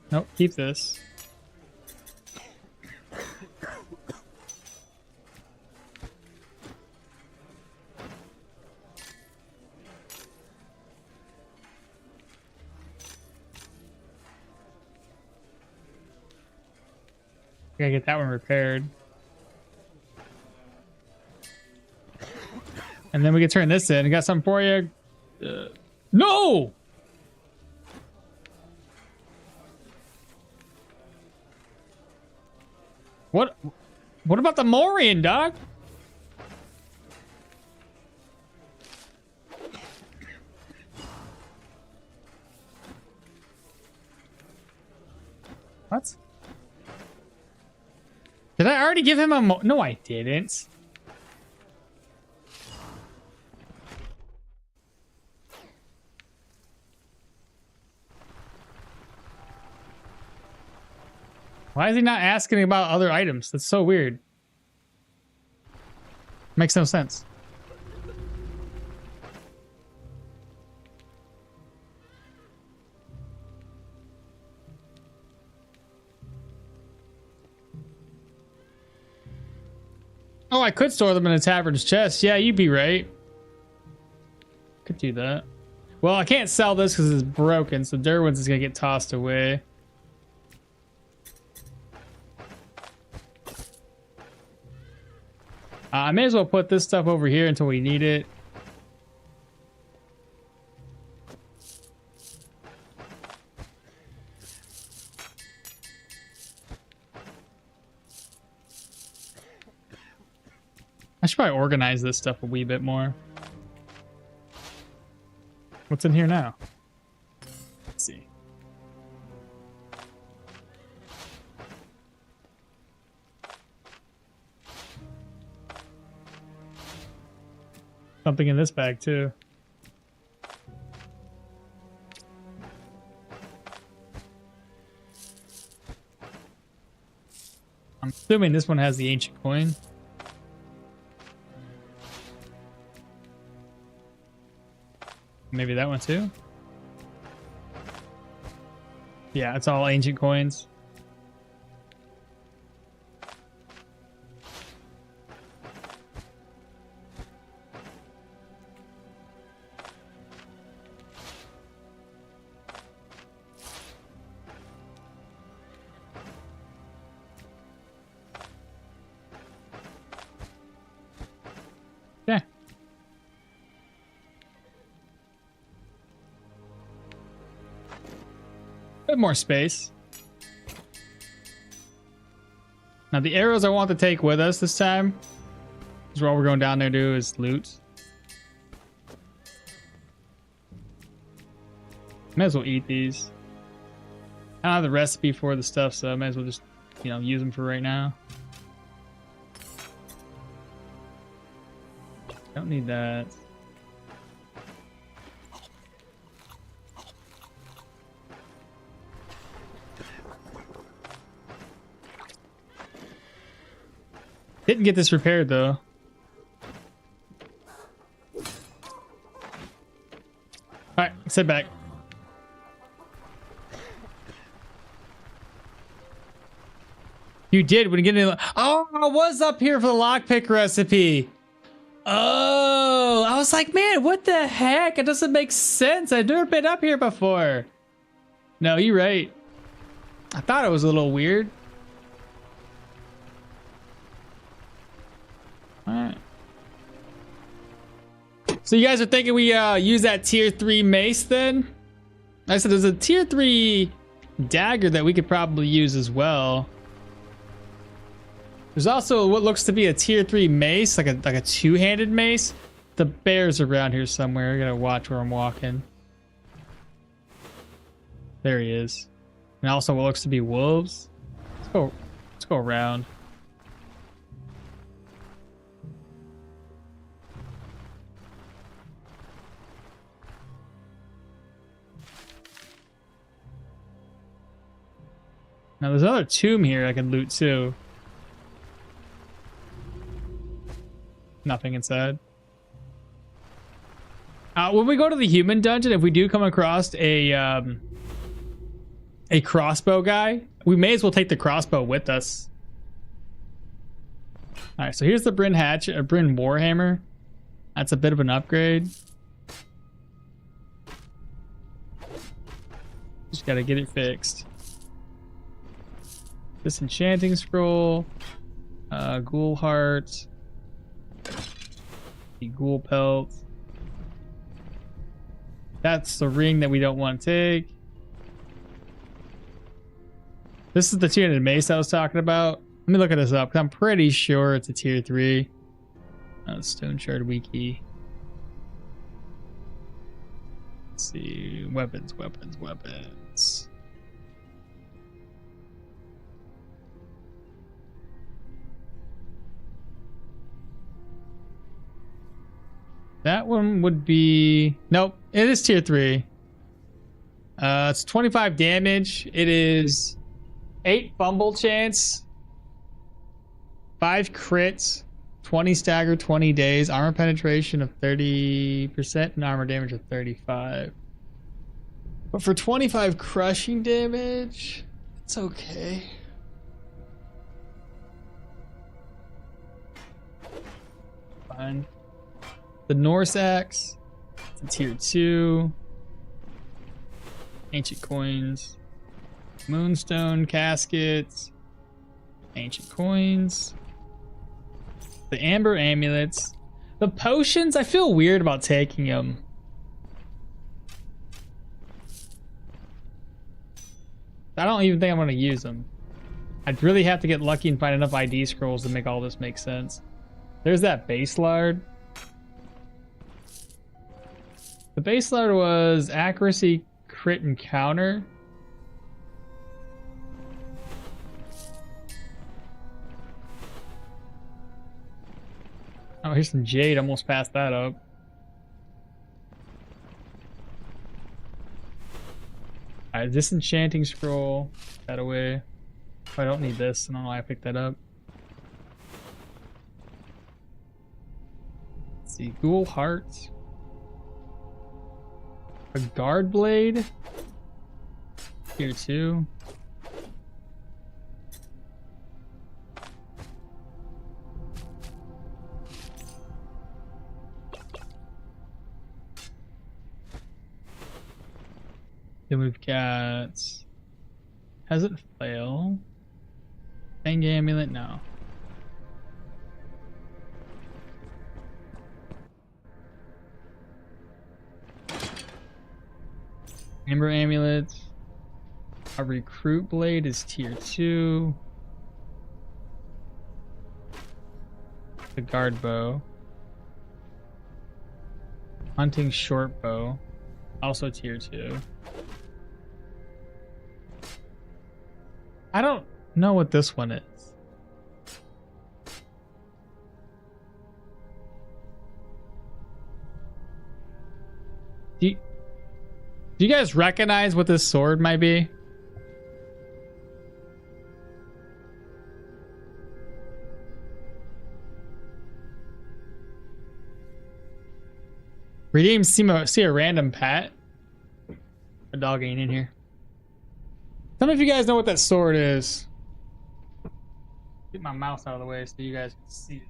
A: Nope, keep this. Gotta get that one repaired. And then we can turn this in. I got something for you. No! What about the Morian, dog? What? Did I already give him a No, I didn't. Why is he not asking about other items? That's so weird. Makes no sense. Oh, I could store them in a tavern's chest. Yeah, you'd be right. do that. Well, I can't sell this because it's broken, so Dirwin's is gonna get tossed away. I may as well put this stuff over here until we need it. I should probably organize this stuff a wee bit more. What's in here now? Let's see. Something in this bag too. I'm assuming this one has the ancient coin. Maybe that one too? Yeah, it's all ancient coins. Yeah. Bit more space. Now the arrows I want to take with us this time, because all we're going down there to do is loot. May as well eat these. I don't have the recipe for the stuff, so I might as well just, you know, use them for right now. Don't need that. Didn't get this repaired though. Alright, sit back. You did when you get in. Oh, I was up here for the lockpick recipe. Oh, I was like, man, what the heck? It doesn't make sense. I've never been up here before. No, you're right. I thought it was a little weird. Alright. So you guys are thinking we use that tier 3 mace then? I said there's a tier 3 dagger that we could probably use as well. There's also what looks to be a tier 3 mace, like a two-handed mace. The bear's around here somewhere. I gotta watch where I'm walking. There he is. And also what looks to be wolves. Let's go around. Now there's another tomb here I can loot too. Nothing inside. When we go to the human dungeon, if we do come across a crossbow guy, we may as well take the crossbow with us. All right, so here's the Bryn Bryn Warhammer. That's a bit of an upgrade. Just gotta get it fixed. Disenchanting scroll, ghoul heart, the ghoul pelt. That's the ring that we don't want to take. This is the two-handed mace I was talking about. Let me look at this up because I'm pretty sure it's a tier 3. Stoneshard wiki. Let's see, weapons. That one would be... Nope, it is tier 3. It's 25 damage. It is 8 fumble chance, 5 crits, 20 stagger, 20 days, armor penetration of 30%, and armor damage of 35. But for 25 crushing damage, it's okay. Fine. The Norse axe, It's a tier 2. Ancient coins. Moonstone caskets. Ancient coins. The amber amulets. The potions, I feel weird about taking them. I don't even think I'm going to use them. I'd really have to get lucky and find enough ID scrolls to make all this make sense. There's that base lard. The base lard was accuracy, crit, and counter. Oh, here's some jade. Almost passed that up. Alright, disenchanting scroll. Put that away. Oh, I don't need this. I don't know why I picked that up. Let's see. Ghoul heart. A guard blade. Tier 2. Then we've got... Has it fail? Fang amulet? No. Amber amulet. A recruit blade is tier 2. The guard bow. Hunting short bow. Also tier 2. I don't know what this one is. Do you guys recognize what this sword might be? Redeem, see a random pet. A dog ain't in here. Some of you guys know what that sword is. Get my mouse out of the way so you guys can see it.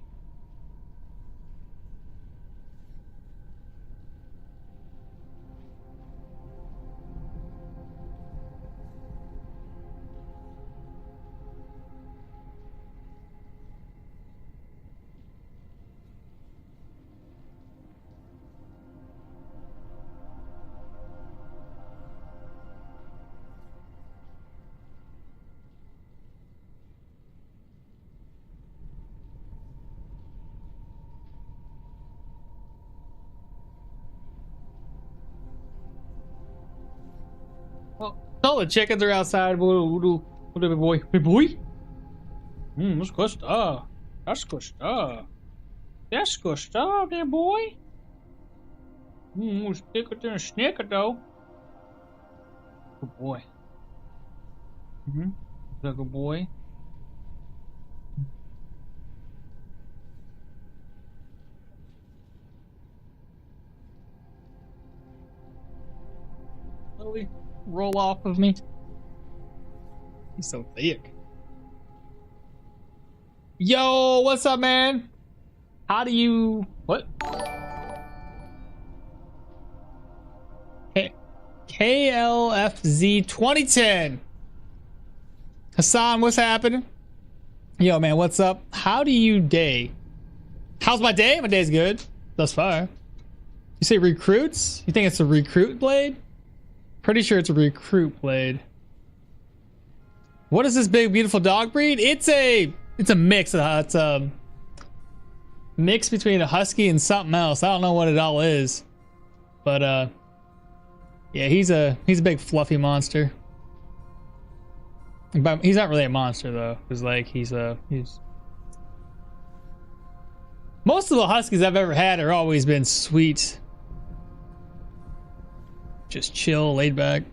A: All the chickens are outside. What big boy? Big boy? That's good stuff. That's good stuff. That's good stuff, there, boy. Stick it in a snicker, though. Good boy. Is that a good boy? Really? Roll off of me. He's so thick. Yo, what's up, man? How do you... What? KLFZ 2010. Hassan, what's happening? Yo, man, what's up? How do you day? How's my day? My day's good. Thus far. You say recruits? You think it's a recruit blade? Pretty sure it's a recruit blade. What is this big beautiful dog breed? It's a mix. It's a mix between a husky and something else. I don't know what it all is, but yeah, he's a big fluffy monster. But he's not really a monster though, because like he's most of the huskies I've ever had are always been sweet. Just chill, laid back.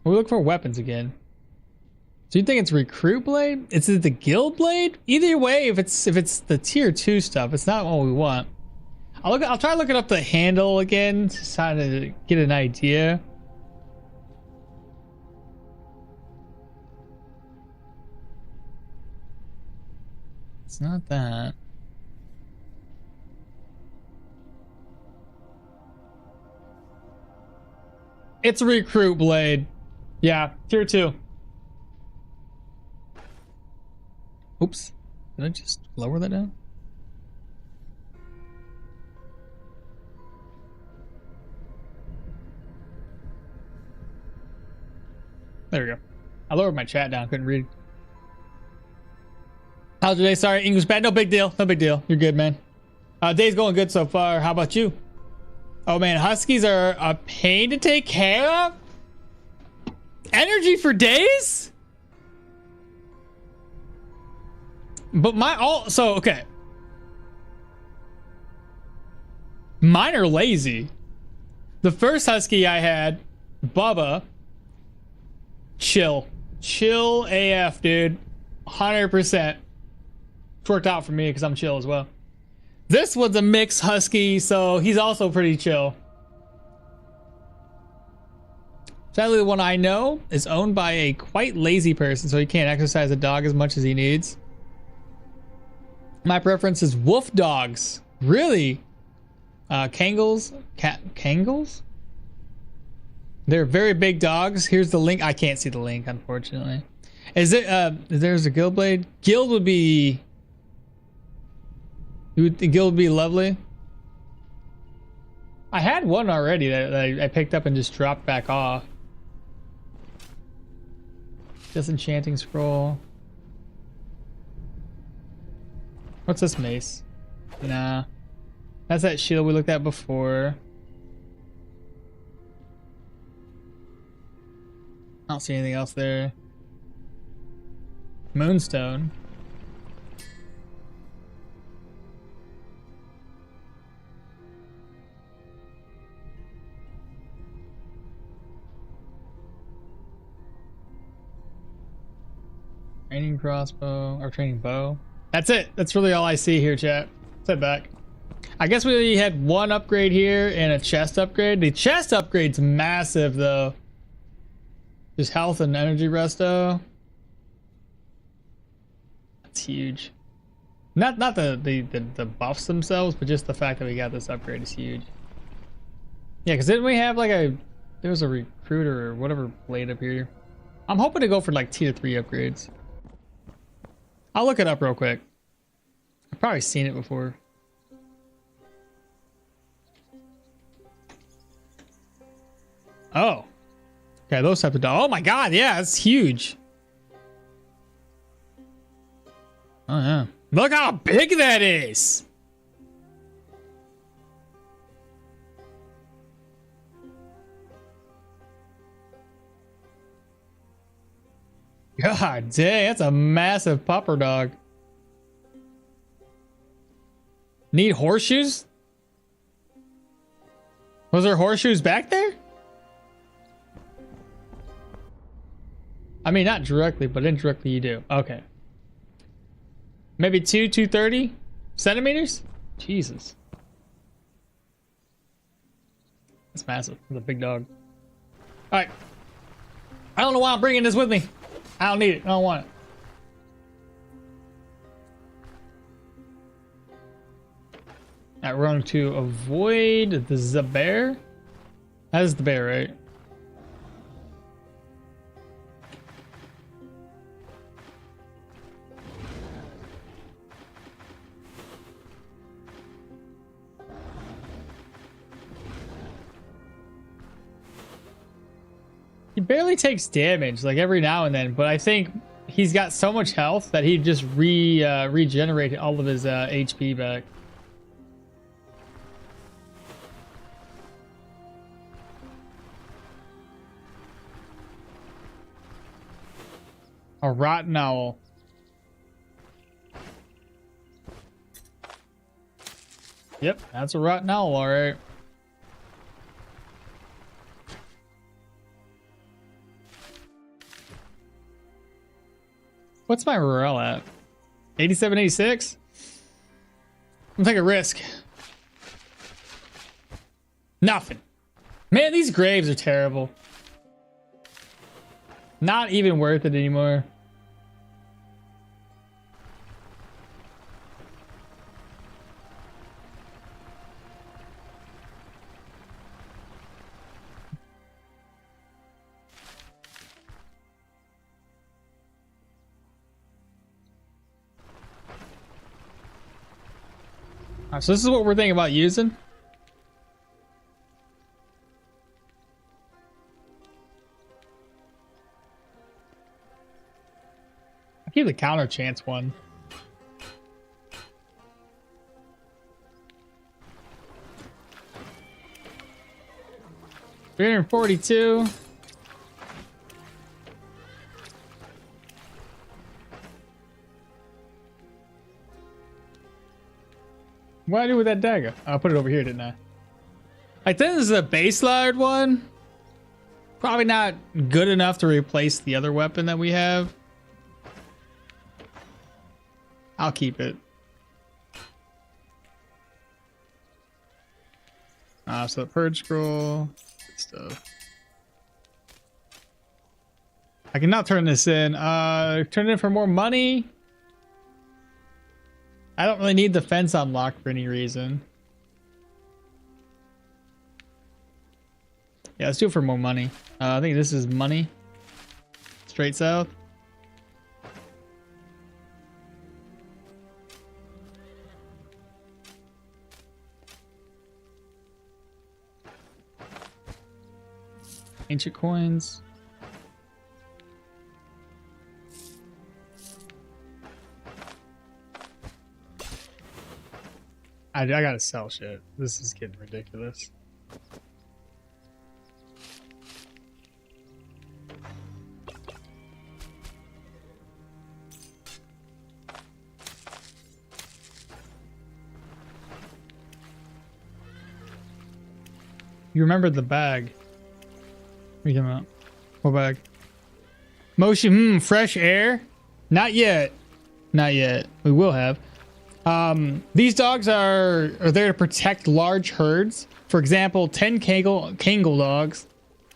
A: We look for weapons again. So you think it's recruit blade? Is it the guild blade? Either way, if it's the tier 2 stuff, it's not what we want. I'll try looking up the handle again to try to get an idea. It's not that. It's a recruit blade. Yeah, tier 2. Oops. Did I just lower that down? There we go. I lowered my chat down. Couldn't read. How's your day? Sorry, English bad. No big deal. No big deal. You're good, man. Day's going good so far. How about you? Oh, man. Huskies are a pain to take care of. Energy for days? But okay. Mine are lazy. The first husky I had, Bubba, chill AF, dude. 100%. It's worked out for me because I'm chill as well. This was a mixed husky, so he's also pretty chill. Sadly, the one I know is owned by a quite lazy person, so he can't exercise a dog as much as he needs. My preference is wolf dogs. Really? Kangles? Kangles? They're very big dogs. Here's the link. I can't see the link, unfortunately. Is it, there's a guild blade? Guild would be... Guild would be lovely. I had one already that I picked up and just dropped back off. Disenchanting scroll. What's this mace? Nah. That's that shield we looked at before. I don't see anything else there. Moonstone. Training crossbow, or training bow. That's it. That's really all I see here, chat. Sit back. I guess we had one upgrade here and a chest upgrade. The chest upgrade's massive, though. Just health and energy resto. That's huge. Not the buffs themselves, but just the fact that we got this upgrade is huge. Yeah, because didn't we have like there was a recruiter or whatever blade up here. I'm hoping to go for like tier 3 upgrades. I'll look it up real quick. I've probably seen it before. Oh. Okay, those type of dogs. Oh my god, yeah, it's huge. Oh yeah. Look how big that is. God dang, that's a massive pupper dog. Need horseshoes? Was there horseshoes back there? I mean, not directly, but indirectly you do. Okay. Maybe 230 centimeters? Jesus. That's massive. That's a big dog. All right. I don't know why I'm bringing this with me. I don't need it. I don't want it. Alright, we're going to avoid the bear. That is the bear, right? He barely takes damage, like every now and then, but I think he's got so much health that he just regenerated all of his HP back. A rotten owl. Yep, that's a rotten owl, all right. What's my morale at? 87, 86? I'm taking a risk. Nothing. Man, these graves are terrible. Not even worth it anymore. So this is what we're thinking about using. I'll keep the counter chance one. $342. What did I do with that dagger? I put it over here, didn't I? I think this is a base layered one. Probably not good enough to replace the other weapon that we have. I'll keep it. So the purge scroll, good stuff. I can now turn this in. Turn it in for more money. I don't really need the fence unlocked for any reason. Yeah, let's do it for more money. I think this is money. Straight south. Ancient coins. I gotta sell shit. This is getting ridiculous. You remembered the bag. What are you talking about? What bag? Motion, fresh air? Not yet. Not yet. We will have. These dogs are there to protect large herds. For example, 10 Kangal dogs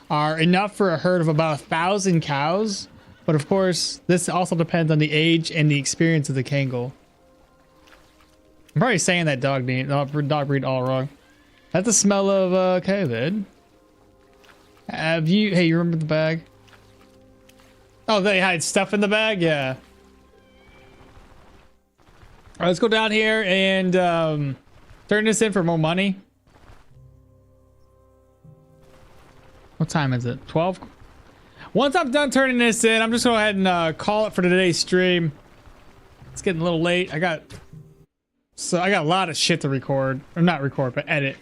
A: are enough for a herd of about 1,000 cows. But of course, this also depends on the age and the experience of the Kangal. I'm probably saying that dog breed all wrong. That's the smell of COVID. Have you? Hey, you remember the bag? Oh, they hide stuff in the bag. Yeah. All right, let's go down here and turn this in for more money. What time is it? 12? Once I'm done turning this in, I'm just going to go ahead and call it for today's stream. It's getting a little late. I got a lot of shit to record. Or not record, but edit.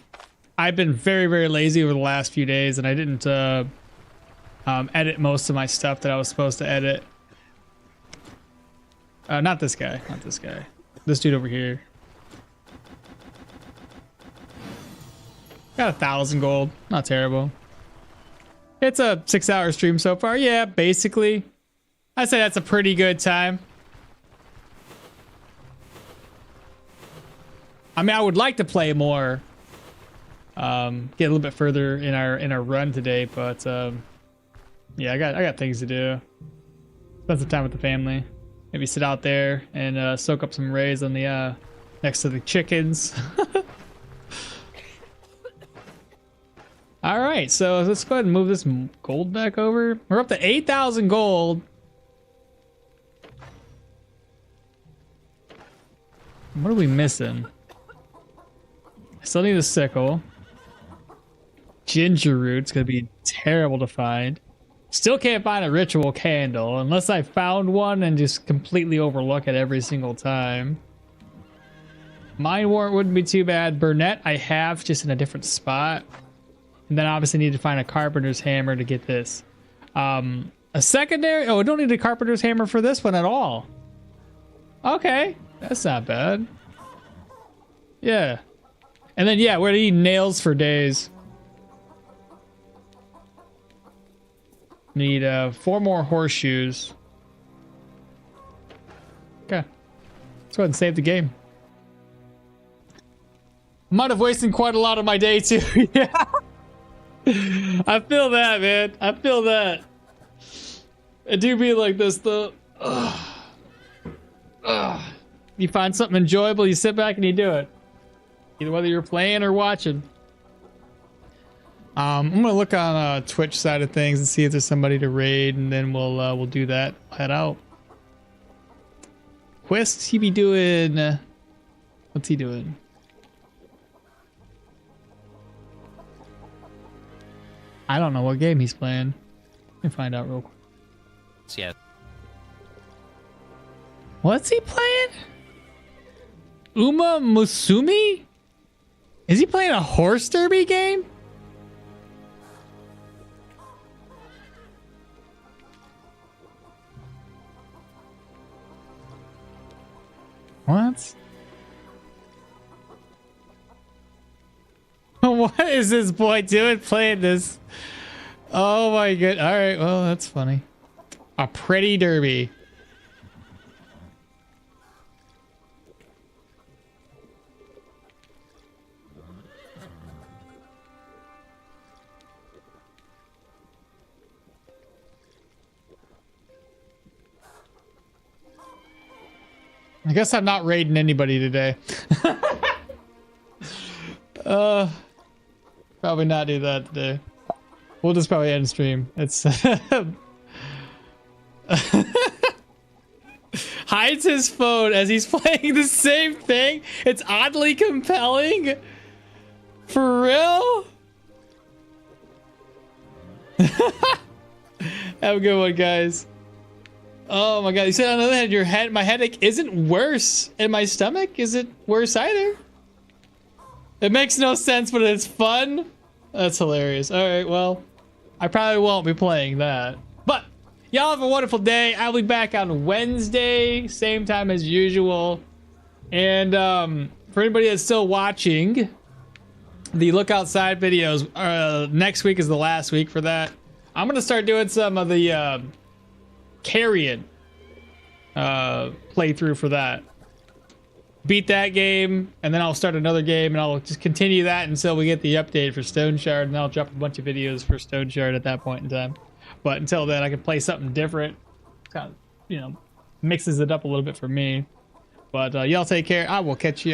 A: I've been very, very lazy over the last few days, and I didn't edit most of my stuff that I was supposed to edit. Not this guy. Not this guy. This dude over here. Got 1,000 gold. Not terrible. It's a 6-hour stream so far. Yeah, basically. I'd say that's a pretty good time. I mean, I would like to play more. Get a little bit further in our run today, but yeah, I got things to do. Spend some time with the family. Maybe sit out there and soak up some rays on the next to the chickens. All right, so let's go ahead and move this gold back over. We're up to 8,000 gold. What are we missing? I still need a sickle. Ginger root's gonna be terrible to find. Still can't find a ritual candle unless I found one and just completely overlook it every single time. Mine wart wouldn't be too bad. Burnett I have, just in a different spot. And then obviously need to find a carpenter's hammer to get this. A secondary. Oh, I don't need a carpenter's hammer for this one at all. Okay, that's not bad. Yeah. And then yeah, we're gonna need nails for days. Need 4 more horseshoes. Okay. Let's go ahead and save the game. Might have wasted quite a lot of my day too. Yeah. I feel that, man. I feel that. It do be like this though. You find something enjoyable, you sit back and you do it. Either whether you're playing or watching. I'm gonna look on Twitch side of things and see if there's somebody to raid, and then we'll do that. Head out. Quest he be doing. What's he doing? I don't know what game he's playing. Let me find out real quick.
G: Yeah.
A: What's he playing? Uma Musumi? Is he playing a horse derby game? What? What is this boy doing playing this? Oh my god. Alright, well, that's funny. A pretty derby. I guess I'm not raiding anybody today. Probably not do that today. We'll just probably end stream. It's hides his phone as he's playing the same thing. It's oddly compelling. For real? Have a good one, guys. Oh my god, you said on the other hand, my headache isn't worse, and my stomach isn't worse either. It makes no sense, but it's fun. That's hilarious. All right, well, I probably won't be playing that. But y'all have a wonderful day. I'll be back on Wednesday, same time as usual. And for anybody that's still watching, the Look Outside videos, next week is the last week for that. I'm gonna start doing some of the Carrion playthrough for that. Beat that game, and then I'll start another game, and I'll just continue that until we get the update for Stoneshard, and I'll drop a bunch of videos for Stoneshard at that point in time. But until then, I can play something different. Kind of, you know, mixes it up a little bit for me. But y'all take care. I will catch you